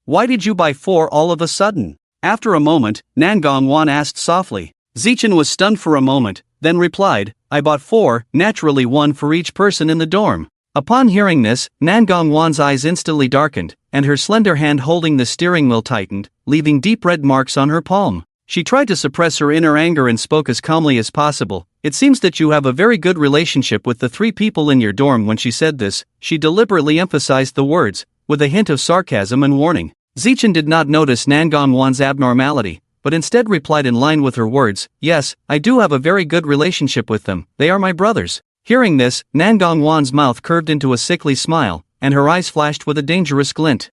why did you buy 4 all of a sudden? After a moment, Nangong Wan asked softly. Zichen was stunned for a moment, then replied, I bought 4, naturally 1 for each person in the dorm. Upon hearing this, Nangong Wan's eyes instantly darkened, and her slender hand holding the steering wheel tightened, leaving deep red marks on her palm. She tried to suppress her inner anger and spoke as calmly as possible. It seems that you have a very good relationship with the 3 people in your dorm. When she said this, she deliberately emphasized the words, with a hint of sarcasm and warning. Zichen did not notice Nangong Wan's abnormality, but instead replied in line with her words, yes, I do have a very good relationship with them, they are my brothers. Hearing this, Nangong Wan's mouth curved into a sickly smile, and her eyes flashed with a dangerous glint.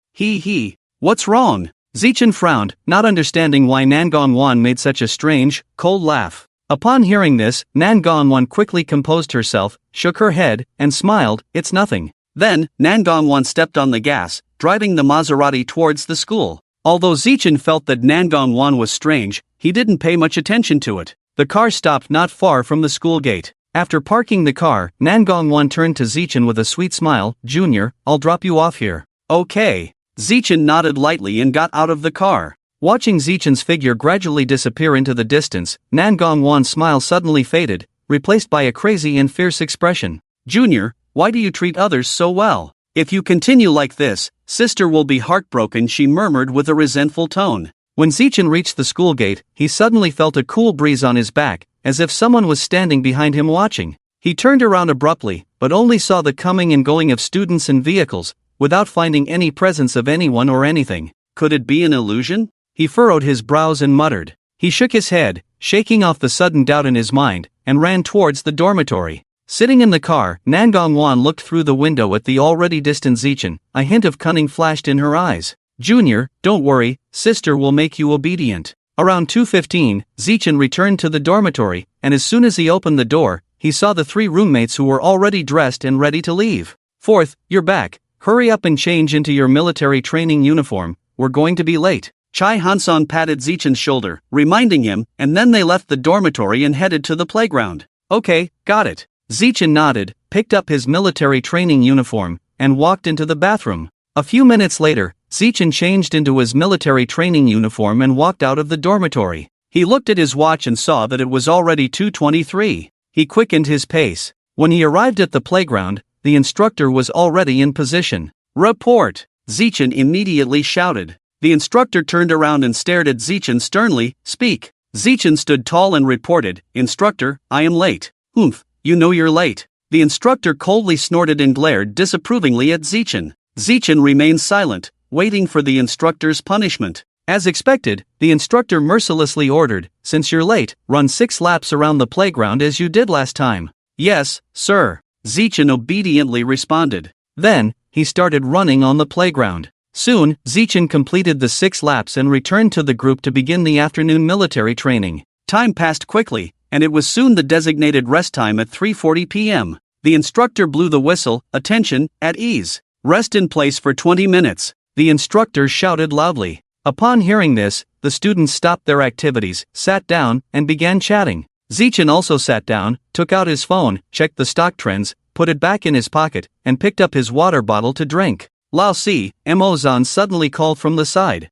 What's wrong? Zichen frowned, not understanding why Nangong Wan made such a strange, cold laugh. Upon hearing this, Nangong Wan quickly composed herself, shook her head, and smiled, it's nothing. Then, Nangong Wan stepped on the gas, driving the Maserati towards the school. Although Zichen felt that Nangong Wan was strange, he didn't pay much attention to it. The car stopped not far from the school gate. After parking the car, Nangong Wan turned to Zichen with a sweet smile, Junior, I'll drop you off here. Okay. Zichen nodded lightly and got out of the car. Watching Zichen's figure gradually disappear into the distance, Nangong Wan's smile suddenly faded, replaced by a crazy and fierce expression. Junior, why do you treat others so well? If you continue like this, sister will be heartbroken, she murmured with a resentful tone. When Zichen reached the school gate, he suddenly felt a cool breeze on his back, as if someone was standing behind him watching. He turned around abruptly, but only saw the coming and going of students and vehicles, without finding any presence of anyone or anything. Could it be an illusion? He furrowed his brows and muttered. He shook his head, shaking off the sudden doubt in his mind, and ran towards the dormitory. Sitting in the car, Nangong Wan looked through the window at the already distant Zichen. A hint of cunning flashed in her eyes. Junior, don't worry, sister will make you obedient. Around 2:15, Zichen returned to the dormitory, and as soon as he opened the door, he saw the 3 roommates who were already dressed and ready to leave. Fourth, you're back. Hurry up and change into your military training uniform, we're going to be late. Chai Hanson patted Zichen's shoulder, reminding him, and then they left the dormitory and headed to the playground. Okay, got it. Zichen nodded, picked up his military training uniform, and walked into the bathroom. A few minutes later, Zichen changed into his military training uniform and walked out of the dormitory. He looked at his watch and saw that it was already 2:23. He quickened his pace. When he arrived at the playground, the instructor was already in position. Report! Zichen immediately shouted. The instructor turned around and stared at Zichen sternly, speak. Zichen stood tall and reported, Instructor, I am late. Oomph, you know you're late. The instructor coldly snorted and glared disapprovingly at Zichen. Zichen remained silent, waiting for the instructor's punishment. As expected, the instructor mercilessly ordered, since you're late, run 6 laps around the playground as you did last time. Yes, sir. Zichen obediently responded. Then, he started running on the playground. Soon, Zichen completed the 6 laps and returned to the group to begin the afternoon military training. Time passed quickly, and it was soon the designated rest time at 3:40 p.m. The instructor blew the whistle, attention, at ease. Rest in place for 20 minutes. The instructor shouted loudly. Upon hearing this, the students stopped their activities, sat down, and began chatting. Zichen also sat down, took out his phone, checked the stock trends, put it back in his pocket, and picked up his water bottle to drink. Lao Si, Mo-zan suddenly called from the side.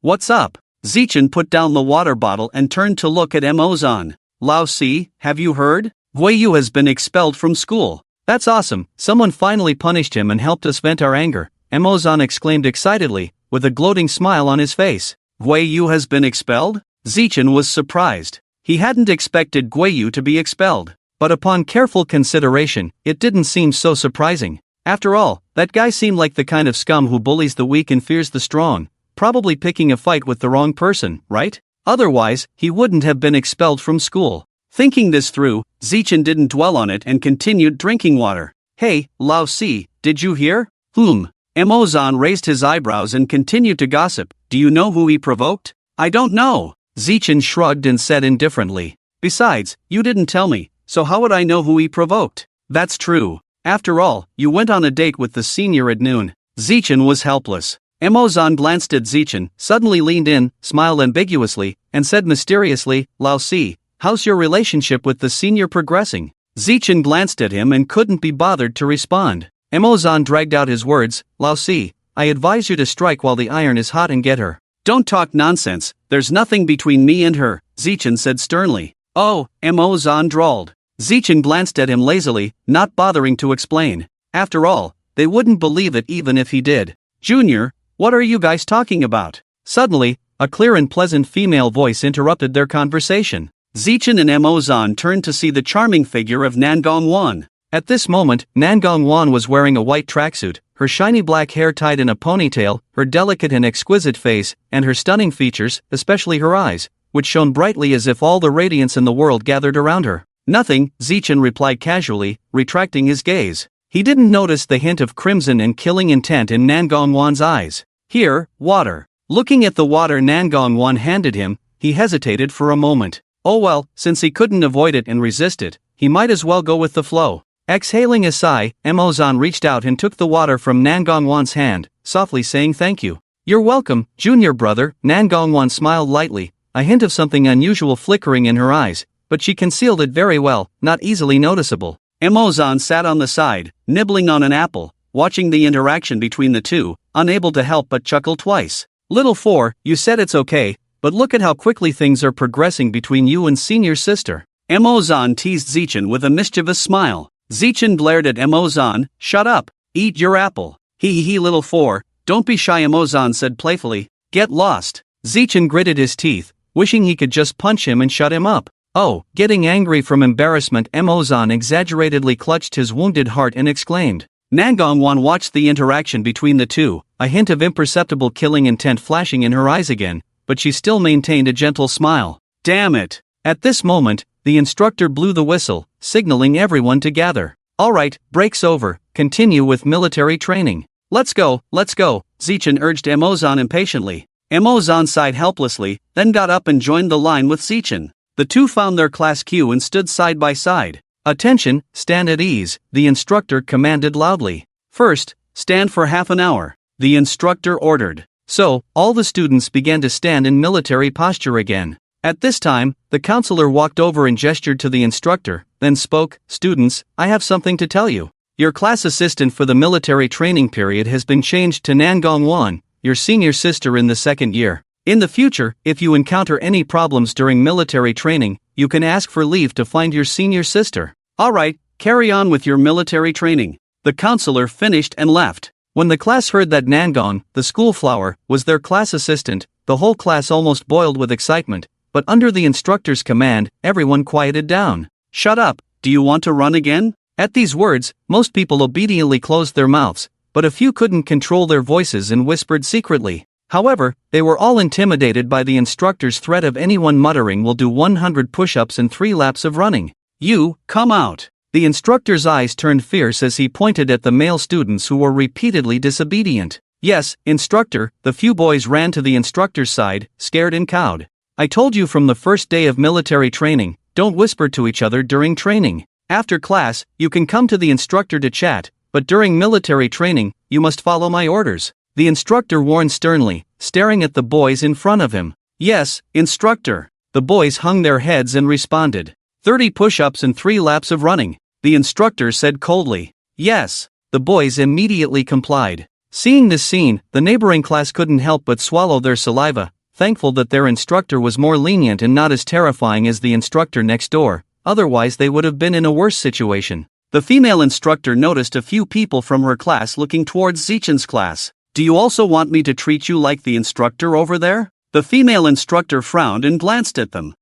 What's up? Zichen put down the water bottle and turned to look at Mo-zan. Lao Si, have you heard? Guiyu has been expelled from school. That's awesome, someone finally punished him and helped us vent our anger, Mo-zan exclaimed excitedly, with a gloating smile on his face. Guiyu has been expelled? Zichen was surprised. He hadn't expected Guiyu to be expelled. But upon careful consideration, it didn't seem so surprising. After all, that guy seemed like the kind of scum who bullies the weak and fears the strong, probably picking a fight with the wrong person, right? Otherwise, he wouldn't have been expelled from school. Thinking this through, Zichen didn't dwell on it and continued drinking water. Hey, Lao Si, did you hear? Mo-zan raised his eyebrows and continued to gossip. Do you know who he provoked? I don't know. Zichen shrugged and said indifferently. Besides, you didn't tell me, so how would I know who he provoked? That's true. After all, you went on a date with the senior at noon. Zichen was helpless. Mo-zan glanced at Zichen, suddenly leaned in, smiled ambiguously, and said mysteriously, Lao Si, how's your relationship with the senior progressing? Zichen glanced at him and couldn't be bothered to respond. Mo-zan dragged out his words, Lao Si, I advise you to strike while the iron is hot and get her. Don't talk nonsense, there's nothing between me and her, Zichen said sternly. Oh, Mo-zan drawled. Zichen glanced at him lazily, not bothering to explain. After all, they wouldn't believe it even if he did. Junior, what are you guys talking about? Suddenly, a clear and pleasant female voice interrupted their conversation. Zichen and Mo-zan turned to see the charming figure of Nangong. At this moment, Nangong was wearing a white tracksuit, her shiny black hair tied in a ponytail, her delicate and exquisite face, and her stunning features, especially her eyes, which shone brightly as if all the radiance in the world gathered around her. Nothing, Zichen replied casually, retracting his gaze. He didn't notice the hint of crimson and killing intent in Nangong's eyes. Here, water. Looking at the water Nangong handed him, he hesitated for a moment. Oh well, since he couldn't avoid it and resist it, he might as well go with the flow. Exhaling a sigh, Mo-zan reached out and took the water from Nangong's hand, softly saying thank you. You're welcome, junior brother. Nangong smiled lightly, a hint of something unusual flickering in her eyes, but she concealed it very well, not easily noticeable. Mo-zan sat on the side, nibbling on an apple, watching the interaction between the two, unable to help but chuckle twice. Little four, you said it's okay, but look at how quickly things are progressing between you and senior sister. Mo-zan teased Zichen with a mischievous smile. Zichen glared at Mo-zan, shut up, eat your apple. He little four, don't be shy, Mo-zan said playfully, get lost. Zichen gritted his teeth, wishing he could just punch him and shut him up. Oh, getting angry from embarrassment, Mo-zan exaggeratedly clutched his wounded heart and exclaimed. Nangong watched the interaction between the two, a hint of imperceptible killing intent flashing in her eyes again, but she still maintained a gentle smile. Damn it! At this moment, the instructor blew the whistle, signaling everyone to gather. Alright, break's over, continue with military training. Let's go, Zichen urged Mo-zan impatiently. Mo-zan sighed helplessly, then got up and joined the line with Zichen. The two found their class queue and stood side by side. Attention, stand at ease, the instructor commanded loudly. First, stand for half an hour, the instructor ordered. So, all the students began to stand in military posture again. At this time, the counselor walked over and gestured to the instructor, then spoke, Students, I have something to tell you. Your class assistant for the military training period has been changed to Nangong, your senior sister in the second year. In the future, if you encounter any problems during military training, you can ask for leave to find your senior sister. Alright, carry on with your military training. The counselor finished and left. When the class heard that Nangong, the school flower, was their class assistant, the whole class almost boiled with excitement, but under the instructor's command, everyone quieted down. Shut up, do you want to run again? At these words, most people obediently closed their mouths, but a few couldn't control their voices and whispered secretly. However, they were all intimidated by the instructor's threat of anyone muttering will do 100 push-ups and 3 laps of running. You, come out. The instructor's eyes turned fierce as he pointed at the male students who were repeatedly disobedient. Yes, instructor, the few boys ran to the instructor's side, scared and cowed. I told you from the first day of military training, don't whisper to each other during training. After class, you can come to the instructor to chat, but during military training, you must follow my orders. The instructor warned sternly, staring at the boys in front of him. Yes, instructor. The boys hung their heads and responded. 30 push-ups and 3 laps of running. The instructor said coldly. Yes. The boys immediately complied. Seeing this scene, the neighboring class couldn't help but swallow their saliva, thankful that their instructor was more lenient and not as terrifying as the instructor next door, otherwise they would have been in a worse situation. The female instructor noticed a few people from her class looking towards Zichen's class. Do you also want me to treat you like the instructor over there? The female instructor frowned and glanced at them.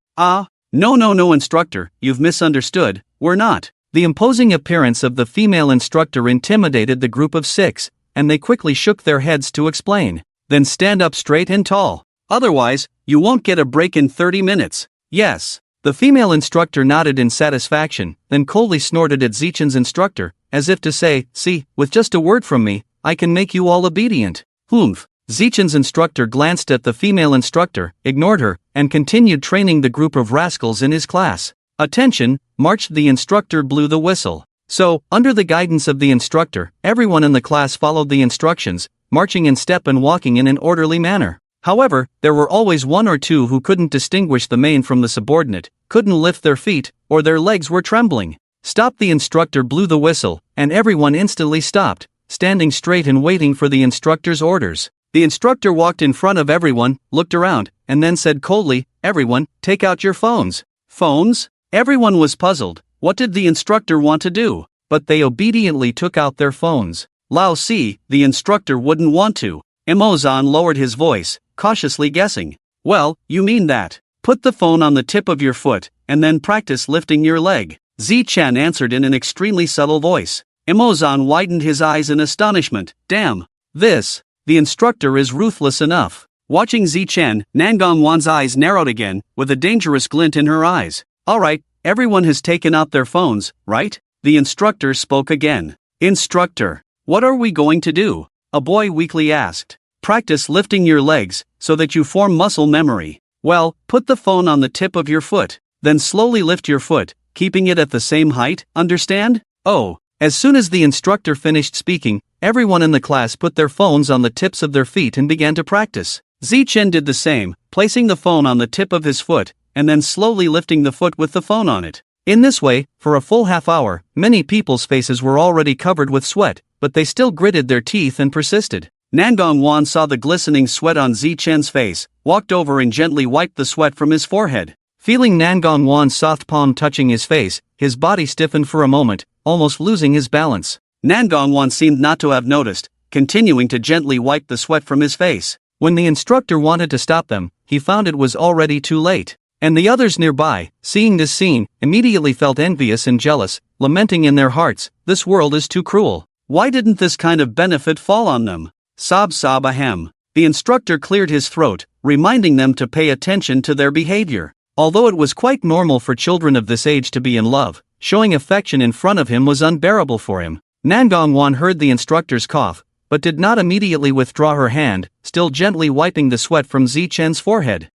No, no, no, instructor, you've misunderstood, we're not. The imposing appearance of the female instructor intimidated the group of 6, and they quickly shook their heads to explain. Then stand up straight and tall. Otherwise, you won't get a break in 30 minutes. Yes. The female instructor nodded in satisfaction, then coldly snorted at Zichen's instructor, as if to say, see, with just a word from me, I can make you all obedient. Humph. Zichen's instructor glanced at the female instructor, ignored her, and continued training the group of rascals in his class. Attention, marched the instructor blew the whistle. So, under the guidance of the instructor, everyone in the class followed the instructions, marching in step and walking in an orderly manner. However, there were always one or two who couldn't distinguish the main from the subordinate, couldn't lift their feet, or their legs were trembling. Stop! The instructor blew the whistle, and everyone instantly stopped, standing straight and waiting for the instructor's orders. The instructor walked in front of everyone, looked around, and then said coldly, everyone, take out your phones. Phones? Everyone was puzzled. What did the instructor want to do? But they obediently took out their phones. Lao Si, the instructor wouldn't want to. Emozan lowered his voice, cautiously guessing. Well, you mean that. Put the phone on the tip of your foot, and then practice lifting your leg. Zichen answered in an extremely subtle voice. Emozan widened his eyes in astonishment. Damn. This. The instructor is ruthless enough. Watching Zichen, Nangong Wan's eyes narrowed again, with a dangerous glint in her eyes. Alright, everyone has taken out their phones, right? The instructor spoke again. Instructor, what are we going to do? A boy weakly asked. Practice lifting your legs, so that you form muscle memory. Well, put the phone on the tip of your foot. Then slowly lift your foot, keeping it at the same height, understand? Oh. As soon as the instructor finished speaking, everyone in the class put their phones on the tips of their feet and began to practice. Zichen did the same, placing the phone on the tip of his foot, and then slowly lifting the foot with the phone on it. In this way, for a full half hour, many people's faces were already covered with sweat, but they still gritted their teeth and persisted. Nangong Wan saw the glistening sweat on Zichen's face, walked over and gently wiped the sweat from his forehead. Feeling Nangong Wan's soft palm touching his face, his body stiffened for a moment, almost losing his balance. Nangong Wan seemed not to have noticed, continuing to gently wipe the sweat from his face. When the instructor wanted to stop them, he found it was already too late. And the others nearby, seeing this scene, immediately felt envious and jealous, lamenting in their hearts, this world is too cruel. Why didn't this kind of benefit fall on them? Sob sob ahem. The instructor cleared his throat, reminding them to pay attention to their behavior. Although it was quite normal for children of this age to be in love, showing affection in front of him was unbearable for him. Nangong Wan heard the instructor's cough, but did not immediately withdraw her hand, still gently wiping the sweat from Zichen's forehead.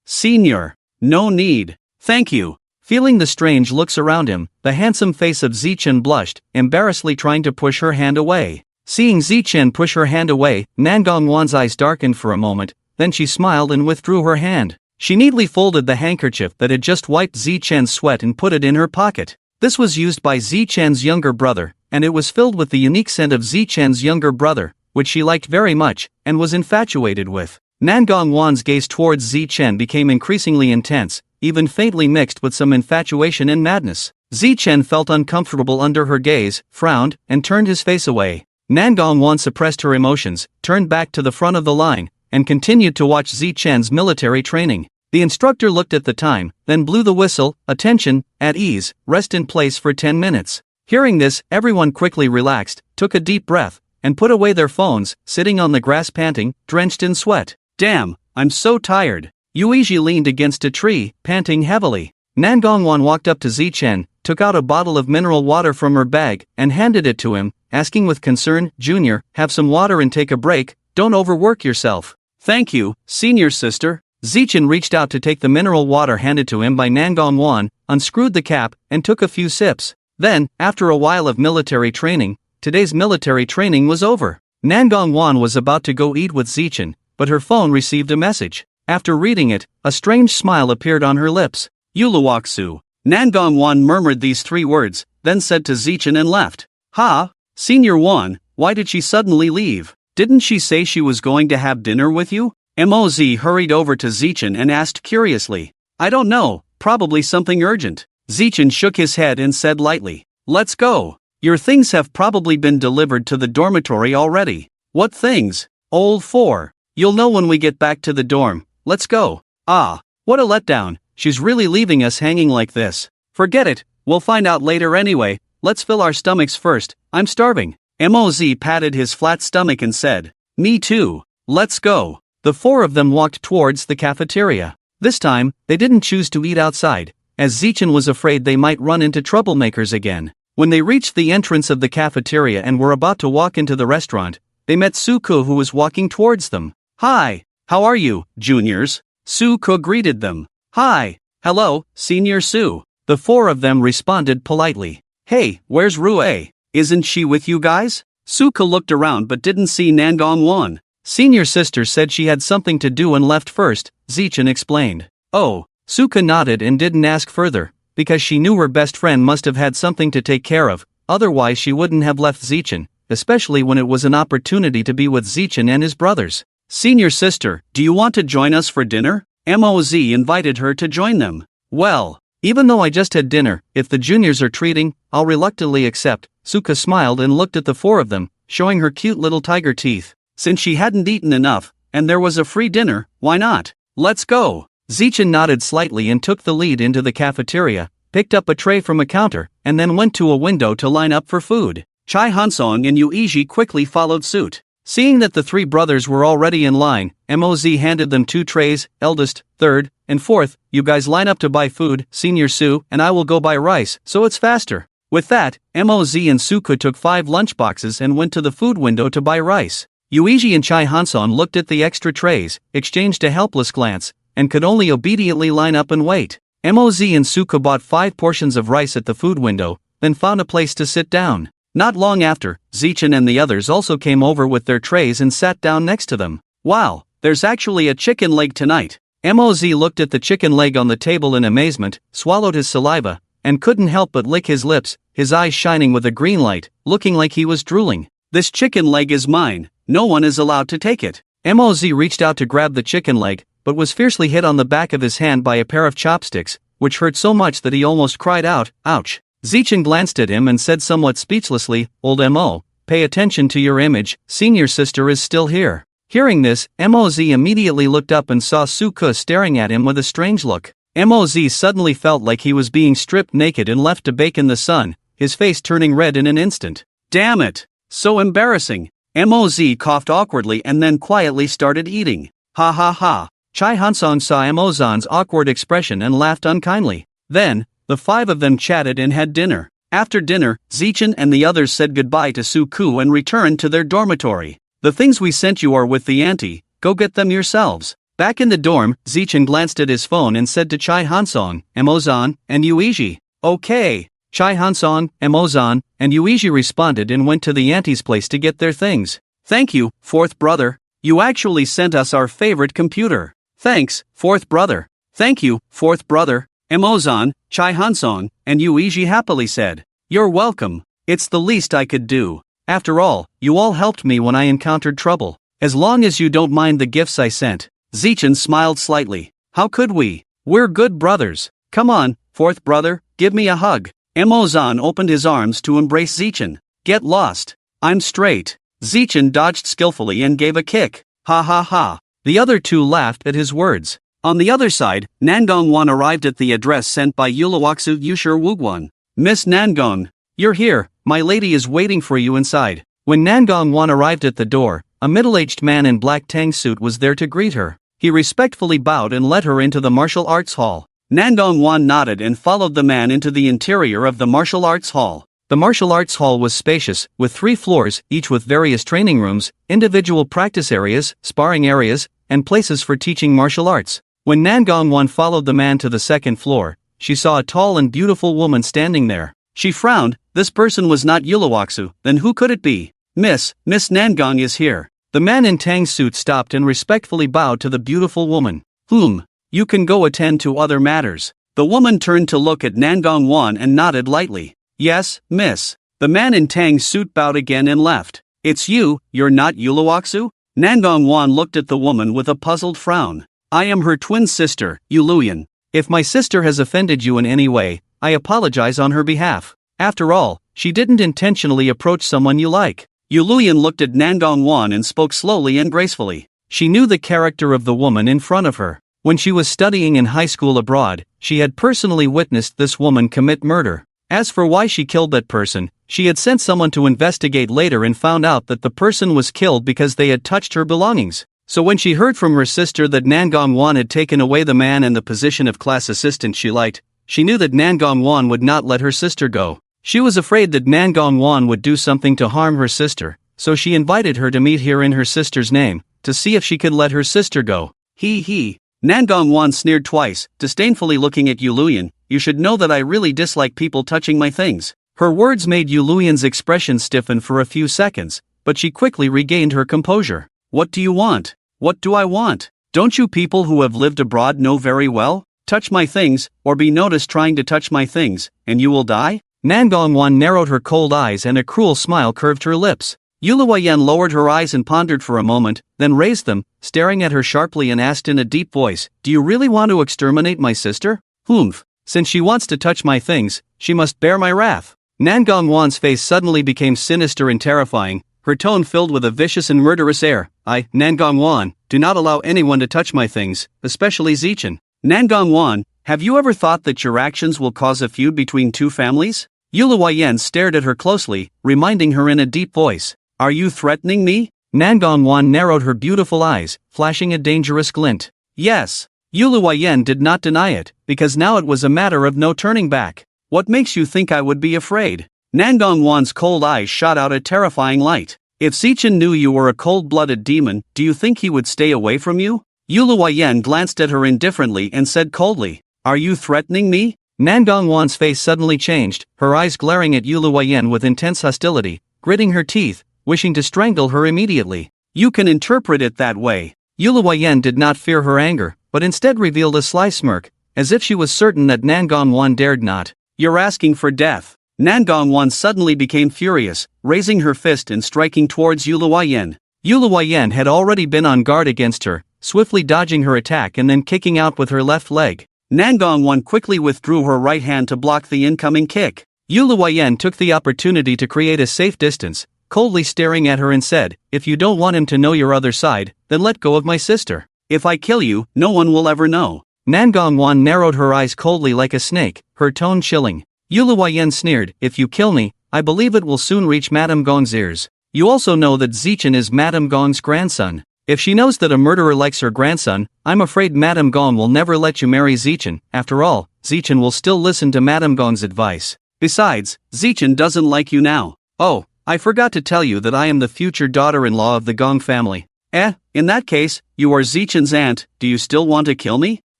Senior. No need. Thank you. Feeling the strange looks around him, the handsome face of Zichen blushed, embarrassedly trying to push her hand away. Seeing Zichen push her hand away, Nangong Wan's eyes darkened for a moment, then she smiled and withdrew her hand. She neatly folded the handkerchief that had just wiped Zichen's sweat and put it in her pocket. This was used by Zichen's younger brother, and it was filled with the unique scent of Zichen's younger brother, which she liked very much, and was infatuated with. Nangong Wan's gaze towards Zichen became increasingly intense, even faintly mixed with some infatuation and madness. Zichen felt uncomfortable under her gaze, frowned, and turned his face away. Nangong Wan suppressed her emotions, turned back to the front of the line, and continued to watch Zichen's military training. The instructor looked at the time, then blew the whistle. Attention, at ease, rest in place for 10 minutes. Hearing this, everyone quickly relaxed, took a deep breath, and put away their phones, sitting on the grass panting, drenched in sweat. Damn, I'm so tired. Yuiji leaned against a tree, panting heavily. Nangong Wan walked up to Zichen, took out a bottle of mineral water from her bag, and handed it to him, asking with concern, Junior, have some water and take a break, don't overwork yourself. Thank you, senior sister. Zichen reached out to take the mineral water handed to him by Nangong Wan, unscrewed the cap, and took a few sips. Then, after a while of military training, today's military training was over. Nangong Wan was about to go eat with Zichen, but her phone received a message. After reading it, a strange smile appeared on her lips. Yuluwaksu. Nangong Wan murmured these 3 words, then said to Zichen and left. Ha? Senior Wan, why did she suddenly leave? Didn't she say she was going to have dinner with you? Moz hurried over to Zichen and asked curiously. I don't know, probably something urgent. Zichen shook his head and said lightly. Let's go. Your things have probably been delivered to the dormitory already. What things? Old 4. You'll know when we get back to the dorm. Let's go. Ah, what a letdown. she's really leaving us hanging like this. Forget it, we'll find out later anyway, let's fill our stomachs first, I'm starving. Moz patted his flat stomach and said, "Me too, let's go." The four of them walked towards the cafeteria. This time, they didn't choose to eat outside, as Zeichin was afraid they might run into troublemakers again. When they reached the entrance of the cafeteria and were about to walk into the restaurant, they met Suko, who was walking towards them. "Hi, how are you, juniors?" Suko greeted them. "Hi, hello, Senior Su." The four of them responded politely. "Hey, where's Rue? Isn't she with you guys?" Suko looked around but didn't see Nangong Wan. Senior sister said she had something to do and left first, Zeichin explained. Oh, Suko nodded and didn't ask further, because she knew her best friend must have had something to take care of, otherwise she wouldn't have left Zeichin, especially when it was an opportunity to be with Zeichin and his brothers. "Senior sister, do you want to join us for dinner?" Moz invited her to join them. "Well, even though I just had dinner, if the juniors are treating, I'll reluctantly accept." Suko smiled and looked at the four of them, showing her cute little tiger teeth. Since she hadn't eaten enough, and there was a free dinner, why not? "Let's go." Zeichin nodded slightly and took the lead into the cafeteria, picked up a tray from a counter, and then went to a window to line up for food. Chai Hansong and Yuiji quickly followed suit. Seeing that the three brothers were already in line, Moz handed them 2 trays, eldest, third, and fourth. "You guys line up to buy food, Senior Su, and I will go buy rice, so it's faster." With that, Moz and Suko took 5 lunchboxes and went to the food window to buy rice. Yuiji and Chai Hansong looked at the extra trays, exchanged a helpless glance, and could only obediently line up and wait. Moz and Suko bought 5 portions of rice at the food window, then found a place to sit down. Not long after, Zeichin and the others also came over with their trays and sat down next to them. "Wow, there's actually a chicken leg tonight." Moz looked at the chicken leg on the table in amazement, swallowed his saliva, and couldn't help but lick his lips, his eyes shining with a green light, looking like he was drooling. "This chicken leg is mine, no one is allowed to take it." Moz reached out to grab the chicken leg, but was fiercely hit on the back of his hand by a pair of chopsticks, which hurt so much that he almost cried out, "Ouch." Zeichin glanced at him and said somewhat speechlessly, "Old Mo, pay attention to your image, Senior sister is still here." Hearing this, Moz immediately looked up and saw Suko staring at him with a strange look. Moz suddenly felt like he was being stripped naked and left to bake in the sun, his face turning red in an instant. "Damn it! So embarrassing." Moz coughed awkwardly and then quietly started eating. "Ha ha ha." Chai Hansong saw Mozan's awkward expression and laughed unkindly. Then, the 5 of them chatted and had dinner. After dinner, Zeichin and the others said goodbye to Suko and returned to their dormitory. "The things we sent you are with the auntie, go get them yourselves." Back in the dorm, Zeichin glanced at his phone and said to Chai Hansong, Mozan, and Yuiji, "Okay." Chai Hansong, Mozan, and Yuiji responded and went to the auntie's place to get their things. "Thank you, fourth brother. You actually sent us our favorite computer." "Thanks, fourth brother." "Thank you, fourth brother." Mozan, Chai Hansong, and Yuiji happily said, "You're welcome. It's the least I could do. After all, you all helped me when I encountered trouble. As long as you don't mind the gifts I sent." Zeichin smiled slightly. "How could we? We're good brothers. Come on, fourth brother, give me a hug." Mozan opened his arms to embrace Zeichin. "Get lost. I'm straight." Zeichin dodged skillfully and gave a kick. "Ha ha ha." The other 2 laughed at his words. On the other side, Nangong Wan arrived at the address sent by Yulawaksu Yushir Wugwan. "Miss Nangong, you're here, my lady is waiting for you inside." When Nangong Wan arrived at the door, a middle-aged man in black tang suit was there to greet her. He respectfully bowed and led her into the martial arts hall. Nangong Wan nodded and followed the man into the interior of the martial arts hall. The martial arts hall was spacious, with 3 floors, each with various training rooms, individual practice areas, sparring areas, and places for teaching martial arts. When Nangong Wan followed the man to the 2nd floor, she saw a tall and beautiful woman standing there. She frowned. This person was not Yulawaksu, then who could it be? Miss Nangong is here." The man in tang suit stopped and respectfully bowed to the beautiful woman. You can go attend to other matters." The woman turned to look at Nangong Wan and nodded lightly. "Yes, miss." The man in tang suit bowed again and left. "It's you're not Yulawaksu?" Nangong Wan looked at the woman with a puzzled frown. "I am her twin sister, Yuluyan. If my sister has offended you in any way, I apologize on her behalf. After all, she didn't intentionally approach someone you like." Yuluyan looked at Nangong Wan and spoke slowly and gracefully. She knew the character of the woman in front of her. When she was studying in high school abroad, she had personally witnessed this woman commit murder. As for why she killed that person, she had sent someone to investigate later and found out that the person was killed because they had touched her belongings. So when she heard from her sister that Nangong had taken away the man and the position of class assistant she liked, she knew that Nangong would not let her sister go. She was afraid that Nangong would do something to harm her sister, so she invited her to meet here in her sister's name, to see if she could let her sister go. He. Nangong sneered twice, disdainfully looking at Yuluyan. You should know that I really dislike people touching my things. Her words made Yuluyan's expression stiffen for a few seconds, but she quickly regained her composure. What do you want? What do I want? Don't you people who have lived abroad know very well? Touch my things, or be noticed trying to touch my things, and you will die? Nangong narrowed her cold eyes and a cruel smile curved her lips. Yuluyan lowered her eyes and pondered for a moment, then raised them, staring at her sharply and asked in a deep voice, Do you really want to exterminate my sister? Humph. Since she wants to touch my things, she must bear my wrath. Nangong face suddenly became sinister and terrifying, her tone filled with a vicious and murderous air. I, Nangong, do not allow anyone to touch my things, especially Zichin. Nangong, have you ever thought that your actions will cause a feud between two families? Yuluyan stared at her closely, reminding her in a deep voice. Are you threatening me? Nangong narrowed her beautiful eyes, flashing a dangerous glint. Yes. Yuluyan did not deny it, because now it was a matter of no turning back. What makes you think I would be afraid? Nangong's cold eyes shot out a terrifying light. If Zichin knew you were a cold-blooded demon, do you think he would stay away from you? Yuluyan glanced at her indifferently and said coldly, Are you threatening me? Nangong's face suddenly changed, her eyes glaring at Yuluyan with intense hostility, gritting her teeth, wishing to strangle her immediately. You can interpret it that way. Yuluyan did not fear her anger, but instead revealed a sly smirk, as if she was certain that Nangong dared not. You're asking for death. Nangong suddenly became furious, raising her fist and striking towards Yuluyan. Yuluyan had already been on guard against her, swiftly dodging her attack and then kicking out with her left leg. Nangong quickly withdrew her right hand to block the incoming kick. Yuluyan took the opportunity to create a safe distance, coldly staring at her and said, If you don't want him to know your other side, then let go of my sister. If I kill you, no one will ever know. Nangong narrowed her eyes coldly like a snake, her tone chilling. Yuluyan sneered, If you kill me, I believe it will soon reach Madame Gong's ears. You also know that Zichin is Madame Gong's grandson. If she knows that a murderer likes her grandson, I'm afraid Madame Gong will never let you marry Zichin. After all, Zichin will still listen to Madame Gong's advice. Besides, Zichin doesn't like you now. Oh, I forgot to tell you that I am the future daughter-in-law of the Gong family. In that case, you are Zichin's aunt. Do you still want to kill me?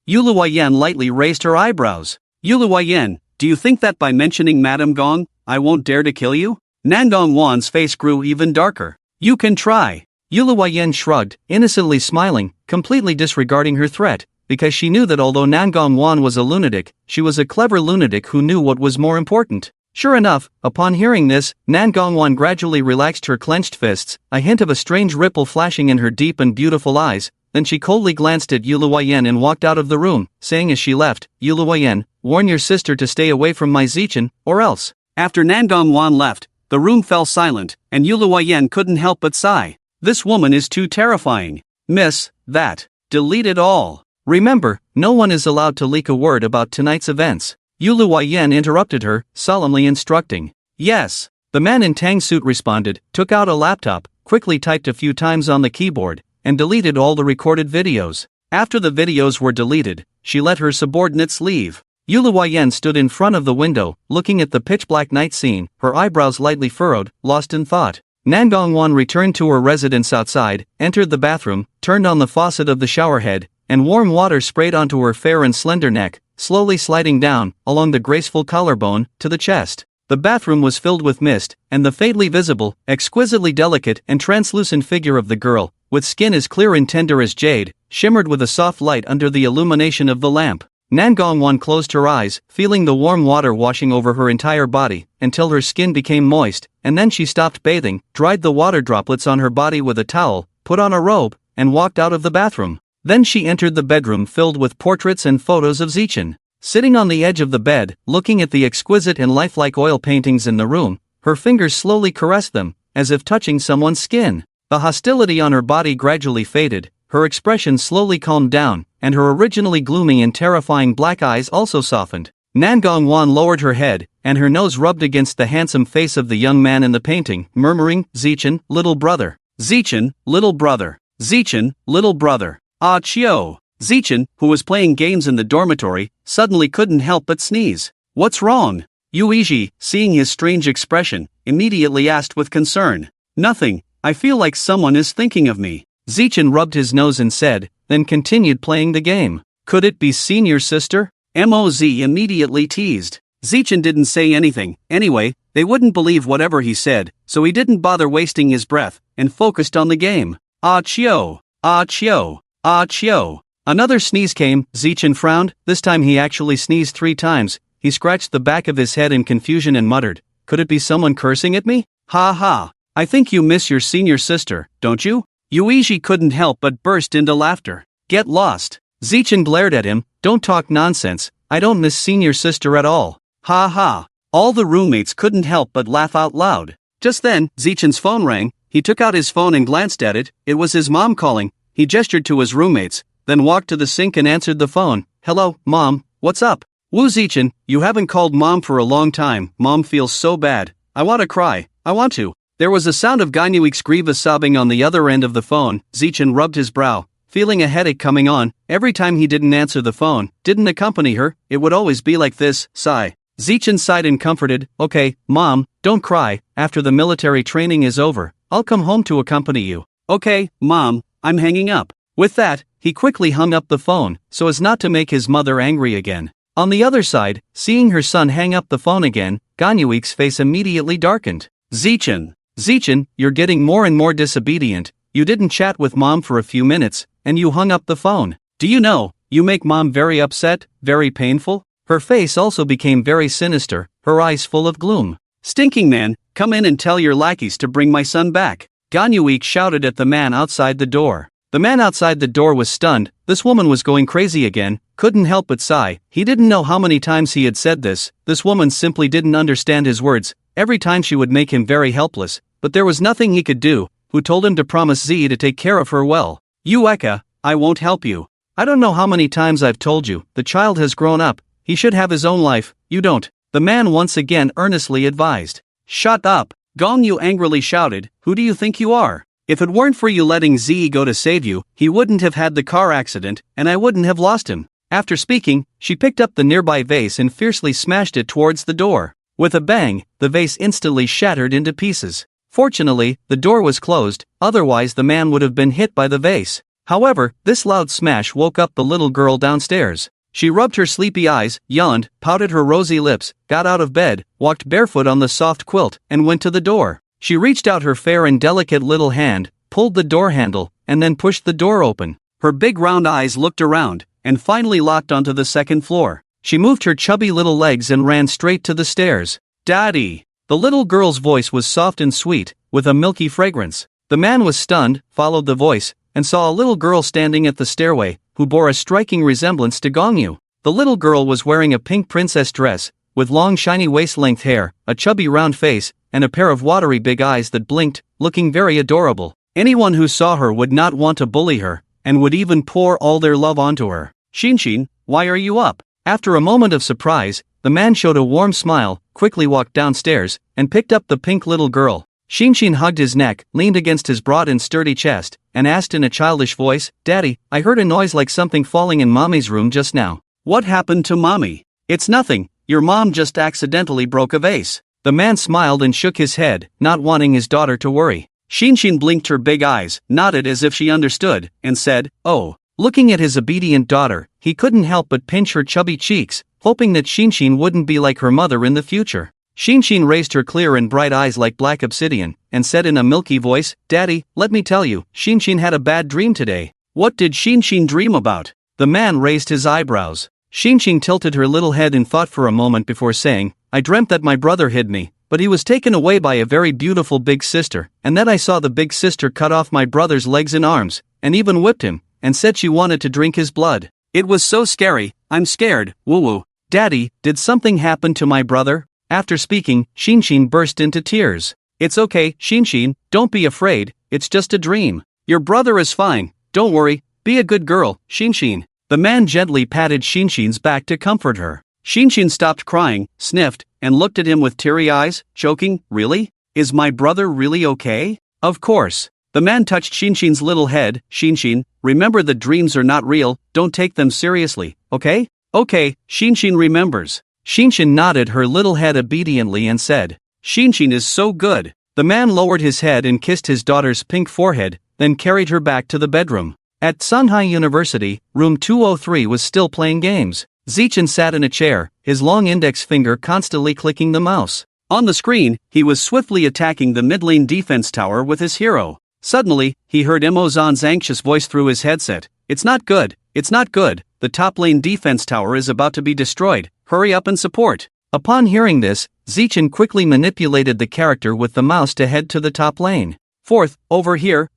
Yuluyan lightly raised her eyebrows. Yuluyan, do you think that by mentioning Madame Gong, I won't dare to kill you? Nangong's face grew even darker. You can try. Yuluyan shrugged, innocently smiling, completely disregarding her threat, because she knew that although Nangong was a lunatic, she was a clever lunatic who knew what was more important. Sure enough, upon hearing this, Nangong gradually relaxed her clenched fists, a hint of a strange ripple flashing in her deep and beautiful eyes. Then she coldly glanced at Yuluyan and walked out of the room, saying as she left, Yuluyan, warn your sister to stay away from my Zichin, or else. After Nangong left, the room fell silent, and Yuluyan couldn't help but sigh. This woman is too terrifying. Miss, that. Delete it all. Remember, no one is allowed to leak a word about tonight's events. Yuluyan interrupted her, solemnly instructing. Yes. The man in Tang suit responded, took out a laptop, quickly typed a few times on the keyboard, and deleted all the recorded videos. After the videos were deleted, she let her subordinates leave. Yuluyan stood in front of the window, looking at the pitch-black night scene, her eyebrows lightly furrowed, lost in thought. Nangong returned to her residence outside, entered the bathroom, turned on the faucet of the showerhead, and warm water sprayed onto her fair and slender neck, slowly sliding down, along the graceful collarbone, to the chest. The bathroom was filled with mist, and the faintly visible, exquisitely delicate and translucent figure of the girl, with skin as clear and tender as jade, shimmered with a soft light under the illumination of the lamp. Nangong closed her eyes, feeling the warm water washing over her entire body, until her skin became moist, and then she stopped bathing, dried the water droplets on her body with a towel, put on a robe, and walked out of the bathroom. Then she entered the bedroom filled with portraits and photos of Zichin. Sitting on the edge of the bed, looking at the exquisite and lifelike oil paintings in the room, her fingers slowly caressed them, as if touching someone's skin. The hostility on her body gradually faded, her expression slowly calmed down, and her originally gloomy and terrifying black eyes also softened. Nangong Wan lowered her head, and her nose rubbed against the handsome face of the young man in the painting, murmuring, "Zichen, little brother. Zichen, little brother. Zichen, little brother. Ah Chio." Zichen, who was playing games in the dormitory, suddenly couldn't help but sneeze. "What's wrong?" Yuiji, seeing his strange expression, immediately asked with concern. "Nothing, I feel like someone is thinking of me." Zichen rubbed his nose and said, then continued playing the game. "Could it be senior sister?" Moz immediately teased. Zichen didn't say anything. Anyway, they wouldn't believe whatever he said, so he didn't bother wasting his breath, and focused on the game. Ah Chio! Ah Chio! Ah Chio! Another sneeze came. Zichen frowned. This time he actually sneezed 3 times. He scratched the back of his head in confusion and muttered, "Could it be someone cursing at me? Ha ha! I think you miss your senior sister, don't you?" Yuiji couldn't help but burst into laughter. "Get lost." Zichen glared at him. "Don't talk nonsense, I don't miss senior sister at all. Ha ha." All the roommates couldn't help but laugh out loud. Just then, Zichen's phone rang. He took out his phone and glanced at it. It was his mom calling. He gestured to his roommates, then walked to the sink and answered the phone. "Hello, Mom, what's up?" "Woo Zichen, you haven't called Mom for a long time. Mom feels so bad. I want to cry. I want to." There was a sound of Ganyuik's grievous sobbing on the other end of the phone. Zichen rubbed his brow, feeling a headache coming on. Every time he didn't answer the phone, didn't accompany her, it would always be like this. Sigh. Zichen sighed and comforted. "Okay, Mom, don't cry. After the military training is over, I'll come home to accompany you." "Okay, Mom, I'm hanging up." With that, he quickly hung up the phone, so as not to make his mother angry again. On the other side, seeing her son hang up the phone again, Ganyuik's face immediately darkened. Zichen, you're getting more and more disobedient. You didn't chat with Mom for a few minutes, and you hung up the phone. Do you know, you make Mom very upset, very painful?" Her face also became very sinister, her eyes full of gloom. "Stinking man, come in and tell your lackeys to bring my son back." Ganyuik shouted at the man outside the door. The man outside the door was stunned. This woman was going crazy again, couldn't help but sigh. He didn't know how many times he had said this. This woman simply didn't understand his words. Every time she would make him very helpless, but there was nothing he could do. Who told him to promise Z to take care of her well? "Ueka, I won't help you. I don't know how many times I've told you, the child has grown up, he should have his own life, you don't," the man once again earnestly advised. "Shut up," Gong Yu angrily shouted, "who do you think you are? If it weren't for you letting Z go to save you, he wouldn't have had the car accident, and I wouldn't have lost him." After speaking, she picked up the nearby vase and fiercely smashed it towards the door. With a bang, the vase instantly shattered into pieces. Fortunately, the door was closed, otherwise the man would have been hit by the vase. However, this loud smash woke up the little girl downstairs. She rubbed her sleepy eyes, yawned, pouted her rosy lips, got out of bed, walked barefoot on the soft quilt, and went to the door. She reached out her fair and delicate little hand, pulled the door handle, and then pushed the door open. Her big round eyes looked around, and finally locked onto the second floor. She moved her chubby little legs and ran straight to the stairs. "Daddy!" The little girl's voice was soft and sweet, with a milky fragrance. The man was stunned, followed the voice, and saw a little girl standing at the stairway, who bore a striking resemblance to Gongyu. The little girl was wearing a pink princess dress, with long shiny waist-length hair, a chubby round face, and a pair of watery big eyes that blinked, looking very adorable. Anyone who saw her would not want to bully her, and would even pour all their love onto her. "Shinshin, why are you up?" After a moment of surprise, the man showed a warm smile, quickly walked downstairs, and picked up the pink little girl. Shinshin hugged his neck, leaned against his broad and sturdy chest, and asked in a childish voice, "Daddy, I heard a noise like something falling in Mommy's room just now." "What happened to Mommy?" "It's nothing, your mom just accidentally broke a vase." The man smiled and shook his head, not wanting his daughter to worry. Shinshin blinked her big eyes, nodded as if she understood, and said, "Oh." Looking at his obedient daughter, he couldn't help but pinch her chubby cheeks, hoping that Shinshin wouldn't be like her mother in the future. Shinshin raised her clear and bright eyes like black obsidian, and said in a milky voice, "Daddy, let me tell you, Shinshin had a bad dream today." "What did Shinshin dream about?" The man raised his eyebrows. Shinshin tilted her little head in thought for a moment before saying, "I dreamt that my brother hid me, but he was taken away by a very beautiful big sister, and then I saw the big sister cut off my brother's legs and arms, and even whipped him, and said she wanted to drink his blood. It was so scary, I'm scared, woo-woo. Daddy, did something happen to my brother?" After speaking, Shinshin burst into tears. "It's okay, Shinshin, don't be afraid, it's just a dream. Your brother is fine, Don't worry, be a good girl, Shinshin. The man gently patted Shinshin's back to comfort her. Shinshin stopped crying, sniffed, and looked at him with teary eyes, choking, really? Is my brother really okay? Of course. The man touched Shinshin's little head. Shinshin, remember that dreams are not real, don't take them seriously, okay? Okay, Shinshin remembers. Shinshin nodded her little head obediently and said, Shinshin is so good. The man lowered his head and kissed his daughter's pink forehead, then carried her back to the bedroom. At Sunhai University, room 203 was still playing games. Zichen sat in a chair, his long index finger constantly clicking the mouse. On the screen, he was swiftly attacking the mid-lane defense tower with his hero. Suddenly, he heard Emozan's anxious voice through his headset. It's not good, the top lane defense tower is about to be destroyed, hurry up and support. Upon hearing this, Zichen quickly manipulated the character with the mouse to head to the top lane. Fourth, over here.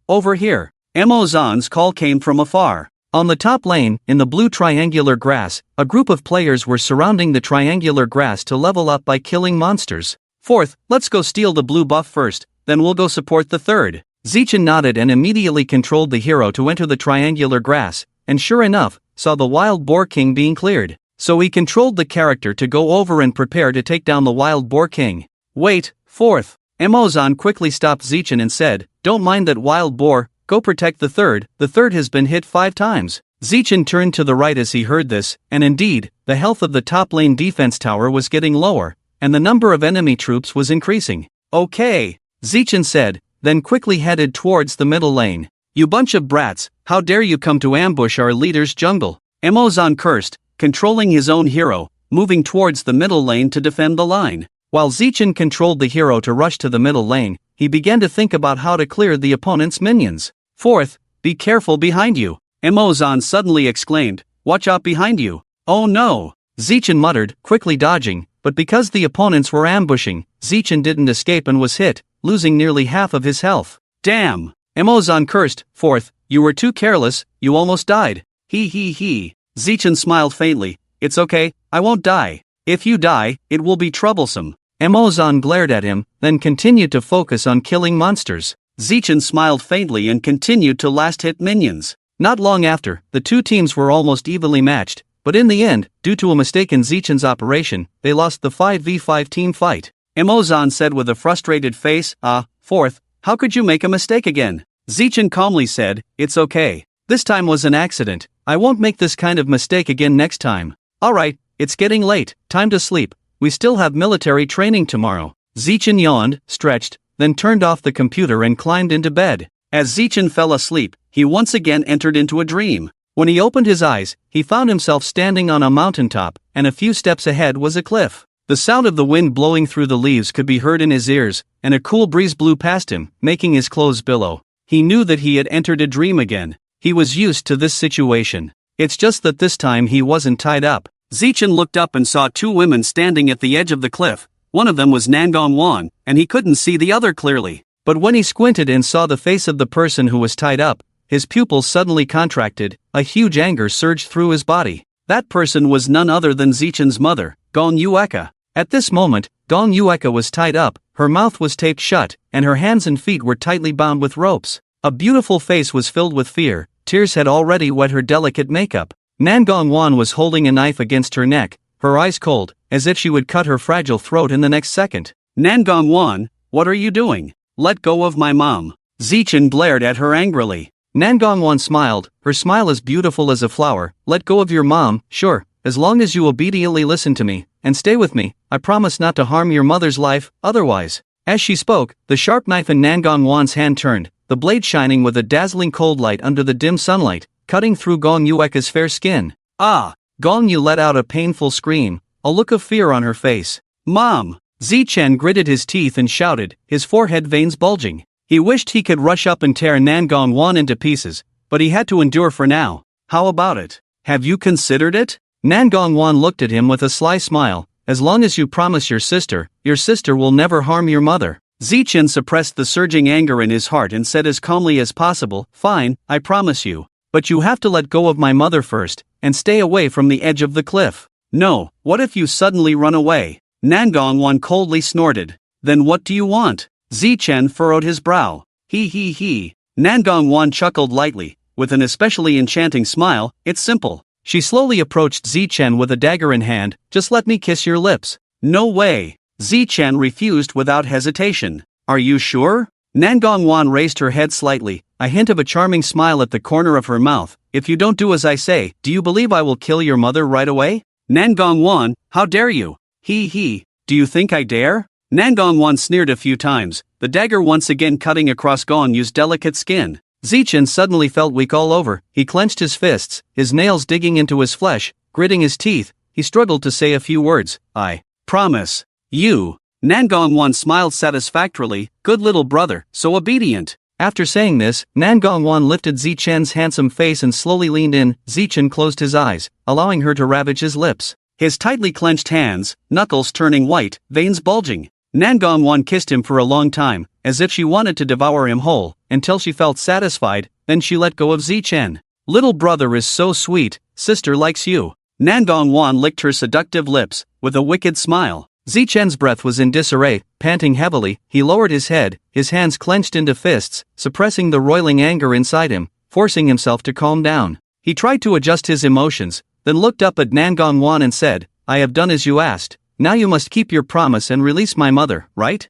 Emozan's call came from afar. On the top lane, in the blue triangular grass, a group of players were surrounding the triangular grass to level up by killing monsters. Fourth, let's go steal the blue buff first, then we'll go support the third. Zichen nodded and immediately controlled the hero to enter the triangular grass, and sure enough, saw the wild boar king being cleared. So he controlled the character to go over and prepare to take down the wild boar king. Wait, fourth. Emozan quickly stopped Zichen and said, don't mind that wild boar, go protect the third has been hit 5 times. Zichen turned to the right as he heard this, and indeed, the health of the top lane defense tower was getting lower, and the number of enemy troops was increasing. Okay, Zichen said, then quickly headed towards the middle lane. You bunch of brats, how dare you come to ambush our leader's jungle? Emozan cursed, controlling his own hero, moving towards the middle lane to defend the line. While Zichen controlled the hero to rush to the middle lane, he began to think about how to clear the opponent's minions. Fourth, be careful behind you. Emozan suddenly exclaimed, watch out behind you. Oh no! Zichen muttered, quickly dodging, but because the opponents were ambushing, Zichen didn't escape and was hit, losing nearly half of his health. Damn! Emozan cursed. Fourth, you were too careless, you almost died. He. Zichen smiled faintly. It's okay, I won't die. If you die, it will be troublesome. Emozan glared at him, then continued to focus on killing monsters. Zichen smiled faintly and continued to last hit minions. Not long after, the two teams were almost evenly matched, but in the end, due to a mistake in Zichen's operation, they lost the 5v5 team fight. Emozan said with a frustrated face, fourth, how could you make a mistake again? Zichen calmly said, it's okay. This time was an accident, I won't make this kind of mistake again next time. Alright, it's getting late, time to sleep, we still have military training tomorrow. Zichen yawned, stretched, then turned off the computer and climbed into bed. As Zichen fell asleep, he once again entered into a dream. When he opened his eyes, he found himself standing on a mountaintop, and a few steps ahead was a cliff. The sound of the wind blowing through the leaves could be heard in his ears, and a cool breeze blew past him, making his clothes billow. He knew that he had entered a dream again. He was used to this situation. It's just that this time he wasn't tied up. Zichen looked up and saw 2 women standing at the edge of the cliff. One of them was Nangong, and he couldn't see the other clearly. But when he squinted and saw the face of the person who was tied up, his pupils suddenly contracted, a huge anger surged through his body. That person was none other than Zichen's mother, Gong Yueka. At this moment, Gong Yueka was tied up, her mouth was taped shut, and her hands and feet were tightly bound with ropes. A beautiful face was filled with fear, tears had already wet her delicate makeup. Nangong was holding a knife against her neck, her eyes cold, as if she would cut her fragile throat in the next second. Nangong, what are you doing? Let go of my mom. Zichen glared at her angrily. Nangong smiled, her smile as beautiful as a flower. Let go of your mom, sure, as long as you obediently listen to me, and stay with me, I promise not to harm your mother's life, otherwise. As she spoke, the sharp knife in Nangong's hand turned, the blade shining with a dazzling cold light under the dim sunlight, cutting through Gong Yueka's fair skin. Gong Yu let out a painful scream, a look of fear on her face. Mom! Zichen gritted his teeth and shouted, his forehead veins bulging. He wished he could rush up and tear Nangong into pieces, but he had to endure for now. How about it? Have you considered it? Nangong looked at him with a sly smile. As long as you promise your sister will never harm your mother. Zichen suppressed the surging anger in his heart and said as calmly as possible, fine, I promise you. But you have to let go of my mother first, and stay away from the edge of the cliff. No, what if you suddenly run away? Nangong coldly snorted. Then what do you want? Zichen furrowed his brow. He. Nangong chuckled lightly. with an especially enchanting smile, it's simple. She slowly approached Zichen with a dagger in hand. Just let me kiss your lips. No way. Zichen refused without hesitation. Are you sure? Nangong Wan raised her head slightly, a hint of a charming smile at the corner of her mouth. If you don't do as I say, do you believe I will kill your mother right away? Nangong Wan, how dare you? Do you think I dare? Nangong Wan sneered a few times, the dagger once again cutting across Gong Yu's delicate skin. Zichen suddenly felt weak all over. He clenched his fists, his nails digging into his flesh, gritting his teeth. He struggled to say a few words. I promise. You. Nangong Wan smiled satisfactorily. Good little brother, so obedient. After saying this, Nangong Wan lifted Zichen's handsome face and slowly leaned in. Zichen closed his eyes, allowing her to ravage his lips. His tightly clenched hands, knuckles turning white, veins bulging. Nangong Wan kissed him for a long time, as if she wanted to devour him whole, until she felt satisfied. Then she let go of Zichen. Little brother is so sweet, sister likes you. Nangong Wan licked her seductive lips, with a wicked smile. Zichen's breath was in disarray. Panting heavily, he lowered his head, his hands clenched into fists, suppressing the roiling anger inside him, forcing himself to calm down. He tried to adjust his emotions, then looked up at Nangong Wan and said, I have done as you asked. Now you must keep your promise and release my mother, right?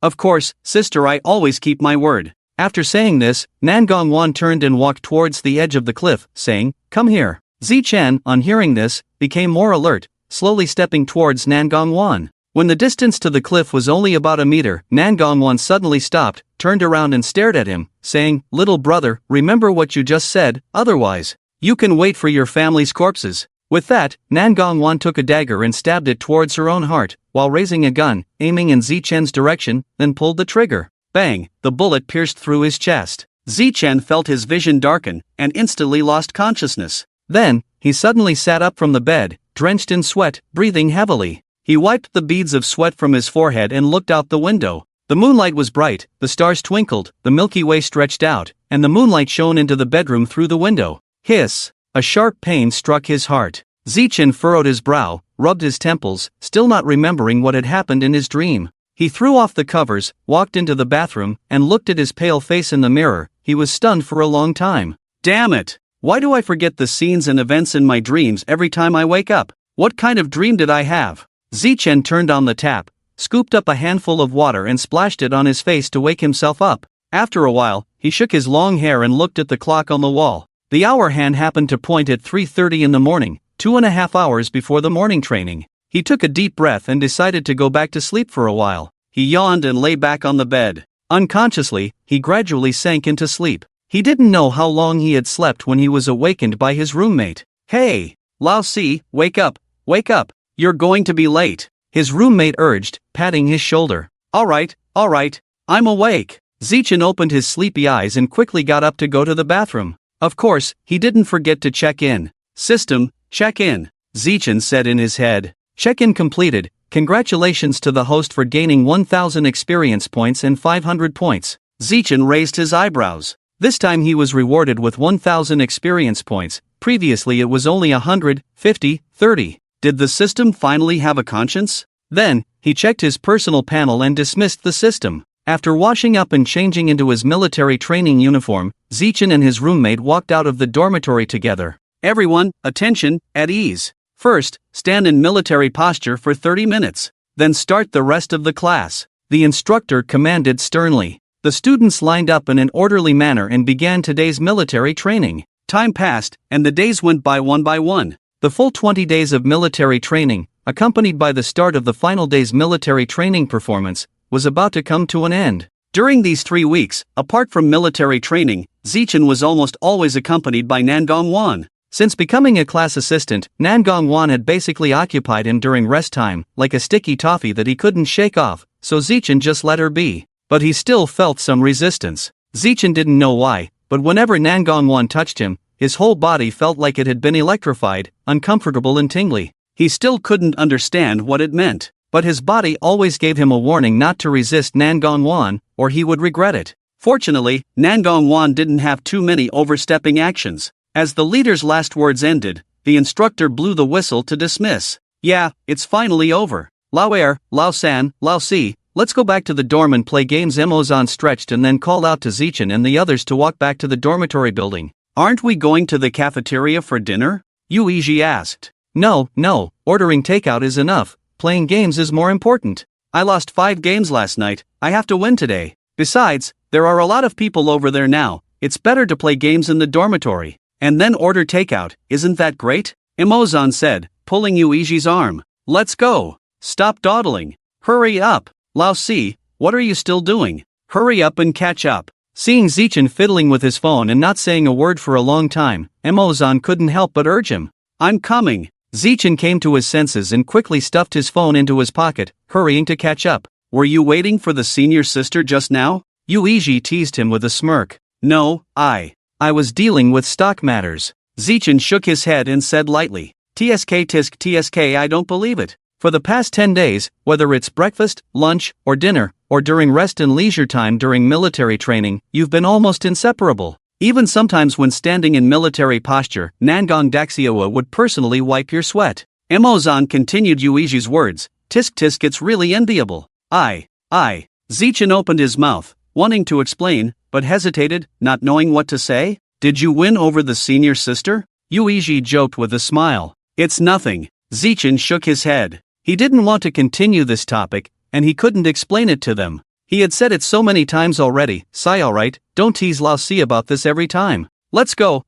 Of course, sister, I always keep my word. After saying this, Nangong Wan turned and walked towards the edge of the cliff, saying, come here. Zichen, on hearing this, became more alert, slowly stepping towards Nangong Wan. When the distance to the cliff was only about a meter, Nangong Wan suddenly stopped, turned around and stared at him, saying, little brother, remember what you just said, otherwise, you can wait for your family's corpses. With that, Nangong Wan took a dagger and stabbed it towards her own heart, while raising a gun, aiming in Zichen's direction, then pulled the trigger. Bang! The bullet pierced through his chest. Zichen felt his vision darken, and instantly lost consciousness. Then, he suddenly sat up from the bed, drenched in sweat, breathing heavily. He wiped the beads of sweat from his forehead and looked out the window. The moonlight was bright, the stars twinkled, the Milky Way stretched out, and the moonlight shone into the bedroom through the window. Hiss! A sharp pain struck his heart. Zichen furrowed his brow, rubbed his temples, still not remembering what had happened in his dream. He threw off the covers, walked into the bathroom, and looked at his pale face in the mirror. He was stunned for a long time. Damn it! Why do I forget the scenes and events in my dreams every time I wake up? What kind of dream did I have? Zichen turned on the tap, scooped up a handful of water and splashed it on his face to wake himself up. After a while, he shook his long hair and looked at the clock on the wall. The hour hand happened to point at 3:30 in the morning, 2.5 hours before the morning training. He took a deep breath and decided to go back to sleep for a while. He yawned and lay back on the bed. Unconsciously, he gradually sank into sleep. He didn't know how long he had slept when he was awakened by his roommate. Hey, Lao Si, wake up, you're going to be late, his roommate urged, patting his shoulder. All right, I'm awake. Zichen opened his sleepy eyes and quickly got up to go to the bathroom. Of course, he didn't forget to check in. System, check in, Zichen said in his head. Check-in completed. Congratulations to the host for gaining 1,000 experience points and 500 points. Zichen raised his eyebrows. This time he was rewarded with 1,000 experience points. Previously it was only 100, 50, 30. Did the system finally have a conscience? Then, he checked his personal panel and dismissed the system. After washing up and changing into his military training uniform, Zichen and his roommate walked out of the dormitory together. Everyone, attention, at ease. First, stand in military posture for 30 minutes. Then start the rest of the class, the instructor commanded sternly. The students lined up in an orderly manner and began today's military training. Time passed, and the days went by one. The full 20 days of military training, accompanied by the start of the final day's military training performance, was about to come to an end. During these 3 weeks, apart from military training, Zichen was almost always accompanied by Nangong Wan. Since becoming a class assistant, Nangong Wan had basically occupied him during rest time, like a sticky toffee that he couldn't shake off, so Zichen just let her be. But he still felt some resistance. Zichen didn't know why, but whenever Nangong Wan touched him, his whole body felt like it had been electrified, uncomfortable and tingly. He still couldn't understand what it meant, but his body always gave him a warning not to resist Nangong Wan, or he would regret it. Fortunately, Nangong Wan didn't have too many overstepping actions. As the leader's last words ended, the instructor blew the whistle to dismiss. Yeah, it's finally over. Lao Er, Lao San, Lao Si, let's go back to the dorm and play games. Emozan stretched and then called out to Zichin and the others to walk back to the dormitory building. Aren't we going to the cafeteria for dinner? Yuiji asked. No, ordering takeout is enough, playing games is more important. I lost 5 games last night, I have to win today. Besides, there are a lot of people over there now, it's better to play games in the dormitory. And then order takeout, isn't that great? Emozan said, pulling Yuiji's arm. Let's go. Stop dawdling. Hurry up. Lao Si, what are you still doing? Hurry up and catch up. Seeing Zichin fiddling with his phone and not saying a word for a long time, Emozan couldn't help but urge him. I'm coming. Zichin came to his senses and quickly stuffed his phone into his pocket, hurrying to catch up. Were you waiting for the senior sister just now? Yuiji teased him with a smirk. No, I was dealing with stock matters. Zichin shook his head and said lightly. TSK, I don't believe it. For the past 10 days, whether it's breakfast, lunch, or dinner, or during rest and leisure time during military training, you've been almost inseparable. Even sometimes when standing in military posture, Nangong Daxioa would personally wipe your sweat. Emozan continued Yuiji's words. Tisk, it's really enviable. I. Zichin opened his mouth, wanting to explain, but hesitated, not knowing what to say. Did you win over the senior sister? Yuiji joked with a smile. It's nothing. Zichin shook his head. He didn't want to continue this topic, and he couldn't explain it to them. He had said it so many times already. Sigh, alright, don't tease Lao Si about this every time. Let's go.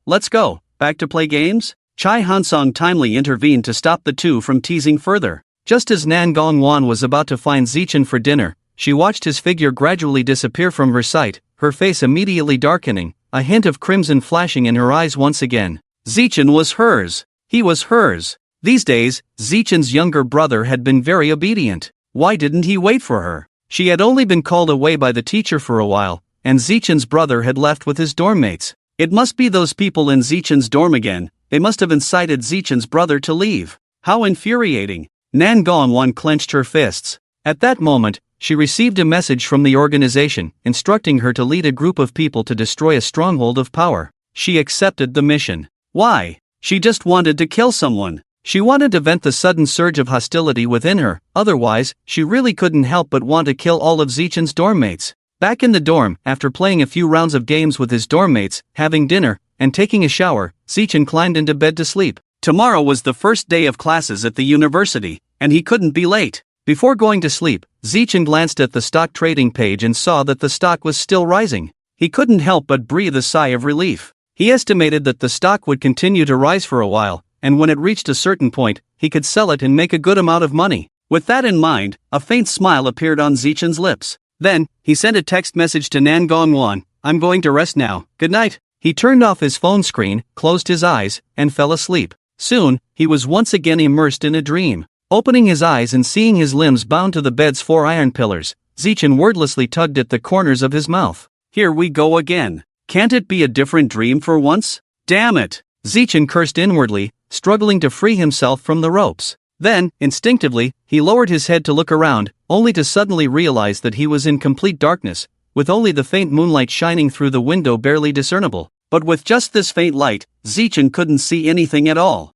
Back to play games? Chai Hansong timely intervened to stop the two from teasing further. Just as Nangong Wan was about to find Zichin for dinner, she watched his figure gradually disappear from her sight, her face immediately darkening, a hint of crimson flashing in her eyes once again. Zichin was hers. He was hers. These days, Zichin's younger brother had been very obedient. Why didn't he wait for her? She had only been called away by the teacher for a while, and Zichin's brother had left with his dorm mates. It must be those people in Zichin's dorm again. They must have incited Zichin's brother to leave. How infuriating. Nangong Wan clenched her fists. At that moment, she received a message from the organization, instructing her to lead a group of people to destroy a stronghold of power. She accepted the mission. Why? She just wanted to kill someone. She wanted to vent the sudden surge of hostility within her, otherwise, she really couldn't help but want to kill all of Zichin's dorm mates. Back in the dorm, after playing a few rounds of games with his dorm mates, having dinner, and taking a shower, Zichin climbed into bed to sleep. Tomorrow was the first day of classes at the university, and he couldn't be late. Before going to sleep, Zichin glanced at the stock trading page and saw that the stock was still rising. He couldn't help but breathe a sigh of relief. He estimated that the stock would continue to rise for a while, and when it reached a certain point, he could sell it and make a good amount of money. With that in mind, a faint smile appeared on Zichin's lips. Then, he sent a text message to Nangong Wan. I'm going to rest now, good night. He turned off his phone screen, closed his eyes, and fell asleep. Soon, he was once again immersed in a dream. Opening his eyes and seeing his limbs bound to the bed's 4 iron pillars, Zichin wordlessly tugged at the corners of his mouth. Here we go again. Can't it be a different dream for once? Damn it! Zichin cursed inwardly, struggling to free himself from the ropes. Then, instinctively, he lowered his head to look around, only to suddenly realize that he was in complete darkness, with only the faint moonlight shining through the window barely discernible. But with just this faint light, Zichin couldn't see anything at all.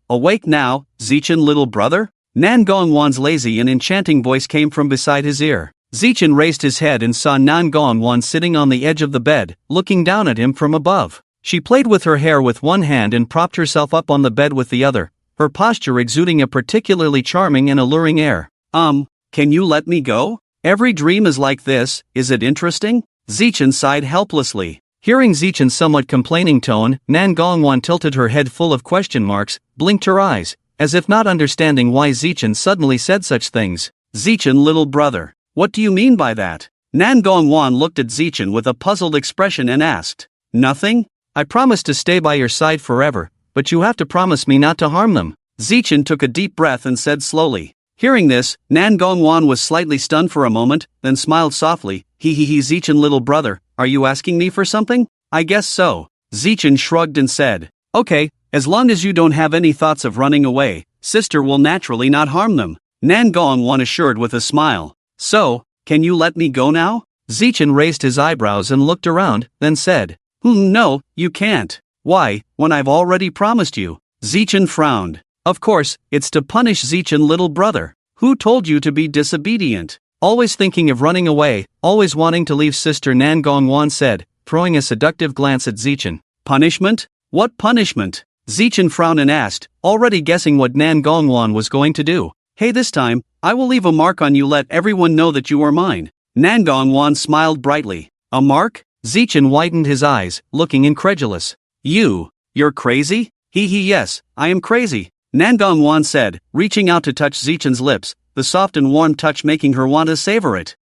Awake now, Zichin little brother? Nangong Wan's lazy and enchanting voice came from beside his ear. Zichin raised his head and saw Nangong Wan sitting on the edge of the bed, looking down at him from above. She played with her hair with one hand and propped herself up on the bed with the other, her posture exuding a particularly charming and alluring air. Can you let me go? Every dream is like this, is it interesting? Zichin sighed helplessly. Hearing Zichin's somewhat complaining tone, Nangong Wan tilted her head full of question marks, blinked her eyes, as if not understanding why Zichin suddenly said such things. Zichin little brother, what do you mean by that? Nangong Wan looked at Zichin with a puzzled expression and asked. Nothing? I promise to stay by your side forever, but you have to promise me not to harm them. Zichin took a deep breath and said slowly. Hearing this, Nangong Wan was slightly stunned for a moment, then smiled softly. Zichin little brother, are you asking me for something? I guess so. Zichin shrugged and said. Okay, as long as you don't have any thoughts of running away, sister will naturally not harm them. Nangong Wan assured with a smile. So, can you let me go now? Zichin raised his eyebrows and looked around, then said. No, you can't. Why, when I've already promised you? Zichin frowned. Of course, it's to punish Zichin little brother. Who told you to be disobedient? Always thinking of running away, always wanting to leave, Sister Nangong Wan said, throwing a seductive glance at Zichen. Punishment? What punishment? Zichen frowned and asked, already guessing what Nangong Wan was going to do. Hey, this time, I will leave a mark on you, let everyone know that you are mine. Nangong Wan smiled brightly. A mark? Zichen widened his eyes, looking incredulous. You're crazy? Yes, I am crazy. Nangong Wan said, reaching out to touch Zichen's lips, the soft and warm touch making her want to savor it.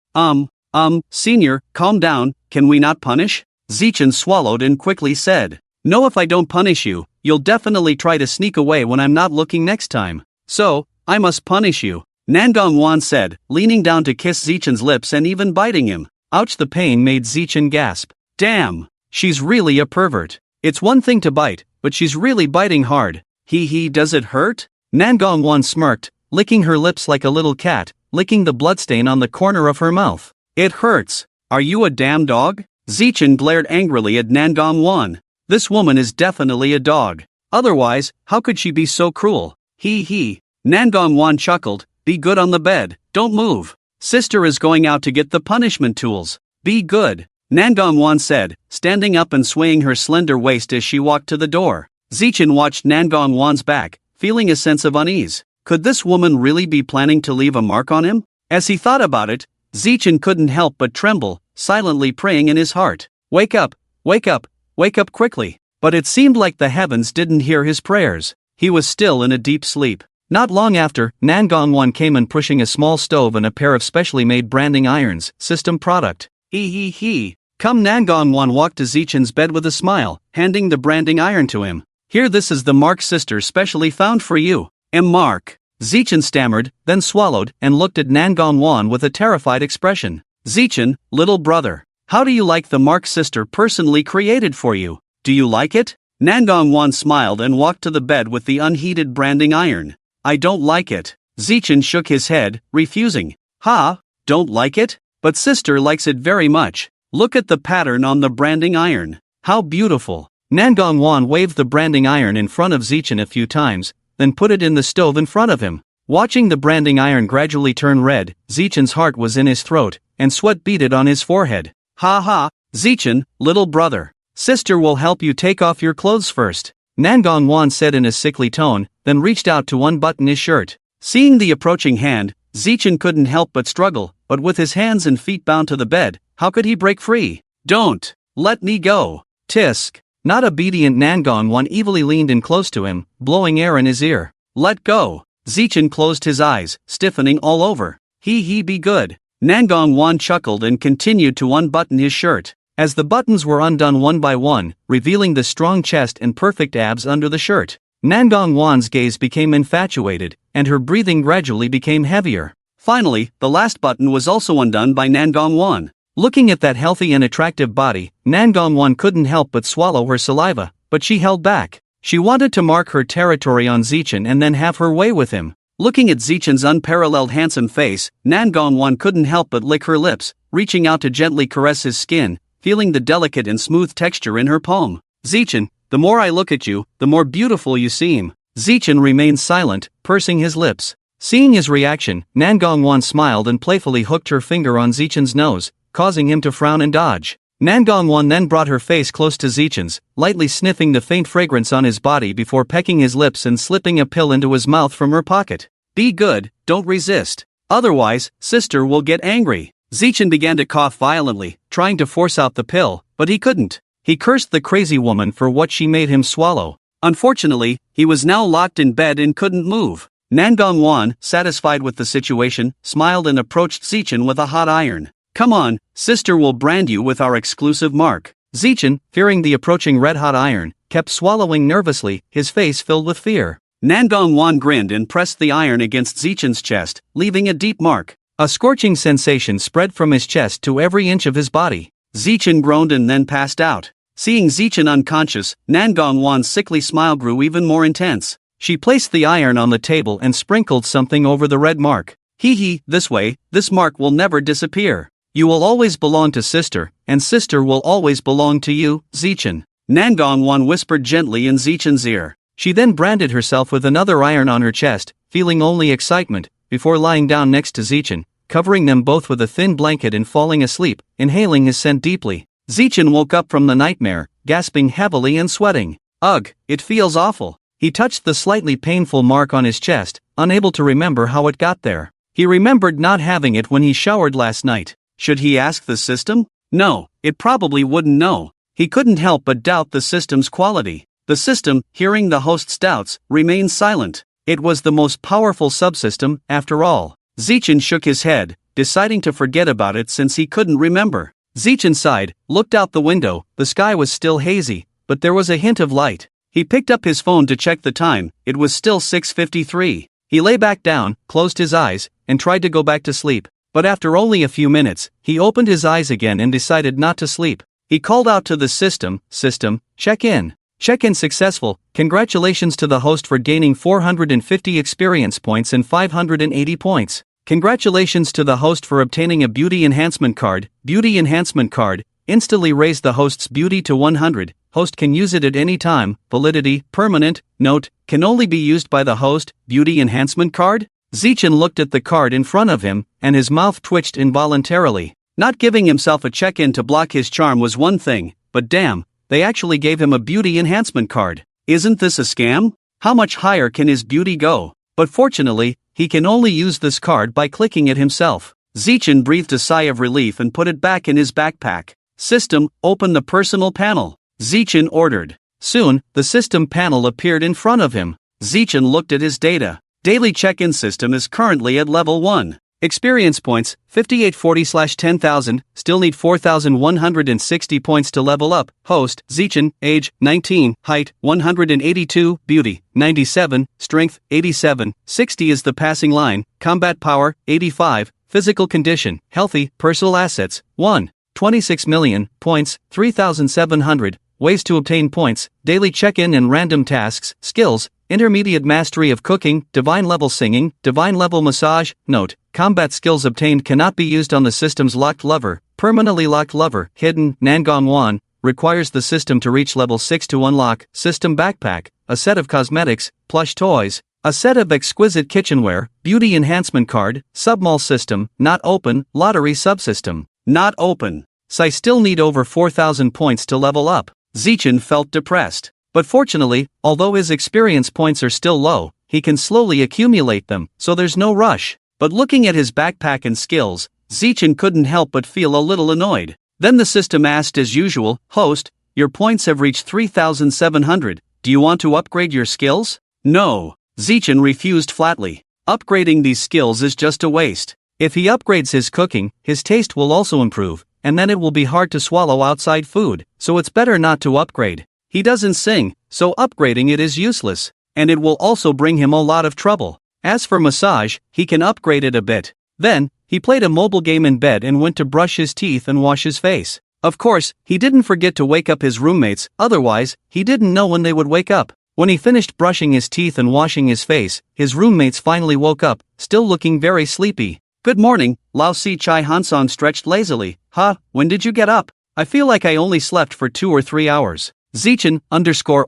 Senior, calm down, can we not punish? Zichen swallowed and quickly said. No, if I don't punish you, you'll definitely try to sneak away when I'm not looking next time. So, I must punish you. Nangong Wan said, leaning down to kiss Zichen's lips and even biting him. Ouch, the pain made Zichen gasp. Damn, she's really a pervert. It's one thing to bite, but she's really biting hard. Does it hurt? Nangong Wan smirked, licking her lips like a little cat, licking the bloodstain on the corner of her mouth. It hurts. Are you a damn dog? Zichen glared angrily at Nangong Wan. This woman is definitely a dog. Otherwise, how could she be so cruel? Nangong Wan chuckled, be good on the bed, don't move. Sister is going out to get the punishment tools. Be good. Nangong Wan said, standing up and swaying her slender waist as she walked to the door. Zichen watched Nangong Wan's back, feeling a sense of unease. Could this woman really be planning to leave a mark on him? As he thought about it, Zichen couldn't help but tremble, silently praying in his heart. Wake up, wake up, wake up quickly. But it seemed like the heavens didn't hear his prayers. He was still in a deep sleep. Not long after, Nangong Wan came in pushing a small stove and a pair of specially made branding irons, system product. Come, Nangong Wan walked to Zichen's bed with a smile, handing the branding iron to him. Here, this is the mark Sister specially found for you. Mark. Zichen stammered, then swallowed, and looked at Nangong Wan with a terrified expression. Zichen, little brother, how do you like the mark Sister personally created for you? Do you like it? Nangong Wan smiled and walked to the bed with the unheated branding iron. I don't like it. Zichen shook his head, refusing. Don't like it? But Sister likes it very much. Look at the pattern on the branding iron. How beautiful. Nangong Wan waved the branding iron in front of Zichen a few times, then put it in the stove in front of him. Watching the branding iron gradually turn red, Zichen's heart was in his throat, and sweat beaded on his forehead. Zichen, little brother. Sister will help you take off your clothes first. Nangong Wan said in a sickly tone, then reached out to unbutton his shirt. Seeing the approaching hand, Zichen couldn't help but struggle, but with his hands and feet bound to the bed, how could he break free? Don't! Let me go! Tisk! Not obedient, Nangong Wan evilly leaned in close to him, blowing air in his ear. Let go! Zichen closed his eyes, stiffening all over. Be good. Nangong Wan chuckled and continued to unbutton his shirt. As the buttons were undone one by one, revealing the strong chest and perfect abs under the shirt, Nangong Wan's gaze became infatuated, and her breathing gradually became heavier. Finally, the last button was also undone by Nangong Wan. Looking at that healthy and attractive body, Nangong Wan couldn't help but swallow her saliva, but she held back. She wanted to mark her territory on Zichen and then have her way with him. Looking at Zichen's unparalleled handsome face, Nangong Wan couldn't help but lick her lips, reaching out to gently caress his skin, feeling the delicate and smooth texture in her palm. Zichen, the more I look at you, the more beautiful you seem. Zichen remained silent, pursing his lips. Seeing his reaction, Nangong Wan smiled and playfully hooked her finger on Zichen's nose, causing him to frown and dodge. Nangong Wan then brought her face close to Zichen's, lightly sniffing the faint fragrance on his body before pecking his lips and slipping a pill into his mouth from her pocket. Be good, don't resist. Otherwise, Sister will get angry. Zichen began to cough violently, trying to force out the pill, but he couldn't. He cursed the crazy woman for what she made him swallow. Unfortunately, he was now locked in bed and couldn't move. Nangong Wan, satisfied with the situation, smiled and approached Zichen with a hot iron. Come on, Sister will brand you with our exclusive mark. Zichen, fearing the approaching red-hot iron, kept swallowing nervously, his face filled with fear. Nangong Wan grinned and pressed the iron against Zichen's chest, leaving a deep mark. A scorching sensation spread from his chest to every inch of his body. Zichen groaned and then passed out. Seeing Zichen unconscious, Nangong Wan's sickly smile grew even more intense. She placed the iron on the table and sprinkled something over the red mark. This way, this mark will never disappear. You will always belong to Sister, and Sister will always belong to you, Zichen. Nangong Wan whispered gently in Zichen's ear. She then branded herself with another iron on her chest, feeling only excitement, before lying down next to Zichen, covering them both with a thin blanket and falling asleep, inhaling his scent deeply. Zichen woke up from the nightmare, gasping heavily and sweating. Ugh, it feels awful. He touched the slightly painful mark on his chest, unable to remember how it got there. He remembered not having it when he showered last night. Should he ask the system? No, it probably wouldn't know. He couldn't help but doubt the system's quality. The system, hearing the host's doubts, remained silent. It was the most powerful subsystem, after all. Zichen shook his head, deciding to forget about it since he couldn't remember. Zichen sighed, looked out the window. The sky was still hazy, but there was a hint of light. He picked up his phone to check the time. It was still 6:53. He lay back down, closed his eyes, and tried to go back to sleep. But after only a few minutes, he opened his eyes again and decided not to sleep. He called out to the system, "System, check in. Check-in successful. Congratulations to the host for gaining 450 experience points and 580 points. Congratulations to the host for obtaining a beauty enhancement card. Beauty enhancement card. Instantly raise the host's beauty to 100. Host can use it at any time. Validity, permanent. Note, can only be used by the host. Beauty enhancement card?" Zichen looked at the card in front of him, and his mouth twitched involuntarily. Not giving himself a check-in to block his charm was one thing, but damn, they actually gave him a beauty enhancement card. Isn't this a scam? How much higher can his beauty go? But fortunately, he can only use this card by clicking it himself. Zichen breathed a sigh of relief and put it back in his backpack. System, open the personal panel. Zichen ordered. Soon, the system panel appeared in front of him. Zichen looked at his data. Daily check-in system is currently at level 1. Experience points, 5840/10,000, still need 4,160 points to level up. Host, Zichen, age, 19, height, 182, beauty, 97, strength, 87, 60 is the passing line, combat power, 85, physical condition, healthy, personal assets, 1, 26 million, points, 3,700, ways to obtain points, daily check-in and random tasks, skills, intermediate mastery of cooking, divine level singing, divine level massage. Note, combat skills obtained cannot be used on the system's locked lever, permanently locked lever, hidden, Nangong 1, requires the system to reach level 6 to unlock, system backpack, a set of cosmetics, plush toys, a set of exquisite kitchenware, beauty enhancement card, submall system, not open, lottery subsystem, not open. So I still need over 4,000 points to level up. Zichen felt depressed. But fortunately, although his experience points are still low, he can slowly accumulate them, so there's no rush. But looking at his backpack and skills, Zichen couldn't help but feel a little annoyed. Then the system asked as usual, "Host, your points have reached 3,700. Do you want to upgrade your skills?" No. Zichen refused flatly. Upgrading these skills is just a waste. If he upgrades his cooking, his taste will also improve, and then it will be hard to swallow outside food, so it's better not to upgrade. He doesn't sing, so upgrading it is useless, and it will also bring him a lot of trouble. As for massage, he can upgrade it a bit. Then, he played a mobile game in bed and went to brush his teeth and wash his face. Of course, he didn't forget to wake up his roommates, otherwise, he didn't know when they would wake up. When he finished brushing his teeth and washing his face, his roommates finally woke up, still looking very sleepy. "Good morning," Lao Si Chai Hansong stretched lazily. "Huh, when did you get up? I feel like I only slept for 2 or 3 hours. Zichen,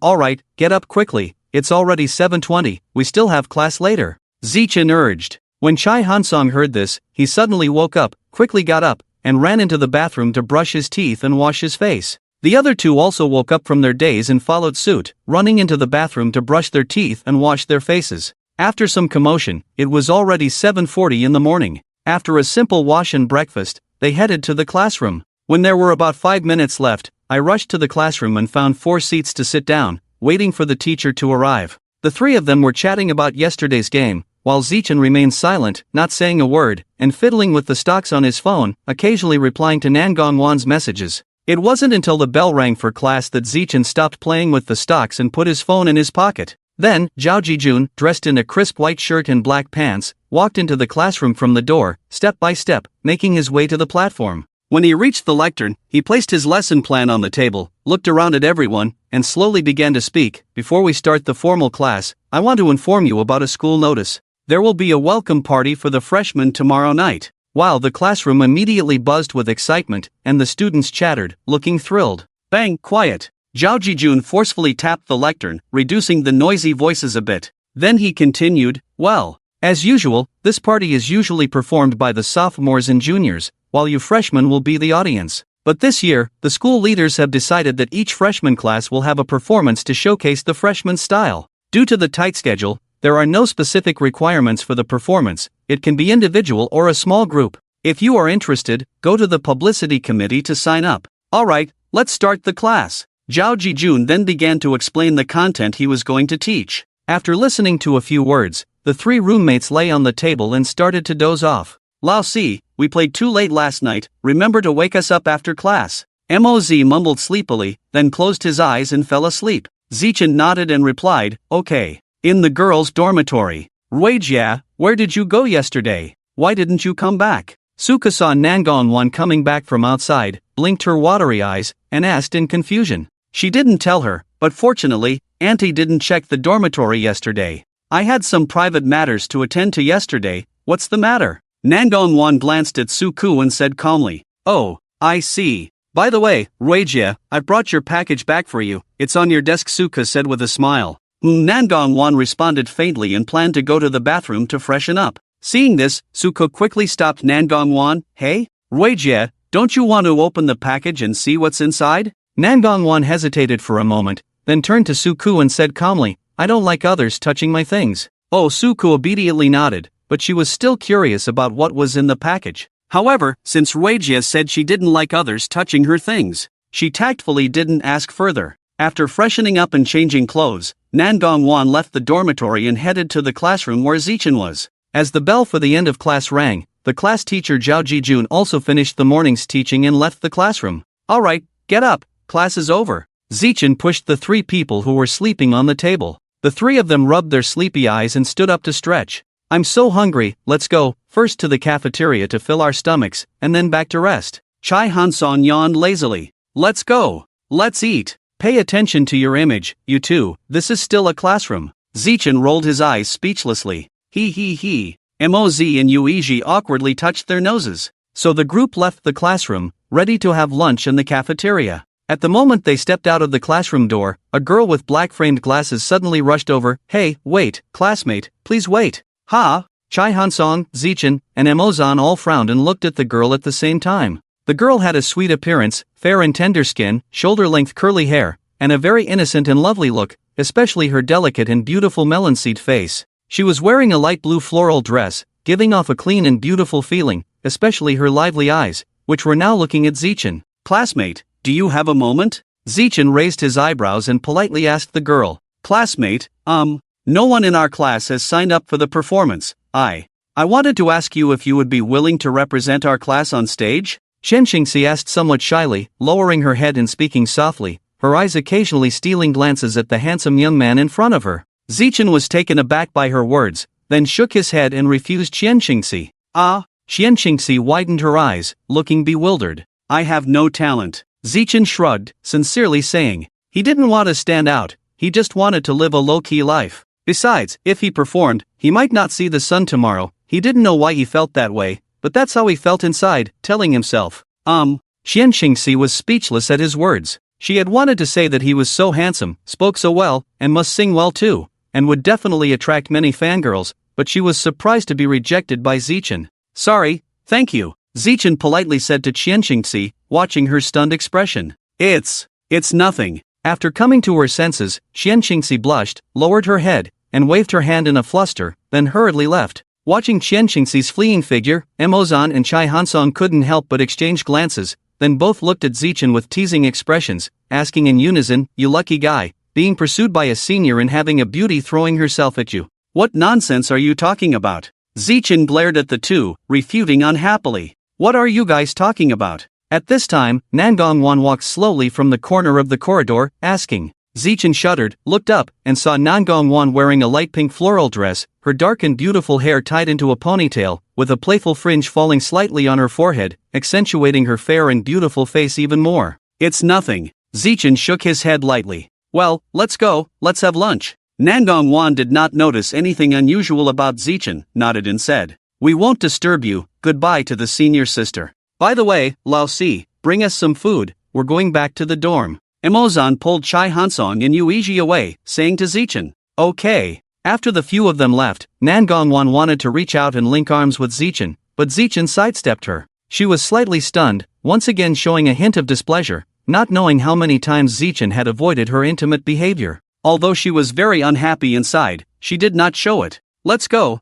alright, get up quickly, it's already 7:20, we still have class later," Zichen urged. When Chai Hansong heard this, he suddenly woke up, quickly got up, and ran into the bathroom to brush his teeth and wash his face. The other two also woke up from their daze and followed suit, running into the bathroom to brush their teeth and wash their faces. After some commotion, it was already 7:40 in the morning. After a simple wash and breakfast, they headed to the classroom. When there were about 5 minutes left, I rushed to the classroom and found 4 seats to sit down, waiting for the teacher to arrive. The 3 of them were chatting about yesterday's game, while Zichen remained silent, not saying a word, and fiddling with the stocks on his phone, occasionally replying to Nangong Wan's messages. It wasn't until the bell rang for class that Zichen stopped playing with the stocks and put his phone in his pocket. Then, Zhao Jijun, dressed in a crisp white shirt and black pants, walked into the classroom from the door, step by step, making his way to the platform. When he reached the lectern, he placed his lesson plan on the table, looked around at everyone, and slowly began to speak. "Before we start the formal class, I want to inform you about a school notice. There will be a welcome party for the freshmen tomorrow night." Wow, the classroom immediately buzzed with excitement, and the students chattered, looking thrilled. Bang, quiet. Zhao Jijun forcefully tapped the lectern, reducing the noisy voices a bit. Then he continued, "Well, As usual, this party is usually performed by the sophomores and juniors, while you freshmen will be the audience. But this year, the school leaders have decided that each freshman class will have a performance to showcase the freshman style. Due to the tight schedule, there are no specific requirements for the performance. It can be individual or a small group. If you are interested, go to the publicity committee to sign up. Alright, let's start the class. Zhao Jijun then began to explain the content he was going to teach. After listening to a few words, the three roommates lay on the table and started to doze off. Lao Si, we played too late last night, remember to wake us up after class. Moz mumbled sleepily, then closed his eyes and fell asleep. Zichen nodded and replied, okay. In the girls' dormitory. Ruijia, where did you go yesterday? Why didn't you come back? Suka saw Nangong coming back from outside, blinked her watery eyes, and asked in confusion. She didn't tell her, but fortunately, Auntie didn't check the dormitory yesterday. I had some private matters to attend to yesterday. What's the matter? Nangong glanced at Suku and said calmly, oh, I see. By the way, Ruijia, I brought your package back for you. It's on your desk, Suka said with a smile. Nangong responded faintly and planned to go to the bathroom to freshen up. Seeing this, Suko quickly stopped Nangong. Hey, Ruijia, don't you want to open the package and see what's inside? Nangong hesitated for a moment, then turned to Suku and said calmly, I don't like others touching my things. Oh, Suku obediently nodded, but she was still curious about what was in the package. However, since Ruijia said she didn't like others touching her things, she tactfully didn't ask further. After freshening up and changing clothes, Nangong left the dormitory and headed to the classroom where Zichen was. As the bell for the end of class rang, the class teacher Zhao Jijun also finished the morning's teaching and left the classroom. Alright, get up, class is over. Zichen pushed the three people who were sleeping on the table. The three of them rubbed their sleepy eyes and stood up to stretch. I'm so hungry, let's go, first to the cafeteria to fill our stomachs, and then back to rest. Chai Hanson yawned lazily. Let's go. Let's eat. Pay attention to your image, you two, this is still a classroom. Zichen rolled his eyes speechlessly. He. Moz and Yuiji awkwardly touched their noses. So the group left the classroom, ready to have lunch in the cafeteria. At the moment they stepped out of the classroom door, a girl with black-framed glasses suddenly rushed over. Hey, wait, classmate, please wait. Ha! Chai Hansong, Zichen, and Emozan all frowned and looked at the girl at the same time. The girl had a sweet appearance, fair and tender skin, shoulder-length curly hair, and a very innocent and lovely look, especially her delicate and beautiful melon-seed face. She was wearing a light blue floral dress, giving off a clean and beautiful feeling, especially her lively eyes, which were now looking at Zichen. Classmate, do you have a moment? Zichen raised his eyebrows and politely asked the girl. Classmate, no one in our class has signed up for the performance. I wanted to ask you if you would be willing to represent our class on stage? Xianxingxi asked somewhat shyly, lowering her head and speaking softly, her eyes occasionally stealing glances at the handsome young man in front of her. Zichen was taken aback by her words, then shook his head and refused Xianxingxi. Xianxingxi widened her eyes, looking bewildered. I have no talent. Zichen shrugged, sincerely saying. He didn't want to stand out, he just wanted to live a low-key life. Besides, if he performed, he might not see the sun tomorrow. He didn't know why he felt that way, but that's how he felt inside, telling himself. Xianxingxi was speechless at his words. She had wanted to say that he was so handsome, spoke so well, and must sing well too, and would definitely attract many fangirls, but she was surprised to be rejected by Zichen. Sorry, thank you, Zichen politely said to Xianxingxi, watching her stunned expression. It's nothing. After coming to her senses, Xianxingxi blushed, lowered her head, and waved her hand in a fluster, then hurriedly left. Watching Xianxingxi's fleeing figure, Emozan and Chai Hansong couldn't help but exchange glances, then both looked at Zichen with teasing expressions, asking in unison, you lucky guy, being pursued by a senior and having a beauty throwing herself at you. What nonsense are you talking about? Zichen glared at the two, refuting unhappily. What are you guys talking about? At this time, Nangong walked slowly from the corner of the corridor, asking. Zichen shuddered, looked up, and saw Nangong wearing a light pink floral dress, her dark and beautiful hair tied into a ponytail, with a playful fringe falling slightly on her forehead, accentuating her fair and beautiful face even more. It's nothing. Zichen shook his head lightly. Well, let's go, let's have lunch. Nangong did not notice anything unusual about Zichen, nodded and said. We won't disturb you, goodbye to the senior sister. By the way, Lao Si, bring us some food, we're going back to the dorm. Emozan pulled Chai Hansong and Yuiji away, saying to Zichen. Okay. After the few of them left, Nangong wanted to reach out and link arms with Zichen, but Zichen sidestepped her. She was slightly stunned, once again showing a hint of displeasure, not knowing how many times Zichen had avoided her intimate behavior. Although she was very unhappy inside, she did not show it. Let's go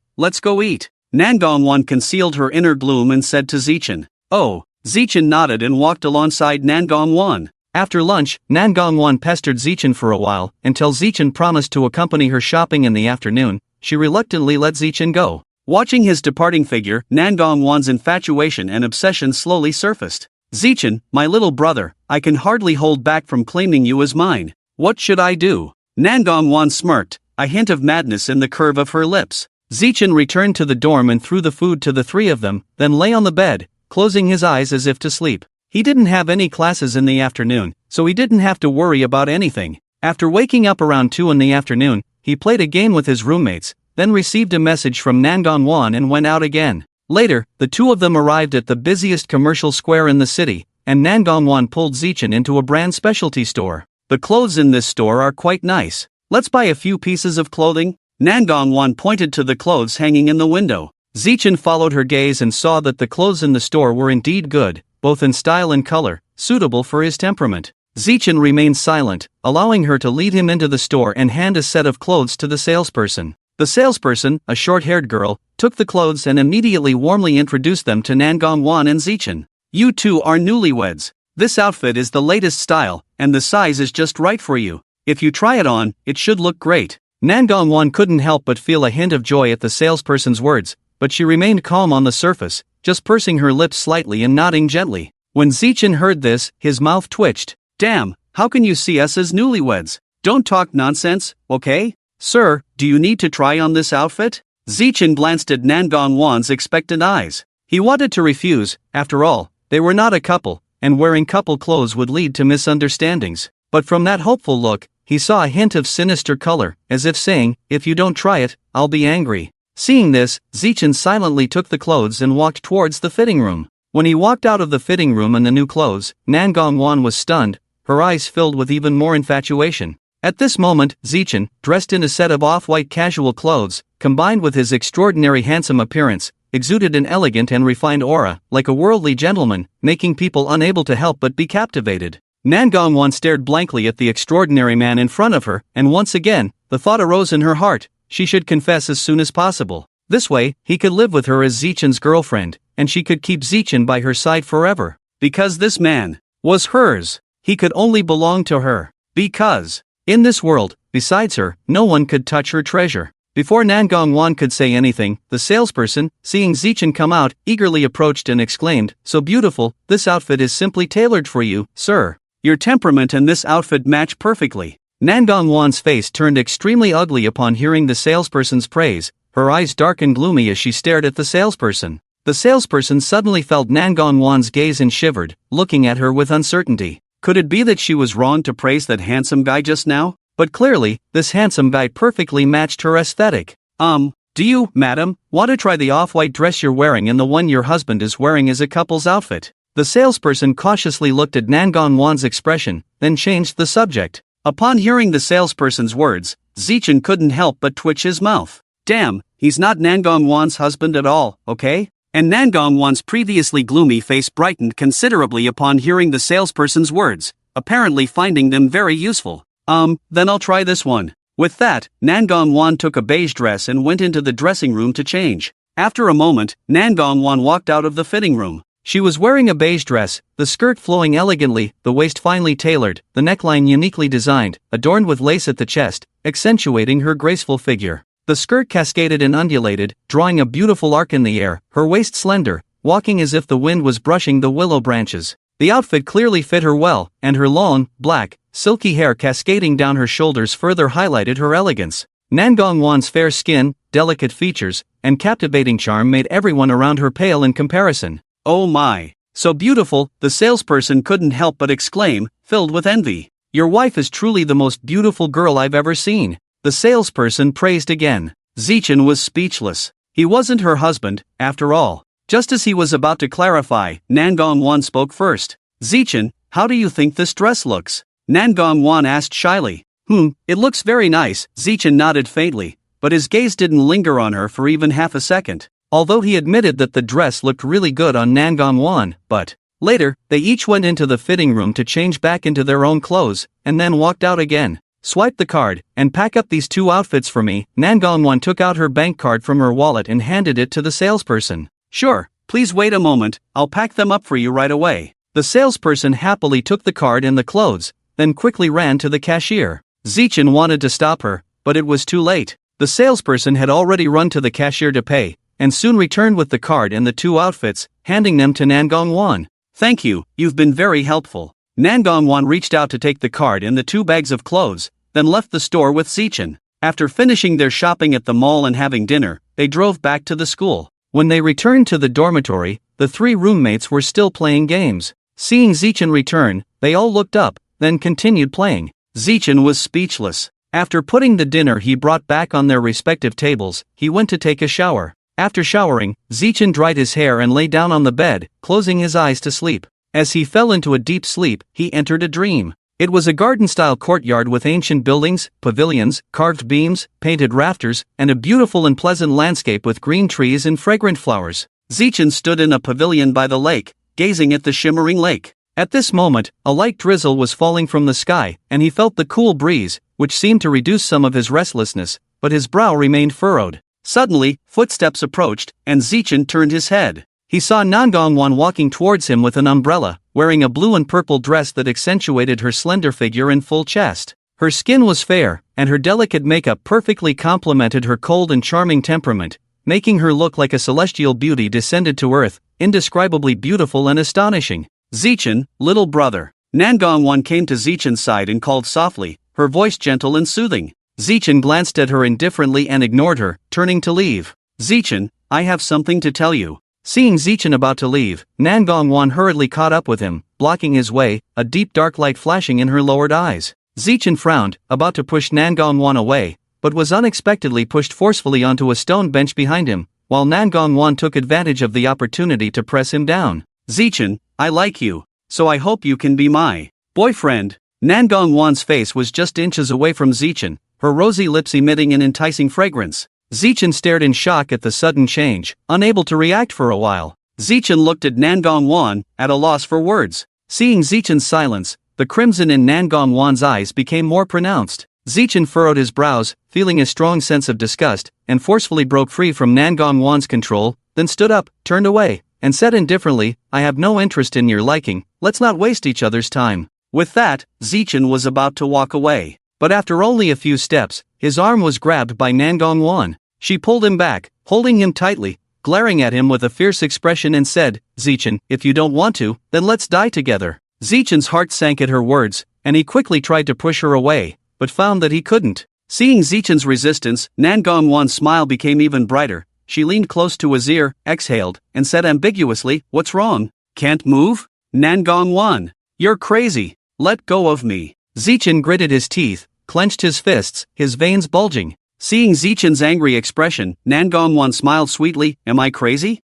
eat. Nangong concealed her inner gloom and said to Zichen. Oh. Zichen nodded and walked alongside Nangong. After lunch, Nangong pestered Zichen for a while, until Zichen promised to accompany her shopping in the afternoon. She reluctantly let Zichen go. Watching his departing figure, Nangong's infatuation and obsession slowly surfaced. Zichen, my little brother, I can hardly hold back from claiming you as mine. What should I do? Nangong smirked, a hint of madness in the curve of her lips. Zichen returned to the dorm and threw the food to the three of them, then lay on the bed, closing his eyes as if to sleep. He didn't have any classes in the afternoon, so he didn't have to worry about anything. After waking up around 2 in the afternoon, he played a game with his roommates, then received a message from Nangong and went out again. Later, the two of them arrived at the busiest commercial square in the city, and Nangong pulled Zichen into a brand specialty store. The clothes in this store are quite nice. Let's buy a few pieces of clothing? Nangong pointed to the clothes hanging in the window. Zichen followed her gaze and saw that the clothes in the store were indeed good, both in style and color, suitable for his temperament. Zichen remained silent, allowing her to lead him into the store and hand a set of clothes to the salesperson. The salesperson, a short-haired girl, took the clothes and immediately warmly introduced them to Nangong and Zichen. You two are newlyweds. This outfit is the latest style, and the size is just right for you. If you try it on, it should look great. Nangong couldn't help but feel a hint of joy at the salesperson's words, but she remained calm on the surface, just pursing her lips slightly and nodding gently. When Zichen heard this, his mouth twitched. Damn, how can you see us as newlyweds? Don't talk nonsense, okay? Sir, do you need to try on this outfit? Zichen glanced at Nangong's expectant eyes. He wanted to refuse, after all, they were not a couple, and wearing couple clothes would lead to misunderstandings. But from that hopeful look, he saw a hint of sinister color, as if saying, if you don't try it, I'll be angry. Seeing this, Zichen silently took the clothes and walked towards the fitting room. When he walked out of the fitting room in the new clothes, Nangong was stunned, her eyes filled with even more infatuation. At this moment, Zichen, dressed in a set of off-white casual clothes, combined with his extraordinary handsome appearance, exuded an elegant and refined aura, like a worldly gentleman, making people unable to help but be captivated. Nangong stared blankly at the extraordinary man in front of her, and once again, the thought arose in her heart. She should confess as soon as possible. This way, he could live with her as Zichen's girlfriend, and she could keep Zichen by her side forever. Because this man was hers. He could only belong to her. Because, in this world, besides her, no one could touch her treasure. Before Nangong could say anything, the salesperson, seeing Zichen come out, eagerly approached and exclaimed, "So beautiful, this outfit is simply tailored for you, sir. Your temperament and this outfit match perfectly." Nangong's face turned extremely ugly upon hearing the salesperson's praise, her eyes dark and gloomy as she stared at the salesperson. The salesperson suddenly felt Nangong's gaze and shivered, looking at her with uncertainty. Could it be that she was wrong to praise that handsome guy just now? But clearly, this handsome guy perfectly matched her aesthetic. Do you, madam, want to try the off-white dress you're wearing and the one your husband is wearing as a couple's outfit? The salesperson cautiously looked at Nangong's expression, then changed the subject. Upon hearing the salesperson's words, Zichen couldn't help but twitch his mouth. Damn, he's not Nangong's husband at all, okay? And Nangong's previously gloomy face brightened considerably upon hearing the salesperson's words, apparently finding them very useful. Then I'll try this one. With that, Nangong took a beige dress and went into the dressing room to change. After a moment, Nangong walked out of the fitting room. She was wearing a beige dress, the skirt flowing elegantly, the waist finely tailored, the neckline uniquely designed, adorned with lace at the chest, accentuating her graceful figure. The skirt cascaded and undulated, drawing a beautiful arc in the air, her waist slender, walking as if the wind was brushing the willow branches. The outfit clearly fit her well, and her long, black, silky hair cascading down her shoulders further highlighted her elegance. Nangong's fair skin, delicate features, and captivating charm made everyone around her pale in comparison. Oh my! So beautiful, the salesperson couldn't help but exclaim, filled with envy. Your wife is truly the most beautiful girl I've ever seen. The salesperson praised again. Zichen was speechless. He wasn't her husband, after all. Just as he was about to clarify, Nangong spoke first. Zichen, how do you think this dress looks? Nangong asked shyly. It looks very nice, Zichen nodded faintly. but his gaze didn't linger on her for even half a second. Although he admitted that the dress looked really good on Nangong, but later, they each went into the fitting room to change back into their own clothes, and then walked out again. Swipe the card, and pack up these 2 outfits for me. Nangong took out her bank card from her wallet and handed it to the salesperson. Sure, please wait a moment, I'll pack them up for you right away. The salesperson happily took the card and the clothes, then quickly ran to the cashier. Zichen wanted to stop her, but it was too late. The salesperson had already run to the cashier to pay, and soon returned with the card and the 2 outfits, handing them to Nangong. Thank you, you've been very helpful. Nangong reached out to take the card and the 2 bags of clothes, then left the store with Zichen. After finishing their shopping at the mall and having dinner, they drove back to the school. When they returned to the dormitory, the 3 roommates were still playing games. Seeing Zichen return, they all looked up, then continued playing. Zichen was speechless. After putting the dinner he brought back on their respective tables, he went to take a shower. After showering, Zichen dried his hair and lay down on the bed, closing his eyes to sleep. As he fell into a deep sleep, he entered a dream. It was a garden-style courtyard with ancient buildings, pavilions, carved beams, painted rafters, and a beautiful and pleasant landscape with green trees and fragrant flowers. Zichen stood in a pavilion by the lake, gazing at the shimmering lake. At this moment, a light drizzle was falling from the sky, and he felt the cool breeze, which seemed to reduce some of his restlessness, but his brow remained furrowed. Suddenly, footsteps approached, and Zichen turned his head. He saw Nangong walking towards him with an umbrella, wearing a blue and purple dress that accentuated her slender figure and full chest. Her skin was fair, and her delicate makeup perfectly complemented her cold and charming temperament, making her look like a celestial beauty descended to earth, indescribably beautiful and astonishing. Zichen, little brother. Nangong came to Zichen's side and called softly, her voice gentle and soothing. Zichen glanced at her indifferently and ignored her, turning to leave. Zichen, I have something to tell you. Seeing Zichen about to leave, Nangong hurriedly caught up with him, blocking his way, a deep dark light flashing in her lowered eyes. Zichen frowned, about to push Nangong away, but was unexpectedly pushed forcefully onto a stone bench behind him, while Nangong took advantage of the opportunity to press him down. Zichen, I like you, so I hope you can be my boyfriend. Nangong's face was just inches away from Zichen, her rosy lips emitting an enticing fragrance. Zichen stared in shock at the sudden change, unable to react for a while. Zichen looked at Nangong, at a loss for words. Seeing Zichen's silence, the crimson in Nangong's eyes became more pronounced. Zichen furrowed his brows, feeling a strong sense of disgust, and forcefully broke free from Nangong's control, then stood up, turned away, and said indifferently, I have no interest in your liking, let's not waste each other's time. With that, Zichen was about to walk away. But after only a few steps, his arm was grabbed by Nangong. She pulled him back, holding him tightly, glaring at him with a fierce expression and said, Zichen, if you don't want to, then let's die together. Zichen's heart sank at her words, and he quickly tried to push her away, but found that he couldn't. Seeing Zichen's resistance, Nangong's smile became even brighter. She leaned close to his ear, exhaled, and said ambiguously, What's wrong? Can't move? Nangong, you're crazy. Let go of me. Zichen gritted his teeth, clenched his fists, his veins bulging. Seeing Zichen's angry expression, Nangong smiled sweetly, Am I crazy?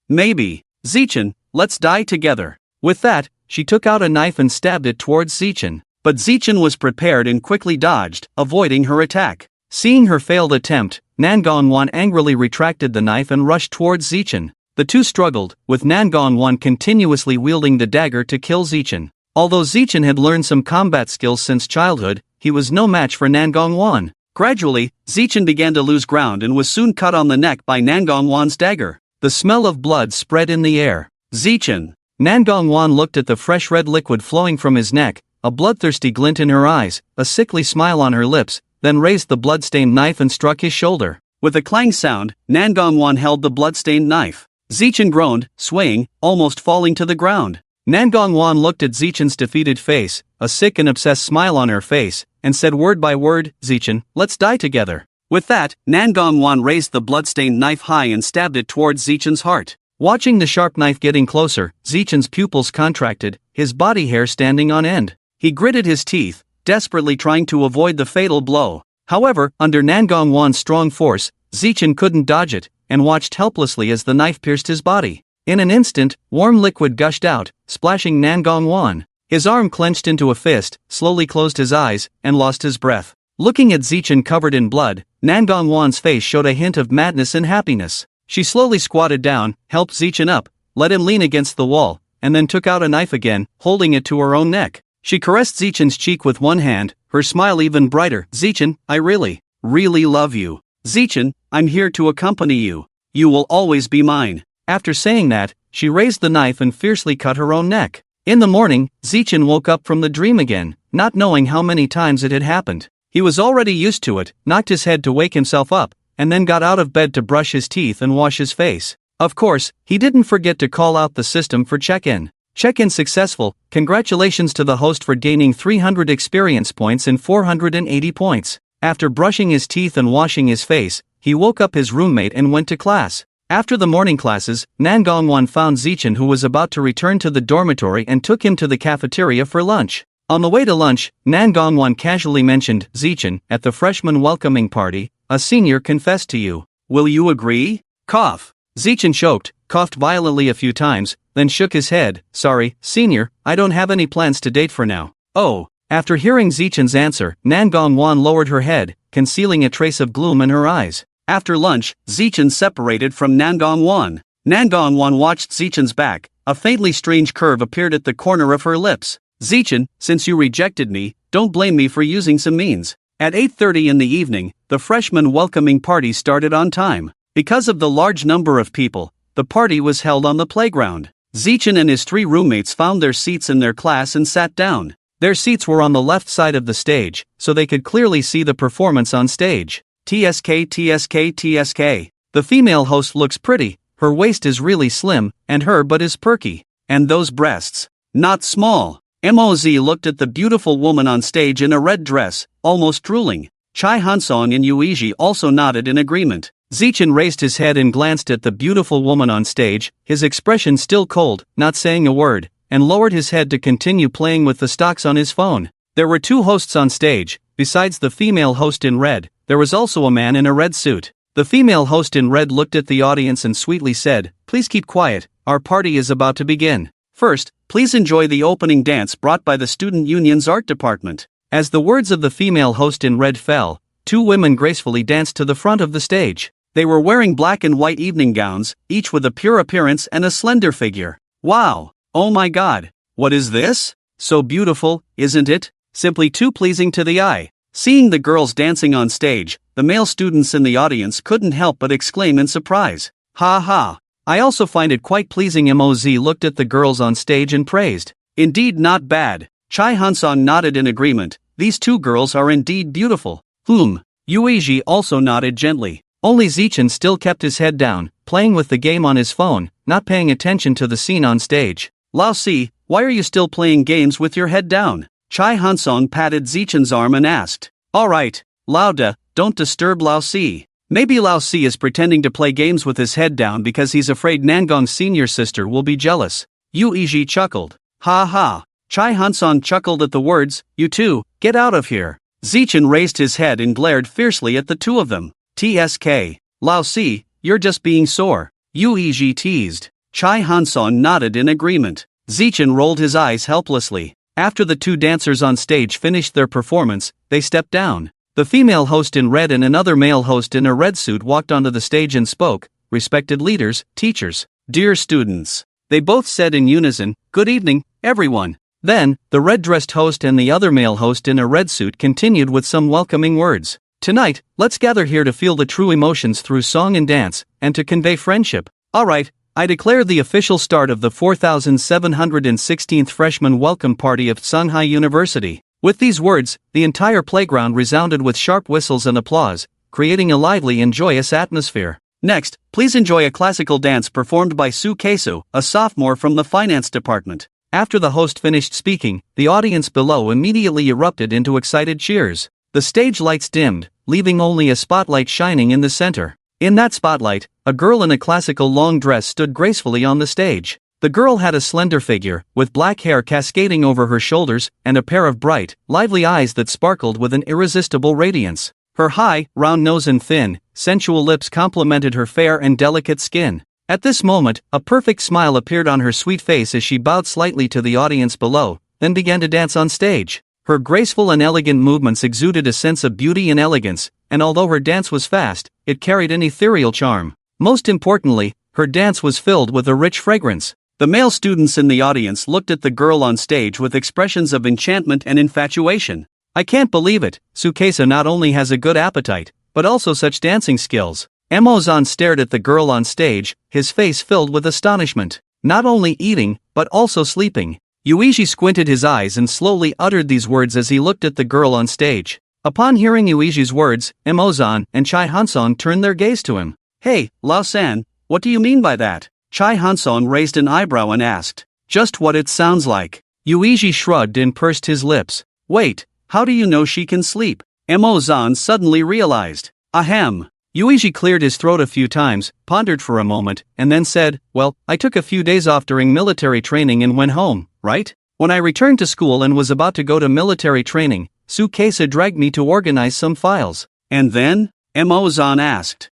Maybe. Zichen, let's die together. With that, she took out a knife and stabbed it towards Zichen. But Zichen was prepared and quickly dodged, avoiding her attack. Seeing her failed attempt, Nangong angrily retracted the knife and rushed towards Zichen. The two struggled, with Nangong continuously wielding the dagger to kill Zichen. Although Zichen had learned some combat skills since childhood, he was no match for Nangong. Gradually, Zichen began to lose ground and was soon cut on the neck by Nangong's dagger. The smell of blood spread in the air. Zichen. Nangong looked at the fresh red liquid flowing from his neck, a bloodthirsty glint in her eyes, a sickly smile on her lips, then raised the blood-stained knife and struck his shoulder. With a clang sound, Nangong held the blood-stained knife. Zichen groaned, swaying, almost falling to the ground. Nangong looked at Zichen's defeated face, a sick and obsessed smile on her face, and said word by word, Zichen, let's die together. With that, Nangong raised the blood-stained knife high and stabbed it towards Zichen's heart. Watching the sharp knife getting closer, Zichen's pupils contracted, his body hair standing on end. He gritted his teeth, desperately trying to avoid the fatal blow. However, under Nangong's strong force, Zichen couldn't dodge it, and watched helplessly as the knife pierced his body. In an instant, warm liquid gushed out, splashing Nangong. His arm clenched into a fist, slowly closed his eyes, and lost his breath. Looking at Zichin covered in blood, Nangong Wan's face showed a hint of madness and happiness. She slowly squatted down, helped Zichin up, let him lean against the wall, and then took out a knife again, holding it to her own neck. She caressed Zichin's cheek with one hand, her smile even brighter. Zichin, I really love you. Zichin, I'm here to accompany you. You will always be mine. After saying that, she raised the knife and fiercely cut her own neck. In the morning, Zichin woke up from the dream again, not knowing how many times it had happened. He was already used to it, knocked his head to wake himself up, and then got out of bed to brush his teeth and wash his face. Of course, he didn't forget to call out the system for check-in. Check-in successful. Congratulations to the host for gaining 300 experience points and 480 points. After brushing his teeth and washing his face, he woke up his roommate and went to class. After the morning classes, Nangong Wan found Zichin, who was about to return to the dormitory, and took him to the cafeteria for lunch. On the way to lunch, Nangong Wan casually mentioned, Zichin, at the freshman welcoming party, a senior confessed to you. Will you agree? Cough. Zichin choked, coughed violently a few times, then shook his head. Sorry, senior, I don't have any plans to date for now. Oh. After hearing Zichin's answer, Nangong Wan lowered her head, concealing a trace of gloom in her eyes. After lunch, Zichin separated from Nangong Wan. Nangong Wan watched Zichin's back. A faintly strange curve appeared at the corner of her lips. Zichin, since you rejected me, don't blame me for using some means. At 8:30 in the evening, the freshman welcoming party started on time. Because of the large number of people, the party was held on the playground. Zichin and his 3 roommates found their seats in their class and sat down. Their seats were on the left side of the stage, so they could clearly see the performance on stage. TSK TSK TSK. The female host looks pretty, her waist is really slim, and her butt is perky. And those breasts. Not small. MOZ looked at the beautiful woman on stage in a red dress, almost drooling. Chai Hansong and Yuiji also nodded in agreement. Zichin raised his head and glanced at the beautiful woman on stage, his expression still cold, not saying a word, and lowered his head to continue playing with the stocks on his phone. There were 2 hosts on stage. Besides the female host in red, there was also a man in a red suit. The female host in red looked at the audience and sweetly said, Please keep quiet, our party is about to begin. First, please enjoy the opening dance brought by the Student Union's art department. As the words of the female host in red fell, 2 women gracefully danced to the front of the stage. They were wearing black and white evening gowns, each with a pure appearance and a slender figure. Wow! Oh my god! What is this? So beautiful, isn't it? Simply too pleasing to the eye. Seeing the girls dancing on stage, the male students in the audience couldn't help but exclaim in surprise. Ha ha! I also find it quite pleasing. MOZ looked at the girls on stage and praised. Indeed not bad. Chai Hansong nodded in agreement. These 2 girls are indeed beautiful. Yuiji also nodded gently. Only Zichin still kept his head down, playing with the game on his phone, not paying attention to the scene on stage. Lao Si, why are you still playing games with your head down? Chai Hansong patted Zichin's arm and asked. Alright, Lao Da, don't disturb Lao Si. Maybe Lao Si is pretending to play games with his head down because he's afraid Nangong's senior sister will be jealous. Yuiji chuckled. Ha ha. Chai Hansong chuckled at the words, You two, get out of here. Zichin raised his head and glared fiercely at the 2 of them. TSK. Lao Si, you're just being sore. Yuiji teased. Chai Hansong nodded in agreement. Zichin rolled his eyes helplessly. After the 2 dancers on stage finished their performance, they stepped down. The female host in red and another male host in a red suit walked onto the stage and spoke. Respected leaders, teachers, dear students. They both said in unison, Good evening, everyone. Then, the red-dressed host and the other male host in a red suit continued with some welcoming words. Tonight, let's gather here to feel the true emotions through song and dance, and to convey friendship. Alright, I declare the official start of the 4716th Freshman Welcome Party of Shanghai University. With these words, the entire playground resounded with sharp whistles and applause, creating a lively and joyous atmosphere. Next, please enjoy a classical dance performed by Su Keisu, a sophomore from the finance department. After the host finished speaking, the audience below immediately erupted into excited cheers. The stage lights dimmed, leaving only a spotlight shining in the center. In that spotlight, a girl in a classical long dress stood gracefully on the stage. The girl had a slender figure, with black hair cascading over her shoulders, and a pair of bright, lively eyes that sparkled with an irresistible radiance. Her high, round nose and thin, sensual lips complemented her fair and delicate skin. At this moment, a perfect smile appeared on her sweet face as she bowed slightly to the audience below, then began to dance on stage. Her graceful and elegant movements exuded a sense of beauty and elegance, and although her dance was fast, it carried an ethereal charm. Most importantly, her dance was filled with a rich fragrance. The male students in the audience looked at the girl on stage with expressions of enchantment and infatuation. I can't believe it, Tsukasa not only has a good appetite, but also such dancing skills. Emozan stared at the girl on stage, his face filled with astonishment. Not only eating, but also sleeping. Yuichi squinted his eyes and slowly uttered these words as he looked at the girl on stage. Upon hearing Yuichi's words, Emozan and Chai Hansong turned their gaze to him. "Hey, Lao-san, what do you mean by that?" Chai Hansong raised an eyebrow and asked. "Just what it sounds like." Yuichi shrugged and pursed his lips. "Wait, how do you know she can sleep?" Emozan suddenly realized. Ahem. Yuichi cleared his throat a few times, pondered for a moment, and then said, "Well, I took a few days off during military training and went home, right? When I returned to school and was about to go to military training, Tsukasa dragged me to organize some files." "And then?" Emozan asked.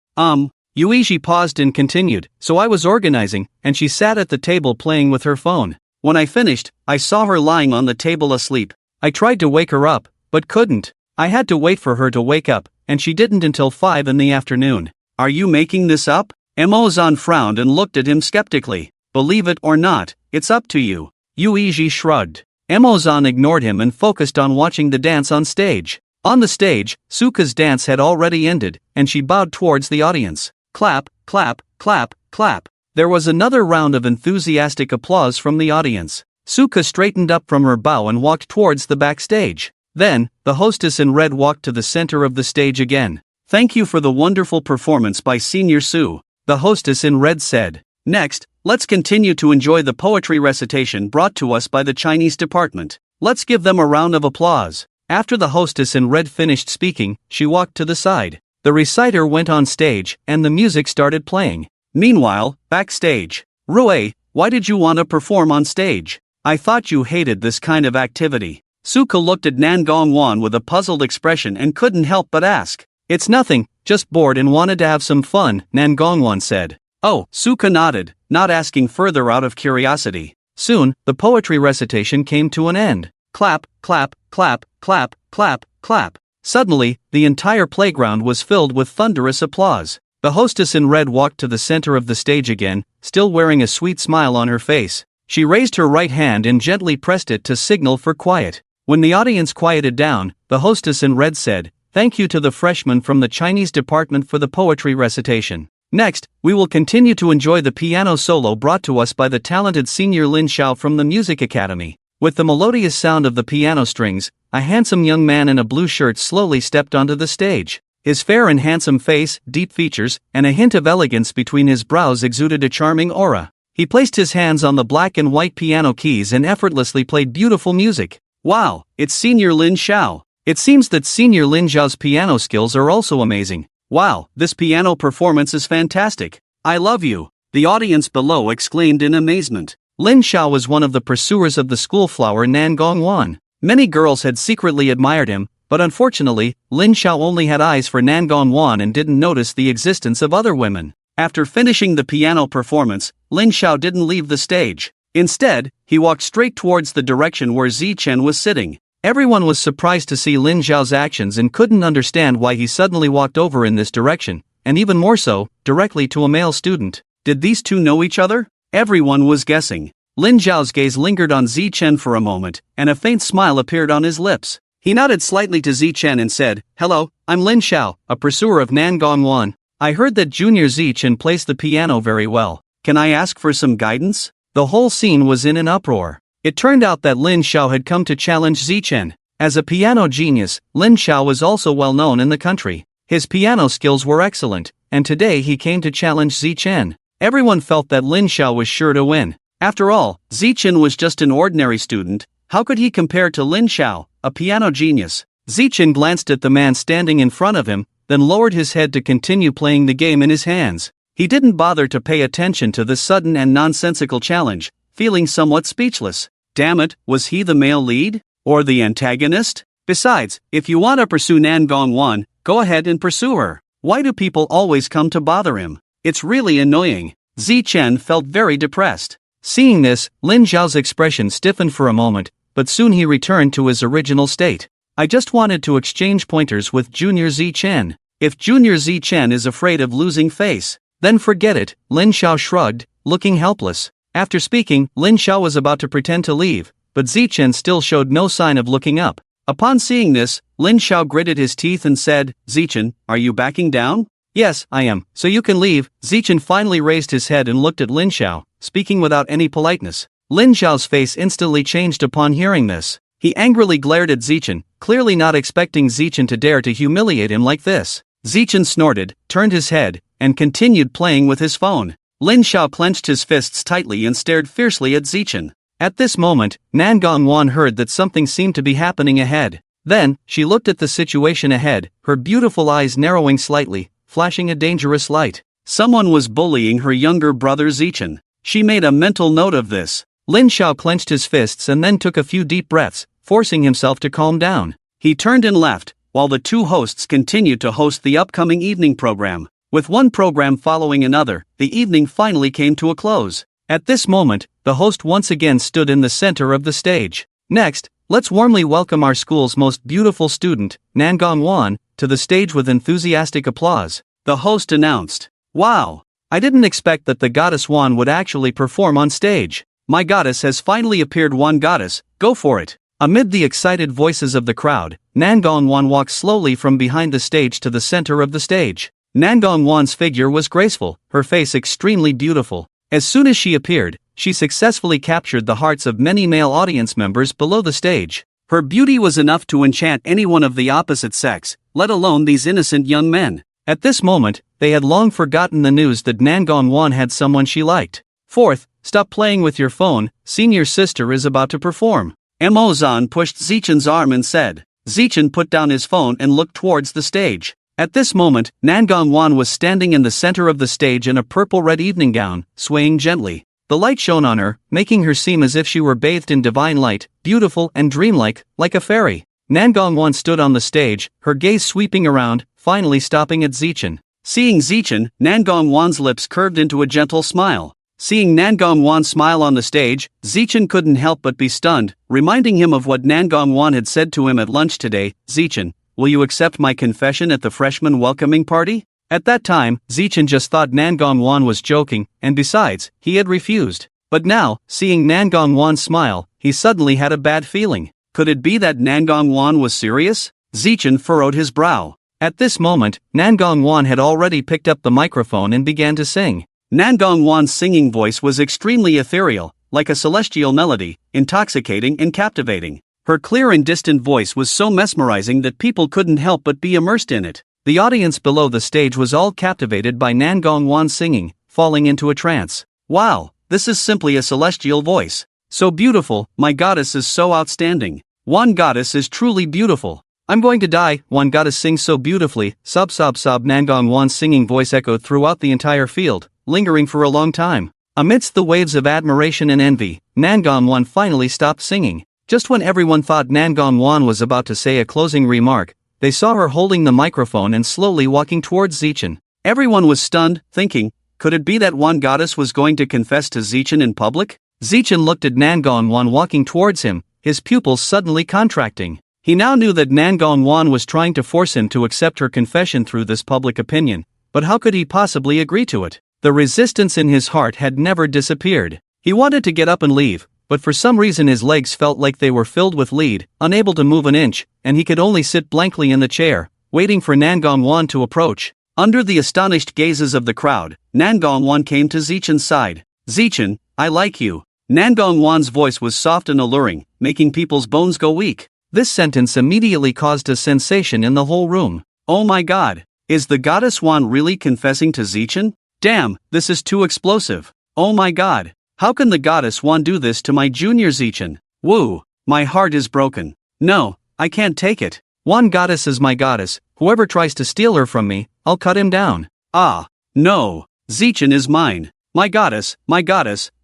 Yuichi paused and continued, "So I was organizing, and she sat at the table playing with her phone. When I finished, I saw her lying on the table asleep. I tried to wake her up, but couldn't. I had to wait for her to wake up, and she didn't until 5 in the afternoon." "Are you making this up?" Emozan frowned and looked at him skeptically. "Believe it or not, it's up to you." Yuichi shrugged. Emozan ignored him and focused on watching the dance on stage. On the stage, Suka's dance had already ended, and she bowed towards the audience. Clap, clap, clap, clap. There was another round of enthusiastic applause from the audience. Suka straightened up from her bow and walked towards the backstage. Then, the hostess in red walked to the center of the stage again. "Thank you for the wonderful performance by Senior Su," the hostess in red said. "Next, let's continue to enjoy the poetry recitation brought to us by the Chinese department. Let's give them a round of applause." After the hostess in red finished speaking, she walked to the side. The reciter went on stage, and the music started playing. Meanwhile, backstage. "Rue, why did you want to perform on stage? I thought you hated this kind of activity." Suka looked at Nangong with a puzzled expression and couldn't help but ask. "It's nothing, just bored and wanted to have some fun," Nangong said. "Oh," Suka nodded, not asking further out of curiosity. Soon, the poetry recitation came to an end. Clap, clap, clap, clap, clap, clap. Suddenly, the entire playground was filled with thunderous applause. The hostess in red walked to the center of the stage again, still wearing a sweet smile on her face. She raised her right hand and gently pressed it to signal for quiet. When the audience quieted down, the hostess in red said, "Thank you to the freshmen from the Chinese department for the poetry recitation. Next, we will continue to enjoy the piano solo brought to us by the talented senior Lin Xiao from the Music Academy." With the melodious sound of the piano strings, a handsome young man in a blue shirt slowly stepped onto the stage. His fair and handsome face, deep features, and a hint of elegance between his brows exuded a charming aura. He placed his hands on the black and white piano keys and effortlessly played beautiful music. "Wow, it's Senior Lin Xiao. It seems that Senior Lin Xiao's piano skills are also amazing. Wow, this piano performance is fantastic. I love you," the audience below exclaimed in amazement. Lin Xiao was one of the pursuers of the school flower Nangong. Many girls had secretly admired him, but unfortunately, Lin Xiao only had eyes for Nangong and didn't notice the existence of other women. After finishing the piano performance, Lin Xiao didn't leave the stage. Instead, he walked straight towards the direction where Zichen was sitting. Everyone was surprised to see Lin Xiao's actions and couldn't understand why he suddenly walked over in this direction, and even more so, directly to a male student. Did these two know each other? Everyone was guessing. Lin Xiao's gaze lingered on Zichen for a moment, and a faint smile appeared on his lips. He nodded slightly to Zichen and said, "Hello, I'm Lin Xiao, a pursuer of Nangong. I heard that Junior Zichen plays the piano very well. Can I ask for some guidance?" The whole scene was in an uproar. It turned out that Lin Xiao had come to challenge Zichen. As a piano genius, Lin Xiao was also well known in the country. His piano skills were excellent, and today he came to challenge Zichen. Everyone felt that Lin Xiao was sure to win. After all, Zichen was just an ordinary student. How could he compare to Lin Xiao, a piano genius? Zichen glanced at the man standing in front of him, then lowered his head to continue playing the game in his hands. He didn't bother to pay attention to this sudden and nonsensical challenge, feeling somewhat speechless. Damn it, was he the male lead? Or the antagonist? Besides, if you want to pursue Nangong, go ahead and pursue her. Why do people always come to bother him? It's really annoying. Zichen felt very depressed. Seeing this, Lin Xiao's expression stiffened for a moment, but soon he returned to his original state. I just wanted to exchange pointers with Junior Z-Chen. If Junior Z-Chen is afraid of losing face, then forget it, Lin Xiao shrugged, looking helpless. After speaking, Lin Xiao was about to pretend to leave, but Z-Chen still showed no sign of looking up. Upon seeing this, Lin Xiao gritted his teeth and said, "Z-Chen, are you backing down?" "Yes, I am, so you can leave." Z-Chen finally raised his head and looked at Lin Xiao, speaking without any politeness. Lin Xiao's face instantly changed upon hearing this. He angrily glared at Z-Chen, clearly not expecting Z-Chen to dare to humiliate him like this. Z-Chen snorted, turned his head, and continued playing with his phone. Lin Xiao clenched his fists tightly and stared fiercely at Z-Chen. At this moment, Nangong Wan heard that something seemed to be happening ahead. Then, she looked at the situation ahead, her beautiful eyes narrowing slightly, flashing a dangerous light. Someone was bullying her younger brother Z-Chen. She made a mental note of this. Lin Xiao clenched his fists and then took a few deep breaths, forcing himself to calm down. He turned and left, while the two hosts continued to host the upcoming evening program. With one program following another, the evening finally came to a close. At this moment, the host once again stood in the center of the stage. "Next, let's warmly welcome our school's most beautiful student, Nangong Wan, to the stage with enthusiastic applause," the host announced. "Wow! I didn't expect that the goddess Wan would actually perform on stage. My goddess has finally appeared. Wan goddess, go for it." Amid the excited voices of the crowd, Nangong Wan walked slowly from behind the stage to the center of the stage. Nangong Wan's figure was graceful, her face extremely beautiful. As soon as she appeared, she successfully captured the hearts of many male audience members below the stage. Her beauty was enough to enchant anyone of the opposite sex, let alone these innocent young men. At this moment, they had long forgotten the news that Nangong Wan had someone she liked. "Fourth, stop playing with your phone, senior sister is about to perform." Mo Zan pushed Z-Chen's arm and said. Z-Chen put down his phone and looked towards the stage. At this moment, Nangong Wan was standing in the center of the stage in a purple-red evening gown, swaying gently. The light shone on her, making her seem as if she were bathed in divine light, beautiful and dreamlike, like a fairy. Nangong Wan stood on the stage, her gaze sweeping around, finally stopping at Z-Chen. Seeing Z-Chen, Nangong Wan's lips curved into a gentle smile. Seeing Nangong Wan smile on the stage, Z-Chen couldn't help but be stunned, reminding him of what Nangong Wan had said to him at lunch today. "Z-Chen, will you accept my confession at the freshman welcoming party?" At that time, Z-Chen just thought Nangong Wan was joking, and besides, he had refused. But now, seeing Nangong Wan smile, he suddenly had a bad feeling. Could it be that Nangong Wan was serious? Z-Chen furrowed his brow. At this moment, Nangong Wan had already picked up the microphone and began to sing. Nangong Wan's singing voice was extremely ethereal, like a celestial melody, intoxicating and captivating. Her clear and distant voice was so mesmerizing that people couldn't help but be immersed in it. The audience below the stage was all captivated by Nangong Wan's singing, falling into a trance. "Wow, this is simply a celestial voice. So beautiful, my goddess is so outstanding. Wan goddess is truly beautiful. I'm going to die." Wan goddess sings so beautifully, sob sob sob. Nangong Wan's singing voice echoed throughout the entire field, lingering for a long time. Amidst the waves of admiration and envy, Nangong Wan finally stopped singing. Just when everyone thought Nangong Wan was about to say a closing remark, they saw her holding the microphone and slowly walking towards Z-Chen. Everyone was stunned, thinking, could it be that Wan goddess was going to confess to Z-Chen in public? Z-Chen looked at Nangong Wan walking towards him, his pupils suddenly contracting. He now knew that Nangong Wan was trying to force him to accept her confession through this public opinion, but how could he possibly agree to it? The resistance in his heart had never disappeared. He wanted to get up and leave, but for some reason his legs felt like they were filled with lead, unable to move an inch, and he could only sit blankly in the chair, waiting for Nangong Wan to approach. Under the astonished gazes of the crowd, Nangong Wan came to Z-Chen's side. "Z-Chen, I like you." Nangong Wan's voice was soft and alluring, making people's bones go weak. This sentence immediately caused a sensation in the whole room. Oh my god, is the goddess Wan really confessing to Z-Chen? Damn, this is too explosive. Oh my god, how can the goddess Wan do this to my junior Z-Chen? Woo, my heart is broken. No, I can't take it. Wan goddess is my goddess, whoever tries to steal her from me, I'll cut him down. Ah, no, Z-Chen is mine. My goddess,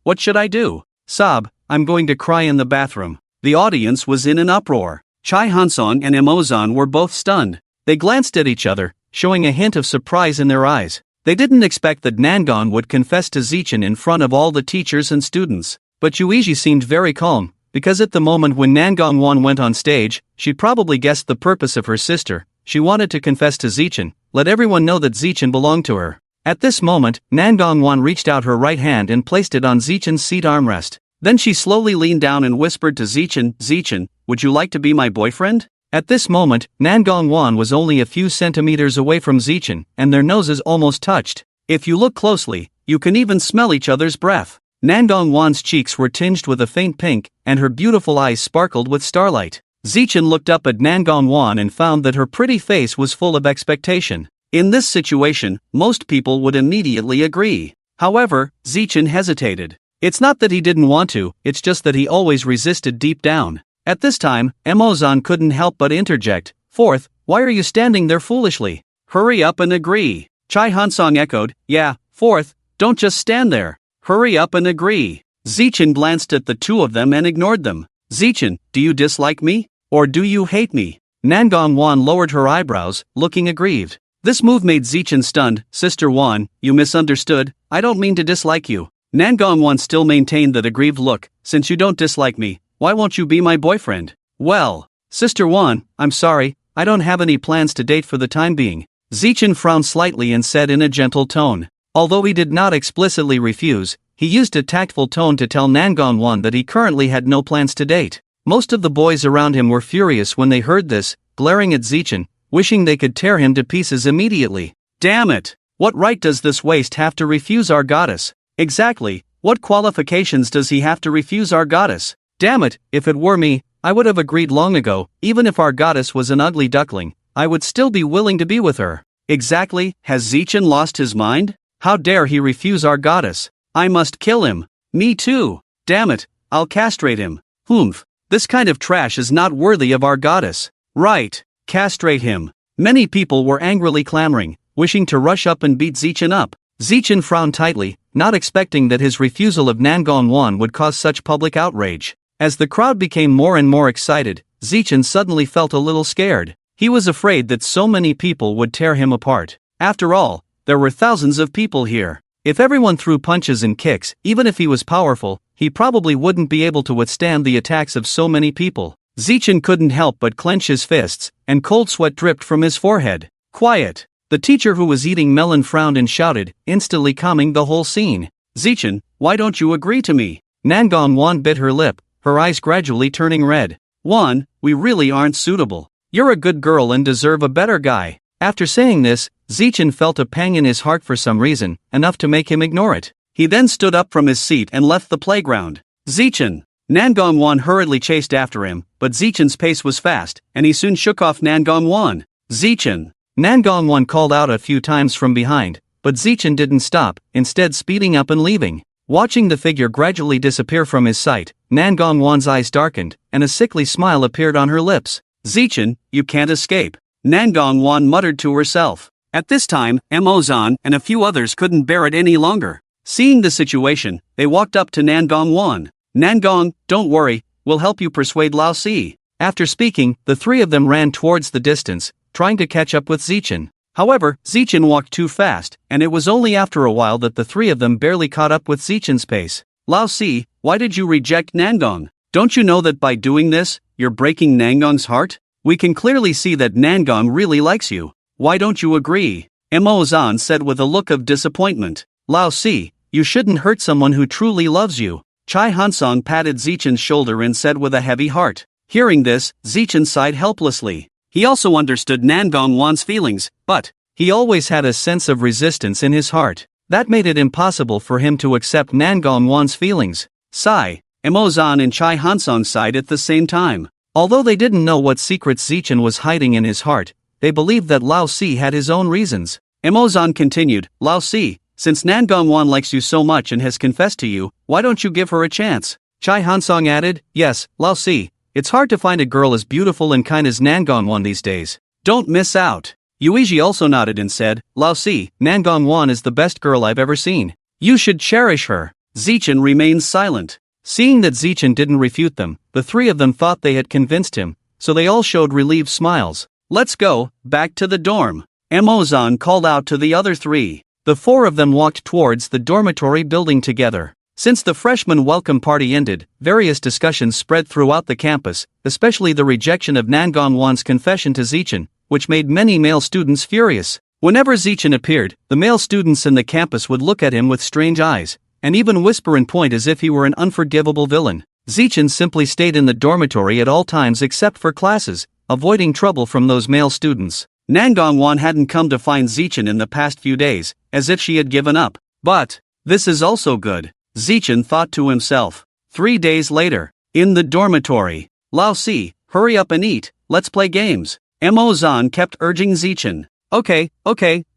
what should I do? Sob, I'm going to cry in the bathroom. The audience was in an uproar. Chai Hansong and Emozan were both stunned. They glanced at each other, showing a hint of surprise in their eyes. They didn't expect that Nangong would confess to Z-Chen in front of all the teachers and students. But Yuiji seemed very calm, because at the moment when Nangong Wan went on stage, she'd probably guessed the purpose of her sister. She wanted to confess to Zichin, let everyone know that Zichin belonged to her. At this moment, Nangong Wan reached out her right hand and placed it on Zichin's seat armrest. Then she slowly leaned down and whispered to Zichin, "Zichin, would you like to be my boyfriend?" At this moment, Nangong Wan was only a few centimeters away from Zichin, and their noses almost touched. If you look closely, you can even smell each other's breath. Nangong Wan's cheeks were tinged with a faint pink, and her beautiful eyes sparkled with starlight. Zichin looked up at Nangong Wan and found that her pretty face was full of expectation. In this situation, most people would immediately agree. However, Zichin hesitated. It's not that he didn't want to, it's just that he always resisted deep down. At this time, Emozan couldn't help but interject, "Fourth, why are you standing there foolishly? Hurry up and agree." Chai Hansong echoed, "Yeah, fourth, don't just stand there. Hurry up and agree." Zichin glanced at the two of them and ignored them. "Zichin, do you dislike me? Or do you hate me?" Nangong Wan lowered her eyebrows, looking aggrieved. This move made Zichin stunned. "Sister Wan, you misunderstood, I don't mean to dislike you." Nangong Wan still maintained that aggrieved look. "Since you don't dislike me, why won't you be my boyfriend?" "Well, Sister Wan, I'm sorry, I don't have any plans to date for the time being." Zichin frowned slightly and said in a gentle tone. Although he did not explicitly refuse, he used a tactful tone to tell Nangong Wan that he currently had no plans to date. Most of the boys around him were furious when they heard this, glaring at Zichin, wishing they could tear him to pieces immediately. "Damn it! What right does this waste have to refuse our goddess? Exactly, what qualifications does he have to refuse our goddess? Damn it, if it were me, I would have agreed long ago. Even if our goddess was an ugly duckling, I would still be willing to be with her." Exactly, has Zichin lost his mind? How dare he refuse our goddess? I must kill him. Me too. Damn it, I'll castrate him. Humph, this kind of trash is not worthy of our goddess. Right, castrate him. Many people were angrily clamoring, wishing to rush up and beat Zichin up. Zichin frowned tightly, not expecting that his refusal of Nangong Wan would cause such public outrage. As the crowd became more and more excited, Zichin suddenly felt a little scared. He was afraid that so many people would tear him apart. After all, there were thousands of people here. If everyone threw punches and kicks, even if he was powerful, he probably wouldn't be able to withstand the attacks of so many people. Zichin couldn't help but clench his fists, and cold sweat dripped from his forehead. "Quiet!" The teacher who was eating melon frowned and shouted, instantly calming the whole scene. "Zichin, why don't you agree to me?" Nangong Wan bit her lip, her eyes gradually turning red. "Wan, we really aren't suitable. You're a good girl and deserve a better guy." After saying this, Zichin felt a pang in his heart for some reason, enough to make him ignore it. He then stood up from his seat and left the playground. "Zichin!" Nangong Wan hurriedly chased after him, but Zichin's pace was fast, and he soon shook off Nangong Wan. "Zichin!" Nangong Wan called out a few times from behind, but Zichin didn't stop, instead speeding up and leaving. Watching the figure gradually disappear from his sight, Nangong Wan's eyes darkened, and a sickly smile appeared on her lips. "Zichin, you can't escape," Nangong Wan muttered to herself. At this time, Emozan and a few others couldn't bear it any longer. Seeing the situation, they walked up to Nangong Wan. "Nangong, don't worry, we'll help you persuade Lao Si." After speaking, the three of them ran towards the distance, trying to catch up with Zichin. However, Zichin walked too fast, and it was only after a while that the three of them barely caught up with Zichin's pace. "Lao Si, why did you reject Nangong? Don't you know that by doing this, you're breaking Nangong's heart? We can clearly see that Nangong really likes you. Why don't you agree?" Emozan said with a look of disappointment. "Lao Si, you shouldn't hurt someone who truly loves you." Chai Hansong patted Zichin's shoulder and said with a heavy heart. Hearing this, Zichin sighed helplessly. He also understood Nangong Wan's feelings, but he always had a sense of resistance in his heart. That made it impossible for him to accept Nangong Wan's feelings. Sigh, Emozan and Chai Hansong sighed at the same time. Although they didn't know what secrets Zichin was hiding in his heart, they believed that Lao Si had his own reasons. Emozan continued, "Lao Si, since Nangong Wan likes you so much and has confessed to you, why don't you give her a chance?" Chai Hansong added, "Yes, Lao Si, it's hard to find a girl as beautiful and kind as Nangong Wan these days. Don't miss out." Yuiji also nodded and said, "Lao Si, Nangong Wan is the best girl I've ever seen. You should cherish her." Zichin remained silent. Seeing that Zichin didn't refute them, the three of them thought they had convinced him, so they all showed relieved smiles. "Let's go, back to the dorm," Emozan called out to the other three. The four of them walked towards the dormitory building together. Since the freshman welcome party ended, various discussions spread throughout the campus, especially the rejection of Nangong Wan's confession to Zichin, which made many male students furious. Whenever Zichin appeared, the male students in the campus would look at him with strange eyes, and even whisper and point as if he were an unforgivable villain. Zichin simply stayed in the dormitory at all times except for classes, avoiding trouble from those male students. Nangong Wan hadn't come to find Zichin in the past few days, as if she had given up. But this is also good, Zichin thought to himself. 3 days later, in the dormitory. Lao Si, hurry up and eat, let's play games. Mo Zan kept urging Zichin. Okay,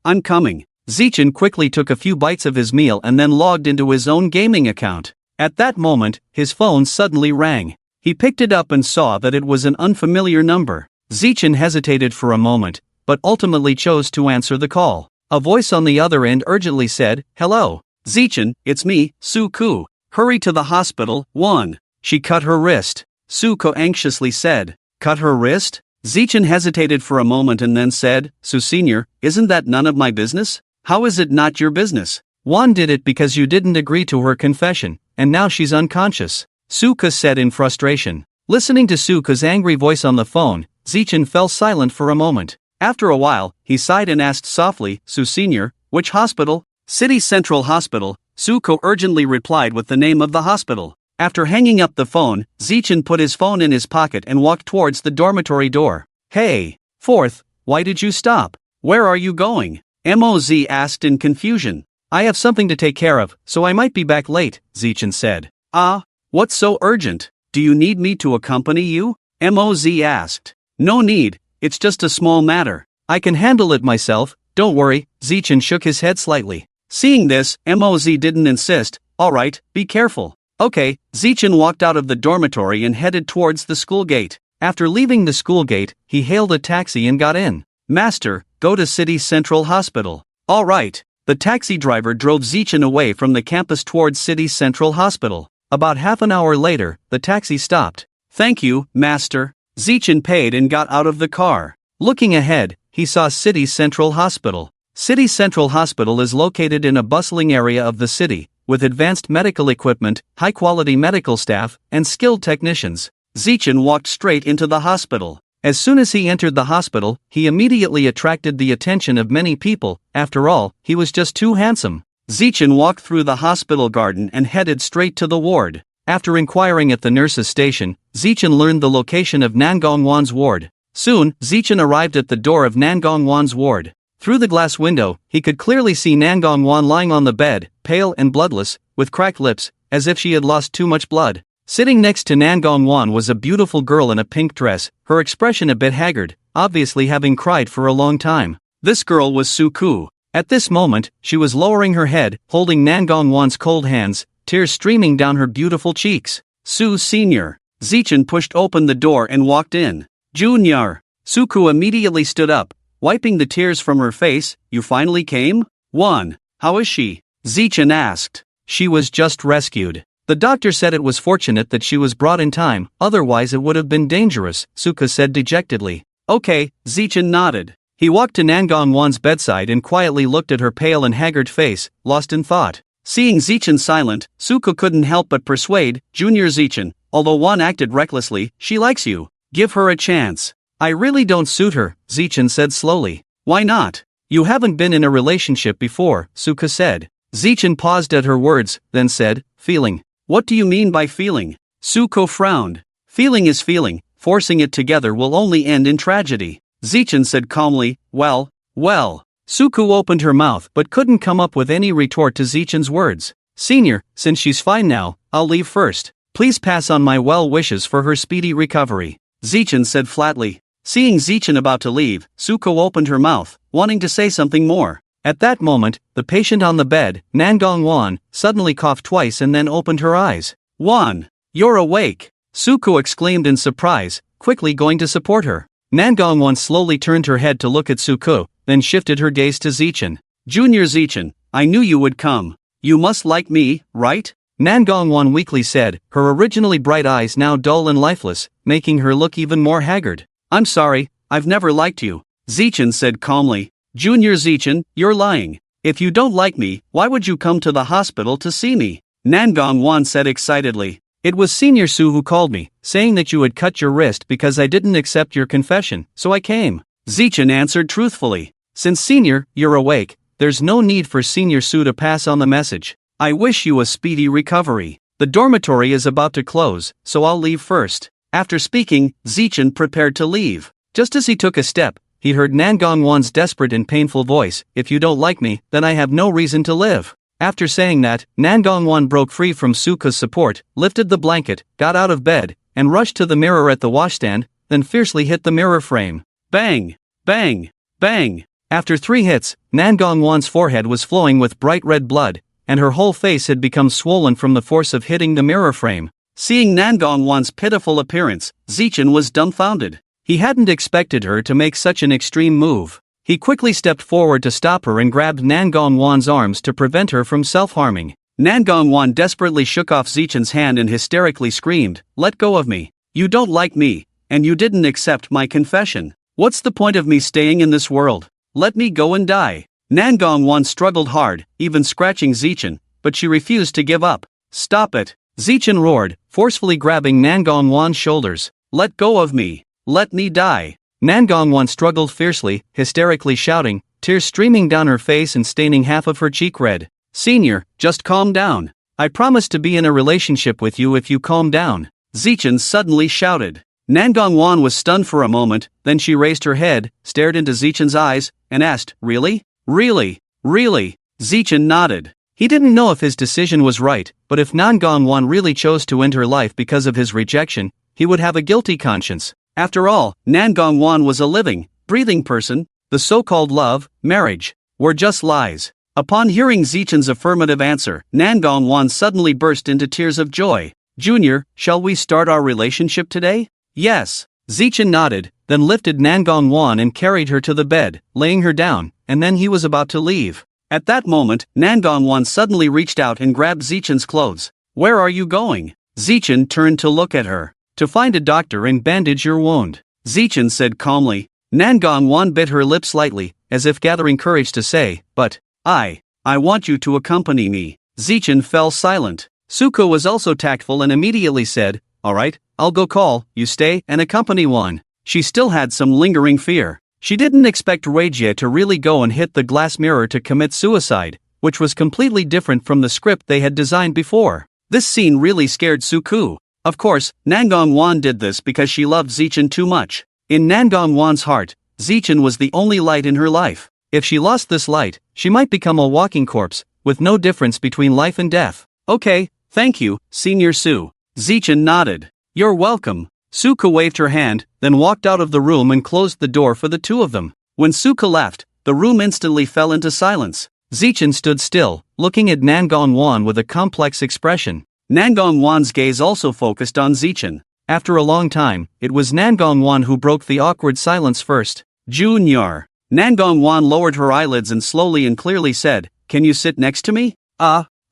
I'm coming. Zichin quickly took a few bites of his meal and then logged into his own gaming account. At that moment, his phone suddenly rang. He picked it up and saw that it was an unfamiliar number. Zichin hesitated for a moment, but ultimately chose to answer the call. A voice on the other end urgently said, "Hello. Zichin, it's me, Su-ku. Hurry to the hospital, 1. She cut her wrist." Su-ku anxiously said. Cut her wrist? Zichin hesitated for a moment and then said, "Su Senior, isn't that none of my business? How is it not your business? Wan did it because you didn't agree to her confession, and now she's unconscious," Su-ku said in frustration. Listening to Su-ku's angry voice on the phone, Zichin fell silent for a moment. After a while, he sighed and asked softly, "Su Senior, which hospital?" "City Central Hospital," Su-ku urgently replied with the name of the hospital. After hanging up the phone, Zichin put his phone in his pocket and walked towards the dormitory door. "Hey, Fourth, why did you stop? Where are you going?" Moz asked in confusion. "I have something to take care of, so I might be back late," Zichin said. "Ah, what's so urgent? Do you need me to accompany you?" Moz asked. "No need, it's just a small matter. I can handle it myself, don't worry," Zichin shook his head slightly. Seeing this, Moz didn't insist. "Alright, be careful." Okay, Zichin walked out of the dormitory and headed towards the school gate. After leaving the school gate, he hailed a taxi and got in. "Master, go to City Central Hospital." "Alright." The taxi driver drove Zichin away from the campus towards City Central Hospital. About half an hour later, the taxi stopped. "Thank you, Master." Zichin paid and got out of the car. Looking ahead, he saw City Central Hospital. City Central Hospital is located in a bustling area of the city, with advanced medical equipment, high-quality medical staff, and skilled technicians. Zichin walked straight into the hospital. As soon as he entered the hospital, he immediately attracted the attention of many people. After all, he was just too handsome. Zichin walked through the hospital garden and headed straight to the ward. After inquiring at the nurse's station, Zichin learned the location of Nangong Wan's ward. Soon, Zichin arrived at the door of Nangong Wan's ward. Through the glass window, he could clearly see Nangong Wan lying on the bed, pale and bloodless, with cracked lips, as if she had lost too much blood. Sitting next to Nangong Wan was a beautiful girl in a pink dress, her expression a bit haggard, obviously having cried for a long time. This girl was Su-ku. At this moment, she was lowering her head, holding Nangong Wan's cold hands, tears streaming down her beautiful cheeks. "Su Senior." Zichin pushed open the door and walked in. "Junior." Su-ku immediately stood up, wiping the tears from her face. "You finally came? 1. How is she?" Zichin asked. "She was just rescued. The doctor said it was fortunate that she was brought in time, otherwise it would have been dangerous," Su-ku said dejectedly. "Okay," Zichin nodded. He walked to Nangong Wan's bedside and quietly looked at her pale and haggard face, lost in thought. Seeing Zichin silent, Su-ku couldn't help but persuade, "Junior Zichin, although Wan acted recklessly, she likes you. Give her a chance." "I really don't suit her," Zichin said slowly. "Why not?" "You haven't been in a relationship before," Su-ku said. Zichin paused at her words, then said, "Feeling." "What do you mean by feeling?" Su-ku frowned. "Feeling is feeling, forcing it together will only end in tragedy." Zichin said calmly, Well. Su-ku opened her mouth but couldn't come up with any retort to Zichin's words. "Senior, since she's fine now, I'll leave first. Please pass on my well wishes for her speedy recovery," Zichin said flatly. Seeing Zichin about to leave, Su-ku opened her mouth, wanting to say something more. At that moment, the patient on the bed, Nangong Wan, suddenly coughed twice and then opened her eyes. "Wan, you're awake!" Su-ku exclaimed in surprise, quickly going to support her. Nangong Wan slowly turned her head to look at Su-ku, then shifted her gaze to Zichin. "Junior Zichin, I knew you would come. You must like me, right?" Nangong Wan weakly said, her originally bright eyes now dull and lifeless, making her look even more haggard. "I'm sorry, I've never liked you," Zichin said calmly. "Junior Zichin, you're lying. If you don't like me, why would you come to the hospital to see me?" Nangong Wan said excitedly. It was Senior Su who called me, saying that you had cut your wrist because I didn't accept your confession, so I came. Zichen answered truthfully. Since Senior, you're awake, there's no need for Senior Su to pass on the message. I wish you a speedy recovery. The dormitory is about to close, so I'll leave first. After speaking, Zichen prepared to leave. Just as he took a step, he heard Nangong Wan's desperate and painful voice, if you don't like me, then I have no reason to live. After saying that, Nangong Wan broke free from Suka's support, lifted the blanket, got out of bed, and rushed to the mirror at the washstand, then fiercely hit the mirror frame. Bang! Bang! Bang! After 3 hits, Nangong Wan's forehead was flowing with bright red blood, and her whole face had become swollen from the force of hitting the mirror frame. Seeing Nangong Wan's pitiful appearance, Zichen was dumbfounded. He hadn't expected her to make such an extreme move. He quickly stepped forward to stop her and grabbed Nangong Wan's arms to prevent her from self-harming. Nangong Wan desperately shook off Zichen's hand and hysterically screamed, "Let go of me. You don't like me, and you didn't accept my confession. What's the point of me staying in this world? Let me go and die." Nangong Wan struggled hard, even scratching Zichen, but she refused to give up. "Stop it!" Zichen roared, forcefully grabbing Nangong Wan's shoulders. "Let go of me! Let me die!" Nangong Wan struggled fiercely, hysterically shouting, tears streaming down her face and staining half of her cheek red. "Senior, just calm down. I promise to be in a relationship with you if you calm down," Zichen suddenly shouted. Nangong Wan was stunned for a moment, then she raised her head, stared into Zichen's eyes, and asked, "Really? Really? Really?" Zichen nodded. He didn't know if his decision was right, but if Nangong Wan really chose to end her life because of his rejection, he would have a guilty conscience. After all, Nangong Wan was a living, breathing person. The so-called love, marriage, were just lies. Upon hearing Zichen's affirmative answer, Nangong Wan suddenly burst into tears of joy. "Junior, shall we start our relationship today?" "Yes." Zichen nodded, then lifted Nangong Wan and carried her to the bed, laying her down, and then he was about to leave. At that moment, Nangong Wan suddenly reached out and grabbed Zichen's clothes. "Where are you going?" Zichen turned to look at her. "To find a doctor and bandage your wound," Zichen said calmly. Nangong Wan bit her lip slightly, as if gathering courage to say, "But, I want you to accompany me." Zichen fell silent. Suko was also tactful and immediately said, "All right, I'll go call, you stay and accompany Wan." She still had some lingering fear. She didn't expect Ruijie to really go and hit the glass mirror to commit suicide, which was completely different from the script they had designed before. This scene really scared Suku. Of course, Nangong Wan did this because she loved Zichen too much. In Nangong Wan's heart, Zichen was the only light in her life. If she lost this light, she might become a walking corpse, with no difference between life and death. "Okay, thank you, Senior Su." Zichen nodded. "You're welcome." Suka waved her hand, then walked out of the room and closed the door for the two of them. When Suka left, the room instantly fell into silence. Zichen stood still, looking at Nangong Wan with a complex expression. Nangong Wan's gaze also focused on Zichen. After a long time, it was Nangong Wan who broke the awkward silence first. "Junior." Nangong Wan lowered her eyelids and slowly and clearly said, "Can you sit next to me?"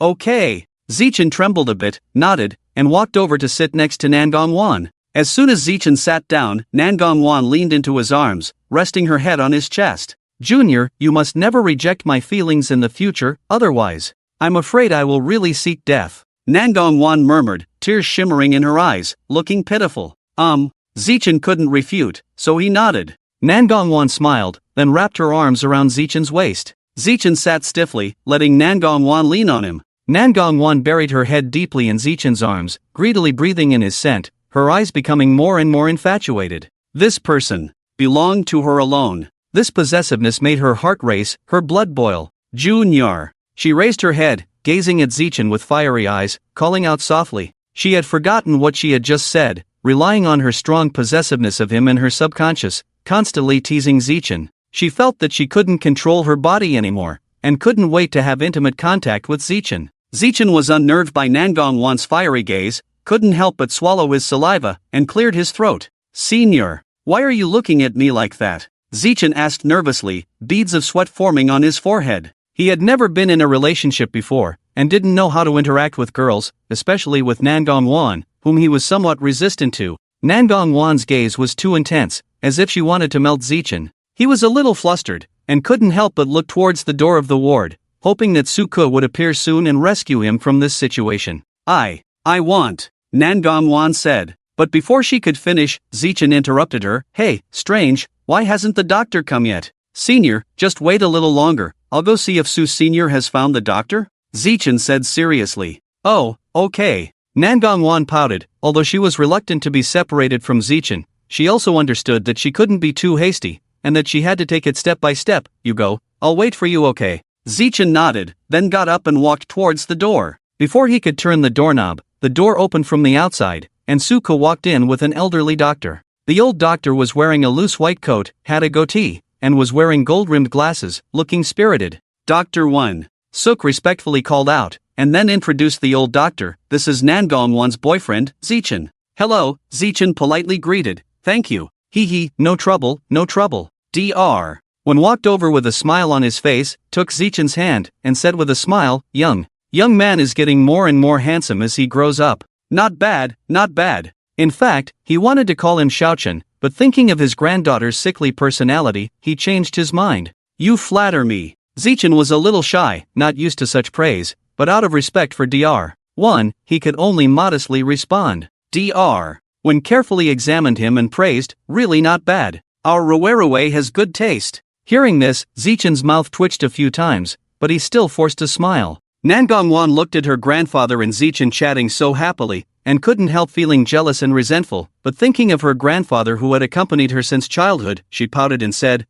Okay." Zichen trembled a bit, nodded, and walked over to sit next to Nangong Wan. As soon as Zichen sat down, Nangong Wan leaned into his arms, resting her head on his chest. "Junior, you must never reject my feelings in the future, otherwise, I'm afraid I will really seek death." Nangong Wan murmured, tears shimmering in her eyes, looking pitiful. Zichen couldn't refute, so he nodded. Nangong Wan smiled, then wrapped her arms around Zichen's waist. Zichen sat stiffly, letting Nangong Wan lean on him. Nangong Wan buried her head deeply in Zichen's arms, greedily breathing in his scent, her eyes becoming more and more infatuated. This person belonged to her alone. This possessiveness made her heart race, her blood boil. "Junior." She raised her head, gazing at Zichen with fiery eyes, calling out softly. She had forgotten what she had just said, relying on her strong possessiveness of him and her subconscious, constantly teasing Zichen. She felt that she couldn't control her body anymore, and couldn't wait to have intimate contact with Zichen. Zichen was unnerved by Nangong Wan's fiery gaze, couldn't help but swallow his saliva, and cleared his throat. "Senior, why are you looking at me like that?" Zichen asked nervously, beads of sweat forming on his forehead. He had never been in a relationship before, and didn't know how to interact with girls, especially with Nangong Wan, whom he was somewhat resistant to. Nangong Wan's gaze was too intense, as if she wanted to melt Zichen. He was a little flustered, and couldn't help but look towards the door of the ward, hoping that Suko would appear soon and rescue him from this situation. I want, Nangong said. But before she could finish, Zichin interrupted her. Hey, strange, why hasn't the doctor come yet? Senior, just wait a little longer, I'll go see if Su Senior has found the doctor? Zichin said seriously. Oh, okay. Nangong pouted, although she was reluctant to be separated from Zichin. She also understood that she couldn't be too hasty, and that she had to take it step by step. You go, I'll wait for you, okay? Zichin nodded, then got up and walked towards the door. Before he could turn the doorknob, the door opened from the outside, and Suko walked in with an elderly doctor. The old doctor was wearing a loose white coat, had a goatee, and was wearing gold-rimmed glasses, looking spirited. Dr. 1. Suk respectfully called out, and then introduced the old doctor. This is Nangong's boyfriend, Zichin. Hello, Zichin politely greeted. Thank you. Hee, no trouble, no trouble. Dr. 1 walked over with a smile on his face, took Zichin's hand, and said with a smile, young man is getting more and more handsome as he grows up. Not bad, not bad. In fact, he wanted to call him Xiaochen, but thinking of his granddaughter's sickly personality, he changed his mind. You flatter me. Zichin was a little shy, not used to such praise, but out of respect for Dr. 1, he could only modestly respond. Dr. 1 carefully examined him and praised, really not bad. Our Ruwerue has good taste. Hearing this, Zichin's mouth twitched a few times, but he still forced a smile. Nangong looked at her grandfather and Zichin chatting so happily, and couldn't help feeling jealous and resentful, but thinking of her grandfather who had accompanied her since childhood, she pouted and said,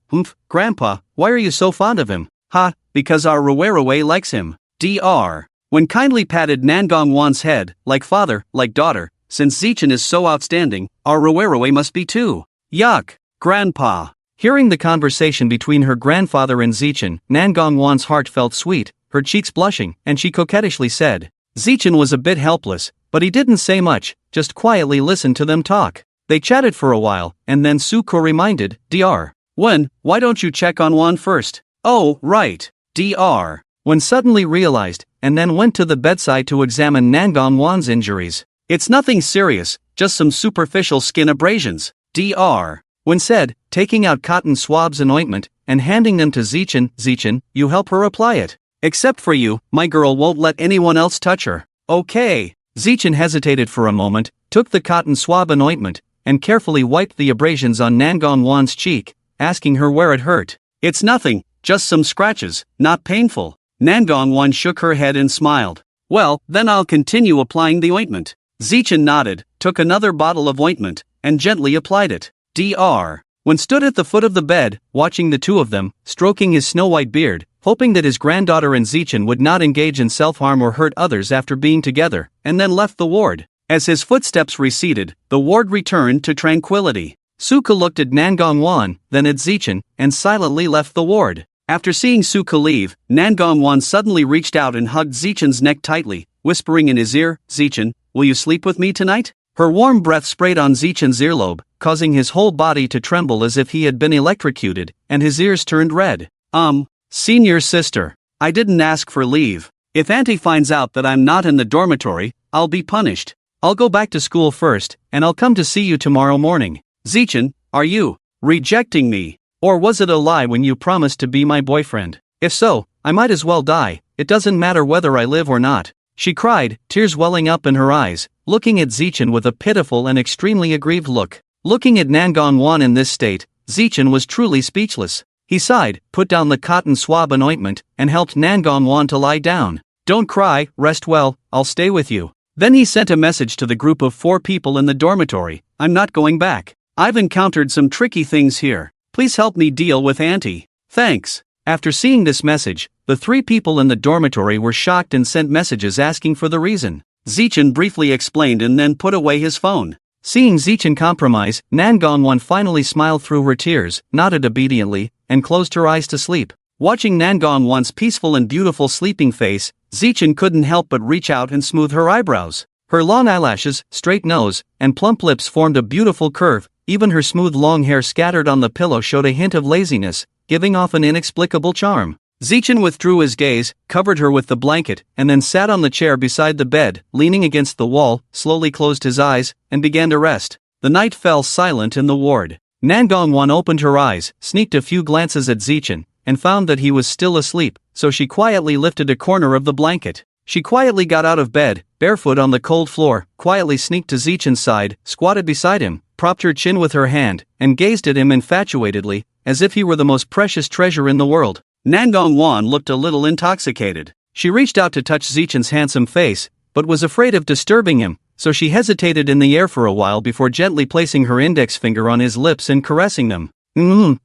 Grandpa, why are you so fond of him? Ha, because our Ruwerue likes him. Dr. 1 kindly patted Nangong's head, like father, like daughter, since Zichin is so outstanding, our Ruwerue must be too. Yuck, Grandpa. Hearing the conversation between her grandfather and Zichin, Nangong's heart felt sweet, her cheeks blushing, and she coquettishly said. Zichin was a bit helpless, but he didn't say much, just quietly listened to them talk. They chatted for a while, and then Suko reminded, Dr. 1, why don't you check on Wan first? Oh, right. Dr. 1 suddenly realized, and then went to the bedside to examine Nangong's injuries. It's nothing serious, just some superficial skin abrasions. Dr. 1 said, taking out cotton swabs and ointment, and handing them to Zichin. Zichin, you help her apply it. Except for you, my girl won't let anyone else touch her. Okay. Zichin hesitated for a moment, took the cotton swab and ointment, and carefully wiped the abrasions on Nangong's cheek, asking her where it hurt. It's nothing, just some scratches, not painful. Nangong shook her head and smiled. Well, then I'll continue applying the ointment. Zichin nodded, took another bottle of ointment, and gently applied it. Dr. 1 stood at the foot of the bed, watching the two of them, stroking his snow-white beard, hoping that his granddaughter and Zichin would not engage in self-harm or hurt others after being together, and then left the ward. As his footsteps receded, the ward returned to tranquility. Suko looked at Nangong, then at Zichin, and silently left the ward. After seeing Suko leave, Nangong suddenly reached out and hugged Zichin's neck tightly, whispering in his ear, Zichin, will you sleep with me tonight? Her warm breath sprayed on Zichin's earlobe, causing his whole body to tremble as if he had been electrocuted, and his ears turned red. Senior sister, I didn't ask for leave. If Auntie finds out that I'm not in the dormitory, I'll be punished. I'll go back to school first, and I'll come to see you tomorrow morning. Zichin, are you rejecting me? Or was it a lie when you promised to be my boyfriend? If so, I might as well die, it doesn't matter whether I live or not. She cried, tears welling up in her eyes, looking at Zichin with a pitiful and extremely aggrieved look. Looking at Nangong in this state, Zichin was truly speechless. He sighed, put down the cotton swab and ointment, and helped Nangong to lie down. Don't cry, rest well, I'll stay with you. Then he sent a message to the group of 4 people in the dormitory. I'm not going back. I've encountered some tricky things here. Please help me deal with Auntie. Thanks. After seeing this message, the 3 people in the dormitory were shocked and sent messages asking for the reason. Zichin briefly explained and then put away his phone. Seeing Zichin compromise, Nangong finally smiled through her tears, nodded obediently, and closed her eyes to sleep. Watching Nangong's peaceful and beautiful sleeping face, Zichin couldn't help but reach out and smooth her eyebrows. Her long eyelashes, straight nose, and plump lips formed a beautiful curve. Even her smooth long hair scattered on the pillow showed a hint of laziness, giving off an inexplicable charm. Zichin withdrew his gaze, covered her with the blanket, and then sat on the chair beside the bed, leaning against the wall, slowly closed his eyes, and began to rest. The night fell silent in the ward. Nangong opened her eyes, sneaked a few glances at Zichin, and found that he was still asleep, so she quietly lifted a corner of the blanket. She quietly got out of bed, barefoot on the cold floor, quietly sneaked to Zichen's side, squatted beside him, propped her chin with her hand, and gazed at him infatuatedly, as if he were the most precious treasure in the world. Nangong Wan looked a little intoxicated. She reached out to touch Zichen's handsome face, but was afraid of disturbing him, so she hesitated in the air for a while before gently placing her index finger on his lips and caressing them.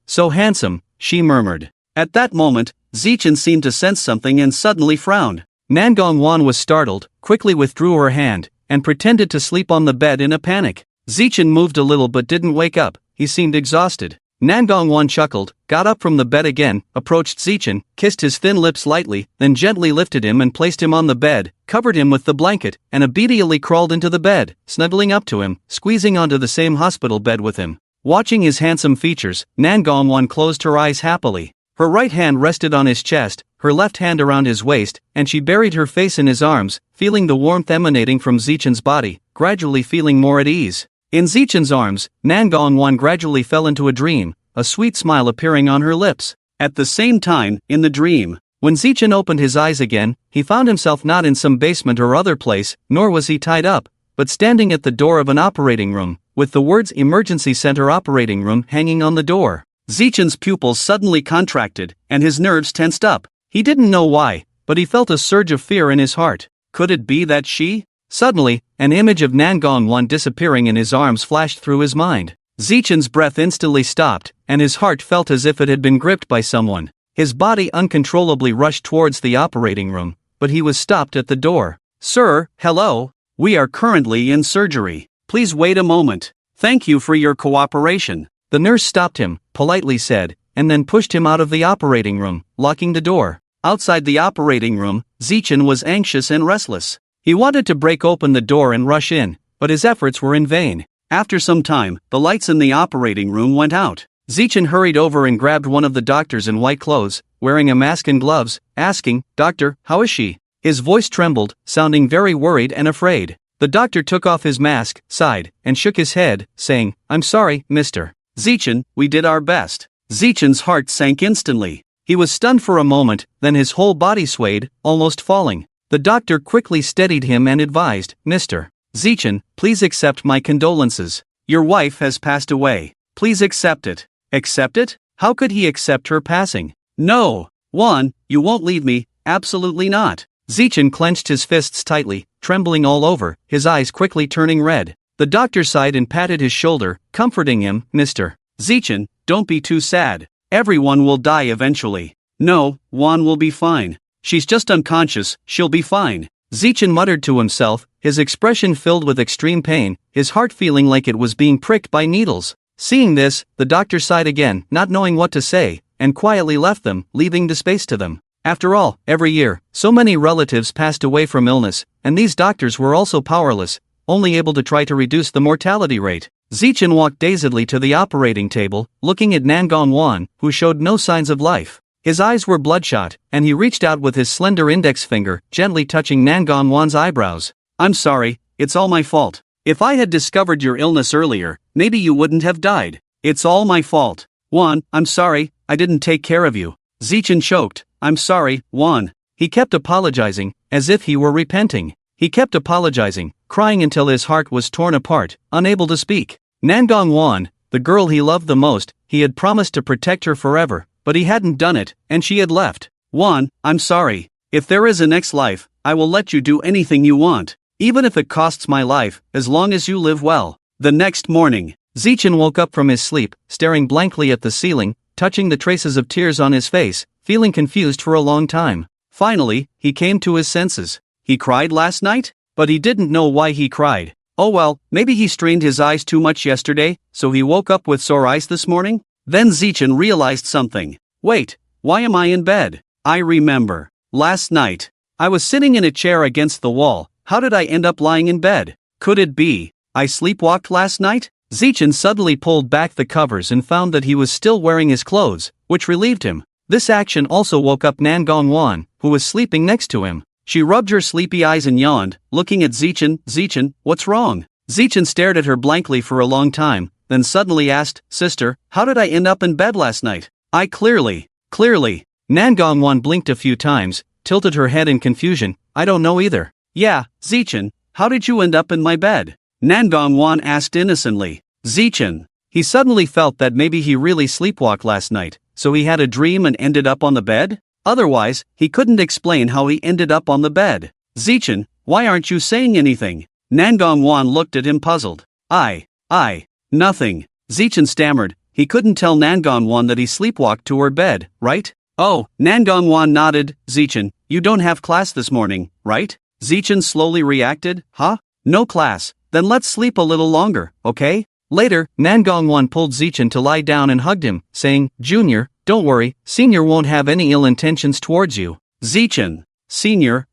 So handsome, she murmured. At that moment, Zichen seemed to sense something and suddenly frowned. Nangong Wan was startled, quickly withdrew her hand, and pretended to sleep on the bed in a panic. Zichen moved a little but didn't wake up, he seemed exhausted. Nangong Wan chuckled, got up from the bed again, approached Zichen, kissed his thin lips lightly, then gently lifted him and placed him on the bed, covered him with the blanket, and obediently crawled into the bed, snuggling up to him, squeezing onto the same hospital bed with him. Watching his handsome features, Nangong Wan closed her eyes happily. Her right hand rested on his chest, her left hand around his waist, and she buried her face in his arms, feeling the warmth emanating from Zichen's body, gradually feeling more at ease. In Zichen's arms, Nangong Wan gradually fell into a dream, a sweet smile appearing on her lips. At the same time, in the dream, when Zichen opened his eyes again, he found himself not in some basement or other place, nor was he tied up, but standing at the door of an operating room, with the words Emergency Center Operating Room hanging on the door. Zichen's pupils suddenly contracted, and his nerves tensed up. He didn't know why, but he felt a surge of fear in his heart. Could it be that she? Suddenly, an image of Nangong Wan disappearing in his arms flashed through his mind. Zichen's breath instantly stopped, and his heart felt as if it had been gripped by someone. His body uncontrollably rushed towards the operating room, but he was stopped at the door. "Sir, hello. We are currently in surgery. Please wait a moment. Thank you for your cooperation." The nurse stopped him, politely said, and then pushed him out of the operating room, locking the door. Outside the operating room, Zichen was anxious and restless. He wanted to break open the door and rush in, but his efforts were in vain. After some time, the lights in the operating room went out. Zichen hurried over and grabbed one of the doctors in white clothes, wearing a mask and gloves, asking, "Doctor, how is she?" His voice trembled, sounding very worried and afraid. The doctor took off his mask, sighed, and shook his head, saying, "I'm sorry, Mr. Zichen, we did our best." Zichen's heart sank instantly. He was stunned for a moment, then his whole body swayed, almost falling. The doctor quickly steadied him and advised, "Mr. Zichen, please accept my condolences. Your wife has passed away. Please accept it." Accept it? How could he accept her passing? "No, Wan, you won't leave me, absolutely not." Zichen clenched his fists tightly, trembling all over, his eyes quickly turning red. The doctor sighed and patted his shoulder, comforting him, "Mr. Zichen, don't be too sad. Everyone will die eventually." "No, Wan will be fine. She's just unconscious, she'll be fine." Zichen muttered to himself, his expression filled with extreme pain, his heart feeling like it was being pricked by needles. Seeing this, the doctor sighed again, not knowing what to say, and quietly left them, leaving the space to them. After all, every year, so many relatives passed away from illness, and these doctors were also powerless, only able to try to reduce the mortality rate. Zichen walked dazedly to the operating table, looking at Nangong Wan, who showed no signs of life. His eyes were bloodshot, and he reached out with his slender index finger, gently touching Nangong Wan's eyebrows. "I'm sorry, it's all my fault. If I had discovered your illness earlier, maybe you wouldn't have died. It's all my fault. Wan, I'm sorry, I didn't take care of you." Zichen choked, "I'm sorry, Wan." He kept apologizing, as if he were repenting. He kept apologizing, crying until his heart was torn apart, unable to speak. Nangong Wan, the girl he loved the most, he had promised to protect her forever, but he hadn't done it, and she had left. "Wan, I'm sorry. If there is a next life, I will let you do anything you want, even if it costs my life, as long as you live well." The next morning, Zichen woke up from his sleep, staring blankly at the ceiling, touching the traces of tears on his face, feeling confused for a long time. Finally, he came to his senses. He cried last night? But he didn't know why he cried. Oh well, maybe he strained his eyes too much yesterday, so he woke up with sore eyes this morning? Then Zichen realized something. Wait, why am I in bed? I remember. Last night, I was sitting in a chair against the wall. How did I end up lying in bed? Could it be I sleepwalked last night? Zichen suddenly pulled back the covers and found that he was still wearing his clothes, which relieved him. This action also woke up Nangong Wan, who was sleeping next to him. She rubbed her sleepy eyes and yawned, looking at Zichen. "Zichen, what's wrong?" Zichen stared at her blankly for a long time, then suddenly asked, "Sister, how did I end up in bed last night? I clearly Clearly. Nangong Wan blinked a few times, tilted her head in confusion. I don't know either. Yeah, Zichin, how did you end up in my bed? Nangong Wan asked innocently. Zichin. He suddenly felt that maybe he really sleepwalked last night, so he had a dream and ended up on the bed? Otherwise, he couldn't explain how he ended up on the bed. Zichin, why aren't you saying anything? Nangong Wan looked at him puzzled. Nothing. Zichin stammered. He couldn't tell Nangong Wan that he sleepwalked to her bed, right? Oh, Nangong Wan nodded. Zichin, you don't have class this morning, right? Zichin slowly reacted. Huh? No class. Then let's sleep a little longer, okay? Later, Nangong Wan pulled Zichin to lie down and hugged him, saying, Junior, don't worry, Senior won't have any ill intentions towards you. Zichin. Senior,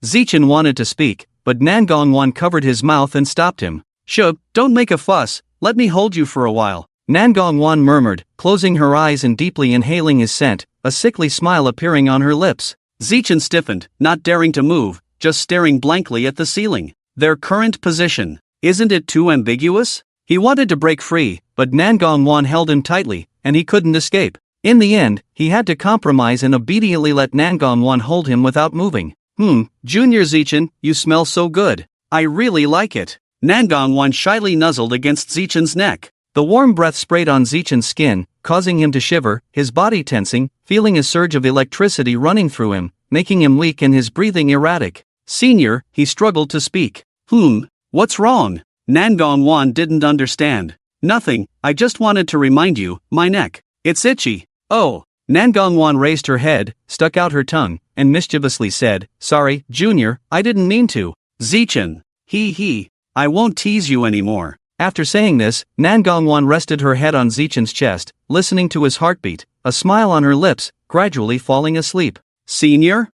Zichin wanted to speak, but Nangong Wan covered his mouth and stopped him. Shub, don't make a fuss, let me hold you for a while. Nangong Wan murmured, closing her eyes and deeply inhaling his scent, a sickly smile appearing on her lips. Zichin stiffened, not daring to move, just staring blankly at the ceiling. Their current position. Isn't it too ambiguous? He wanted to break free, but Nangong Wan held him tightly, and he couldn't escape. In the end, he had to compromise and obediently let Nangong Wan hold him without moving. Junior Zichin, you smell so good. I really like it. Nangong Wan shyly nuzzled against Zichin's neck. The warm breath sprayed on Zichin's skin, causing him to shiver, his body tensing, feeling a surge of electricity running through him, making him weak and his breathing erratic. Senior, he struggled to speak. What's wrong? Nangong Wan didn't understand. Nothing, I just wanted to remind you, my neck. It's itchy. Oh. Nangong Wan raised her head, stuck out her tongue, and mischievously said, Sorry, Junior, I didn't mean to. Zichin. I won't tease you anymore. After saying this, Nangong Wan rested her head on Zichin's chest, listening to his heartbeat, a smile on her lips, gradually falling asleep. Senior?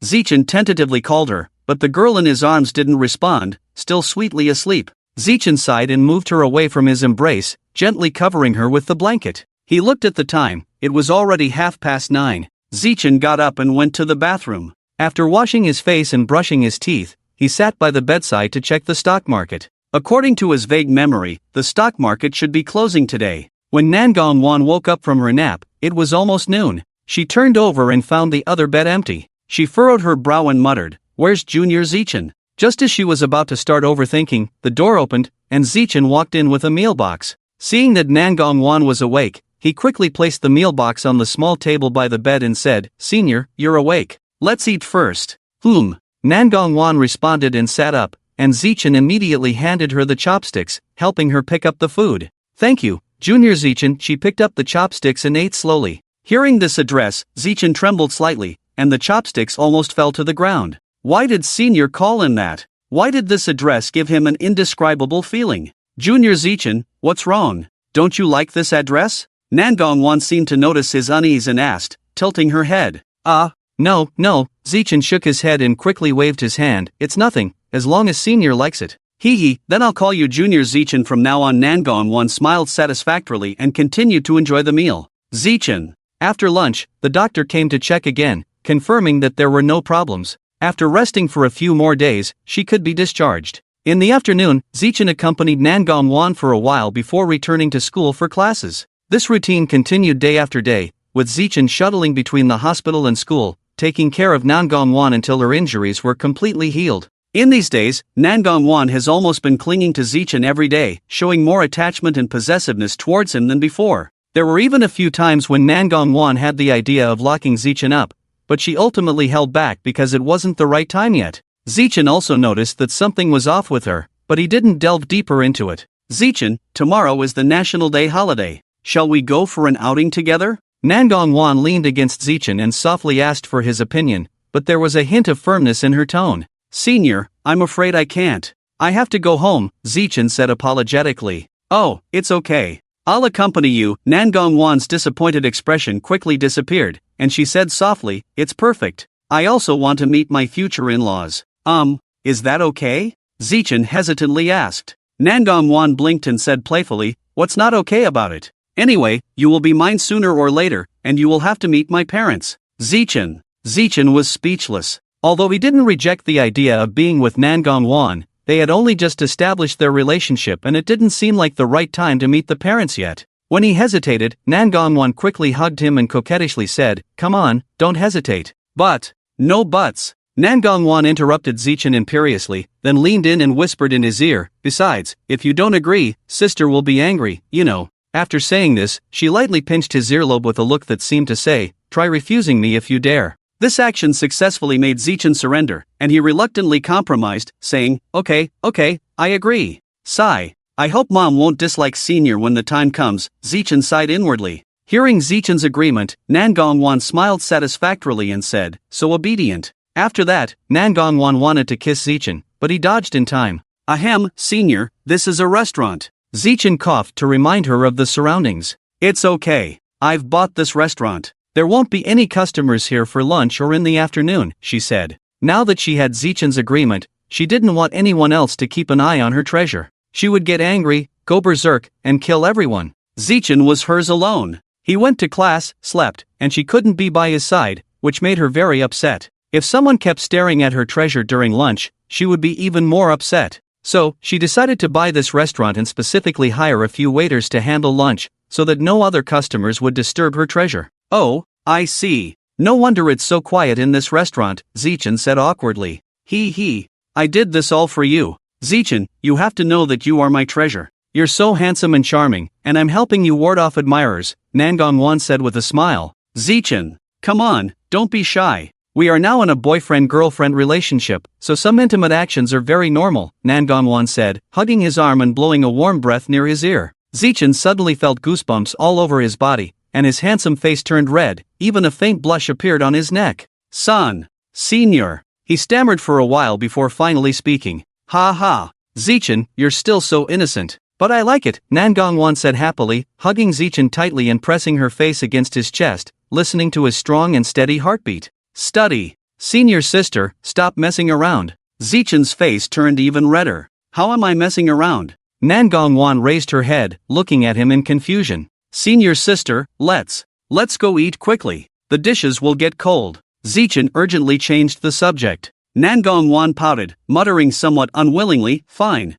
Zichin tentatively called her, but the girl in his arms didn't respond, still sweetly asleep. Zichin sighed and moved her away from his embrace, gently covering her with the blanket. He looked at the time, it was already 9:30. Zichin got up and went to the bathroom. After washing his face and brushing his teeth, he sat by the bedside to check the stock market. According to his vague memory, the stock market should be closing today. When Nangong Wan woke up from her nap, it was almost noon. She turned over and found the other bed empty. She furrowed her brow and muttered, Where's Junior Zichin? Just as she was about to start overthinking, the door opened, and Zichin walked in with a meal box. Seeing that Nangong Wan was awake, he quickly placed the meal box on the small table by the bed and said, Senior, you're awake. Let's eat first. Nangong Wan responded and sat up, and Zichin immediately handed her the chopsticks, helping her pick up the food. Thank you, Junior Zichin. She picked up the chopsticks and ate slowly. Hearing this address, Zichin trembled slightly, and the chopsticks almost fell to the ground. Why did Senior call him that? Why did this address give him an indescribable feeling? Junior Zichin, what's wrong? Don't you like this address? Nangong Wan seemed to notice his unease and asked, tilting her head. No. Zichin shook his head and quickly waved his hand. It's nothing, as long as Senior likes it. Then I'll call you Junior Zichin from now on. Nangong Wan smiled satisfactorily and continued to enjoy the meal. Zichin. After lunch, the doctor came to check again, confirming that there were no problems. After resting for a few more days, she could be discharged. In the afternoon, Zichin accompanied Nangong Wan for a while before returning to school for classes. This routine continued day after day, with Zichin shuttling between the hospital and school, taking care of Nangong Wan until her injuries were completely healed. In these days, Nangong Wan has almost been clinging to Zichin every day, showing more attachment and possessiveness towards him than before. There were even a few times when Nangong Wan had the idea of locking Zichin up, but she ultimately held back because it wasn't the right time yet. Zichin also noticed that something was off with her, but he didn't delve deeper into it. Zichin, tomorrow is the National Day holiday. Shall we go for an outing together? Nangong Wan leaned against Zichin and softly asked for his opinion, but there was a hint of firmness in her tone. Senior, I'm afraid I can't. I have to go home, Zichin said apologetically. Oh, it's okay. I'll accompany you. Nangong Wan's disappointed expression quickly disappeared, and she said softly, It's perfect. I also want to meet my future in-laws. Is that okay? Zichin hesitantly asked. Nangong Wan blinked and said playfully, What's not okay about it? Anyway, you will be mine sooner or later, and you will have to meet my parents. Zichin. Zichin was speechless. Although he didn't reject the idea of being with Nangong Wan, they had only just established their relationship and it didn't seem like the right time to meet the parents yet. When he hesitated, Nangong quickly hugged him and coquettishly said, "Come on, don't hesitate." "But." "No buts." Nangong interrupted Zichen imperiously, then leaned in and whispered in his ear, "Besides, if you don't agree, sister will be angry, you know." After saying this, she lightly pinched his earlobe with a look that seemed to say, "Try refusing me if you dare." This action successfully made Zichen surrender, and he reluctantly compromised, saying, Okay, I agree." Sigh. "I hope mom won't dislike senior when the time comes," Zichen sighed inwardly. Hearing Zichen's agreement, Nangong smiled satisfactorily and said, "So obedient." After that, Nangong wanted to kiss Zichen, but he dodged in time. "Ahem, senior, this is a restaurant." Zichen coughed to remind her of the surroundings. "It's okay. I've bought this restaurant. There won't be any customers here for lunch or in the afternoon," she said. Now that she had Zichen's agreement, she didn't want anyone else to keep an eye on her treasure. She would get angry, go berserk, and kill everyone. Zichen was hers alone. He went to class, slept, and she couldn't be by his side, which made her very upset. If someone kept staring at her treasure during lunch, she would be even more upset. So, she decided to buy this restaurant and specifically hire a few waiters to handle lunch, so that no other customers would disturb her treasure. "Oh, I see. No wonder it's so quiet in this restaurant," Zichen said awkwardly. He. "I did this all for you. Zichen, you have to know that you are my treasure. You're so handsome and charming, and I'm helping you ward off admirers," Nangong said with a smile. "Zichen, come on, don't be shy. We are now in a boyfriend-girlfriend relationship, so some intimate actions are very normal," Nangong said, hugging his arm and blowing a warm breath near his ear. Zichen suddenly felt goosebumps all over his body, and his handsome face turned red, even a faint blush appeared on his neck. "Son. Senior." He stammered for a while before finally speaking. "Ha. Zichen, you're still so innocent. But I like it," Nangong said happily, hugging Zichen tightly and pressing her face against his chest, listening to his strong and steady heartbeat. "Study. Senior sister, stop messing around." Zichen's face turned even redder. "How am I messing around?" Nangong raised her head, looking at him in confusion. "Senior sister, let's go eat quickly. The dishes will get cold." Zichen urgently changed the subject. Nangong pouted, muttering somewhat unwillingly, "Fine."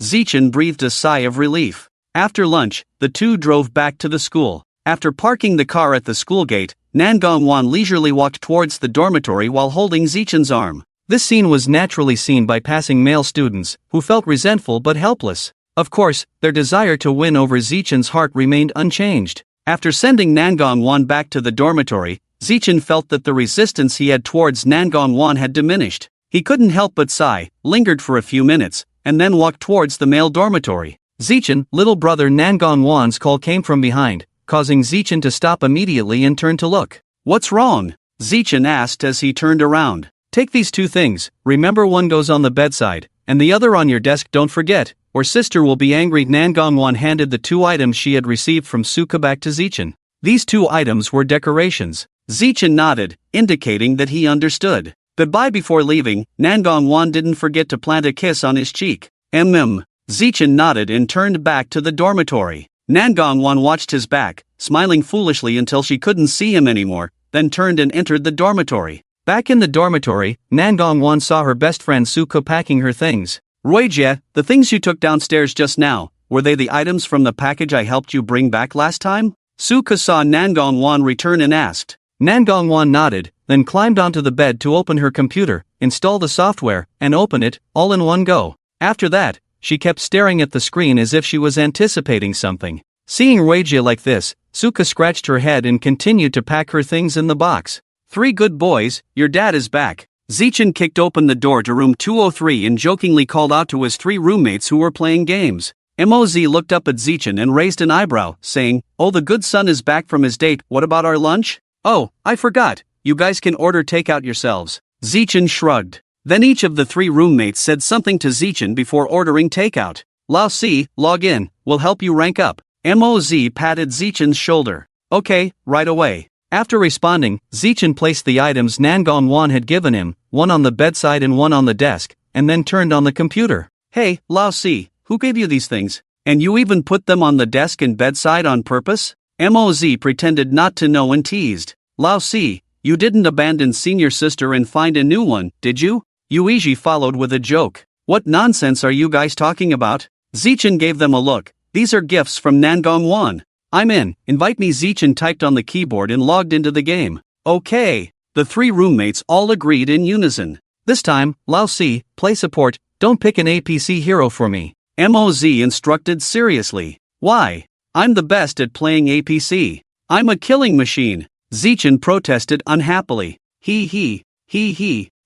Zichen breathed a sigh of relief. After lunch, the two drove back to the school. After parking the car at the school gate, Nangong leisurely walked towards the dormitory while holding Zichen's arm. This scene was naturally seen by passing male students, who felt resentful but helpless. Of course, their desire to win over Zichen's heart remained unchanged. After sending Nangong back to the dormitory, Zichen felt that the resistance he had towards Nangong had diminished. He couldn't help but sigh, lingered for a few minutes, and then walked towards the male dormitory. Zichen, little brother Nangong's call came from behind, causing Zichen to stop immediately and turn to look. "What's wrong?" Zichen asked as he turned around. "Take these two things, remember one goes on the bedside, and the other on your desk, don't forget, or sister will be angry." Nangong handed the two items she had received from Suka back to Zichen. These two items were decorations. Zichen nodded, indicating that he understood. Goodbye before leaving, Nangong didn't forget to plant a kiss on his cheek. Zichen nodded and turned back to the dormitory. Nangong watched his back, smiling foolishly until she couldn't see him anymore, then turned and entered the dormitory. Back in the dormitory, Nangong saw her best friend Suka packing her things. "Ruijie, the things you took downstairs just now, were they the items from the package I helped you bring back last time?" Suka saw Nangong return and asked. Nangong nodded, then climbed onto the bed to open her computer, install the software, and open it, all in one go. After that, she kept staring at the screen as if she was anticipating something. Seeing Ruijie like this, Suka scratched her head and continued to pack her things in the box. "Three good boys, your dad is back." Zichen kicked open the door to room 203 and jokingly called out to his three roommates who were playing games. Moz looked up at Zichen and raised an eyebrow, saying, "Oh, the good son is back from his date, what about our lunch?" "Oh, I forgot, you guys can order takeout yourselves." Zichen shrugged. Then each of the three roommates said something to Zichen before ordering takeout. "Lao Si, log in, we'll help you rank up." Moz patted Zichen's shoulder. "Okay, right away." After responding, Zichen placed the items Nangong had given him, one on the bedside and one on the desk, and then turned on the computer. "Hey, Lao Si, who gave you these things? And you even put them on the desk and bedside on purpose?" Moz pretended not to know and teased. "Lao Si, you didn't abandon senior sister and find a new one, did you?" Yuiji followed with a joke. "What nonsense are you guys talking about?" Zichen gave them a look, These are gifts from Nangong Wan. I'm in, invite me. Zichin typed on the keyboard and logged into the game. Okay. The three roommates all agreed in unison. This time, Lao Si, play support, don't pick an APC hero for me. Moz instructed seriously. Why? I'm the best at playing APC. I'm a killing machine. Zichin protested unhappily. He.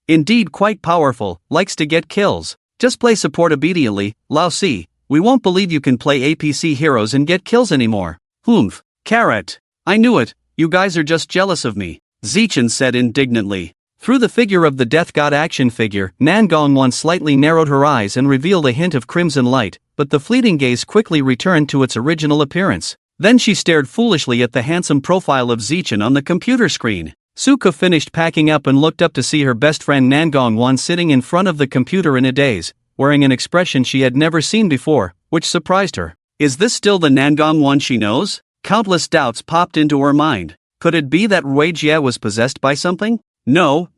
Indeed quite powerful, likes to get kills. Just play support obediently, Lao Si. We won't believe you can play APC heroes and get kills anymore. Humph. Carrot. I knew it, you guys are just jealous of me, Zichin said indignantly. Through the figure of the Death God action figure, Nangong Wan slightly narrowed her eyes and revealed a hint of crimson light, but the fleeting gaze quickly returned to its original appearance. Then she stared foolishly at the handsome profile of Zichin on the computer screen. Suka finished packing up and looked up to see her best friend Nangong Wan sitting in front of the computer in a daze, wearing an expression she had never seen before, which surprised her. Is this still the Nangong Wan she knows? Countless doubts popped into her mind. Could it be that Ruijie was possessed by something? No.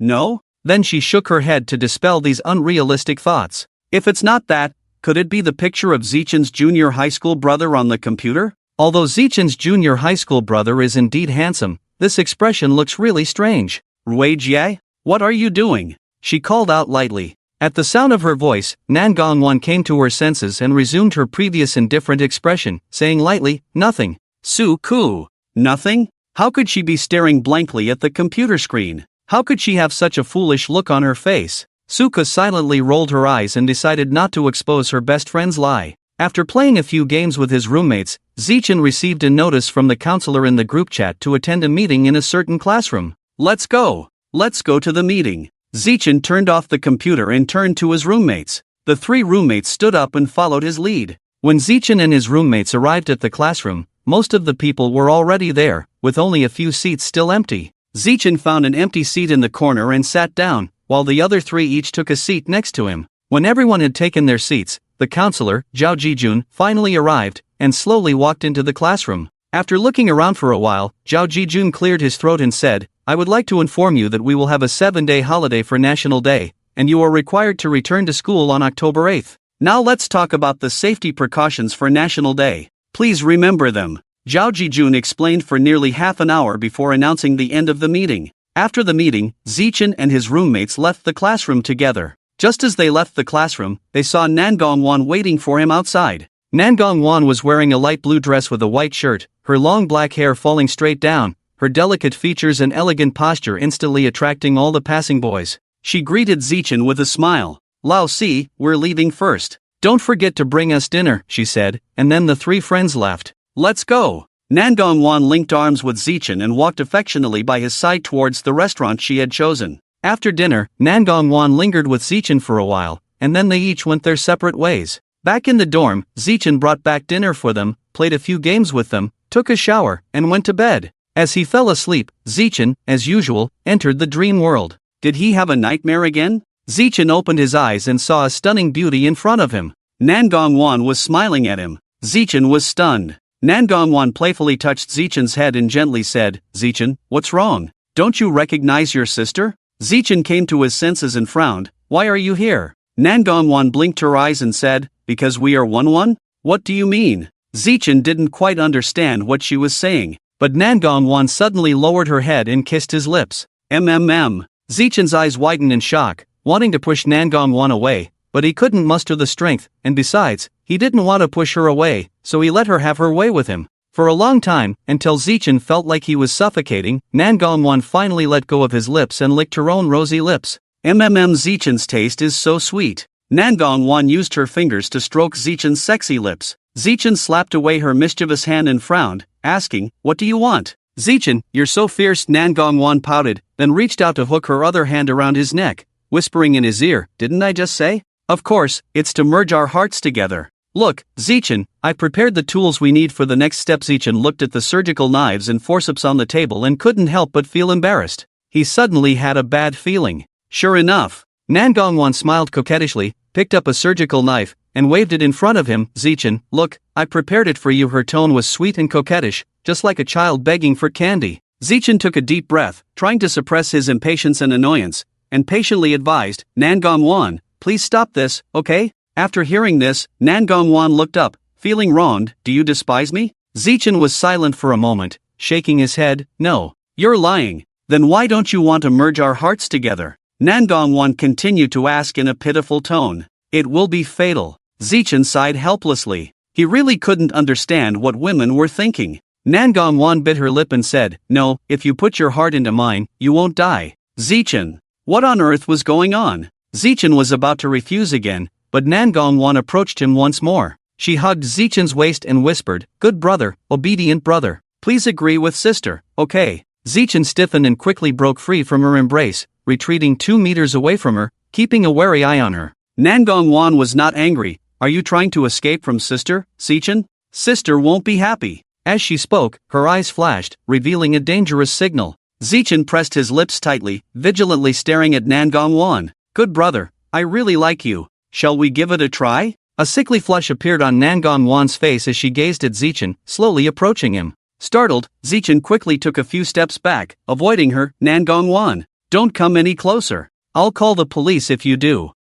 Then she shook her head to dispel these unrealistic thoughts. If it's not that, could it be the picture of Zichin's junior high school brother on the computer? Although Zichin's junior high school brother is indeed handsome, this expression looks really strange. Ruijie? What are you doing? She called out lightly. At the sound of her voice, Nangong Wan came to her senses and resumed her previous indifferent expression, saying lightly, nothing. Su-ku. Nothing? How could she be staring blankly at the computer screen? How could she have such a foolish look on her face? Suka silently rolled her eyes and decided not to expose her best friend's lie. After playing a few games with his roommates, Zichin received a notice from the counselor in the group chat to attend a meeting in a certain classroom. Let's go to the meeting. Zichin turned off the computer and turned to his roommates. The three roommates stood up and followed his lead. When Zichin and his roommates arrived at the classroom, most of the people were already there, with only a few seats still empty. Zichin found an empty seat in the corner and sat down, while the other three each took a seat next to him. When everyone had taken their seats, the counselor, Zhao Jijun, finally arrived, and slowly walked into the classroom. After looking around for a while, Zhao Jijun cleared his throat and said, I would like to inform you that we will have a 7-day holiday for National Day, and you are required to return to school on October 8th. Now let's talk about the safety precautions for National Day. Please remember them. Zhao Jijun explained for nearly half an hour before announcing the end of the meeting. After the meeting, Zichin and his roommates left the classroom together. Just as they left the classroom, they saw Nangong Wan waiting for him outside. Nangong Wan was wearing a light blue dress with a white shirt, her long black hair falling straight down, her delicate features and elegant posture instantly attracting all the passing boys. She greeted Zichin with a smile. Lao Si, we're leaving first. Don't forget to bring us dinner, she said, and then the three friends left. Let's go. Nangong Wan linked arms with Zichin and walked affectionately by his side towards the restaurant she had chosen. After dinner, Nangong Wan lingered with Zichin for a while, and then they each went their separate ways. Back in the dorm, Zichin brought back dinner for them, played a few games with them, took a shower, and went to bed. As he fell asleep, Zichin, as usual, entered the dream world. Did he have a nightmare again? Zichin opened his eyes and saw a stunning beauty in front of him. Nangong Wan was smiling at him. Zichin was stunned. Nangong Wan playfully touched Zichin's head and gently said, Zichin, what's wrong? Don't you recognize your sister? Zichin came to his senses and frowned. Why are you here? Nangong Wan blinked her eyes and said, because we are one? What do you mean? Zichin didn't quite understand what she was saying, but Nangong Wan suddenly lowered her head and kissed his lips. Zichin's eyes widened in shock, wanting to push Nangong Wan away, but he couldn't muster the strength, and besides, he didn't want to push her away, so he let her have her way with him. For a long time, until Zichin felt like he was suffocating, Nangong Wan finally let go of his lips and licked her own rosy lips. Zichin's taste is so sweet. Nangong Wan used her fingers to stroke Zichin's sexy lips. Zichin slapped away her mischievous hand and frowned, asking, what do you want? Zichin, you're so fierce. Nangong Wan pouted, then reached out to hook her other hand around his neck, whispering in his ear, didn't I just say? Of course, it's to merge our hearts together. Look, Zichin, I prepared the tools we need for the next step. Zichin looked at the surgical knives and forceps on the table and couldn't help but feel embarrassed. He suddenly had a bad feeling. Sure enough, Nangong Wan smiled coquettishly, picked up a surgical knife, and waved it in front of him. Zichin, look, I prepared it for you. Her tone was sweet and coquettish, just like a child begging for candy. Zichin took a deep breath, trying to suppress his impatience and annoyance, and patiently advised, Nangong Wan, please stop this, okay? After hearing this, Nangong Wan looked up, Feeling wronged, do you despise me? Zichen was silent for a moment, shaking his head. No. You're lying. Then why don't you want to merge our hearts together? Nangong continued to ask in a pitiful tone. It will be fatal. Zichen sighed helplessly. He really couldn't understand what women were thinking. Nangong bit her lip and said, no, if you put your heart into mine, you won't die. Zichen. What on earth was going on? Zichen was about to refuse again, but Nangong approached him once more. She hugged Zichen's waist and whispered, good brother, obedient brother. Please agree with sister, okay? Zichen stiffened and quickly broke free from her embrace, retreating 2 meters away from her, keeping a wary eye on her. Nangong was not angry. Are you trying to escape from sister, Zichen? Sister won't be happy. As she spoke, her eyes flashed, revealing a dangerous signal. Zichen pressed his lips tightly, vigilantly staring at Nangong. Good brother, I really like you. Shall we give it a try? A sickly flush appeared on Nangong's face as she gazed at Zichen, slowly approaching him. Startled, Zichen quickly took a few steps back, avoiding her. Nangong, don't come any closer. I'll call the police if you do.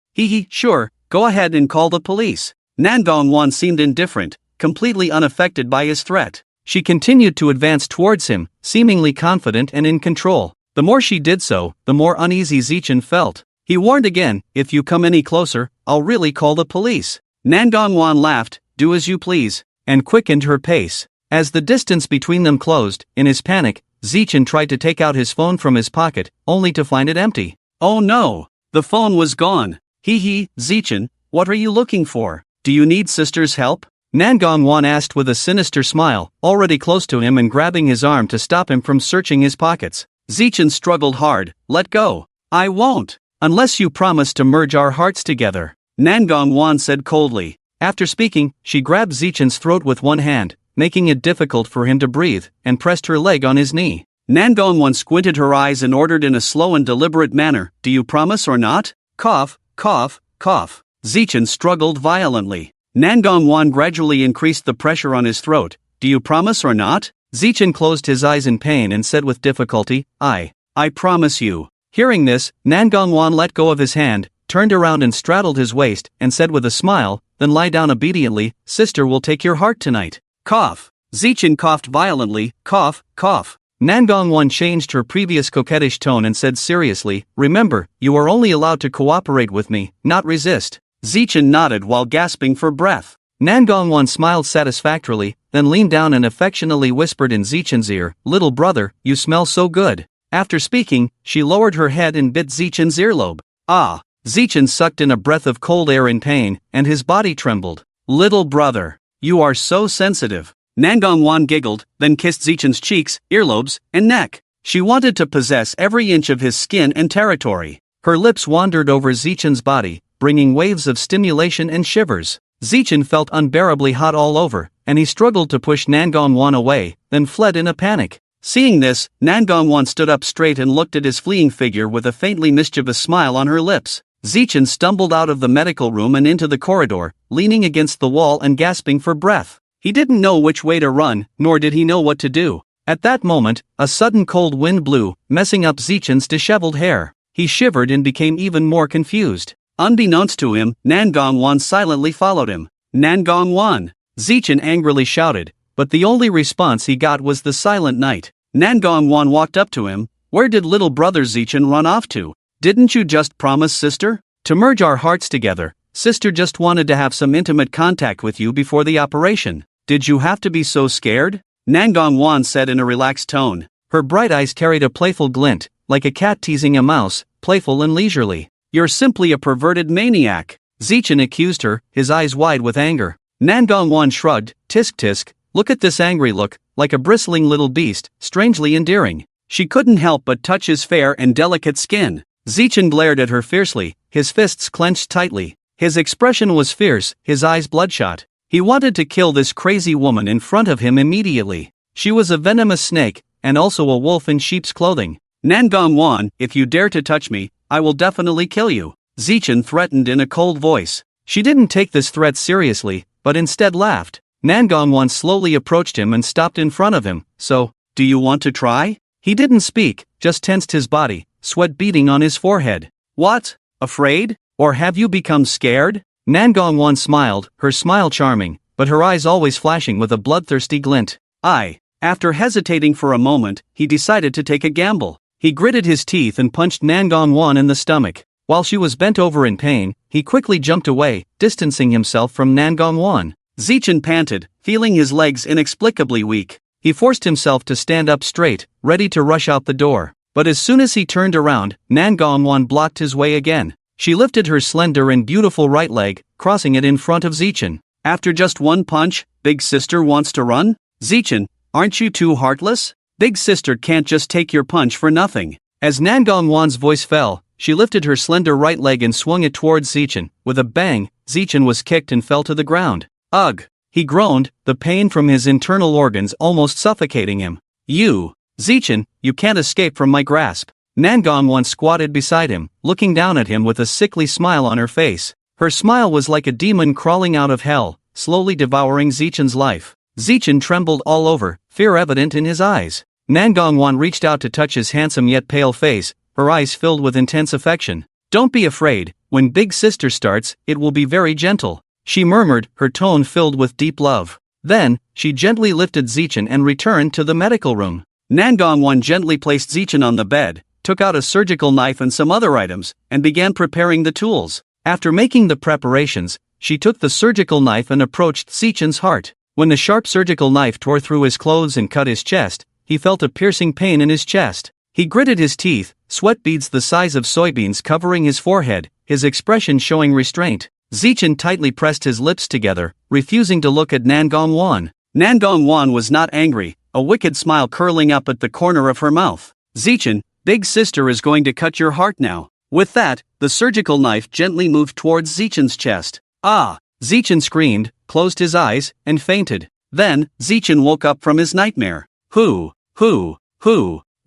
Sure, go ahead and call the police. Nangong seemed indifferent, completely unaffected by his threat. She continued to advance towards him, seemingly confident and in control. The more she did so, the more uneasy Zichen felt. He warned again, if you come any closer, I'll really call the police. Nangong laughed, do as you please, and quickened her pace. As the distance between them closed, in his panic, Zichen tried to take out his phone from his pocket, only to find it empty. Oh no! The phone was gone. Zichen, what are you looking for? Do you need sister's help? Nangong asked with a sinister smile, already close to him and grabbing his arm to stop him from searching his pockets. Zichen struggled hard. Let go. I won't. Unless you promise to merge our hearts together. Nangong said coldly. After speaking, she grabbed Zichen's throat with one hand, making it difficult for him to breathe, and pressed her leg on his knee. Nangong squinted her eyes and ordered in a slow and deliberate manner, do you promise or not? Cough, cough, cough. Zichen struggled violently. Nangong gradually increased the pressure on his throat. Do you promise or not? Zichen closed his eyes in pain and said with difficulty, I promise you. Hearing this, Nangong let go of his hand, turned around and straddled his waist, and said with a smile, then lie down obediently, sister will take your heart tonight. Cough. Zichen coughed violently, cough, cough. Nangong changed her previous coquettish tone and said seriously, remember, you are only allowed to cooperate with me, not resist. Zichen nodded while gasping for breath. Nangong smiled satisfactorily, then leaned down and affectionately whispered in Zichen's ear, little brother, you smell so good. After speaking, she lowered her head and bit Zichen's earlobe. Ah! Zichen sucked in a breath of cold air in pain, and his body trembled. Little brother, you are so sensitive. Nangong giggled, then kissed Zichen's cheeks, earlobes, and neck. She wanted to possess every inch of his skin and territory. Her lips wandered over Zichen's body, bringing waves of stimulation and shivers. Zichen felt unbearably hot all over, and he struggled to push Nangong away, then fled in a panic. Seeing this, Nangong stood up straight and looked at his fleeing figure with a faintly mischievous smile on her lips. Zichen stumbled out of the medical room and into the corridor, leaning against the wall and gasping for breath. He didn't know which way to run, nor did he know what to do. At that moment, a sudden cold wind blew, messing up Zichen's disheveled hair. He shivered and became even more confused. Unbeknownst to him, Nangong silently followed him. Nangong! Zichen angrily shouted, but the only response he got was the silent night. Nangong walked up to him. Where did little brother Zichen run off to? Didn't you just promise sister? To merge our hearts together, sister just wanted to have some intimate contact with you before the operation. Did you have to be so scared? Nangong said in a relaxed tone. Her bright eyes carried a playful glint, like a cat teasing a mouse, playful and leisurely. You're simply a perverted maniac. Zichen accused her, his eyes wide with anger. Nangong shrugged, tisk tisk, look at this angry look, like a bristling little beast, strangely endearing. She couldn't help but touch his fair and delicate skin. Zichen glared at her fiercely, his fists clenched tightly. His expression was fierce, his eyes bloodshot. He wanted to kill this crazy woman in front of him immediately. She was a venomous snake, and also a wolf in sheep's clothing. Nangong, if you dare to touch me, I will definitely kill you. Zichen threatened in a cold voice. She didn't take this threat seriously, but instead laughed. Nangong slowly approached him and stopped in front of him. So, do you want to try? He didn't speak, just tensed his body, sweat beading on his forehead. What? Afraid? Or have you become scared? Nangong smiled, her smile charming, but her eyes always flashing with a bloodthirsty glint. After hesitating for a moment, he decided to take a gamble. He gritted his teeth and punched Nangong in the stomach. While she was bent over in pain, he quickly jumped away, distancing himself from Nangong. Zichen panted, feeling his legs inexplicably weak. He forced himself to stand up straight, ready to rush out the door. But as soon as he turned around, Nangong blocked his way again. She lifted her slender and beautiful right leg, crossing it in front of Zichen. After just one punch, Big Sister wants to run? Zichen, aren't you too heartless? Big Sister can't just take your punch for nothing. As Nangong's voice fell, she lifted her slender right leg and swung it towards Zichen. With a bang, Zichen was kicked and fell to the ground. Ugh! He groaned, the pain from his internal organs almost suffocating him. Zichen, you can't escape from my grasp. Nangong squatted beside him, looking down at him with a sickly smile on her face. Her smile was like a demon crawling out of hell, slowly devouring Zichen's life. Zichen trembled all over, fear evident in his eyes. Nangong reached out to touch his handsome yet pale face, her eyes filled with intense affection. Don't be afraid, when Big Sister starts, it will be very gentle, she murmured, her tone filled with deep love. Then, she gently lifted Zichen and returned to the medical room. Nangong gently placed Zichen on the bed, took out a surgical knife and some other items, and began preparing the tools. After making the preparations, she took the surgical knife and approached Zichen's heart. When the sharp surgical knife tore through his clothes and cut his chest, he felt a piercing pain in his chest. He gritted his teeth, sweat beads the size of soybeans covering his forehead, his expression showing restraint. Zichen tightly pressed his lips together, refusing to look at Nangong. Nangong was not angry, a wicked smile curling up at the corner of her mouth. Zichen, Big Sister is going to cut your heart now. With that, the surgical knife gently moved towards Zichen's chest. Zichen screamed, closed his eyes, and fainted. Then, Zichen woke up from his nightmare.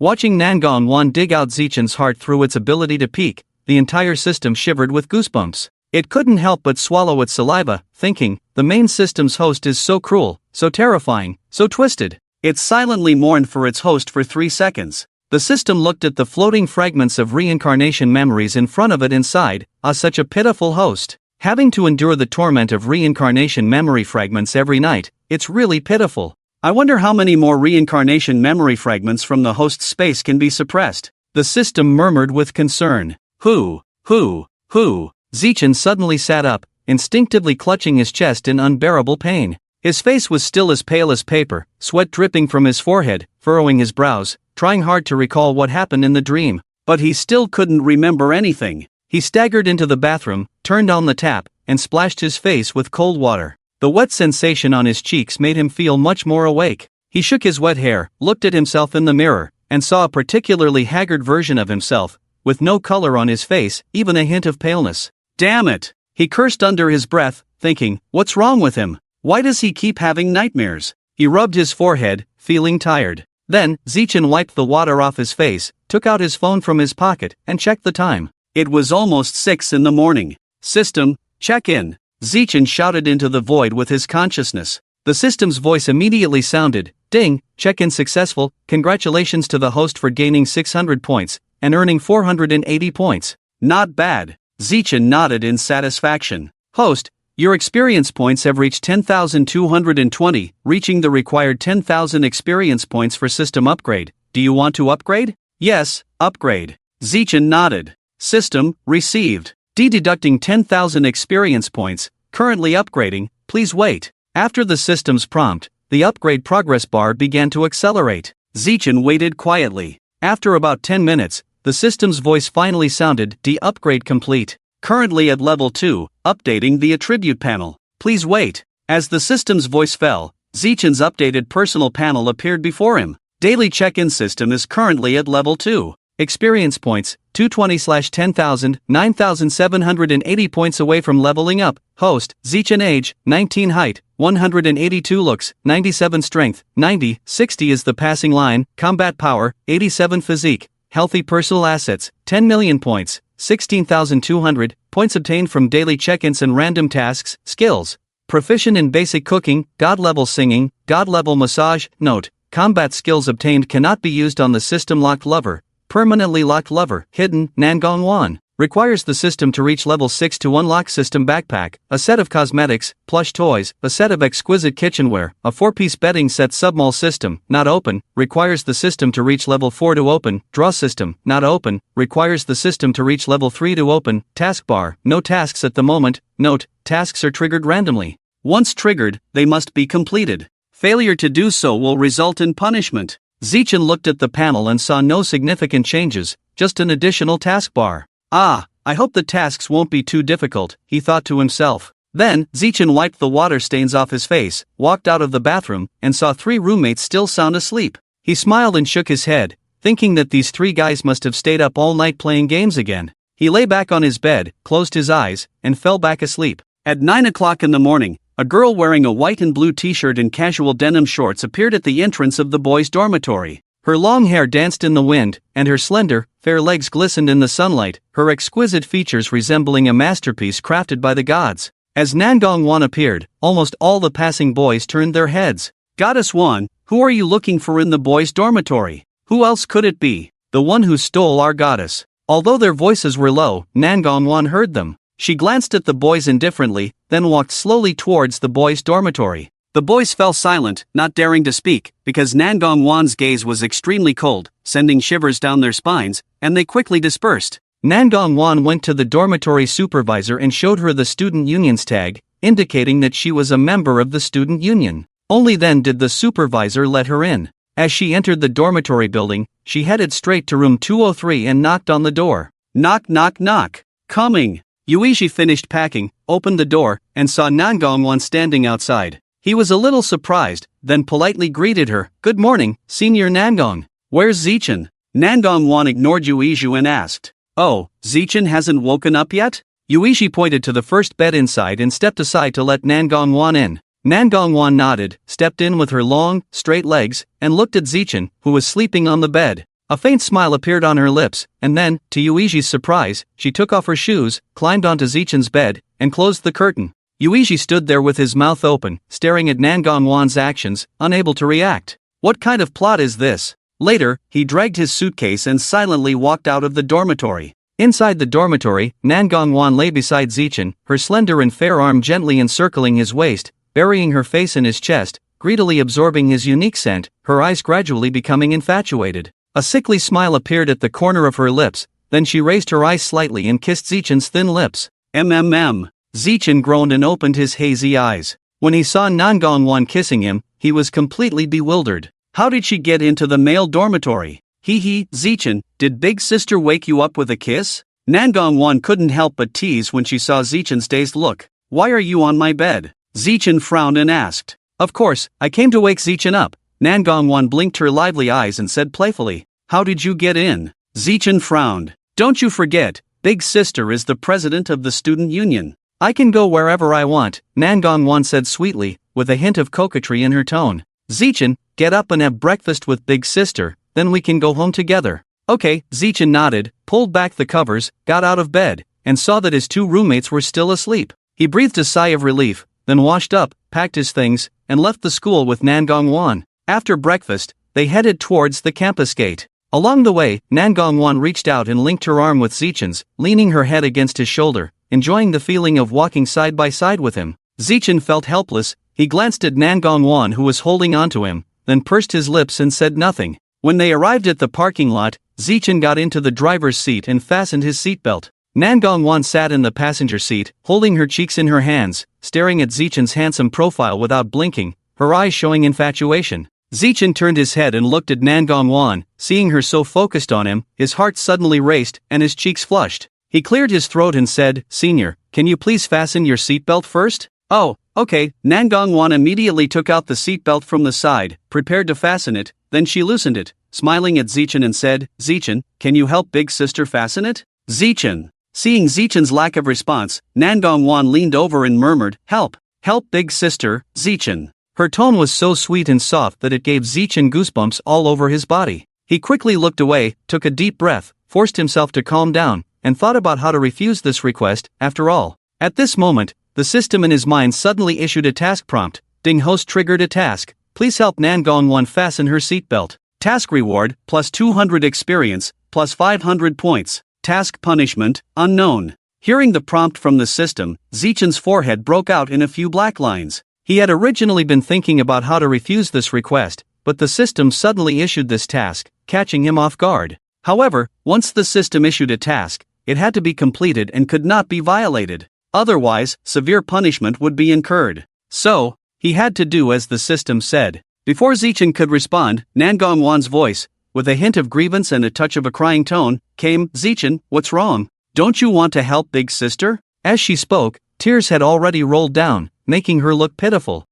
Watching Nangong dig out Zichen's heart through its ability to peek, the entire system shivered with goosebumps. It couldn't help but swallow its saliva, thinking, the main system's host is so cruel, so terrifying, so twisted. It silently mourned for its host for 3 seconds. The system looked at the floating fragments of reincarnation memories in front of it and sighed, such a pitiful host. Having to endure the torment of reincarnation memory fragments every night, it's really pitiful. I wonder how many more reincarnation memory fragments from the host's space can be suppressed. The system murmured with concern. Zichen suddenly sat up, instinctively clutching his chest in unbearable pain. His face was still as pale as paper, sweat dripping from his forehead, furrowing his brows, trying hard to recall what happened in the dream. But he still couldn't remember anything. He staggered into the bathroom, turned on the tap, and splashed his face with cold water. The wet sensation on his cheeks made him feel much more awake. He shook his wet hair, looked at himself in the mirror, and saw a particularly haggard version of himself, with no color on his face, even a hint of paleness. Damn it! He cursed under his breath, thinking, what's wrong with him? Why does he keep having nightmares? He rubbed his forehead, feeling tired. Then, Zichen wiped the water off his face, took out his phone from his pocket, and checked the time. It was almost 6 in the morning. System, check in. Zichen shouted into the void with his consciousness. The system's voice immediately sounded, ding, check-in successful, congratulations to the host for gaining 600 points, and earning 480 points. Not bad. Zichen nodded in satisfaction. Host, your experience points have reached 10,220, reaching the required 10,000 experience points for system upgrade. Do you want to upgrade? Yes, upgrade. Zichen nodded. System, received. Deducting 10,000 experience points, currently upgrading, please wait. After the system's prompt, the upgrade progress bar began to accelerate. Zichen waited quietly. After about 10 minutes, the system's voice finally sounded, upgrade complete. Currently at level 2, updating the attribute panel. Please wait. As the system's voice fell, Zichen's updated personal panel appeared before him. Daily check-in system is currently at level 2. Experience points, 220/10,000, 9,780 points away from leveling up. Host, Zichen age, 19 height, 182 looks, 97 strength, 90, 60 is the passing line, combat power, 87 physique, healthy personal assets, 10 million points, 16,200, points obtained from daily check-ins and random tasks, skills. Proficient in basic cooking, god-level singing, god-level massage. Note, combat skills obtained cannot be used on the system locked lover. Permanently locked lover, hidden, Nangong. Requires the system to reach level 6 to unlock system backpack, a set of cosmetics, plush toys, a set of exquisite kitchenware, a 4-piece bedding set submall system, not open. Requires the system to reach level 4 to open. Draw system, not open. Requires the system to reach level 3 to open. Taskbar, no tasks at the moment. Note, tasks are triggered randomly. Once triggered, they must be completed. Failure to do so will result in punishment. Zeichin looked at the panel and saw no significant changes, just an additional taskbar. Ah, I hope the tasks won't be too difficult, he thought to himself. Then, Zeichin wiped the water stains off his face, walked out of the bathroom, and saw 3 roommates still sound asleep. He smiled and shook his head, thinking that these 3 guys must have stayed up all night playing games again. He lay back on his bed, closed his eyes, and fell back asleep. At 9 o'clock in the morning, a girl wearing a white and blue t-shirt and casual denim shorts appeared at the entrance of the boys' dormitory. Her long hair danced in the wind, and her slender, fair legs glistened in the sunlight, her exquisite features resembling a masterpiece crafted by the gods. As Nangong Wan appeared, almost all the passing boys turned their heads. Goddess Wan, who are you looking for in the boys' dormitory? Who else could it be? The one who stole our goddess. Although their voices were low, Nangong Wan heard them. She glanced at the boys indifferently, then walked slowly towards the boys' dormitory. The boys fell silent, not daring to speak, because Nangong Wan's gaze was extremely cold, sending shivers down their spines, and they quickly dispersed. Nangong Wan went to the dormitory supervisor and showed her the student union's tag, indicating that she was a member of the student union. Only then did the supervisor let her in. As she entered the dormitory building, she headed straight to room 203 and knocked on the door. Knock knock knock. Coming. Yuichi finished packing, opened the door, and saw Nangong Wan standing outside. He was a little surprised, then politely greeted her. Good morning, Senior Nangong. Where's Zeichin? Nangong Wan ignored Yuichi and asked. Oh, Zeichin hasn't woken up yet? Yuichi pointed to the first bed inside and stepped aside to let Nangong Wan in. Nangong Wan nodded, stepped in with her long, straight legs, and looked at Zeichin, who was sleeping on the bed. A faint smile appeared on her lips, and then, to Yuichi's surprise, she took off her shoes, climbed onto Zeichin's bed, and closed the curtain. Yuichi stood there with his mouth open, staring at Nangong Wan's actions, unable to react. What kind of plot is this? Later, he dragged his suitcase and silently walked out of the dormitory. Inside the dormitory, Nangong Wan lay beside Zeichin, her slender and fair arm gently encircling his waist, burying her face in his chest, greedily absorbing his unique scent, her eyes gradually becoming infatuated. A sickly smile appeared at the corner of her lips, then she raised her eyes slightly and kissed Zeichin's thin lips. MMM. Zeichin groaned and opened his hazy eyes. When he saw Nangong Wan kissing him, he was completely bewildered. How did she get into the male dormitory? Zeichin, did Big Sister wake you up with a kiss? Nangong Wan couldn't help but tease when she saw Zeichin's dazed look. Why are you on my bed? Zeichin frowned and asked. Of course, I came to wake Zeichin up. Nangong Wan blinked her lively eyes and said playfully. How did you get in? Zeichin frowned. Don't you forget, Big Sister is the president of the student union. I can go wherever I want, Nangong Wan said sweetly, with a hint of coquetry in her tone. Zeichin, get up and have breakfast with Big Sister, then we can go home together. Okay, Zeichin nodded, pulled back the covers, got out of bed, and saw that his 2 roommates were still asleep. He breathed a sigh of relief, then washed up, packed his things, and left the school with Nangong Wan. After breakfast, they headed towards the campus gate. Along the way, Nangong Wan reached out and linked her arm with Zeichin's, leaning her head against his shoulder, enjoying the feeling of walking side by side with him. Zeichin felt helpless. He glanced at Nangong Wan who was holding onto him, then pursed his lips and said nothing. When they arrived at the parking lot, Zeichin got into the driver's seat and fastened his seatbelt. Nangong Wan sat in the passenger seat, holding her cheeks in her hands, staring at Zeichin's handsome profile without blinking, her eyes showing infatuation. Zeichin turned his head and looked at Nangong Wan. Seeing her so focused on him, his heart suddenly raced and his cheeks flushed. He cleared his throat and said, Senior, can you please fasten your seatbelt first? Oh, okay. Nangong Wan immediately took out the seatbelt from the side, prepared to fasten it, then she loosened it, smiling at Zeichin and said, Zeichin, can you help Big Sister fasten it? Zeichin. Seeing Zeichin's lack of response, Nangong Wan leaned over and murmured, Help Big Sister, Zeichin. Her tone was so sweet and soft that it gave Zeichin goosebumps all over his body. He quickly looked away, took a deep breath, forced himself to calm down, and thought about how to refuse this request. After all, at this moment, the system in his mind suddenly issued a task prompt. Ding host triggered a task. Please help Nangong Wan fasten her seatbelt. Task reward, plus 200 experience, plus 500 points. Task punishment, unknown. Hearing the prompt from the system, Zichen's forehead broke out in a few black lines. He had originally been thinking about how to refuse this request, but the system suddenly issued this task, catching him off guard. However, once the system issued a task, it had to be completed and could not be violated. Otherwise, severe punishment would be incurred. So, he had to do as the system said. Before Zichen could respond, Nangong Wan's voice, with a hint of grievance and a touch of a crying tone, came, "Zichen, what's wrong? Don't you want to help big sister?" As she spoke, tears had already rolled down, making her look pitiful.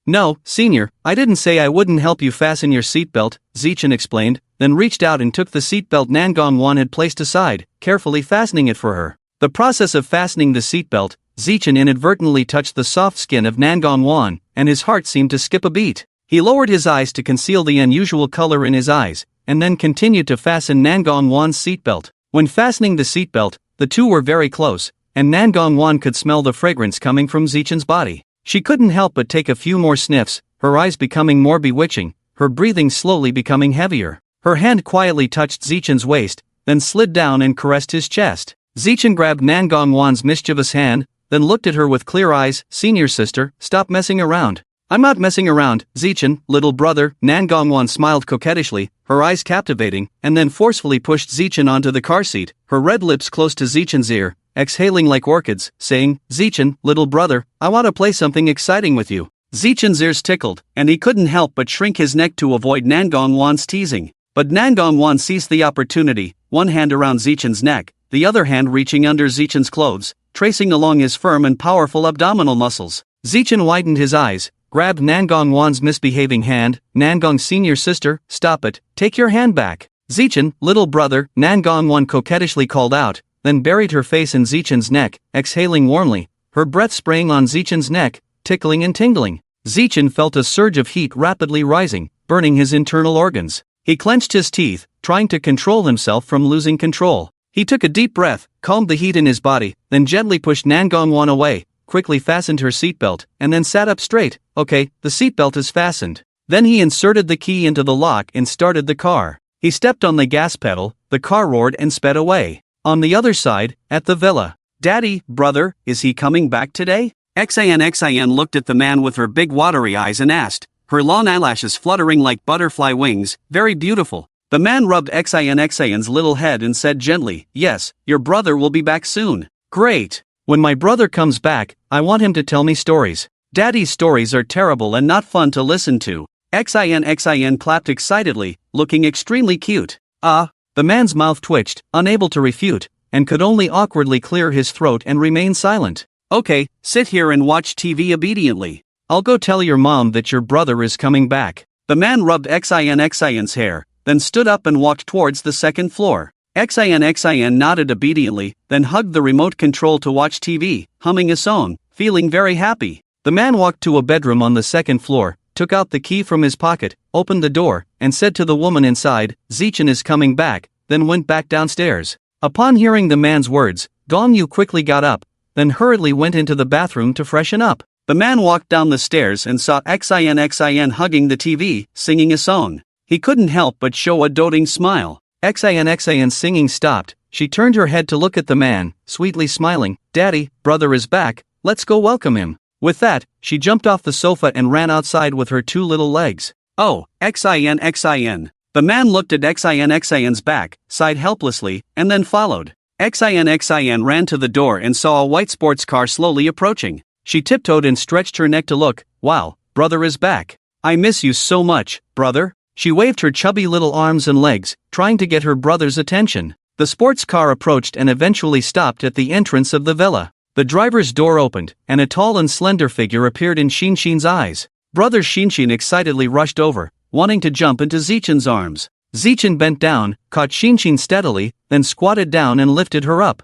No, senior, I didn't say I wouldn't help you fasten your seatbelt, Zichen explained, then reached out and took the seatbelt Nangong Wan had placed aside, carefully fastening it for her. The process of fastening the seatbelt, Zichen inadvertently touched the soft skin of Nangong Wan, and his heart seemed to skip a beat. He lowered his eyes to conceal the unusual color in his eyes, and then continued to fasten Nangong Wan's seatbelt. When fastening the seatbelt, the two were very close, and Nangong Wan could smell the fragrance coming from Zichen's body. She couldn't help but take a few more sniffs, her eyes becoming more bewitching, her breathing slowly becoming heavier. Her hand quietly touched Zichen's waist, then slid down and caressed his chest. Zichen grabbed Nangong Wan's mischievous hand, then looked at her with clear eyes. "Senior sister, stop messing around." "I'm not messing around, Zichen, little brother," Nangong Wan smiled coquettishly, her eyes captivating, and then forcefully pushed Zichen onto the car seat, her red lips close to Zichen's ear, exhaling like orchids, saying, "Zichen, little brother, I want to play something exciting with you." Zichen's ears tickled, and he couldn't help but shrink his neck to avoid Nangong Wan's teasing. But Nangong Wan seized the opportunity, one hand around Zichen's neck, the other hand reaching under Zichen's clothes, tracing along his firm and powerful abdominal muscles. Zichen widened his eyes, grabbed Nangong Wan's misbehaving hand. "Nangong senior sister, stop it, take your hand back." "Zichen, little brother," Nangong Wan coquettishly called out, then buried her face in Zichen's neck, exhaling warmly, her breath spraying on Zichen's neck, tickling and tingling. Zichen felt a surge of heat rapidly rising, burning his internal organs. He clenched his teeth, trying to control himself from losing control. He took a deep breath, calmed the heat in his body, then gently pushed Nangong Wan away, quickly fastened her seatbelt, and then sat up straight. "Okay, the seatbelt is fastened." Then he inserted the key into the lock and started the car. He stepped on the gas pedal, the car roared and sped away. On the other side, at the villa. "Daddy, brother, is he coming back today?" Xian looked at the man with her big watery eyes and asked, her long eyelashes fluttering like butterfly wings, "Very beautiful." The man rubbed Xian's little head and said gently, "Yes, your brother will be back soon." "Great. When my brother comes back, I want him to tell me stories. Daddy's stories are terrible and not fun to listen to." Xian clapped excitedly, looking extremely cute. The man's mouth twitched, unable to refute, and could only awkwardly clear his throat and remain silent. "Okay, sit here and watch TV obediently. I'll go tell your mom that your brother is coming back." The man rubbed Xian's hair, then stood up and walked towards the second floor. Xian nodded obediently, then hugged the remote control to watch TV, humming a song, feeling very happy. The man walked to a bedroom on the second floor, took out the key from his pocket, opened the door, and said to the woman inside, "Zichen is coming back," then went back downstairs. Upon hearing the man's words, Gong Yu quickly got up, then hurriedly went into the bathroom to freshen up. The man walked down the stairs and saw Xian hugging the TV, singing a song. He couldn't help but show a doting smile. Xian's singing stopped, she turned her head to look at the man, sweetly smiling. "Daddy, brother is back, let's go welcome him." With that, she jumped off the sofa and ran outside with her two little legs. "Oh, Xian. The man looked at Xian's back, sighed helplessly, and then followed. Xian ran to the door and saw a white sports car slowly approaching. She tiptoed and stretched her neck to look. "Wow, brother is back. I miss you so much, brother." She waved her chubby little arms and legs, trying to get her brother's attention. The sports car approached and eventually stopped at the entrance of the villa. The driver's door opened, and a tall and slender figure appeared in Xinshin's eyes. Brother Xinshin excitedly rushed over, wanting to jump into Zichen's arms. Zichen bent down, caught Xinshin steadily, then squatted down and lifted her up.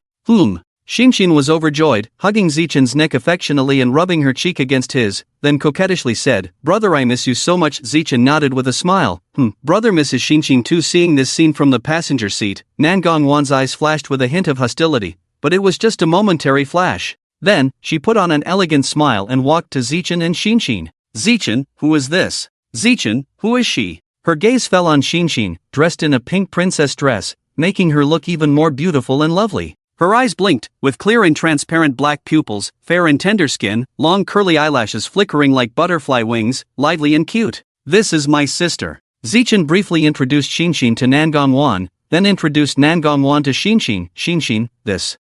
Xinshin was overjoyed, hugging Zichen's neck affectionately and rubbing her cheek against his, then coquettishly said, "Brother, I miss you so much." Zichen nodded with a smile. Brother misses Xinshin too. Seeing this scene from the passenger seat, Nangong Wan's eyes flashed with a hint of hostility, but it was just a momentary flash. Then, she put on an elegant smile and walked to Zichen and Xinshin. "Zichen, who is this? Zichen, who is she?" Her gaze fell on Xinshin, dressed in a pink princess dress, making her look even more beautiful and lovely. Her eyes blinked, with clear and transparent black pupils, fair and tender skin, long curly eyelashes flickering like butterfly wings, lively and cute. This is my sister. Zichen briefly introduced Xinshin to Nangong Wan, then introduced Nangong Wan to Xinshin. Xinshin, this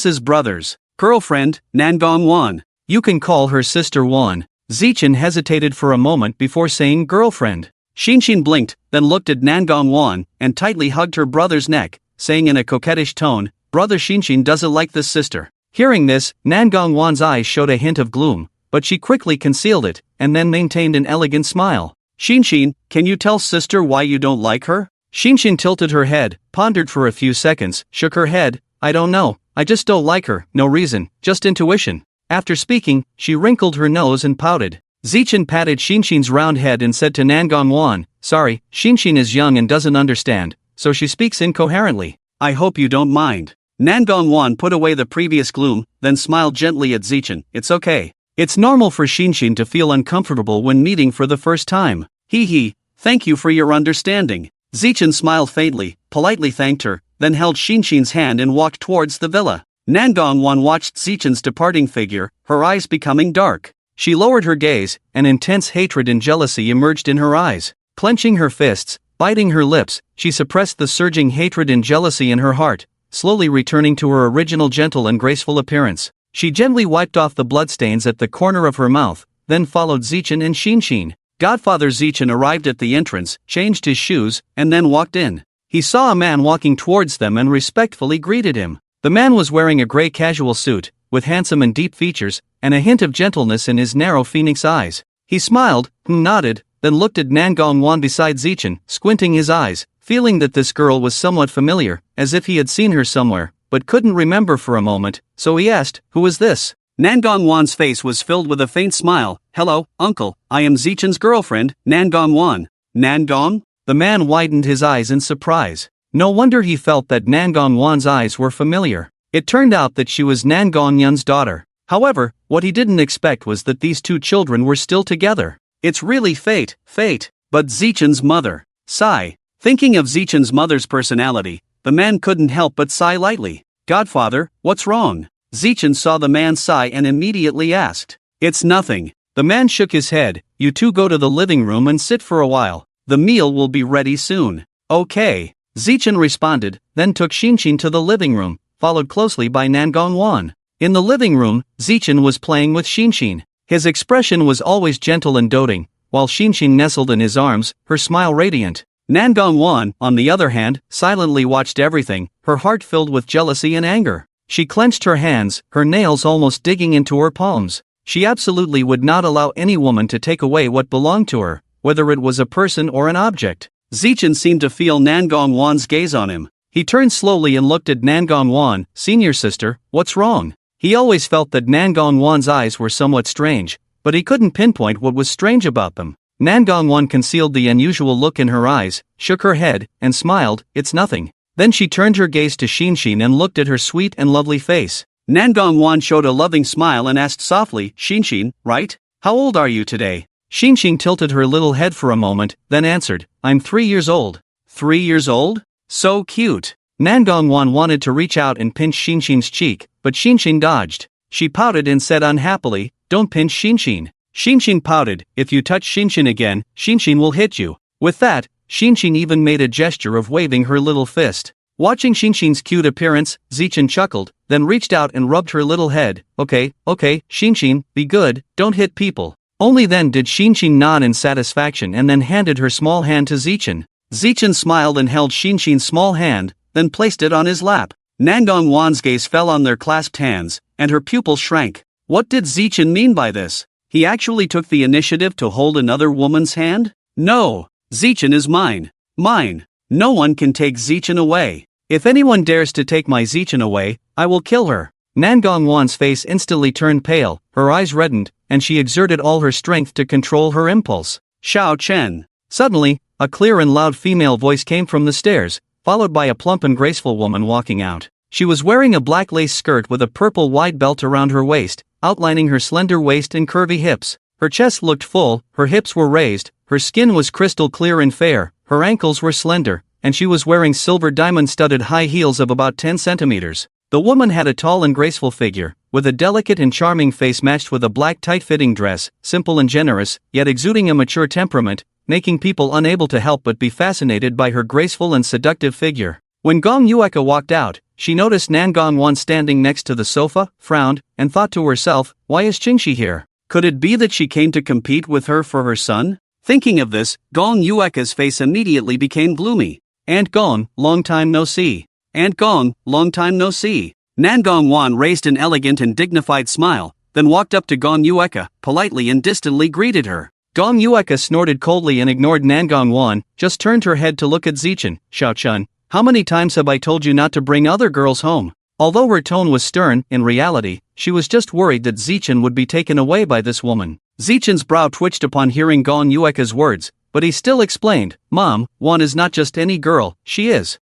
is brother's girlfriend, Nangong Wan. You can call her sister Wan. Zichen hesitated for a moment before saying girlfriend. Xinshin blinked, then looked at Nangong Wan, and tightly hugged her brother's neck, saying in a coquettish tone, brother Xinshin doesn't like this sister. Hearing this, Nangong Wan's eyes showed a hint of gloom, but she quickly concealed it, and then maintained an elegant smile. Xinshin, can you tell sister why you don't like her? Xinshin tilted her head, pondered for a few seconds, shook her head. I don't know, I just don't like her, no reason, just intuition. After speaking, she wrinkled her nose and pouted. Zichen patted Xinshin's round head and said to Nangong Wan, sorry, Xinshin is young and doesn't understand, so she speaks incoherently. I hope you don't mind. Nangong Wan put away the previous gloom, then smiled gently at Zichen. It's okay. It's normal for Xinshin to feel uncomfortable when meeting for the first time. Hee, thank you for your understanding. Zichen smiled faintly, politely thanked her, then held Xinshin's hand and walked towards the villa. Nangong Wan watched Zichen's departing figure, her eyes becoming dark. She lowered her gaze, and intense hatred and jealousy emerged in her eyes. Clenching her fists, biting her lips, she suppressed the surging hatred and jealousy in her heart, slowly returning to her original gentle and graceful appearance. She gently wiped off the bloodstains at the corner of her mouth, then followed Zichen and Xinshin. Godfather Zichen arrived at the entrance, changed his shoes, and then walked in. He saw a man walking towards them and respectfully greeted him. The man was wearing a gray casual suit, with handsome and deep features, and a hint of gentleness in his narrow phoenix eyes. He smiled, nodded, then looked at Nangong Wan beside Zichen, squinting his eyes, feeling that this girl was somewhat familiar, as if he had seen her somewhere, but couldn't remember for a moment, so he asked, who is this? Nangong Wan's face was filled with a faint smile. Hello, uncle, I am Zichen's girlfriend, Nangong Wan. Nangong? The man widened his eyes in surprise. No wonder he felt that Nangong Wan's eyes were familiar. It turned out that she was Nangong Yun's daughter. However, what he didn't expect was that these two children were still together. It's really fate. But Zichen's mother. Sigh. Thinking of Zichen's mother's personality, the man couldn't help but sigh lightly. Godfather, what's wrong? Zichen saw the man sigh and immediately asked. It's nothing. The man shook his head. You two go to the living room and sit for a while. The meal will be ready soon. Okay. Zichen responded, then took Xinshin to the living room, followed closely by Nangong Wan. In the living room, Zichen was playing with Xinshin. His expression was always gentle and doting, while Xinshin nestled in his arms, her smile radiant. Nangong Wan, on the other hand, silently watched everything, her heart filled with jealousy and anger. She clenched her hands, her nails almost digging into her palms. She absolutely would not allow any woman to take away what belonged to her, whether it was a person or an object. Zichen seemed to feel Nangong Wan's gaze on him. He turned slowly and looked at Nangong Wan. Senior sister, what's wrong? He always felt that Nangong Wan's eyes were somewhat strange, but he couldn't pinpoint what was strange about them. Nangong Wan concealed the unusual look in her eyes, shook her head, and smiled. It's nothing. Then she turned her gaze to Xinshin and looked at her sweet and lovely face. Nangong Wan showed a loving smile and asked softly, Xinshin, right? How old are you today? Xinshin tilted her little head for a moment, then answered, I'm 3 years old. 3 years old? So cute. Nangong Wan wanted to reach out and pinch Xinshin's cheek, but Xinshin dodged. She pouted and said unhappily, don't pinch Xinshin. Xinshin pouted, if you touch Xinshin again, Xinshin will hit you. With that, Xinshin even made a gesture of waving her little fist. Watching Xinshin's cute appearance, Zichen chuckled, then reached out and rubbed her little head. Okay, Xinshin, be good, don't hit people. Only then did Xinshin nod in satisfaction and then handed her small hand to Zichen. Zichen smiled and held Xinshin's small hand, then placed it on his lap. Nangong Wan's gaze fell on their clasped hands, and her pupils shrank. What did Zichen mean by this? He actually took the initiative to hold another woman's hand? No! Zichen is mine. Mine. No one can take Zichen away. If anyone dares to take my Zichen away, I will kill her. Nangong Wan's face instantly turned pale, her eyes reddened, and she exerted all her strength to control her impulse. Xiao Chen. Suddenly, a clear and loud female voice came from the stairs, followed by a plump and graceful woman walking out. She was wearing a black lace skirt with a purple wide belt around her waist, outlining her slender waist and curvy hips. Her chest looked full, her hips were raised, her skin was crystal clear and fair, her ankles were slender, and she was wearing silver diamond-studded high heels of about 10 centimeters. The woman had a tall and graceful figure, with a delicate and charming face matched with a black tight-fitting dress, simple and generous, yet exuding a mature temperament, making people unable to help but be fascinated by her graceful and seductive figure. When Gong Yueka walked out, she noticed Nangong Wan standing next to the sofa, frowned, and thought to herself, why is Qingxi here? Could it be that she came to compete with her for her son? Thinking of this, Gong Yueka's face immediately became gloomy. Aunt Gong, long time no see. Aunt Gong, long time no see. Nangong Wan raised an elegant and dignified smile, then walked up to Gong Yueka, politely and distantly greeted her. Gong Yueka snorted coldly and ignored Nangong Wan, just turned her head to look at Zichen. Xiaochun, how many times have I told you not to bring other girls home? Although her tone was stern, in reality, she was just worried that Zichen would be taken away by this woman. Zichen's brow twitched upon hearing Gong Yueka's words, but he still explained, Mom, Wan is not just any girl, she is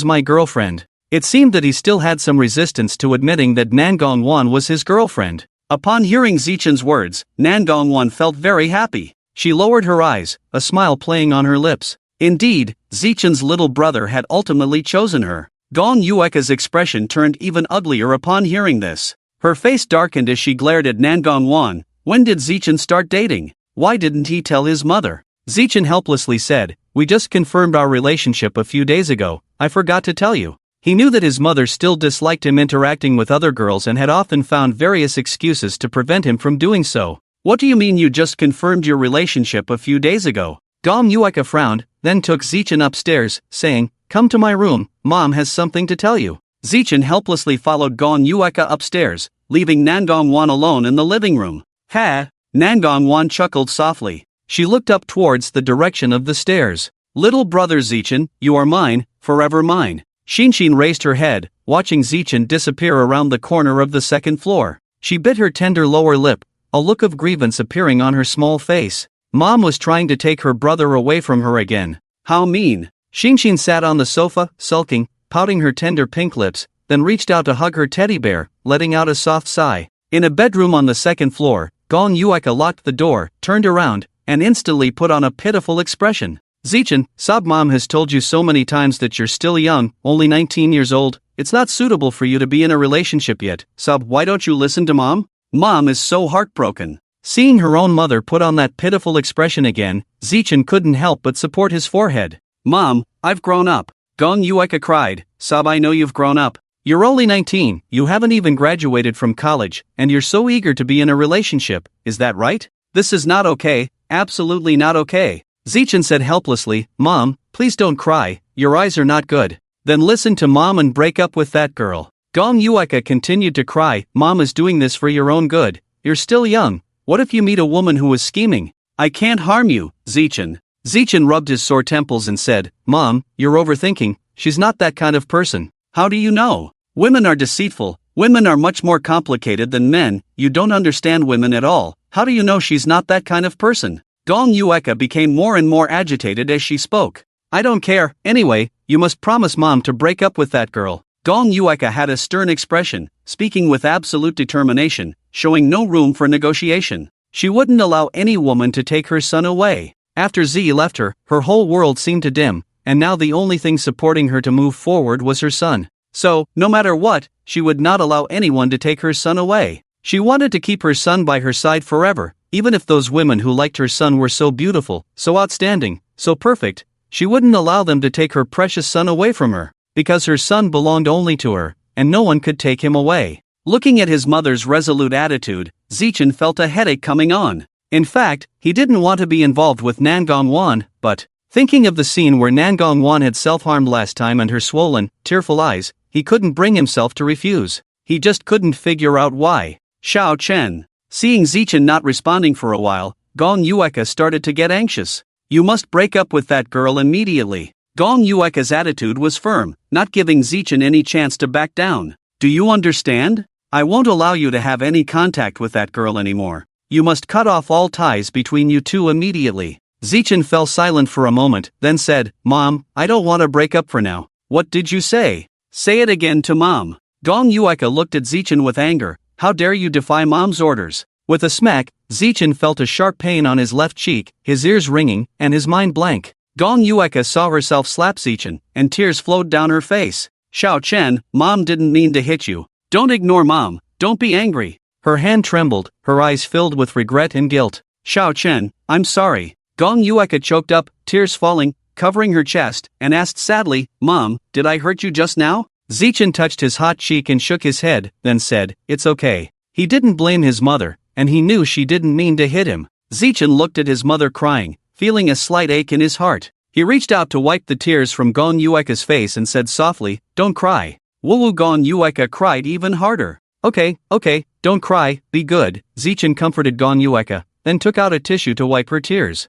my girlfriend. It seemed that he still had some resistance to admitting that Nangong Wan was his girlfriend. Upon hearing Zichen's words, Nangong Wan felt very happy. She lowered her eyes, a smile playing on her lips. Indeed, Zichen's little brother had ultimately chosen her. Gong Yueka's expression turned even uglier upon hearing this. Her face darkened as she glared at Nangong Wan. When did Zichen start dating? Why didn't he tell his mother? Zichen helplessly said, we just confirmed our relationship a few days ago, I forgot to tell you. He knew that his mother still disliked him interacting with other girls and had often found various excuses to prevent him from doing so. What do you mean you just confirmed your relationship a few days ago? Gong Yueka frowned, then took Zichen upstairs, saying, come to my room, Mom has something to tell you. Zichen helplessly followed Gong Yueka upstairs, leaving Nangong Wan alone in the living room. Ha! Nangong Wan chuckled softly. She looked up towards the direction of the stairs. Little brother Zichen, you are mine, forever mine. Xinshin raised her head, watching Zichen disappear around the corner of the second floor. She bit her tender lower lip, a look of grievance appearing on her small face. Mom was trying to take her brother away from her again. How mean. Xinshin sat on the sofa, sulking, pouting her tender pink lips, then reached out to hug her teddy bear, letting out a soft sigh. In a bedroom on the second floor, Gong Yueka locked the door, turned around, and instantly put on a pitiful expression. Zichen, Sob Mom has told you so many times that you're still young, only 19 years old, it's not suitable for you to be in a relationship yet. Sob, why don't you listen to Mom? Mom is so heartbroken. Seeing her own mother put on that pitiful expression again, Zichen couldn't help but support his forehead. Mom, I've grown up. Gong Yueka cried, Sob, I know you've grown up. You're only 19, you haven't even graduated from college, and you're so eager to be in a relationship, is that right? This is not okay, absolutely not okay. Zichen said helplessly, Mom, please don't cry, your eyes are not good. Then listen to Mom and break up with that girl. Gong Yueka continued to cry, Mom is doing this for your own good, you're still young, what if you meet a woman who is scheming? I can't harm you, Zichen. Zichen rubbed his sore temples and said, Mom, you're overthinking, she's not that kind of person. How do you know? Women are deceitful, women are much more complicated than men, you don't understand women at all, how do you know she's not that kind of person? Gong Yueka became more and more agitated as she spoke. I don't care, anyway, you must promise Mom to break up with that girl. Gong Yueka had a stern expression, speaking with absolute determination, showing no room for negotiation. She wouldn't allow any woman to take her son away. After Z left her, her whole world seemed to dim, and now the only thing supporting her to move forward was her son. So, no matter what, she would not allow anyone to take her son away. She wanted to keep her son by her side forever. Even if those women who liked her son were so beautiful, so outstanding, so perfect, she wouldn't allow them to take her precious son away from her, because her son belonged only to her, and no one could take him away. Looking at his mother's resolute attitude, Zichen felt a headache coming on. In fact, he didn't want to be involved with Nangong Wan, but, thinking of the scene where Nangong Wan had self-harmed last time and her swollen, tearful eyes, he couldn't bring himself to refuse. He just couldn't figure out why. Xiao Chen. Seeing Zichen not responding for a while, Gong Yueka started to get anxious. You must break up with that girl immediately. Gong Yueka's attitude was firm, not giving Zichen any chance to back down. Do you understand? I won't allow you to have any contact with that girl anymore. You must cut off all ties between you two immediately. Zichen fell silent for a moment, then said, Mom, I don't want to break up for now. What did you say? Say it again to Mom. Gong Yueka looked at Zichen with anger. How dare you defy Mom's orders? With a smack, Zichen felt a sharp pain on his left cheek, his ears ringing, and his mind blank. Gong Yueka saw herself slap Zichen, and tears flowed down her face. Xiao Chen, Mom didn't mean to hit you. Don't ignore Mom, don't be angry. Her hand trembled, her eyes filled with regret and guilt. Xiao Chen, I'm sorry. Gong Yueka choked up, tears falling, covering her chest, and asked sadly, Mom, did I hurt you just now? Zichen touched his hot cheek and shook his head, then said, it's okay. He didn't blame his mother, and he knew she didn't mean to hit him. Zichen looked at his mother crying, feeling a slight ache in his heart. He reached out to wipe the tears from Gong Yueka's face and said softly, don't cry. Woo Gong Yueka cried even harder. Okay, don't cry, be good. Zichen comforted Gong Yueka, then took out a tissue to wipe her tears.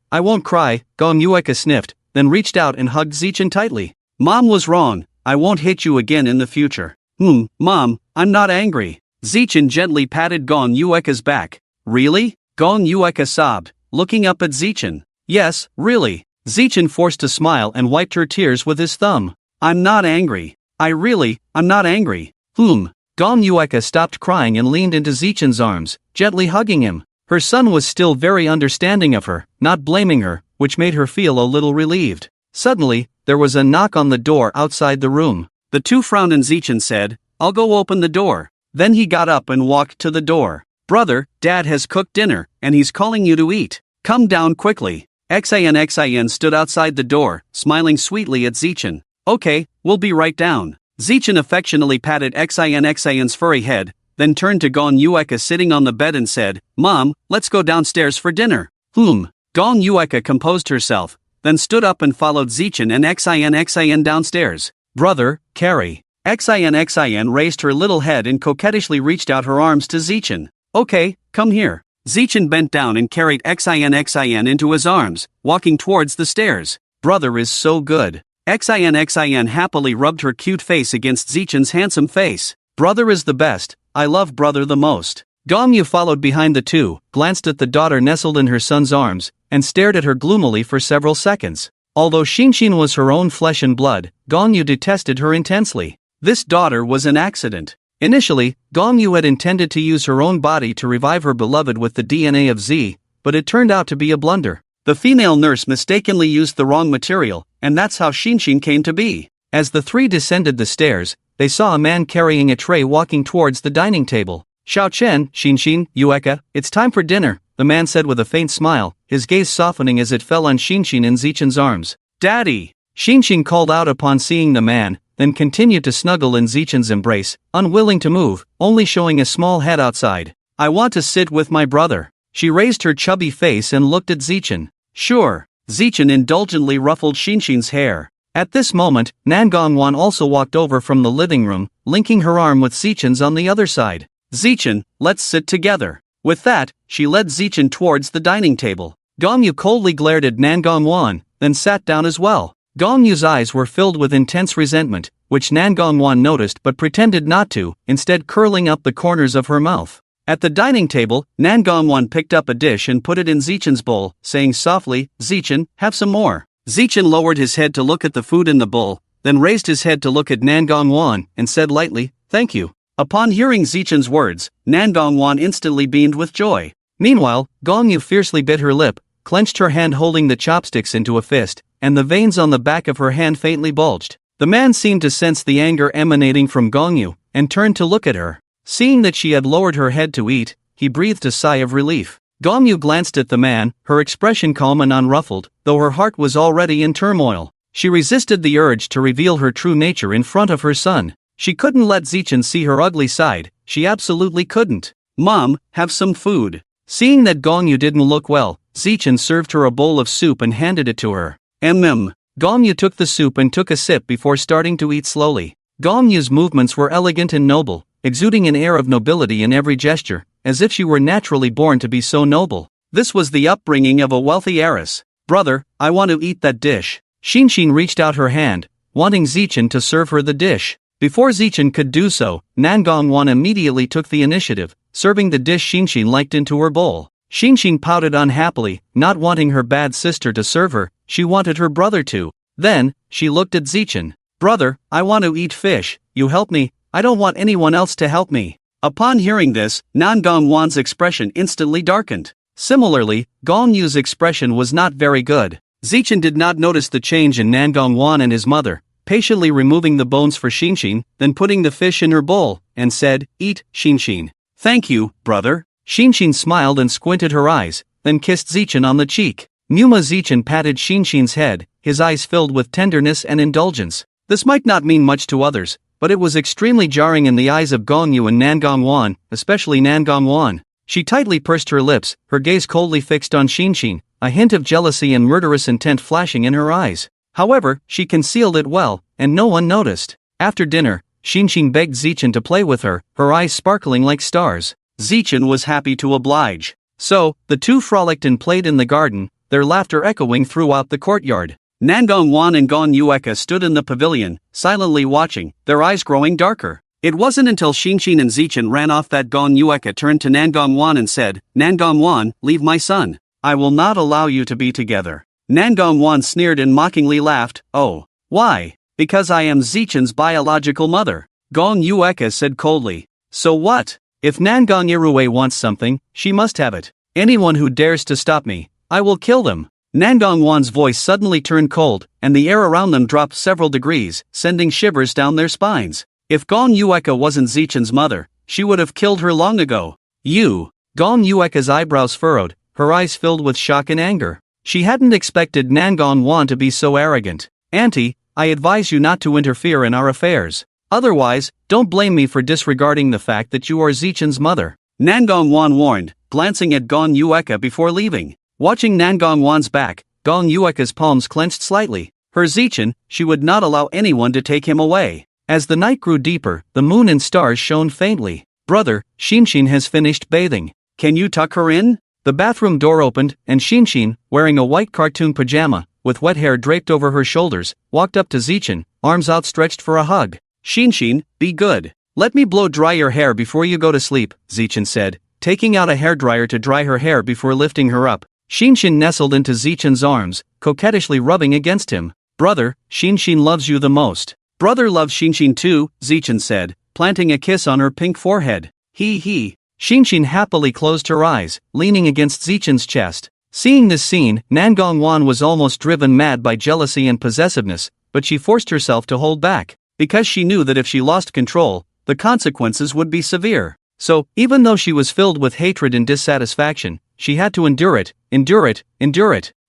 I won't cry, Gong Yueka sniffed, then reached out and hugged Zichen tightly. Mom was wrong, I won't hit you again in the future. Mom, I'm not angry. Zichen gently patted Gong Yueka's back. Really? Gong Yueka sobbed, looking up at Zichen. Yes, really. Zichen forced a smile and wiped her tears with his thumb. I'm not angry. I'm not angry. Gong Yueka stopped crying and leaned into Zichen's arms, gently hugging him. Her son was still very understanding of her, not blaming her, which made her feel a little relieved. Suddenly, there was a knock on the door outside the room. The two frowned and Zichen said, I'll go open the door. Then he got up and walked to the door. Brother, Dad has cooked dinner, and he's calling you to eat. Come down quickly. Xin stood outside the door, smiling sweetly at Zichen. Okay, we'll be right down. Zichen affectionately patted Xin's furry head, then turned to Gong Yueka sitting on the bed and said, Mom, let's go downstairs for dinner. Gong Yueka composed herself, then stood up and followed Zichen and Xin downstairs. Brother, Carrie. Xin raised her little head and coquettishly reached out her arms to Zichen. Okay, come here. Zichen bent down and carried Xin into his arms, walking towards the stairs. Brother is so good. Xin happily rubbed her cute face against Zichen's handsome face. Brother is the best, I love brother the most. Gongyu followed behind the two, glanced at the daughter nestled in her son's arms, and stared at her gloomily for several seconds. Although Xinshin was her own flesh and blood, Gongyu detested her intensely. This daughter was an accident. Initially, Gongyu had intended to use her own body to revive her beloved with the DNA of Z, but it turned out to be a blunder. The female nurse mistakenly used the wrong material, and that's how Xinshin came to be. As the three descended the stairs, they saw a man carrying a tray walking towards the dining table. Xiao Chen, Xinshin, Yueka, it's time for dinner, the man said with a faint smile, his gaze softening as it fell on Xinshin in Zichen's arms. Daddy! Xinshin called out upon seeing the man, then continued to snuggle in Zichen's embrace, unwilling to move, only showing a small head outside. I want to sit with my brother. She raised her chubby face and looked at Zichen. Sure. Zichen indulgently ruffled Xinshin's hair. At this moment, Nangong also walked over from the living room, linking her arm with Zichen's on the other side. Zichen, let's sit together. With that, she led Zichen towards the dining table. Gongyu coldly glared at Nangong, then sat down as well. Gongyu's eyes were filled with intense resentment, which Nangong noticed but pretended not to, instead curling up the corners of her mouth. At the dining table, Nangong picked up a dish and put it in Zichen's bowl, saying softly, Zichen, have some more. Zichen lowered his head to look at the food in the bowl, then raised his head to look at Nangong and said lightly, thank you. Upon hearing Zichen's words, Nangong instantly beamed with joy. Meanwhile, Gongyu fiercely bit her lip, clenched her hand holding the chopsticks into a fist, and the veins on the back of her hand faintly bulged. The man seemed to sense the anger emanating from Gongyu, and turned to look at her. Seeing that she had lowered her head to eat, he breathed a sigh of relief. Gongyu glanced at the man, her expression calm and unruffled, though her heart was already in turmoil. She resisted the urge to reveal her true nature in front of her son. She couldn't let Zichen see her ugly side, she absolutely couldn't. Mom, have some food. Seeing that Gongyu didn't look well, Zichen served her a bowl of soup and handed it to her. Gongyu took the soup and took a sip before starting to eat slowly. Gongyu's movements were elegant and noble, exuding an air of nobility in every gesture, as if she were naturally born to be so noble. This was the upbringing of a wealthy heiress. Brother, I want to eat that dish. Xinshin reached out her hand, wanting Zichen to serve her the dish. Before Zichen could do so, Nangong immediately took the initiative, serving the dish Xinshin liked into her bowl. Xinshin pouted unhappily, not wanting her bad sister to serve her, she wanted her brother to. Then, she looked at Zichen. Brother, I want to eat fish, you help me, I don't want anyone else to help me. Upon hearing this, Nangong's expression instantly darkened. Similarly, Gong Yu's expression was not very good. Zichen did not notice the change in Nangong Wan and his mother, patiently removing the bones for Xinshin, then putting the fish in her bowl, and said, "Eat, Xinshin." "Thank you, brother." Xinshin smiled and squinted her eyes, then kissed Zichen on the cheek. Numa Zichen patted Xinshin's head, his eyes filled with tenderness and indulgence. This might not mean much to others, but it was extremely jarring in the eyes of Gong Yu and Nangong Wan, especially Nangong Wan. She tightly pursed her lips, her gaze coldly fixed on Xinshin, a hint of jealousy and murderous intent flashing in her eyes. However, she concealed it well, and no one noticed. After dinner, Xinshin begged Zichen to play with her, her eyes sparkling like stars. Zichen was happy to oblige. So, the two frolicked and played in the garden, their laughter echoing throughout the courtyard. Nangong Wan and Gon Yueka stood in the pavilion, silently watching, their eyes growing darker. It wasn't until Xinshin and Zichen ran off that Gon Yueka turned to Nangong Wan and said, "Nangong Wan, leave my son. I will not allow you to be together." Nangong Wan sneered and mockingly laughed, "Oh, why? Because I am Zichen's biological mother." Gon Yueka said coldly, "So what? If Nangong Yerue wants something, she must have it. Anyone who dares to stop me, I will kill them." Nangong Wan's voice suddenly turned cold, and the air around them dropped several degrees, sending shivers down their spines. If Gong Yueka wasn't Zichen's mother, she would have killed her long ago. "You." Gong Yueka's eyebrows furrowed, her eyes filled with shock and anger. She hadn't expected Nangong Wan to be so arrogant. "Auntie, I advise you not to interfere in our affairs. Otherwise, don't blame me for disregarding the fact that you are Zichen's mother," Nangong Wan warned, glancing at Gong Yueka before leaving. Watching Nangong Wan's back, Gong Yueka's palms clenched slightly. Her Zichen, she would not allow anyone to take him away. As the night grew deeper, the moon and stars shone faintly. "Brother, Xinshin has finished bathing. Can you tuck her in?" The bathroom door opened, and Xinshin, wearing a white cartoon pajama, with wet hair draped over her shoulders, walked up to Zichen, arms outstretched for a hug. "Xinshin, be good. Let me blow dry your hair before you go to sleep," Zichen said, taking out a hairdryer to dry her hair before lifting her up. Xinshin nestled into Zichen's arms, coquettishly rubbing against him. "Brother, Xinshin loves you the most." "Brother loves Xinshin too," Zichen said, planting a kiss on her pink forehead. He. Xinshin happily closed her eyes, leaning against Zichen's chest. Seeing this scene, Nangong Wan was almost driven mad by jealousy and possessiveness, but she forced herself to hold back, because she knew that if she lost control, the consequences would be severe. So, even though she was filled with hatred and dissatisfaction, she had to endure it.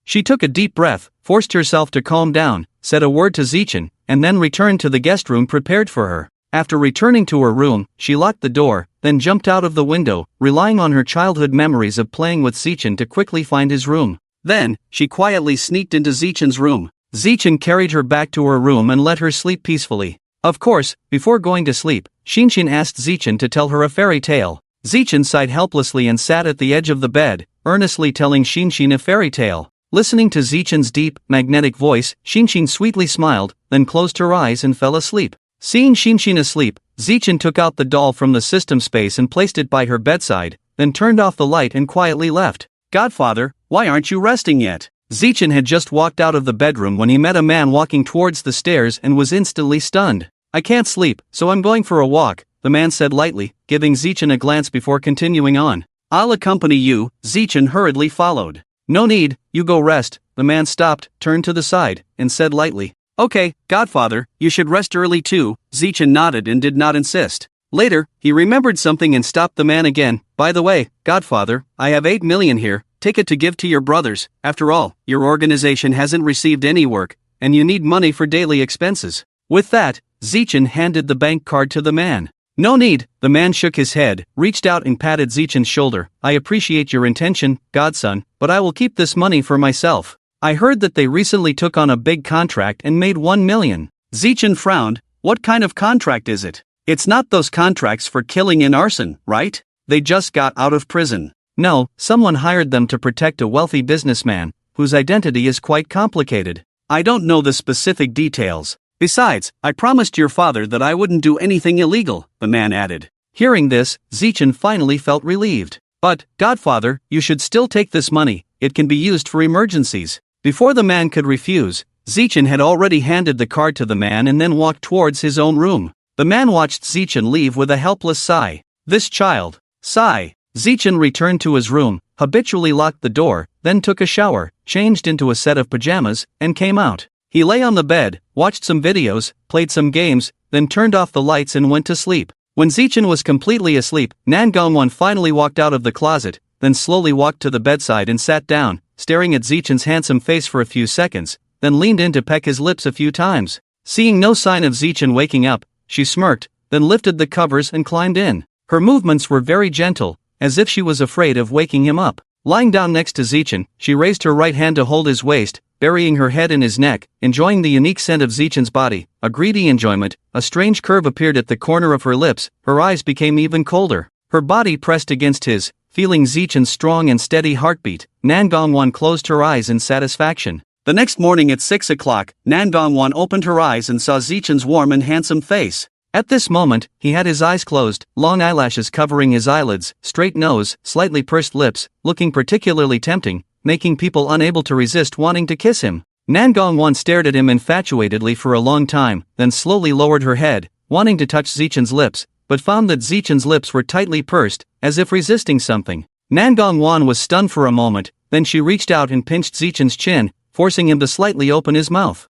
She took a deep breath, forced herself to calm down, said a word to Zichen, and then returned to the guest room prepared for her. After returning to her room, she locked the door, then jumped out of the window, relying on her childhood memories of playing with Zichen to quickly find his room. Then, she quietly sneaked into Zichen's room. Zichen carried her back to her room and let her sleep peacefully. Of course, before going to sleep, Xinshin asked Zichen to tell her a fairy tale. Zichen sighed helplessly and sat at the edge of the bed, earnestly telling Xinshin a fairy tale. Listening to Zichen's deep, magnetic voice, Xinshin sweetly smiled, then closed her eyes and fell asleep. Seeing Xinshin asleep, Zichen took out the doll from the system space and placed it by her bedside, then turned off the light and quietly left. "Godfather, why aren't you resting yet?" Zichen had just walked out of the bedroom when he met a man walking towards the stairs and was instantly stunned. "I can't sleep, so I'm going for a walk," the man said lightly, giving Zichen a glance before continuing on. "I'll accompany you," Zichen hurriedly followed. "No need, you go rest," the man stopped, turned to the side, and said lightly. "Okay, Godfather, you should rest early too," Zichen nodded and did not insist. Later, he remembered something and stopped the man again. "By the way, Godfather, I have 8 million here, take it to give to your brothers. After all, your organization hasn't received any work, and you need money for daily expenses." With that, Zichen handed the bank card to the man. "No need," the man shook his head, reached out and patted Zichen's shoulder. "I appreciate your intention, godson, but I will keep this money for myself. I heard that they recently took on a big contract and made 1 million. Zichen frowned. "What kind of contract is it? It's not those contracts for killing and arson, right? They just got out of prison." "No, someone hired them to protect a wealthy businessman, whose identity is quite complicated. I don't know the specific details. Besides, I promised your father that I wouldn't do anything illegal," the man added. Hearing this, Zichen finally felt relieved. "But, Godfather, you should still take this money, it can be used for emergencies." Before the man could refuse, Zichen had already handed the card to the man and then walked towards his own room. The man watched Zichen leave with a helpless sigh. This child. Sigh. Zichen returned to his room, habitually locked the door, then took a shower, changed into a set of pajamas, and came out. He lay on the bed, watched some videos, played some games, then turned off the lights and went to sleep. When Zichin was completely asleep, Nangong finally walked out of the closet, then slowly walked to the bedside and sat down, staring at Zichin's handsome face for a few seconds, then leaned in to peck his lips a few times. Seeing no sign of Zichin waking up, she smirked, then lifted the covers and climbed in. Her movements were very gentle, as if she was afraid of waking him up. Lying down next to Zichin, she raised her right hand to hold his waist, burying her head in his neck, enjoying the unique scent of Zichin's body, a greedy enjoyment. A strange curve appeared at the corner of her lips, her eyes became even colder. Her body pressed against his, feeling Zichin's strong and steady heartbeat. Nangong closed her eyes in satisfaction. The next morning at 6 o'clock, Nangong opened her eyes and saw Zichin's warm and handsome face. At this moment, he had his eyes closed, long eyelashes covering his eyelids, straight nose, slightly pursed lips, looking particularly tempting, making people unable to resist wanting to kiss him. Nangong stared at him infatuatedly for a long time, then slowly lowered her head, wanting to touch Zichin's lips, but found that Zichin's lips were tightly pursed, as if resisting something. Nangong was stunned for a moment, then she reached out and pinched Zichin's chin, forcing him to slightly open his mouth.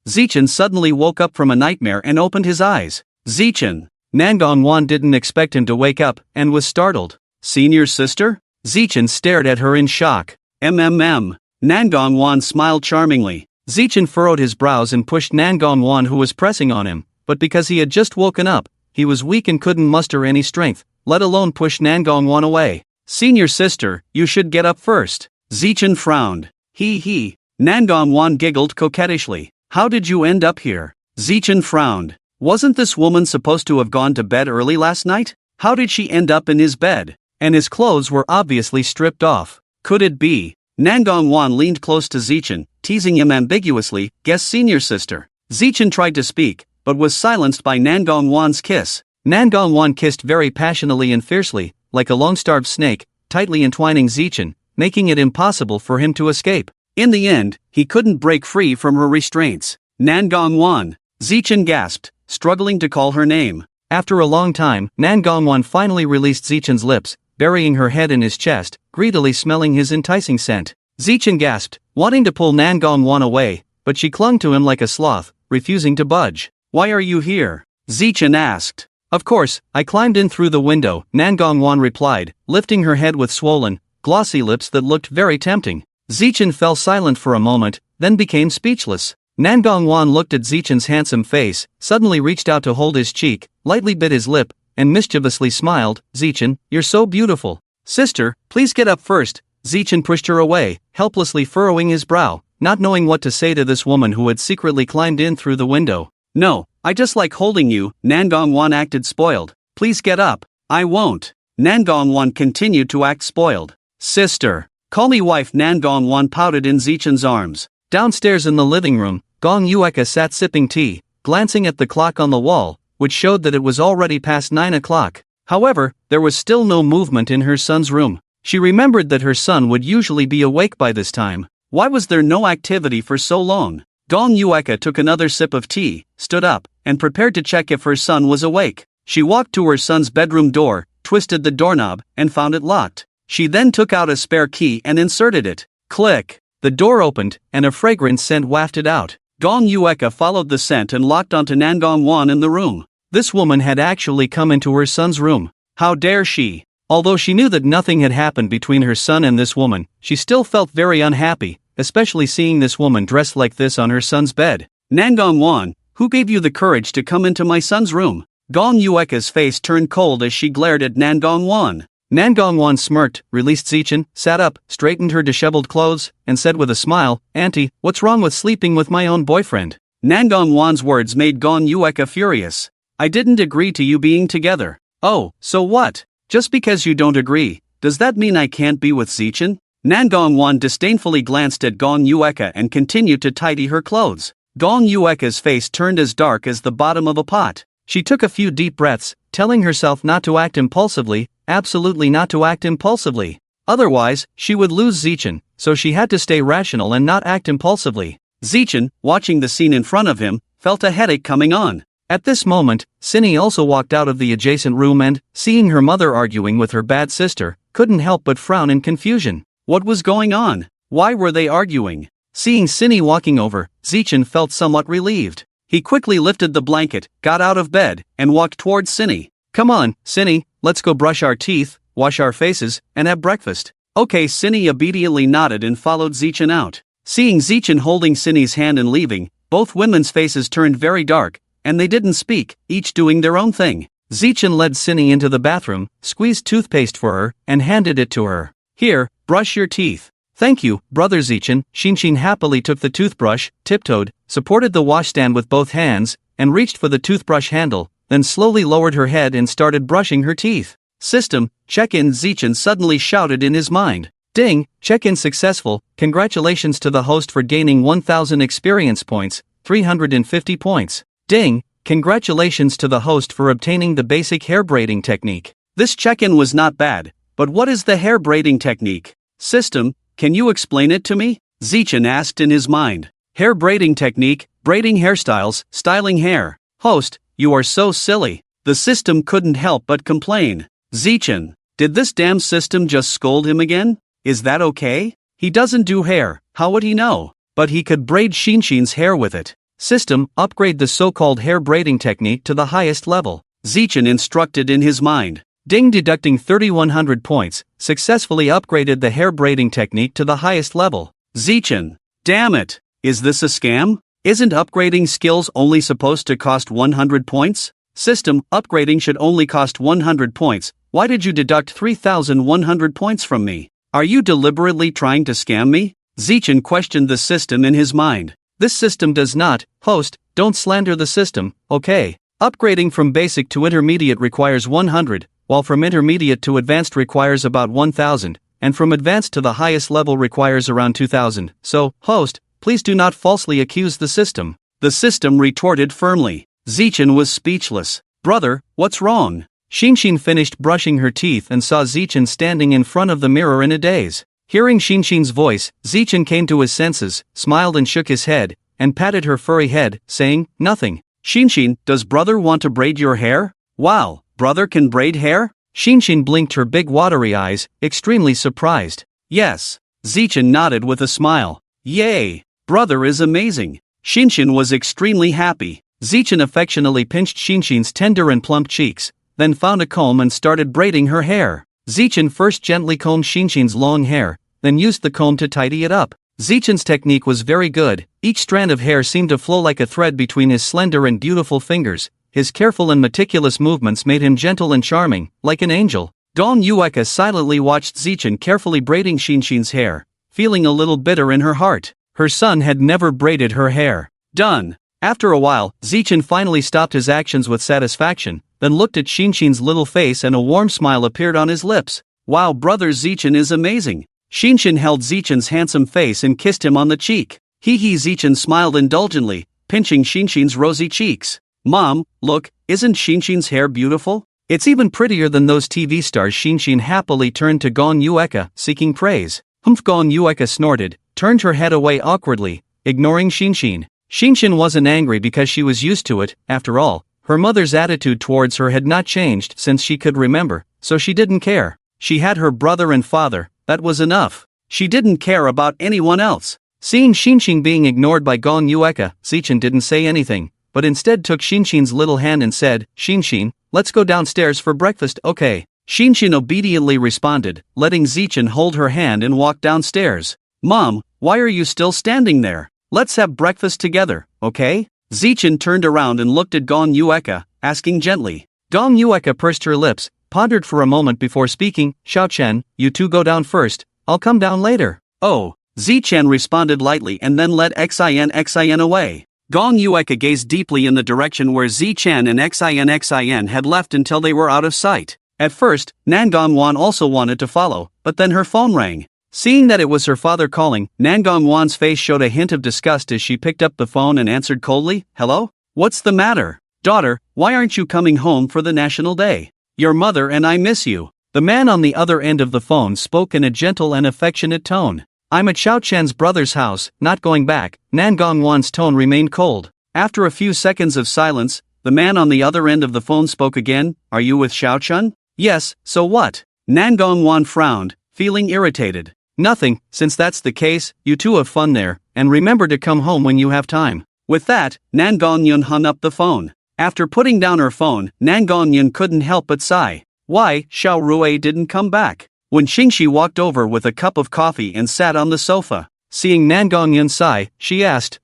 Zichin suddenly woke up from a nightmare and opened his eyes. Zichin! Nangong didn't expect him to wake up, and was startled. Senior sister? Zichin stared at her in shock. Nangong smiled charmingly. Zichin furrowed his brows and pushed Nangong who was pressing on him, but because he had just woken up, he was weak and couldn't muster any strength, let alone push Nangong away. Senior sister, you should get up first. Zichin frowned. He. Nangong giggled coquettishly. How did you end up here? Zichin frowned. Wasn't this woman supposed to have gone to bed early last night? How did she end up in his bed? And his clothes were obviously stripped off. Could it be? Nangong leaned close to Zichin, teasing him ambiguously, guess senior sister. Zichin tried to speak, but was silenced by Nangong's kiss. Nangong kissed very passionately and fiercely, like a long-starved snake, tightly entwining Zichin, making it impossible for him to escape. In the end, he couldn't break free from her restraints. Nangong. Zichin gasped, struggling to call her name. After a long time, Nangong finally released Zichin's lips, burying her head in his chest, greedily smelling his enticing scent. Zichin gasped, wanting to pull Nangong away, but she clung to him like a sloth, refusing to budge. Why are you here? Zichin asked. Of course, I climbed in through the window, Nangong replied, lifting her head with swollen, glossy lips that looked very tempting. Zichin fell silent for a moment, then became speechless. Nangong looked at Zichin's handsome face, suddenly reached out to hold his cheek, lightly bit his lip, and mischievously smiled. Zichin, you're so beautiful. Sister, please get up first. Zichin pushed her away, helplessly furrowing his brow, not knowing what to say to this woman who had secretly climbed in through the window. No, I just like holding you. Nangong acted spoiled. Please get up. I won't. Nangong continued to act spoiled. Sister. Call me wife. Nangong pouted in Zichin's arms. Downstairs in the living room, Gong Yueka sat sipping tea, glancing at the clock on the wall, which showed that it was already past 9 o'clock. However, there was still no movement in her son's room. She remembered that her son would usually be awake by this time. Why was there no activity for so long? Gong Yueka took another sip of tea, stood up, and prepared to check if her son was awake. She walked to her son's bedroom door, twisted the doorknob, and found it locked. She then took out a spare key and inserted it. Click! The door opened, and a fragrant scent wafted out. Gong Yueka followed the scent and locked onto Nangong in the room. This woman had actually come into her son's room. How dare she? Although she knew that nothing had happened between her son and this woman, she still felt very unhappy, especially seeing this woman dressed like this on her son's bed. Nangong, who gave you the courage to come into my son's room? Gong Yueka's face turned cold as she glared at Nangong. Nangong smirked, released Zichin, sat up, straightened her disheveled clothes, and said with a smile, Auntie, what's wrong with sleeping with my own boyfriend? Nangong's words made Gong Yueka furious. I didn't agree to you being together. Oh, so what? Just because you don't agree, does that mean I can't be with Zichin? Nangong disdainfully glanced at Gong Yueka and continued to tidy her clothes. Gong Yueka's face turned as dark as the bottom of a pot. She took a few deep breaths, telling herself not to act impulsively, absolutely not to act impulsively. Otherwise, she would lose Zichin, so she had to stay rational and not act impulsively. Zichin, watching the scene in front of him, felt a headache coming on. At this moment, Cindy also walked out of the adjacent room and, seeing her mother arguing with her bad sister, couldn't help but frown in confusion. What was going on? Why were they arguing? Seeing Cindy walking over, Zichen felt somewhat relieved. He quickly lifted the blanket, got out of bed, and walked towards Cindy. Come on, Cindy, let's go brush our teeth, wash our faces, and have breakfast. Okay, Cindy obediently nodded and followed Zichen out. Seeing Zichen holding Cindy's hand and leaving, both women's faces turned very dark, and they didn't speak, each doing their own thing. Zichen led Cindy into the bathroom, squeezed toothpaste for her, and handed it to her. Here, brush your teeth. Thank you, brother Zichen. Shinshin happily took the toothbrush, tiptoed, supported the washstand with both hands, and reached for the toothbrush handle, then slowly lowered her head and started brushing her teeth. System, check-in. Zichen suddenly shouted in his mind. Ding, check-in successful. Congratulations to the host for gaining 1000 experience points, 350 points. Ding, congratulations to the host for obtaining the basic hair braiding technique. This check-in was not bad, but what is the hair braiding technique? System, can you explain it to me? Zichen asked in his mind. Hair braiding technique, braiding hairstyles, styling hair. Host, you are so silly. The system couldn't help but complain. Zichen, did this damn system just scold him again? Is that okay? He doesn't do hair, how would he know? But he could braid Shinshin's hair with it. System, upgrade the so-called hair braiding technique to the highest level. Zichen instructed in his mind. Ding, deducting 3100 points, successfully upgraded the hair braiding technique to the highest level. Zichen, damn it, is this a scam? Isn't upgrading skills only supposed to cost 100 points? System, upgrading should only cost 100 points, why did you deduct 3100 points from me? Are you deliberately trying to scam me? Zichen questioned the system in his mind. This system does not, host, don't slander the system, okay? Upgrading from basic to intermediate requires 100, while from intermediate to advanced requires about 1000, and from advanced to the highest level requires around 2000, so, host, please do not falsely accuse the system. The system retorted firmly. Zichen was speechless. Brother, what's wrong? Shinshin finished brushing her teeth and saw Zichen standing in front of the mirror in a daze. Hearing Shinshin's voice, Zichen came to his senses, smiled and shook his head, and patted her furry head, saying, nothing. Shinshin, does brother want to braid your hair? Wow, brother can braid hair? Shinshin blinked her big watery eyes, extremely surprised. Yes. Zichen nodded with a smile. Yay, brother is amazing. Shinshin was extremely happy. Zichen affectionately pinched Shinshin's tender and plump cheeks, then found a comb and started braiding her hair. Zichen first gently combed Shinshin's long hair, then used the comb to tidy it up. Zichen's technique was very good, each strand of hair seemed to flow like a thread between his slender and beautiful fingers. His careful and meticulous movements made him gentle and charming, like an angel. Dong Yueka silently watched Zichen carefully braiding Shinshin's hair, feeling a little bitter in her heart. Her son had never braided her hair. Done. After a while, Zichen finally stopped his actions with satisfaction, then looked at Shinshin's little face and a warm smile appeared on his lips. Wow, brother Zichen is amazing. Shinshin held Zichen's handsome face and kissed him on the cheek. Hee hee. Zichen smiled indulgently, pinching Shinshin's rosy cheeks. Mom, look, isn't Shinshin's hair beautiful? It's even prettier than those TV stars. Shinshin happily turned to Gon Yueka, seeking praise. Humph. Gon Yueka snorted, turned her head away awkwardly, ignoring Shinshin. Shinshin wasn't angry because she was used to it, after all, her mother's attitude towards her had not changed since she could remember, so she didn't care. She had her brother and father, that was enough. She didn't care about anyone else. Seeing Shinshin being ignored by Gon Yueka, Zichen didn't say anything, but instead took Shinshin's little hand and said, Shinshin, let's go downstairs for breakfast, okay? Shinshin obediently responded, letting Zichen hold her hand and walk downstairs. Mom, why are you still standing there? Let's have breakfast together, okay? Zichen turned around and looked at Gon Yueka, asking gently. Gon Yueka pursed her lips, pondered for a moment before speaking. Xiaochen, you two go down first, I'll come down later. Oh, Zichen responded lightly and then led Xin away. Gon Yueka gazed deeply in the direction where Zichen and Xin had left until they were out of sight. At first, Nangong also wanted to follow, but then her phone rang. Seeing that it was her father calling, Nangong's face showed a hint of disgust as she picked up the phone and answered coldly, Hello? What's the matter? Daughter, why aren't you coming home for the National Day? Your mother and I miss you. The man on the other end of the phone spoke in a gentle and affectionate tone. I'm at Xiaochen's brother's house, not going back. Nangong's tone remained cold. After a few seconds of silence, the man on the other end of the phone spoke again. Are you with Xiaochen? Yes, so what? Nangong Wan frowned, feeling irritated. Nothing, since that's the case, you two have fun there, and remember to come home when you have time. With that, Nangong Yun hung up the phone. After putting down her phone, Nangong Yun couldn't help but sigh. Why, Xiao Rui didn't come back? When Xingxi walked over with a cup of coffee and sat on the sofa. Seeing Nangong Yun sigh, she asked,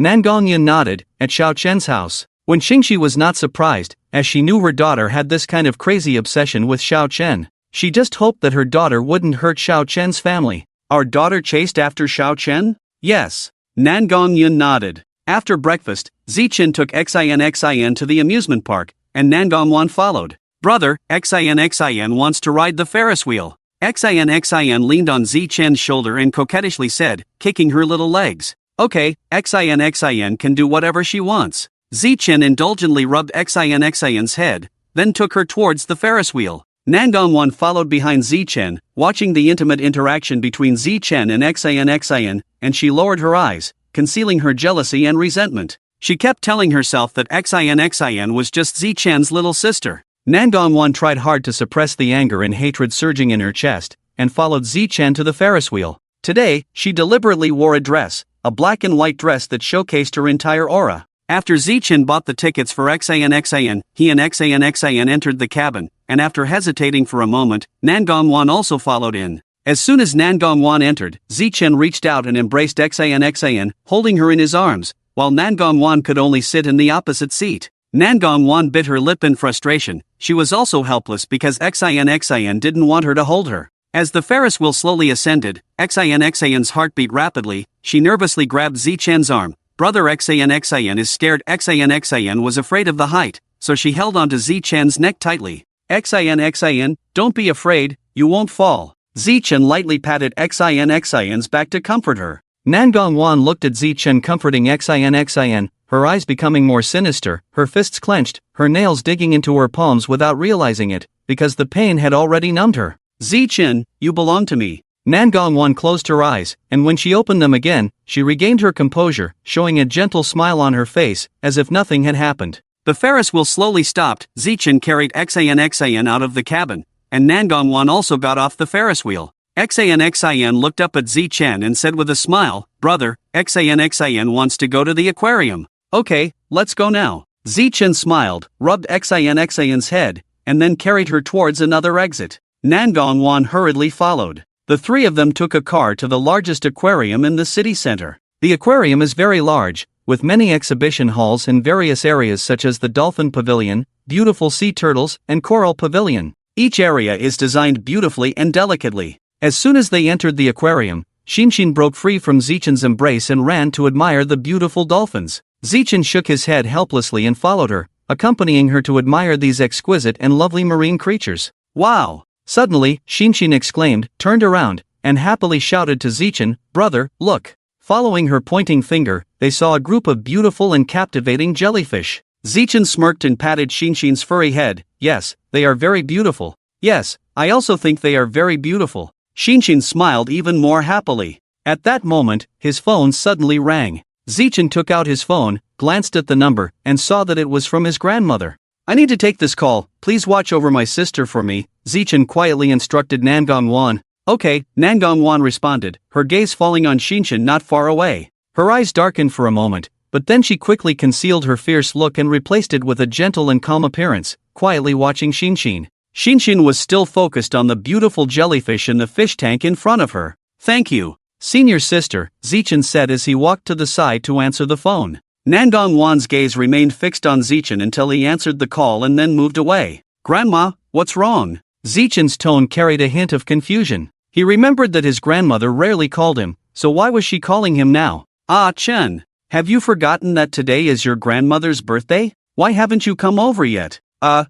Nangong Yun nodded, at Xiao Chen's house. When Xingxi was not surprised, as she knew her daughter had this kind of crazy obsession with Xiao Chen. She just hoped that her daughter wouldn't hurt Xiao Chen's family. Our daughter chased after Xiao Chen? Yes. Nangong Yun nodded. After breakfast, Zichen took Xin to the amusement park, and Nangong Wan followed. Brother, Xin wants to ride the Ferris wheel. Xin leaned on Zichen's shoulder and coquettishly said, kicking her little legs. Okay, Xin can do whatever she wants. Zichen indulgently rubbed Xin's head, then took her towards the Ferris wheel. Nangong Wan followed behind Zichen, watching the intimate interaction between Zichen and Xin, and she lowered her eyes, concealing her jealousy and resentment. She kept telling herself that Xin was just Zichen's little sister. Nangong Wan tried hard to suppress the anger and hatred surging in her chest, and followed Zichen to the Ferris wheel. Today, she deliberately wore a dress, a black and white dress that showcased her entire aura. After Zichen bought the tickets for Xin, he and Xin entered the cabin, and after hesitating for a moment, Nangong Wan also followed in. As soon as Nangong Wan entered, Zichen reached out and embraced Xin, holding her in his arms, while Nangong Wan could only sit in the opposite seat. Nangong Wan bit her lip in frustration. She was also helpless because Xin didn't want her to hold her. As the Ferris wheel slowly ascended, Xin's heart beat rapidly. She nervously grabbed Zichen's arm. Brother Xin is scared. Xin was afraid of the height, so she held onto Zichen's neck tightly. Xin, don't be afraid, you won't fall. Zichen lightly patted Xin's back to comfort her. Nangong Wan looked at Zichen comforting Xin, her eyes becoming more sinister, her fists clenched, her nails digging into her palms without realizing it, because the pain had already numbed her. Zichen, you belong to me. Nangong Wan closed her eyes, and when she opened them again, she regained her composure, showing a gentle smile on her face, as if nothing had happened. The Ferris wheel slowly stopped. Zichen carried Xin out of the cabin, and Nangong Wan also got off the Ferris wheel. Xin looked up at Zichen and said with a smile, Brother, Xin wants to go to the aquarium. Okay, let's go now. Zichen smiled, rubbed Xin's head, and then carried her towards another exit. Nangong Wan hurriedly followed. The three of them took a car to the largest aquarium in the city center. The aquarium is very large, with many exhibition halls in various areas such as the Dolphin Pavilion, Beautiful Sea Turtles, and Coral Pavilion. Each area is designed beautifully and delicately. As soon as they entered the aquarium, Xinxin broke free from Zichen's embrace and ran to admire the beautiful dolphins. Zichen shook his head helplessly and followed her, accompanying her to admire these exquisite and lovely marine creatures. Wow! Suddenly, Xinxin exclaimed, turned around, and happily shouted to Zichen, Brother, look! Following her pointing finger, they saw a group of beautiful and captivating jellyfish. Zichen smirked and patted Xinxin's furry head. Yes, they are very beautiful. Yes, I also think they are very beautiful. Xinxin smiled even more happily. At that moment, his phone suddenly rang. Zichen took out his phone, glanced at the number, and saw that it was from his grandmother. I need to take this call, please watch over my sister for me, Zichen quietly instructed Nangong Wan. Okay, Nangong Wan responded, her gaze falling on Xinxin not far away. Her eyes darkened for a moment, but then she quickly concealed her fierce look and replaced it with a gentle and calm appearance, quietly watching Xinxin. Xinxin was still focused on the beautiful jellyfish in the fish tank in front of her. Thank you, senior sister, Zichen said as he walked to the side to answer the phone. Nangong Wan's gaze remained fixed on Zichen until he answered the call and then moved away. Grandma, what's wrong? Zichen's tone carried a hint of confusion. He remembered that his grandmother rarely called him, so why was she calling him now? Ah, Chen, have you forgotten that today is your grandmother's birthday? Why haven't you come over yet?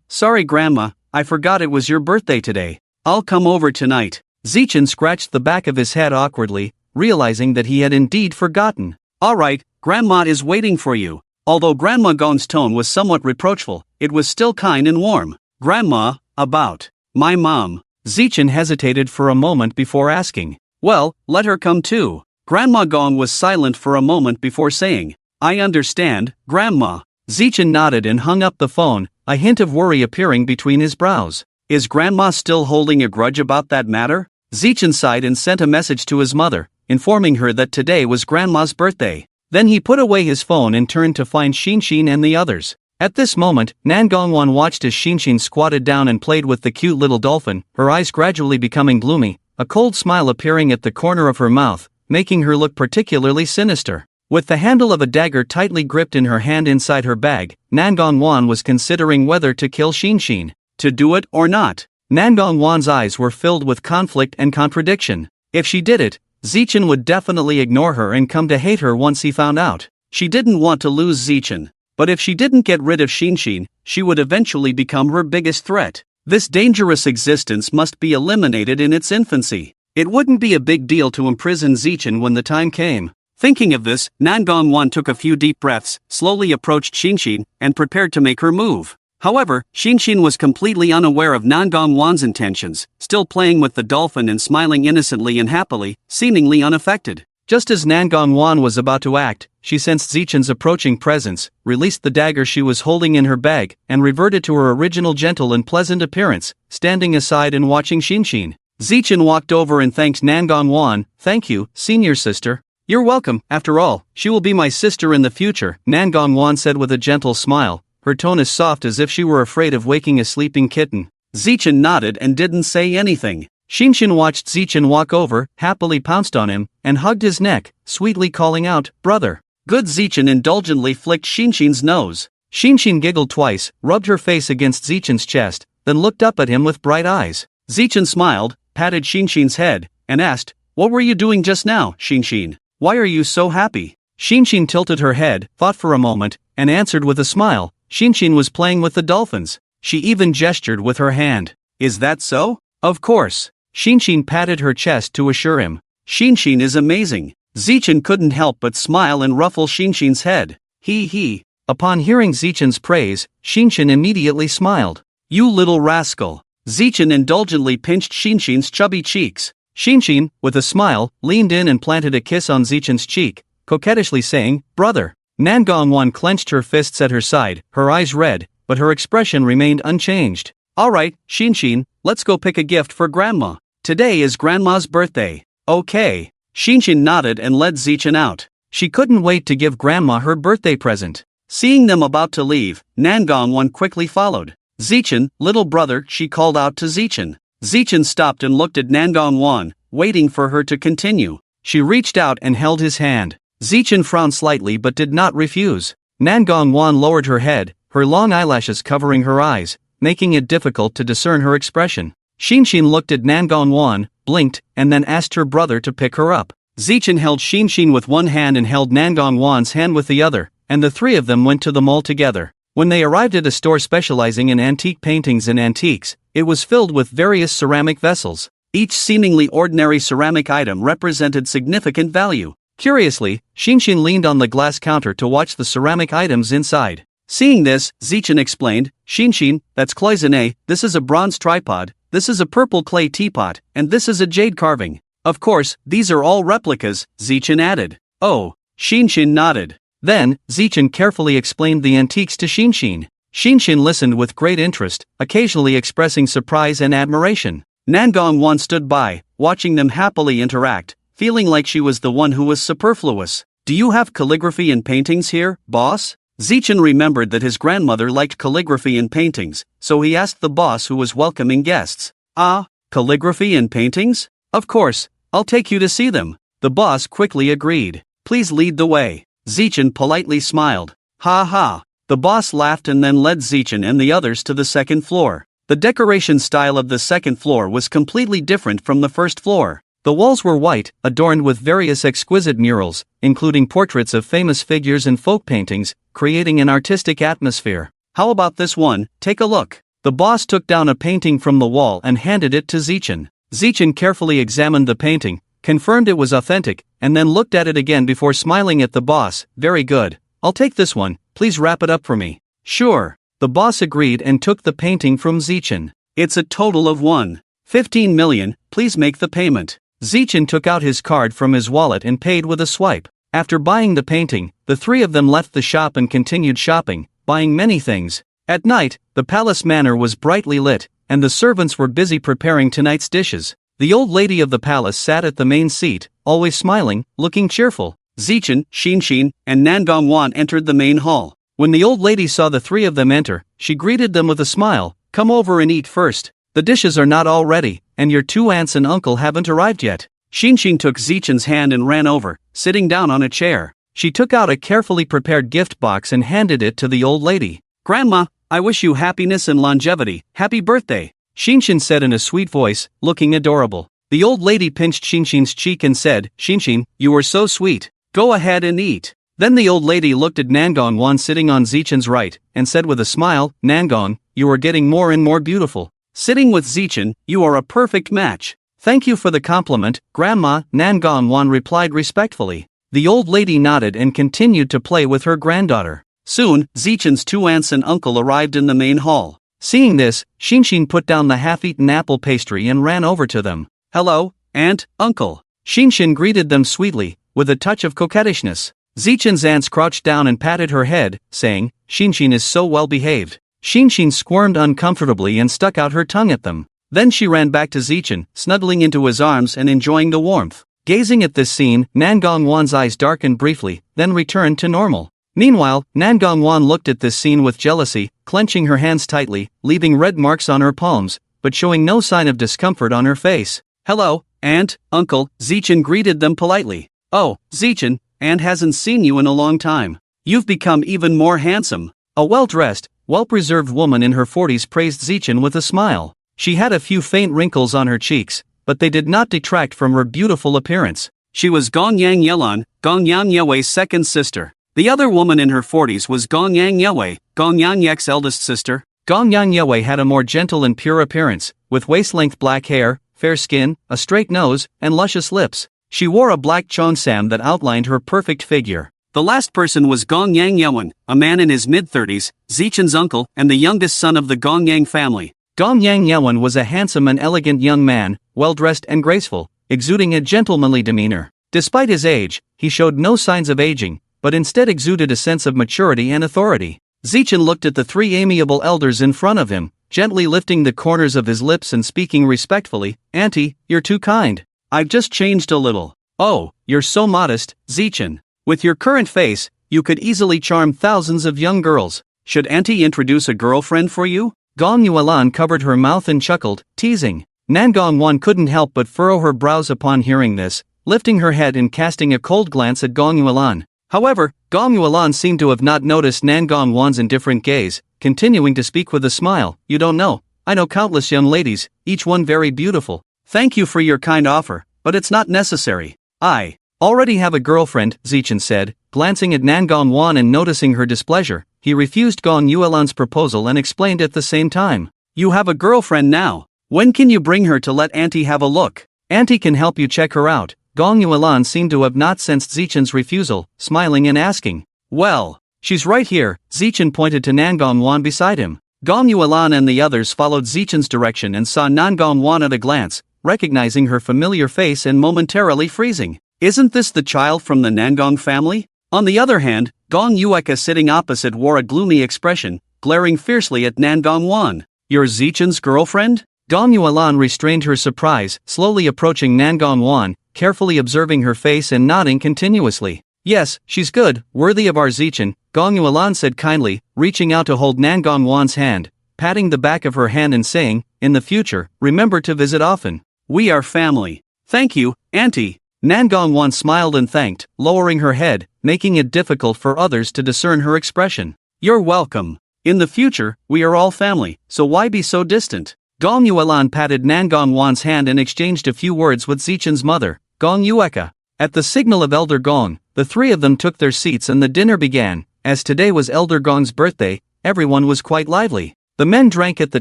Sorry Grandma, I forgot it was your birthday today. I'll come over tonight. Zichen scratched the back of his head awkwardly, realizing that he had indeed forgotten. Alright, Grandma is waiting for you. Although Grandma Gong's tone was somewhat reproachful, it was still kind and warm. Grandma, about my mom. Zichen hesitated for a moment before asking. Well, let her come too. Grandma Gong was silent for a moment before saying, I understand, Grandma. Zichen nodded and hung up the phone, a hint of worry appearing between his brows. Is Grandma still holding a grudge about that matter? Zichen sighed and sent a message to his mother, informing her that today was Grandma's birthday. Then he put away his phone and turned to find Shinshin and the others. At this moment, Nangong watched as Shinshin squatted down and played with the cute little dolphin, her eyes gradually becoming gloomy, a cold smile appearing at the corner of her mouth, making her look particularly sinister. With the handle of a dagger tightly gripped in her hand inside her bag, Nangong was considering whether to kill Shinshin. To do it or not. Nangong's eyes were filled with conflict and contradiction. If she did it, Zichen would definitely ignore her and come to hate her once he found out. She didn't want to lose Zichen. But if she didn't get rid of Shinshin, she would eventually become her biggest threat. This dangerous existence must be eliminated in its infancy. It wouldn't be a big deal to imprison Zichen when the time came. Thinking of this, Nangong took a few deep breaths, slowly approached Shinshin, and prepared to make her move. However, Shinshin was completely unaware of Nangong's intentions, still playing with the dolphin and smiling innocently and happily, seemingly unaffected. Just as Nangong was about to act, she sensed Zichen's approaching presence, released the dagger she was holding in her bag, and reverted to her original gentle and pleasant appearance, standing aside and watching Shinshin. Zichen walked over and thanked Nangong. "Thank you, senior sister." "You're welcome, after all, she will be my sister in the future," Nangong said with a gentle smile, her tone as soft as if she were afraid of waking a sleeping kitten. Zichen nodded and didn't say anything. Shinshin watched Zichen walk over, happily pounced on him, and hugged his neck, sweetly calling out, "Brother." Good. Zichen indulgently flicked Shinshin's nose. Shinshin giggled twice, rubbed her face against Zichen's chest, then looked up at him with bright eyes. Zichen smiled, patted Shinshin's head, and asked, "What were you doing just now, Shinshin? Why are you so happy?" Shinshin tilted her head, thought for a moment, and answered with a smile. Shinshin was playing with the dolphins. She even gestured with her hand. "Is that so?" "Of course." Shinshin patted her chest to assure him. "Shinshin is amazing." Zichen couldn't help but smile and ruffle Shinshin's head. He. Upon hearing Zichen's praise, Shinshin immediately smiled. "You little rascal." Zichen indulgently pinched Shinshin's chubby cheeks. Shinshin, with a smile, leaned in and planted a kiss on Zichen's cheek, coquettishly saying, "Brother." Nangong clenched her fists at her side, her eyes red, but her expression remained unchanged. "All right, Shinshin, let's go pick a gift for Grandma. Today is Grandma's birthday." "Okay." Shinshin nodded and led Zichen out. She couldn't wait to give Grandma her birthday present. Seeing them about to leave, Nangong quickly followed. "Zichen, little brother," she called out to Zichen. Zichen stopped and looked at Nangong, waiting for her to continue. She reached out and held his hand. Zichen frowned slightly but did not refuse. Nangong lowered her head, her long eyelashes covering her eyes, making it difficult to discern her expression. Shinshin looked at Nangong, blinked, and then asked her brother to pick her up. Zichen held Shinshin with one hand and held Nangong's hand with the other, and the three of them went to the mall together. When they arrived at a store specializing in antique paintings and antiques, it was filled with various ceramic vessels. Each seemingly ordinary ceramic item represented significant value. Curiously, Shinshin leaned on the glass counter to watch the ceramic items inside. Seeing this, Zichen explained, "Shinshin, that's cloisonné, this is a bronze tripod, this is a purple clay teapot, and this is a jade carving. Of course, these are all replicas," Zichen added. "Oh." Shinshin nodded. Then, Zichen carefully explained the antiques to Shinshin. Shinshin listened with great interest, occasionally expressing surprise and admiration. Nangong stood by, watching them happily interact, feeling like she was the one who was superfluous. "Do you have calligraphy and paintings here, boss?" Zichen remembered that his grandmother liked calligraphy and paintings, so he asked the boss who was welcoming guests. "Ah, calligraphy and paintings? Of course, I'll take you to see them." The boss quickly agreed. "Please lead the way." Zichen politely smiled. "Ha ha." The boss laughed and then led Zichen and the others to the second floor. The decoration style of the second floor was completely different from the first floor. The walls were white, adorned with various exquisite murals, including portraits of famous figures and folk paintings, creating an artistic atmosphere. "How about this one? Take a look." The boss took down a painting from the wall and handed it to Zichen. Zichen carefully examined the painting, confirmed it was authentic, and then looked at it again before smiling at the boss. "Very good. I'll take this one, please wrap it up for me." "Sure." The boss agreed and took the painting from Zichen. "It's a total of 1.15 million, please make the payment." Zichen took out his card from his wallet and paid with a swipe. After buying the painting, the three of them left the shop and continued shopping, buying many things. At night, the palace manor was brightly lit, and the servants were busy preparing tonight's dishes. The old lady of the palace sat at the main seat, always smiling, looking cheerful. Zichen, Xinshin, and Nangong Wan entered the main hall. When the old lady saw the three of them enter, she greeted them with a smile. "Come over and eat first. The dishes are not all ready, and your two aunts and uncle haven't arrived yet." Xinshin took Zichen's hand and ran over, sitting down on a chair. She took out a carefully prepared gift box and handed it to the old lady. "Grandma, I wish you happiness and longevity. Happy birthday," Xinshin said in a sweet voice, looking adorable. The old lady pinched Xinshin's cheek and said, "Xinshin, you are so sweet. Go ahead and eat." Then the old lady looked at Nangong Wan sitting on Zichen's right, and said with a smile, "Nangong, you are getting more and more beautiful. Sitting with Zichen, you are a perfect match." "Thank you for the compliment, Grandma," Nangong Wan replied respectfully. The old lady nodded and continued to play with her granddaughter. Soon, Zichen's two aunts and uncle arrived in the main hall. Seeing this, Xinshin put down the half-eaten apple pastry and ran over to them. "Hello, Aunt, Uncle." Xinshin greeted them sweetly, with a touch of coquettishness. Zichen's aunts crouched down and patted her head, saying, "Xinshin is so well behaved." Xinshin squirmed uncomfortably and stuck out her tongue at them. Then she ran back to Zichen, snuggling into his arms and enjoying the warmth. Gazing at this scene, Nangong Wan's eyes darkened briefly, then returned to normal. Meanwhile, Nangong Wan looked at this scene with jealousy, clenching her hands tightly, leaving red marks on her palms, but showing no sign of discomfort on her face. "Hello, Aunt, Uncle," Zichen greeted them politely. "Oh, Zichen, Aunt hasn't seen you in a long time. You've become even more handsome." A well-dressed, well-preserved woman in her 40s praised Zichen with a smile. She had a few faint wrinkles on her cheeks, but they did not detract from her beautiful appearance. She was Gongyang Yelan, Gongyang Yewei's second sister. The other woman in her 40s was Gongyang Yewei, Gongyang Yek's eldest sister. Gongyang Yewei had a more gentle and pure appearance, with waist-length black hair, fair skin, a straight nose, and luscious lips. She wore a black cheongsam that outlined her perfect figure. The last person was Gongyang Yewen, a man in his mid-30s, Zichen's uncle, and the youngest son of the Gongyang family. Gongyang Yewen was a handsome and elegant young man, well-dressed and graceful, exuding a gentlemanly demeanor. Despite his age, he showed no signs of aging, but instead exuded a sense of maturity and authority. Zichen looked at the three amiable elders in front of him, gently lifting the corners of his lips and speaking respectfully, "Auntie, you're too kind. I've just changed a little." "Oh, you're so modest, Zichen. With your current face, you could easily charm thousands of young girls. Should Auntie introduce a girlfriend for you?" Gong Yuelan covered her mouth and chuckled, teasing. Nangong Wan couldn't help but furrow her brows upon hearing this, lifting her head and casting a cold glance at Gong Yuelan. However, Gong Yuelan seemed to have not noticed Nangong Wan's indifferent gaze, continuing to speak with a smile. "You don't know. I know countless young ladies, each one very beautiful. Thank you for your kind offer, but it's not necessary. I already have a girlfriend," Zichen said, glancing at Nangong Wan and noticing her displeasure. He refused Gong Yuelan's proposal and explained at the same time. "You have a girlfriend now. When can you bring her to let Auntie have a look? Auntie can help you check her out." Gong Yuelan seemed to have not sensed Zichen's refusal, smiling and asking, "Well, she's right here." Zichen pointed to Nangong Wan beside him. Gong Yuelan and the others followed Zichen's direction and saw Nangong Wan at a glance, recognizing her familiar face and momentarily freezing. "Isn't this the child from the Nangong family?" On the other hand, Gong Yueka sitting opposite wore a gloomy expression, glaring fiercely at Nangong Wan. "You're Zichen's girlfriend?" Gong Yuelan restrained her surprise, slowly approaching Nangong Wan, carefully observing her face and nodding continuously. "Yes, she's good, worthy of our Zichen," Gong Yuelan said kindly, reaching out to hold Nangong Wan's hand, patting the back of her hand and saying, "In the future, remember to visit often. We are family." "Thank you, Auntie." Nangong Wan smiled and thanked, lowering her head, making it difficult for others to discern her expression. "You're welcome. In the future, we are all family, so why be so distant?" Gong Yuelan patted Nangong Wan's hand and exchanged a few words with Zichen's mother, Gong Yueka. At the signal of Elder Gong, the three of them took their seats and the dinner began. As today was Elder Gong's birthday, everyone was quite lively. The men drank at the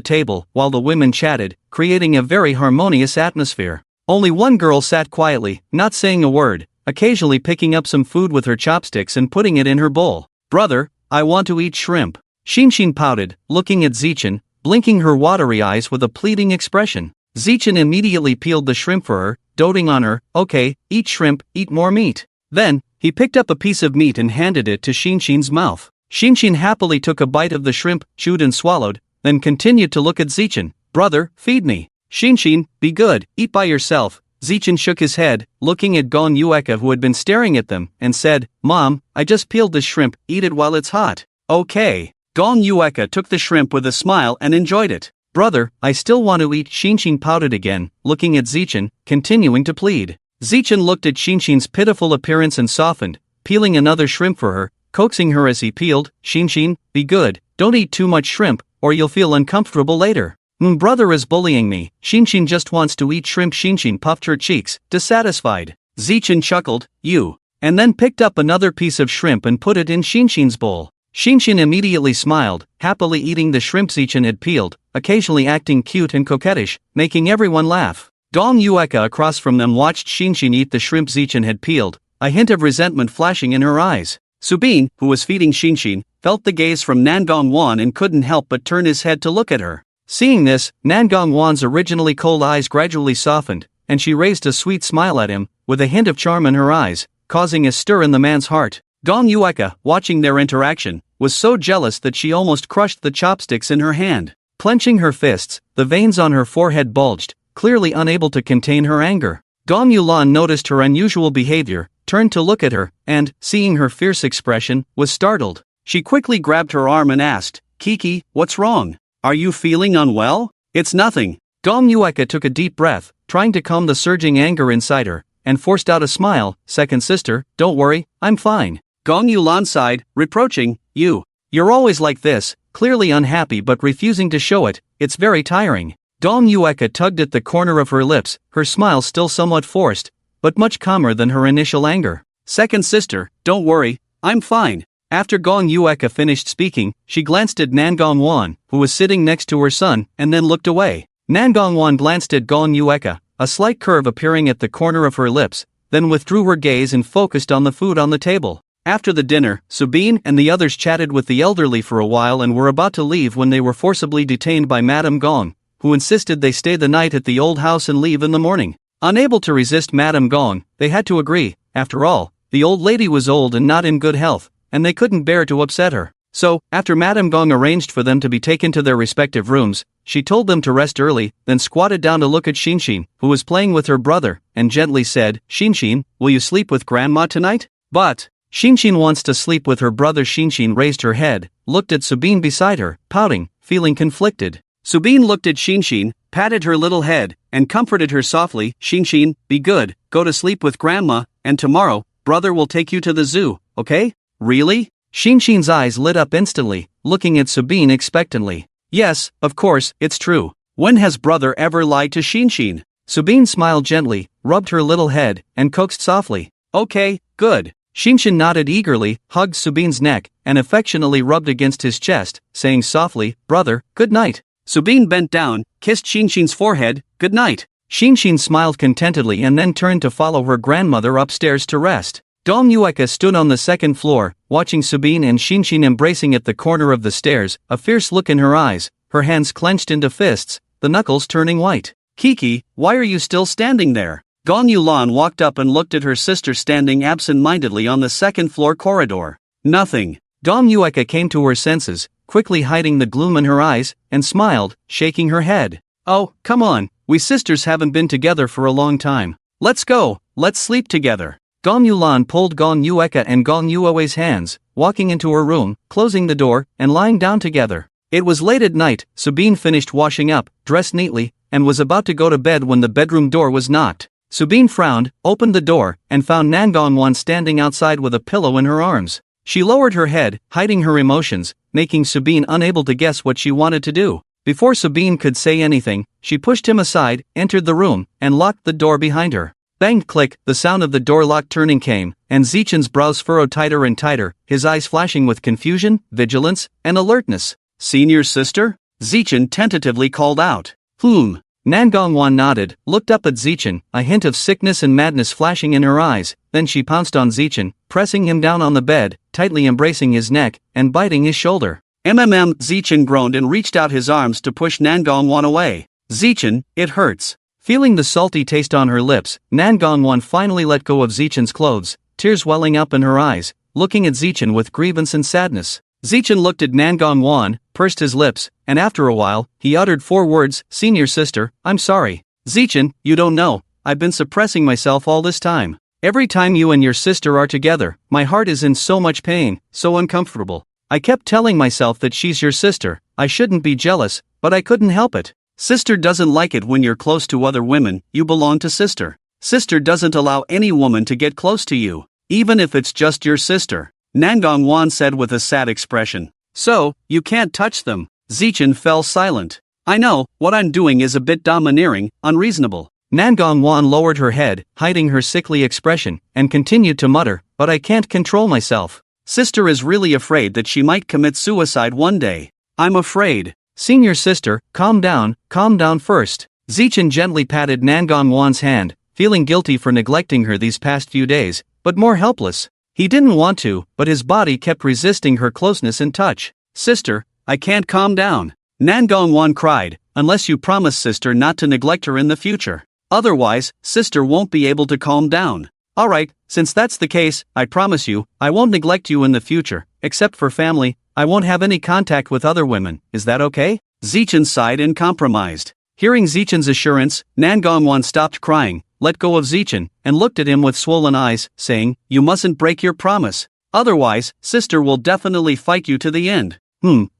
table, while the women chatted, creating a very harmonious atmosphere. Only one girl sat quietly, not saying a word, occasionally picking up some food with her chopsticks and putting it in her bowl. "Brother, I want to eat shrimp." Xinshin pouted, looking at Zichen, blinking her watery eyes with a pleading expression. Zichen immediately peeled the shrimp for her, doting on her. "Okay, eat shrimp, eat more meat." Then, he picked up a piece of meat and handed it to Xinshin's mouth. Xinshin happily took a bite of the shrimp, chewed and swallowed, then continued to look at Zichen, Brother, feed me. Shinshin, be good, eat by yourself. Zichin shook his head, looking at Gon Yueka who had been staring at them, and said, Mom, I just peeled this shrimp, eat it while it's hot. Okay. Gon Yueka took the shrimp with a smile and enjoyed it. Brother, I still want to eat. Shinshin pouted again, looking at Zichin, continuing to plead. Zichin looked at Shinshin's pitiful appearance and softened, peeling another shrimp for her, coaxing her as he peeled. Shinshin, be good, don't eat too much shrimp, or you'll feel uncomfortable later. Brother is bullying me. Shinshin just wants to eat shrimp. Shinshin puffed her cheeks, dissatisfied. Zichin chuckled, you. And then picked up another piece of shrimp and put it in Shinshin's bowl. Shinshin immediately smiled, happily eating the shrimp Zichin had peeled, occasionally acting cute and coquettish, making everyone laugh. Gon Yueka across from them watched Shinshin eat the shrimp Zichin had peeled, a hint of resentment flashing in her eyes. Subin, who was feeding Shinshin, felt the gaze from Nangong Wan and couldn't help but turn his head to look at her. Seeing this, Nangong Wan's originally cold eyes gradually softened, and she raised a sweet smile at him, with a hint of charm in her eyes, causing a stir in the man's heart. Gon Yueka, watching their interaction, was so jealous that she almost crushed the chopsticks in her hand. Clenching her fists, the veins on her forehead bulged, clearly unable to contain her anger. Gon Yulan noticed her unusual behavior, turned to look at her, and, seeing her fierce expression, was startled. She quickly grabbed her arm and asked, Kiki, what's wrong? Are you feeling unwell? It's nothing. Gon Yueka took a deep breath, trying to calm the surging anger inside her, and forced out a smile. Second sister, don't worry, I'm fine. Gon Yulan sighed, reproaching, You're always like this, clearly unhappy but refusing to show it, it's very tiring. Gon Yueka tugged at the corner of her lips, her smile still somewhat forced, but much calmer than her initial anger. Second sister, don't worry, I'm fine. After Gon Yueka finished speaking, she glanced at Nangong Wan, who was sitting next to her son, and then looked away. Nangong Wan glanced at Gon Yueka, a slight curve appearing at the corner of her lips, then withdrew her gaze and focused on the food on the table. After the dinner, Subin and the others chatted with the elderly for a while and were about to leave when they were forcibly detained by Madame Gong, who insisted they stay the night at the old house and leave in the morning. Unable to resist Madame Gong, they had to agree. After all, the old lady was old and not in good health, and they couldn't bear to upset her. So, after Madame Gong arranged for them to be taken to their respective rooms, she told them to rest early, then squatted down to look at Shinshin, who was playing with her brother, and gently said, Shinshin, will you sleep with Grandma tonight? But Shinshin wants to sleep with her brother. Shinshin raised her head, looked at Subin beside her, pouting, feeling conflicted. Subin looked at Shinshin, patted her little head, and comforted her softly. Shinshin, be good, go to sleep with Grandma, and tomorrow, brother will take you to the zoo, okay? Really? Shinshin's eyes lit up instantly, looking at Subin expectantly. Yes, of course, it's true. When has brother ever lied to Shinshin? Subin smiled gently, rubbed her little head, and coaxed softly. Okay, good. Shinshin nodded eagerly, hugged Subin's neck, and affectionately rubbed against his chest, saying softly, Brother, good night. Subin bent down, kissed Shinshin's forehead, good night. Shinshin smiled contentedly and then turned to follow her grandmother upstairs to rest. Gon Yueka stood on the second floor, watching Subin and Shinshin embracing at the corner of the stairs, a fierce look in her eyes, her hands clenched into fists, the knuckles turning white. Kiki, why are you still standing there? Gon Yulan walked up and looked at her sister standing absent-mindedly on the second-floor corridor. Nothing. Gon Yueka came to her senses, quickly hiding the gloom in her eyes, and smiled, shaking her head. Oh, come on, we sisters haven't been together for a long time. Let's go, let's sleep together. Gon Yulan pulled Gon Yueka and Gon Yue's hands, walking into her room, closing the door, and lying down together. It was late at night. Subin finished washing up, dressed neatly, and was about to go to bed when the bedroom door was knocked. Subin frowned, opened the door, and found Nangong Wan standing outside with a pillow in her arms. She lowered her head, hiding her emotions, making Subin unable to guess what she wanted to do. Before Subin could say anything, she pushed him aside, entered the room, and locked the door behind her. Bang click, the sound of the door lock turning came, and Zichin's brows furrowed tighter and tighter, his eyes flashing with confusion, vigilance, and alertness. Senior sister? Zichin tentatively called out. Nangong Wan nodded, looked up at Zichin, a hint of sickness and madness flashing in her eyes, then she pounced on Zichin, pressing him down on the bed, tightly embracing his neck, and biting his shoulder. Zichin groaned and reached out his arms to push Nangong Wan away. Zichin, it hurts. Feeling the salty taste on her lips, Nangong Wan finally let go of Zichin's clothes, tears welling up in her eyes, looking at Zichin with grievance and sadness. Zichin looked at Nangong Wan, pursed his lips, and after a while, he uttered 4 words, "Senior sister, I'm sorry. Zeichin, you don't know, I've been suppressing myself all this time. Every time you and your sister are together, my heart is in so much pain, so uncomfortable. I kept telling myself that she's your sister, I shouldn't be jealous, but I couldn't help it. Sister doesn't like it when you're close to other women, you belong to sister. Sister doesn't allow any woman to get close to you, even if it's just your sister," Nangong Wan said with a sad expression. "So, you can't touch them." Zeichin fell silent. "I know, what I'm doing is a bit domineering, unreasonable." Nangong Wan lowered her head, hiding her sickly expression, and continued to mutter, "But I can't control myself. Sister is really afraid that she might commit suicide one day. I'm afraid." "Senior sister, calm down first." Zeichin gently patted Nangong Wan's hand, feeling guilty for neglecting her these past few days, but more helpless. He didn't want to, but his body kept resisting her closeness and touch. "Sister, I can't calm down," Nangong Wan cried, "unless you promise sister not to neglect her in the future. Otherwise, sister won't be able to calm down." "Alright, since that's the case, I promise you, I won't neglect you in the future, except for family. I won't have any contact with other women, is that okay?" Zeichin sighed and compromised. Hearing Zeichin's assurance, Nangong Wan stopped crying, let go of Zeichin, and looked at him with swollen eyes, saying, "You mustn't break your promise. Otherwise, sister will definitely fight you to the end."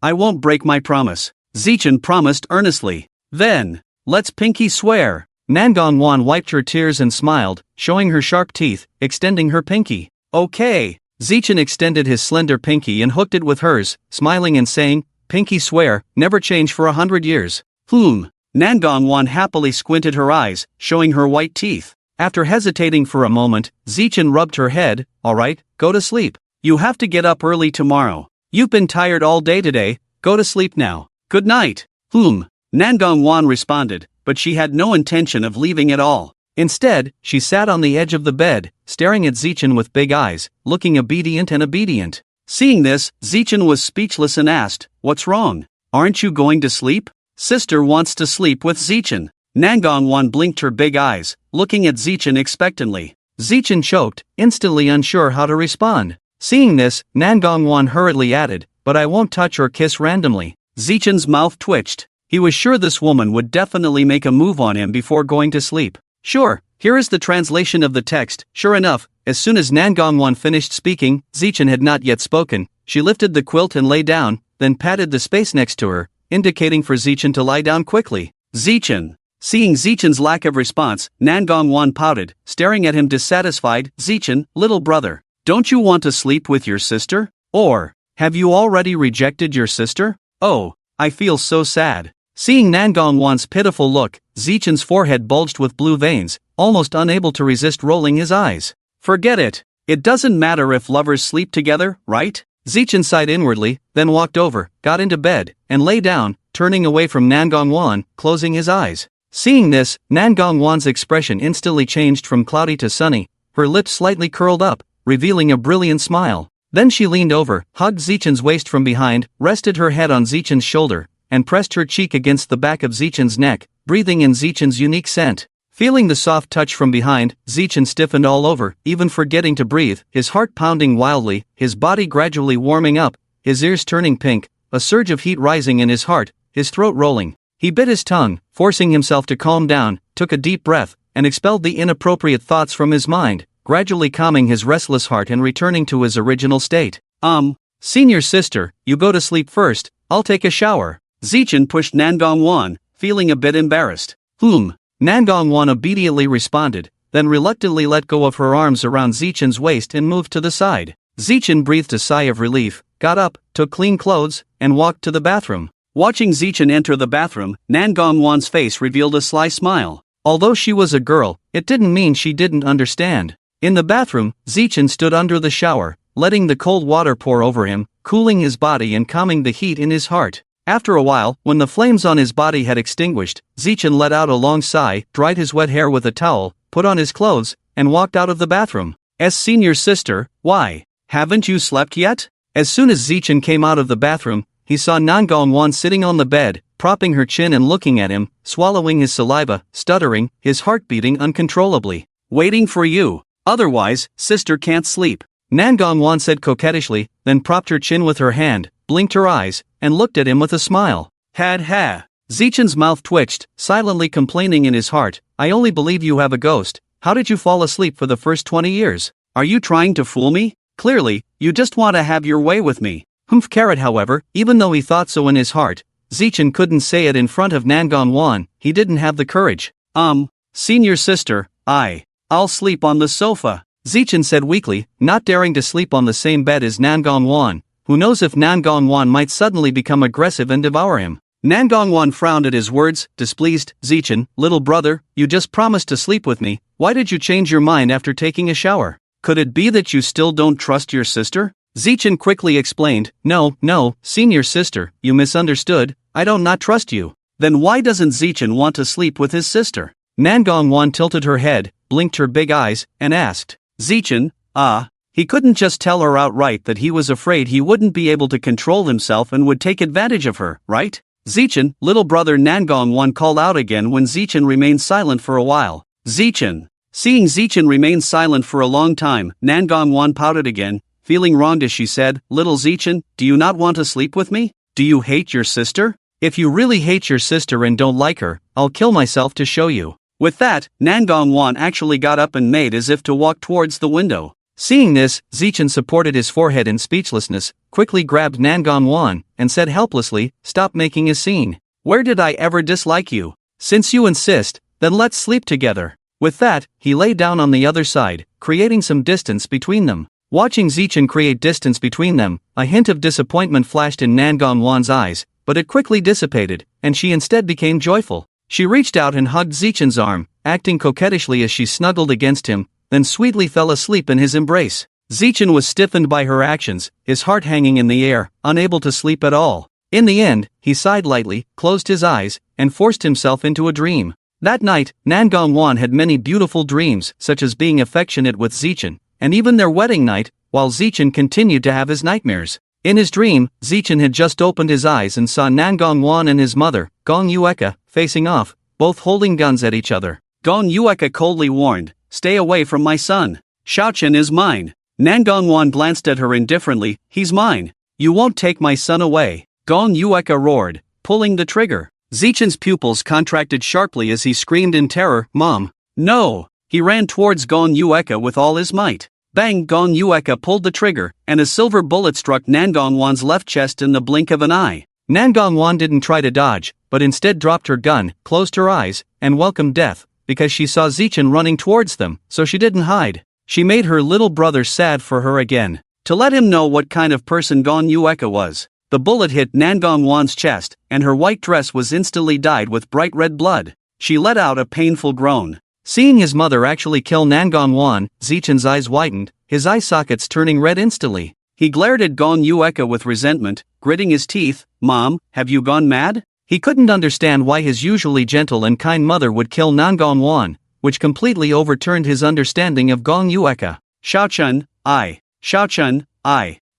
I won't break my promise," Zeichin promised earnestly. "Then, let's pinky swear." Nangong Wan wiped her tears and smiled, showing her sharp teeth, extending her pinky. "Okay." Zeichin extended his slender pinky and hooked it with hers, smiling and saying, "Pinky swear, never change for 100 years. Nangong Wan happily squinted her eyes, showing her white teeth. After hesitating for a moment, Zeichin rubbed her head. "Alright, go to sleep. You have to get up early tomorrow. You've been tired all day today, go to sleep now. Good night." Nangong Wan responded, but she had no intention of leaving at all. Instead, she sat on the edge of the bed, staring at Zeichin with big eyes, looking obedient. Seeing this, Zeichin was speechless and asked, "What's wrong? Aren't you going to sleep?" "Sister wants to sleep with Zeichin." Nangong Wan blinked her big eyes, looking at Zeichin expectantly. Zeichin choked, instantly unsure how to respond. Seeing this, Nangong Wan hurriedly added, "But I won't touch or kiss randomly." Zeichin's mouth twitched. He was sure this woman would definitely make a move on him before going to sleep. "Sure, here is the translation of the text." Sure enough, as soon as Nangong Wan finished speaking, Zeichin had not yet spoken. She lifted the quilt and lay down, then patted the space next to her, indicating for Zeichin to lie down quickly. "Zeichin." Seeing Zeichin's lack of response, Nangong Wan pouted, staring at him dissatisfied. "Zeichin, little brother, don't you want to sleep with your sister? Or, have you already rejected your sister? Oh, I feel so sad." Seeing Nangong Wan's pitiful look, Zeichin's forehead bulged with blue veins, almost unable to resist rolling his eyes. "Forget it. It doesn't matter if lovers sleep together, right?" Zeichin sighed inwardly, then walked over, got into bed, and lay down, turning away from Nangong Wan, closing his eyes. Seeing this, Nangong Wan's expression instantly changed from cloudy to sunny, her lips slightly curled up, revealing a brilliant smile. Then she leaned over, hugged Zeichin's waist from behind, rested her head on Zeichin's shoulder, and pressed her cheek against the back of Zeichin's neck, breathing in Zeichin's unique scent. Feeling the soft touch from behind, Zeichin stiffened all over, even forgetting to breathe, his heart pounding wildly, his body gradually warming up, his ears turning pink, a surge of heat rising in his heart, his throat rolling. He bit his tongue, forcing himself to calm down, took a deep breath, and expelled the inappropriate thoughts from his mind, gradually calming his restless heart and returning to his original state. Senior sister, you go to sleep first, I'll take a shower." Zeichin pushed Nangong Wan, feeling a bit embarrassed. Nangong Wan obediently responded, then reluctantly let go of her arms around Zeichin's waist and moved to the side. Zeichin breathed a sigh of relief, got up, took clean clothes, and walked to the bathroom. Watching Zeichin enter the bathroom, Nangong Wan's face revealed a sly smile. Although she was a girl, it didn't mean she didn't understand. In the bathroom, Zeichin stood under the shower, letting the cold water pour over him, cooling his body and calming the heat in his heart. After a while, when the flames on his body had extinguished, Zeichin let out a long sigh, dried his wet hair with a towel, put on his clothes, and walked out of the bathroom. Senior sister, why? Haven't you slept yet? As soon as Zeichin came out of the bathroom, he saw Nangong Wan sitting on the bed, propping her chin and looking at him, swallowing his saliva, stuttering, his heart beating uncontrollably. "Waiting for you. Otherwise, sister can't sleep," Nangong Wan said coquettishly, then propped her chin with her hand, blinked her eyes, and looked at him with a smile. Had ha. Zichen's mouth twitched, silently complaining in his heart, I only believe you have a ghost. How did you fall asleep for the first 20 years? Are you trying to fool me? Clearly, you just want to have your way with me. Carrot, however, even though he thought so in his heart, Zichen couldn't say it in front of Nangong, he didn't have the courage. Senior sister, I'll sleep on the sofa, Zichen said weakly, not daring to sleep on the same bed as Nangong. Who knows if Nangong might suddenly become aggressive and devour him. Nangong frowned at his words, displeased. Zichen, little brother, you just promised to sleep with me, why did you change your mind after taking a shower? Could it be that you still don't trust your sister? Zichen quickly explained, no, senior sister, you misunderstood, I don't not trust you. Then why doesn't Zichen want to sleep with his sister? Nangong tilted her head, blinked her big eyes, and asked, Zichen, he couldn't just tell her outright that he was afraid he wouldn't be able to control himself and would take advantage of her, right? Zichen, little brother Nangong called out again when Zichen remained silent for a while. Zichen. Seeing Zichen remain silent for a long time, Nangong pouted again, feeling wronged as she said, Little Zichen, do you not want to sleep with me? Do you hate your sister? If you really hate your sister and don't like her, I'll kill myself to show you. With that, Nangong actually got up and made as if to walk towards the window. Seeing this, Zichen supported his forehead in speechlessness, quickly grabbed Nangong, and said helplessly, Stop making a scene. Where did I ever dislike you? Since you insist, then let's sleep together. With that, he lay down on the other side, creating some distance between them. Watching Zichen create distance between them, a hint of disappointment flashed in Nangong's eyes, but it quickly dissipated, and she instead became joyful. She reached out and hugged Zichen's arm, acting coquettishly as she snuggled against him, then sweetly fell asleep in his embrace. Zichen was stiffened by her actions, his heart hanging in the air, unable to sleep at all. In the end, he sighed lightly, closed his eyes, and forced himself into a dream. That night, Nangong had many beautiful dreams, such as being affectionate with Zichen, and even their wedding night, while Zichen continued to have his nightmares. In his dream, Zichen had just opened his eyes and saw Nangong and his mother, Gong Yueka, facing off, both holding guns at each other. Gong Yueka coldly warned, Stay away from my son. Xiaochen is mine. Nangong glanced at her indifferently, He's mine. You won't take my son away. Gong Yueka roared, pulling the trigger. Zichen's pupils contracted sharply as he screamed in terror, Mom. No! He ran towards Gong Yueka with all his might. Bang! Gong Yueka pulled the trigger, and a silver bullet struck Nangong's left chest in the blink of an eye. Nangong didn't try to dodge, but instead dropped her gun, closed her eyes, and welcomed death, because she saw Zichen running towards them, so she didn't hide. She made her little brother sad for her again. To let him know what kind of person Gong Yueka was. The bullet hit Nangong's chest, and her white dress was instantly dyed with bright red blood. She let out a painful groan. Seeing his mother actually kill Nangong, Zichen's eyes widened, his eye sockets turning red instantly. He glared at Gong Yueka with resentment, gritting his teeth, Mom, have you gone mad? He couldn't understand why his usually gentle and kind mother would kill Nangong, which completely overturned his understanding of Gong Yueka. Xiaochen, Xiaochen,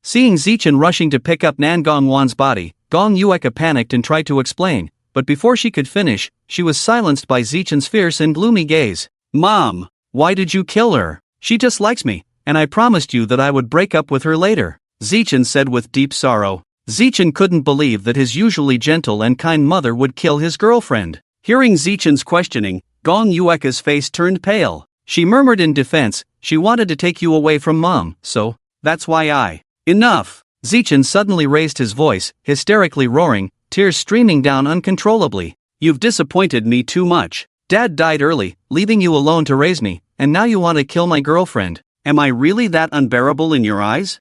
Seeing Zichen rushing to pick up Nangong's body, Gong Yueka panicked and tried to explain, but before she could finish, she was silenced by Zichen's fierce and gloomy gaze. Mom, why did you kill her? She just likes me, and I promised you that I would break up with her later, Zichen said with deep sorrow. Zichen couldn't believe that his usually gentle and kind mother would kill his girlfriend. Hearing Zichen's questioning, Gong Yueka's face turned pale. She murmured in defense, She wanted to take you away from Mom, so that's why Enough! Zichen suddenly raised his voice, hysterically roaring, tears streaming down uncontrollably. You've disappointed me too much. Dad died early, leaving you alone to raise me, and now you want to kill my girlfriend. Am I really that unbearable in your eyes?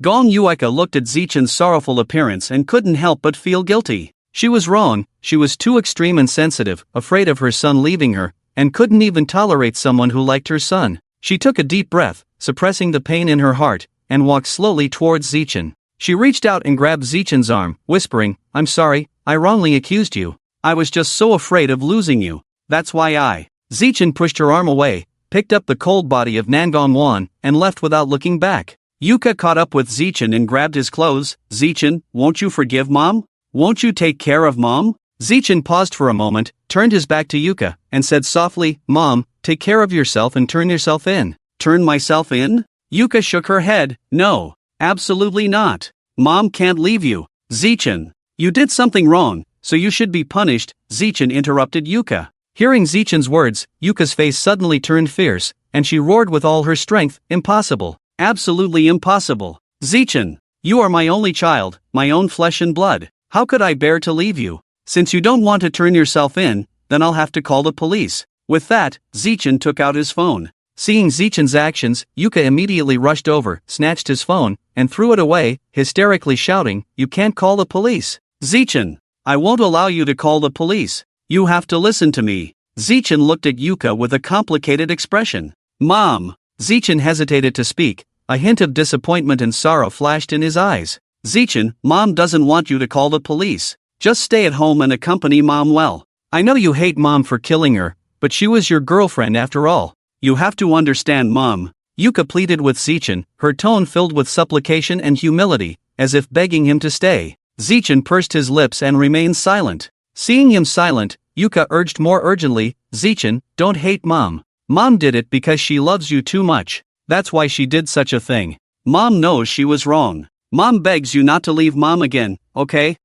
Gong Yueka looked at Zichen's sorrowful appearance and couldn't help but feel guilty. She was wrong, she was too extreme and sensitive, afraid of her son leaving her, and couldn't even tolerate someone who liked her son. She took a deep breath, suppressing the pain in her heart, and walked slowly towards Zichen. She reached out and grabbed Zichen's arm, whispering, I'm sorry, I wrongly accused you. I was just so afraid of losing you. That's why Zichen pushed her arm away, picked up the cold body of Nangong, and left without looking back. Yuka caught up with Zichen and grabbed his clothes. Zichen, won't you forgive Mom? Won't you take care of Mom? Zichen paused for a moment, turned his back to Yuka, and said softly, Mom, take care of yourself and turn yourself in. Turn myself in? Yuka shook her head, no, absolutely not. Mom can't leave you. Zichin. You did something wrong, so you should be punished, Zichin interrupted Yuka. Hearing Zichin's words, Yuka's face suddenly turned fierce, and she roared with all her strength, impossible. Absolutely impossible. Zichin. You are my only child, my own flesh and blood. How could I bear to leave you? Since you don't want to turn yourself in, then I'll have to call the police. With that, Zichin took out his phone. Seeing Zichin's actions, Yuka immediately rushed over, snatched his phone, and threw it away, hysterically shouting, "You can't call the police! Zichin! I won't allow you to call the police! You have to listen to me!" Zichin looked at Yuka with a complicated expression. "Mom!" Zichin hesitated to speak, a hint of disappointment and sorrow flashed in his eyes. "Zichin, Mom doesn't want you to call the police. Just stay at home and accompany Mom well. I know you hate Mom for killing her, but she was your girlfriend after all. You have to understand Mom." Yuka pleaded with Zichin, her tone filled with supplication and humility, as if begging him to stay. Zichin pursed his lips and remained silent. Seeing him silent, Yuka urged more urgently, "Zichin, don't hate Mom. Mom did it because she loves you too much. That's why she did such a thing. Mom knows she was wrong. Mom begs you not to leave Mom again, okay?"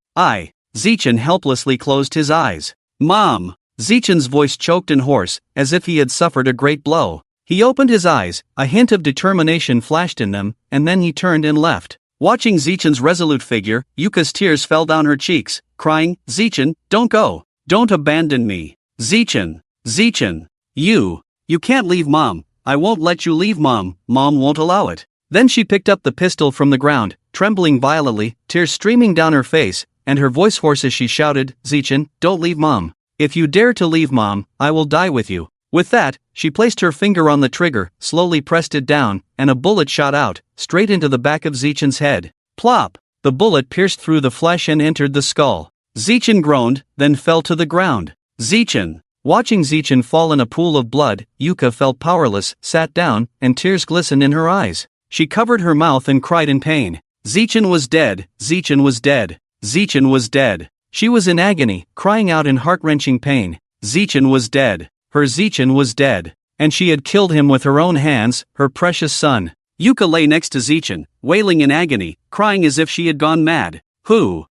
Zichin helplessly closed his eyes. "Mom!" Zichin's voice choked and hoarse, as if he had suffered a great blow. He opened his eyes, a hint of determination flashed in them, and then he turned and left. Watching Zichin's resolute figure, Yuka's tears fell down her cheeks, crying, "Zichin, don't go. Don't abandon me. Zichin. Zichin. You can't leave Mom. I won't let you leave Mom. Mom won't allow it." Then she picked up the pistol from the ground, trembling violently, tears streaming down her face, and her voice hoarse as she shouted, "Zichin, don't leave Mom. If you dare to leave Mom, I will die with you." With that, she placed her finger on the trigger, slowly pressed it down, and a bullet shot out, straight into the back of Zichin's head. Plop! The bullet pierced through the flesh and entered the skull. Zichin groaned, then fell to the ground. Zichin! Watching Zichin fall in a pool of blood, Yuka felt powerless, sat down, and tears glistened in her eyes. She covered her mouth and cried in pain. Zichin was dead, Zichin was dead, Zichin was dead. She was in agony, crying out in heart-wrenching pain. Zichin was dead. Her Zichin was dead. And she had killed him with her own hands, her precious son. Yuka lay next to Zichin, wailing in agony, crying as if she had gone mad. Who?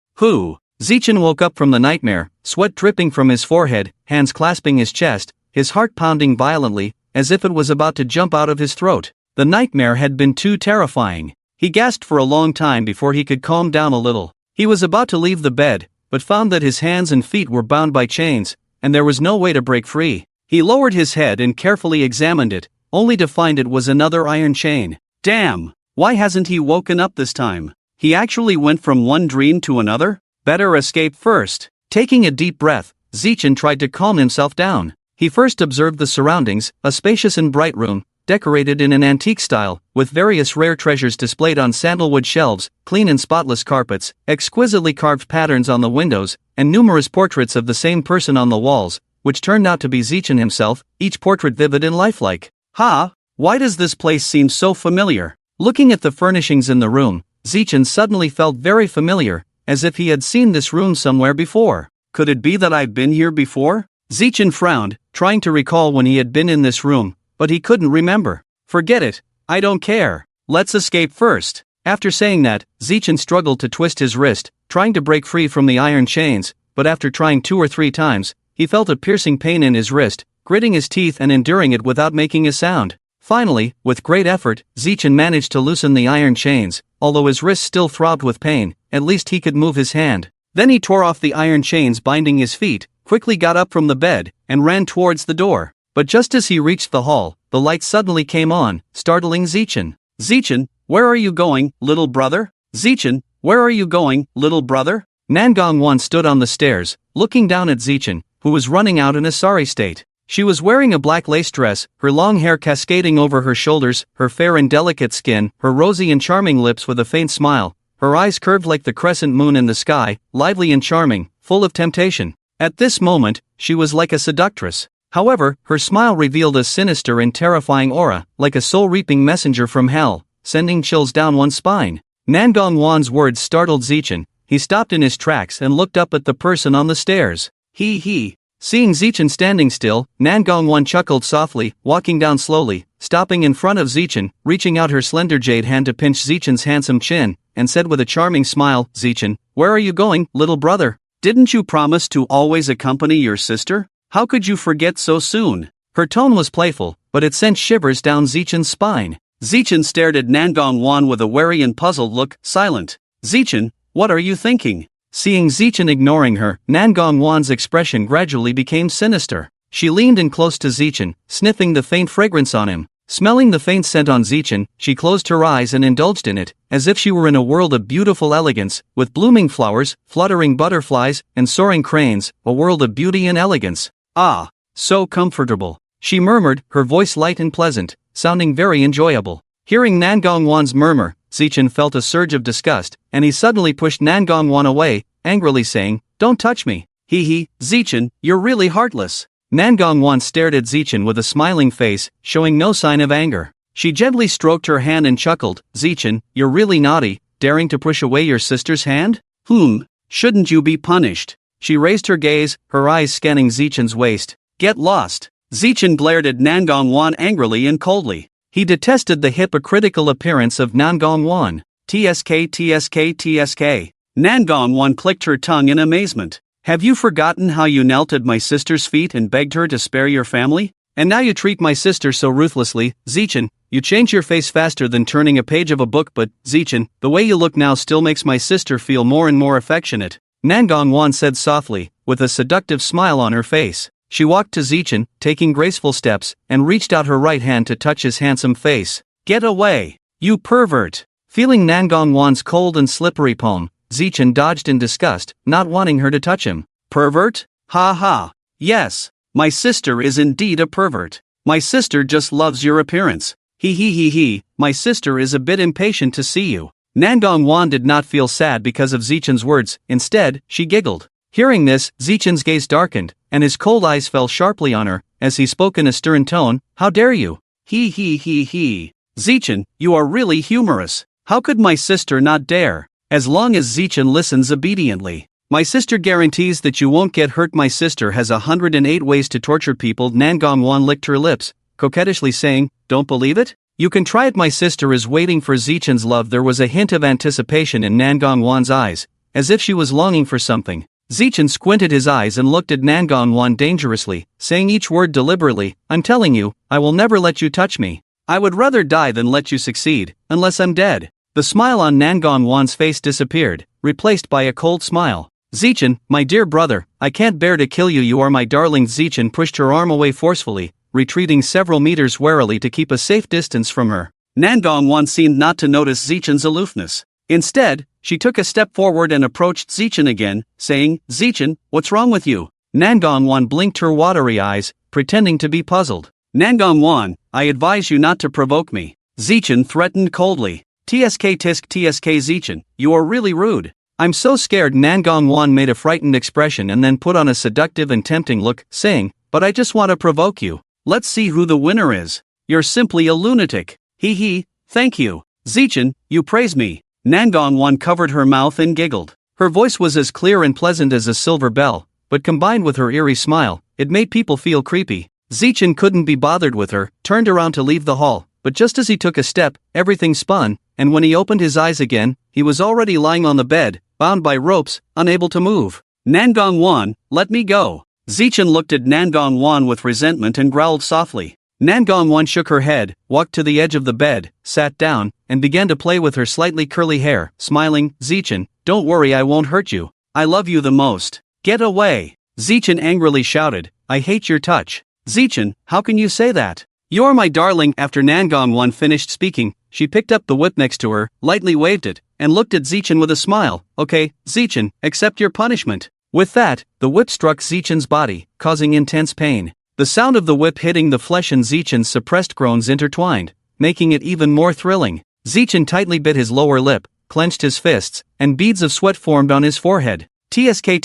Zichin woke up from the nightmare, sweat dripping from his forehead, hands clasping his chest, his heart pounding violently, as if it was about to jump out of his throat. The nightmare had been too terrifying. He gasped for a long time before he could calm down a little. He was about to leave the bed, but found that his hands and feet were bound by chains, and there was no way to break free. He lowered his head and carefully examined it, only to find it was another iron chain. Damn! Why hasn't he woken up this time? He actually went from one dream to another? Better escape first. Taking a deep breath, Zichin tried to calm himself down. He first observed the surroundings, a spacious and bright room, decorated in an antique style, with various rare treasures displayed on sandalwood shelves, clean and spotless carpets, exquisitely carved patterns on the windows, and numerous portraits of the same person on the walls, which turned out to be Zichin himself, each portrait vivid and lifelike. Why does this place seem so familiar? Looking at the furnishings in the room, Zichin suddenly felt very familiar, as if he had seen this room somewhere before. Could it be that I've been here before? Zichin frowned, trying to recall when he had been in this room, but he couldn't remember. Forget it, I don't care. Let's escape first. After saying that, Zichin struggled to twist his wrist, trying to break free from the iron chains, but after trying 2 or 3 times, he felt a piercing pain in his wrist, gritting his teeth and enduring it without making a sound. Finally, with great effort, Zichin managed to loosen the iron chains. Although his wrist still throbbed with pain, at least he could move his hand. Then he tore off the iron chains binding his feet, quickly got up from the bed, and ran towards the door. But just as he reached the hall, the light suddenly came on, startling Zichin. Zichin, where are you going, little brother? Zichin, where are you going, little brother? Nangong stood on the stairs, looking down at Zichin, who was running out in a sorry state. She was wearing a black lace dress, her long hair cascading over her shoulders, her fair and delicate skin, her rosy and charming lips with a faint smile, her eyes curved like the crescent moon in the sky, lively and charming, full of temptation. At this moment, she was like a seductress. However, her smile revealed a sinister and terrifying aura, like a soul-reaping messenger from hell, sending chills down one's spine. Nangong's words startled Zichin. He stopped in his tracks and looked up at the person on the stairs. Seeing Zichin standing still, Nangong chuckled softly, walking down slowly, stopping in front of Zichin, reaching out her slender jade hand to pinch Zichin's handsome chin, and said with a charming smile, "Zichin, Where are you going, little brother? Didn't you promise to always accompany your sister? How could you forget so soon? Her tone was playful, but it sent shivers down Zichen's spine. Zichen stared at Nangong Wan with a wary and puzzled look, silent. Zichen, what are you thinking? Seeing Zichen ignoring her, Nangong Wan's expression gradually became sinister. She leaned in close to Zichen, sniffing the faint fragrance on him. Smelling the faint scent on Zichen, she closed her eyes and indulged in it, as if she were in a world of beautiful elegance, with blooming flowers, fluttering butterflies, and soaring cranes, a world of beauty and elegance. Ah, so comfortable, she murmured, her voice light and pleasant, sounding very enjoyable. Hearing Nangong Wan's murmur, Zichen felt a surge of disgust, and he suddenly pushed Nangong Wan away, angrily saying, "Don't touch me." Hee, Zichen, you're really heartless. Nangong Wan stared at Zichen with a smiling face, showing no sign of anger. She gently stroked her hand and chuckled, "Zichen, you're really naughty, daring to push away your sister's hand? Shouldn't you be punished?" She raised her gaze, her eyes scanning Zichen's waist. "Get lost." Zichen glared at Nangong Wan angrily and coldly. He detested the hypocritical appearance of Nangong Wan. TSK. Nangong Wan clicked her tongue in amazement. "Have you forgotten how you knelt at my sister's feet and begged her to spare your family? And now you treat my sister so ruthlessly, Zichen, you change your face faster than turning a page of a book, but, Zichen, the way you look now still makes my sister feel more and more affectionate," Nangong Wan said softly, with a seductive smile on her face. She walked to Zichen, taking graceful steps, and reached out her right hand to touch his handsome face. "Get away, you pervert!" Feeling Nangong Wan's cold and slippery palm, Zichen dodged in disgust, not wanting her to touch him. "Pervert? Ha. Yes, my sister is indeed a pervert. My sister just loves your appearance. He. My sister is a bit impatient to see you." Nangong Wan did not feel sad because of Zichen's words, instead, she giggled. Hearing this, Zichen's gaze darkened, and his cold eyes fell sharply on her, as he spoke in a stern tone, "How dare you?" He. "Zichen, you are really humorous. How could my sister not dare? As long as Zichen listens obediently. My sister guarantees that you won't get hurt. My sister has 108 ways to torture people." Nangong Wan licked her lips, coquettishly saying, "Don't believe it? You can try it." My sister is waiting for Zichen's love. There was a hint of anticipation in Nangong Wan's eyes, as if she was longing for something. Zichen squinted his eyes and looked at Nangong Wan dangerously, saying each word deliberately, "I'm telling you, I will never let you touch me. I would rather die than let you succeed, unless I'm dead." The smile on Nangong Wan's face disappeared, replaced by a cold smile. "Zichen, my dear brother, I can't bear to kill you. You are my darling." Zichen pushed her arm away forcefully, retreating several meters warily to keep a safe distance from her. Nangong Wan seemed not to notice Zichen's aloofness. Instead, she took a step forward and approached Zichen again, saying, "Zichen, what's wrong with you?" Nangong Wan blinked her watery eyes, pretending to be puzzled. "Nangong Wan, I advise you not to provoke me," Zichen threatened coldly. TSK Zichen, you are really rude. "I'm so scared." Nangong Wan made a frightened expression and then put on a seductive and tempting look, saying, "But I just want to provoke you. Let's see who the winner is. You're simply a lunatic." He, thank you. "Zichen, you praise me." Nangong Wan covered her mouth and giggled. Her voice was as clear and pleasant as a silver bell, but combined with her eerie smile, it made people feel creepy. Zichen couldn't be bothered with her, turned around to leave the hall, but just as he took a step, everything spun, and when he opened his eyes again, he was already lying on the bed, bound by ropes, unable to move. "Nangong Wan, let me go." Zichen looked at Nangong Wan with resentment and growled softly. Nangong Wan shook her head, walked to the edge of the bed, sat down, and began to play with her slightly curly hair, smiling. "Zichen, don't worry, I won't hurt you. I love you the most. Get away." Zichen angrily shouted, "I hate your touch." "Zichen, how can you say that? You're my darling." After Nangong Wan finished speaking, she picked up the whip next to her, lightly waved it, and looked at Zichen with a smile. "Okay, Zichen, accept your punishment." With that, the whip struck Zichen's body, causing intense pain. The sound of the whip hitting the flesh and Zichen's suppressed groans intertwined, making it even more thrilling. Zichen tightly bit his lower lip, clenched his fists, and beads of sweat formed on his forehead. TSK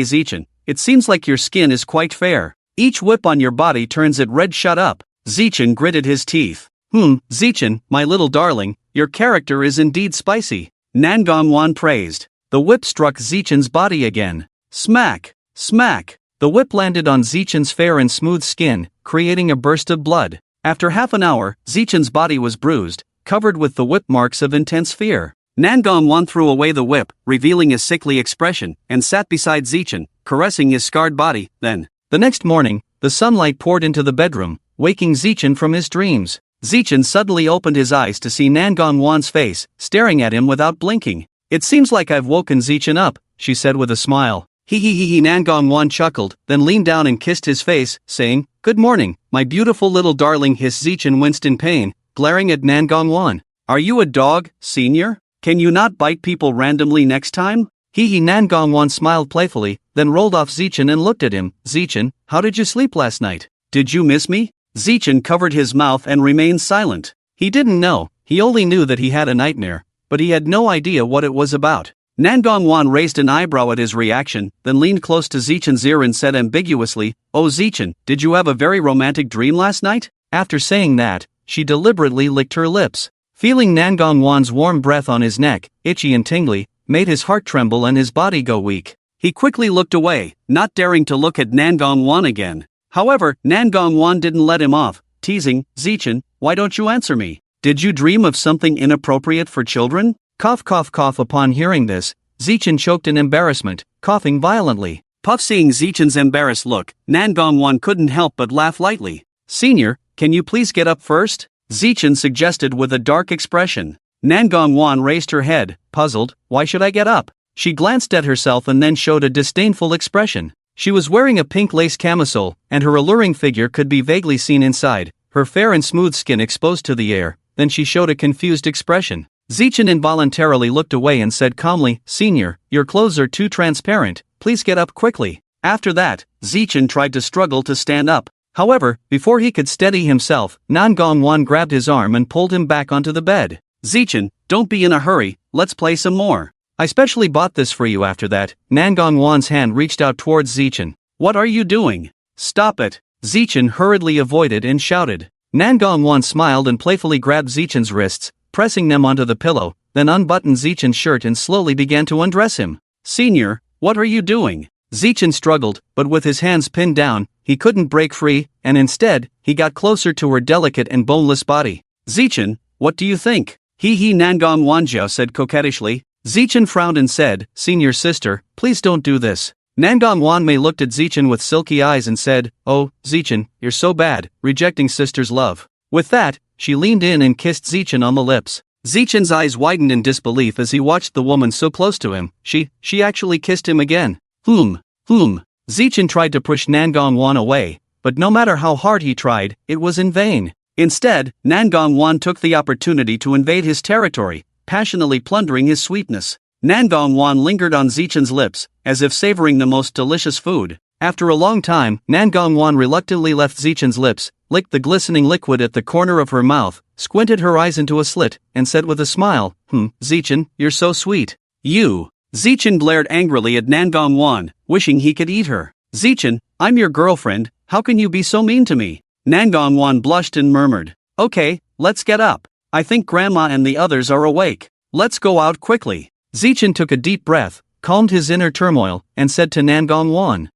Zichen, it seems like your skin is quite fair. Each whip on your body turns it red. Shut up. Zichen gritted his teeth. Zichen, my little darling, your character is indeed spicy." Nangong Wan praised. The whip struck Zichen's body again. Smack! Smack! The whip landed on Zichen's fair and smooth skin, creating a burst of blood. After half an hour, Zichen's body was bruised, covered with the whip marks of intense fear. Nangong threw away the whip, revealing a sickly expression, and sat beside Zichin, caressing his scarred body. Then, the next morning, the sunlight poured into the bedroom, waking Zichin from his dreams. Zichin suddenly opened his eyes to see Nangong's face, staring at him without blinking. "It seems like I've woken Zichin up," she said with a smile. He Nangong chuckled, then leaned down and kissed his face, saying, "Good morning, my beautiful little darling." Zichin winced in pain, glaring at Nangong. "Are you a dog, senior? Can you not bite people randomly next time?" Nangong smiled playfully, then rolled off Zichin and looked at him. "Zichin, how did you sleep last night? Did you miss me?" Zichin covered his mouth and remained silent. He didn't know, he only knew that he had a nightmare, but he had no idea what it was about. Nangong raised an eyebrow at his reaction, then leaned close to Zichin's ear and said ambiguously, "Oh Zichin, did you have a very romantic dream last night?" After saying that, she deliberately licked her lips. Feeling Nangong's warm breath on his neck, itchy and tingly, made his heart tremble and his body go weak. He quickly looked away, not daring to look at Nangong again. However, Nangong didn't let him off, teasing, "Zichin, why don't you answer me? Did you dream of something inappropriate for children?" Cough cough cough. Upon hearing this, Zichin choked in embarrassment, coughing violently. Puff. Seeing Zichin's embarrassed look, Nangong couldn't help but laugh lightly. "Senior, can you please get up first?" Zichin suggested with a dark expression. Nangong raised her head, puzzled. "Why should I get up?" She glanced at herself and then showed a disdainful expression. She was wearing a pink lace camisole, and her alluring figure could be vaguely seen inside, her fair and smooth skin exposed to the air. Then she showed a confused expression. Zichin involuntarily looked away and said calmly, "Senior, your clothes are too transparent, please get up quickly." After that, Zichin tried to struggle to stand up. However, before he could steady himself, Nangong grabbed his arm and pulled him back onto the bed. "Zichin, don't be in a hurry, let's play some more. I specially bought this for you." After that, Nangong's hand reached out towards Zichin. "What are you doing? Stop it!" Zichin hurriedly avoided and shouted. Nangong smiled and playfully grabbed Zichin's wrists, pressing them onto the pillow, then unbuttoned Zichin's shirt and slowly began to undress him. "Senior, what are you doing?" Zichin struggled, but with his hands pinned down, he couldn't break free, and instead, he got closer to her delicate and boneless body. "Zichin, what do you think?" Nangong said coquettishly. Zichin frowned and said, "Senior sister, please don't do this." Nangong looked at Zichin with silky eyes and said, "Oh, Zichin, you're so bad, rejecting sister's love." With that, she leaned in and kissed Zichin on the lips. Zichin's eyes widened in disbelief as he watched the woman so close to him. She actually kissed him again. Zichin tried to push Nangong away, but no matter how hard he tried, it was in vain. Instead, Nangong took the opportunity to invade his territory, passionately plundering his sweetness. Nangong lingered on Zichin's lips, as if savoring the most delicious food. After a long time, Nangong reluctantly left Zichin's lips, licked the glistening liquid at the corner of her mouth, squinted her eyes into a slit, and said with a smile, "Zichin, you're so sweet." "You." Zichin glared angrily at Nangong, wishing he could eat her. "Zichin, I'm your girlfriend, how can you be so mean to me?" Nangong blushed and murmured, "Okay, let's get up. I think Grandma and the others are awake. Let's go out quickly." Zichin took a deep breath, calmed his inner turmoil, and said to Nangong,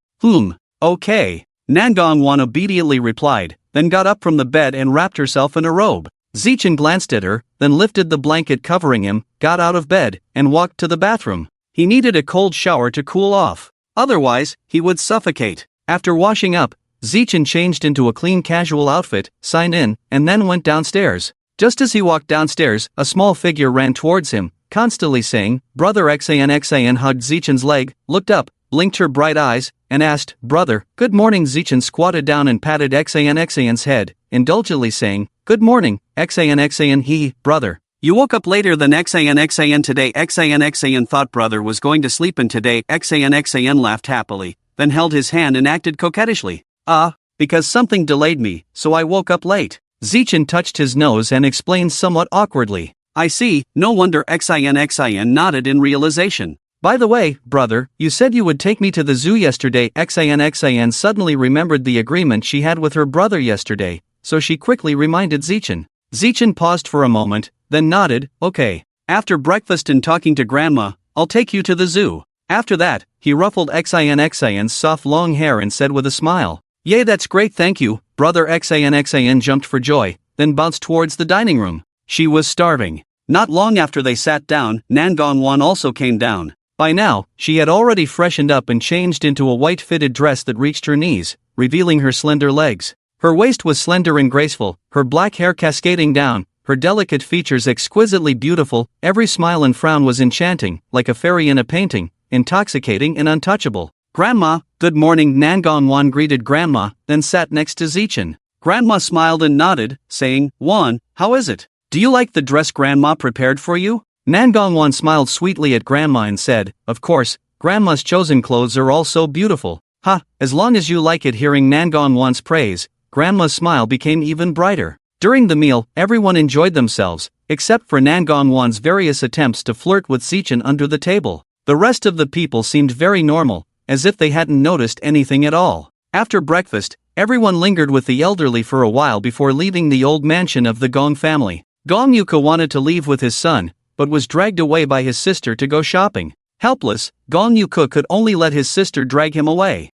"Okay." Nangong obediently replied, then got up from the bed and wrapped herself in a robe. Zichin glanced at her, then lifted the blanket covering him, got out of bed, and walked to the bathroom. He needed a cold shower to cool off. Otherwise, he would suffocate. After washing up, Zichin changed into a clean casual outfit, signed in, and then went downstairs. Just as he walked downstairs, a small figure ran towards him, constantly saying, "Brother Xan," hugged Zichin's leg, looked up, blinked her bright eyes, and asked, "Brother, good morning." Zichin squatted down and patted Xan's head, indulgently saying, "Good morning, Xan, brother. You woke up later than Xan today." Xan thought brother was going to sleep in today. Xan laughed happily, then held his hand and acted coquettishly. Because something delayed me, so I woke up late." Zichin touched his nose and explained somewhat awkwardly, "I see, no wonder." Xan nodded in realization. "By the way, brother, you said you would take me to the zoo yesterday." Xan suddenly remembered the agreement she had with her brother yesterday, so she quickly reminded Zichin. Zichin paused for a moment, then nodded, "Okay. After breakfast and talking to Grandma, I'll take you to the zoo." After that, he ruffled Xan's soft long hair and said with a smile, "Yay, that's great, thank you." Brother Xan jumped for joy, then bounced towards the dining room. She was starving. Not long after they sat down, Nangong also came down. By now, she had already freshened up and changed into a white fitted dress that reached her knees, revealing her slender legs. Her waist was slender and graceful, her black hair cascading down, her delicate features exquisitely beautiful. Every smile and frown was enchanting, like a fairy in a painting, intoxicating and untouchable. "Grandma, good morning." Nangong greeted Grandma, then sat next to Zichin. Grandma smiled and nodded, saying, "Wan, how is it? Do you like the dress Grandma prepared for you?" Nangong smiled sweetly at Grandma and said, "Of course, Grandma's chosen clothes are all so beautiful." "Ha, as long as you like it." Hearing Nangong's praise, Grandma's smile became even brighter. During the meal, everyone enjoyed themselves, except for Nangong's various attempts to flirt with Zichin under the table. The rest of the people seemed very normal, as if they hadn't noticed anything at all. After breakfast, everyone lingered with the elderly for a while before leaving the old mansion of the Gong family. Gong Yuka wanted to leave with his son, but was dragged away by his sister to go shopping. Helpless, Gong Yuka could only let his sister drag him away.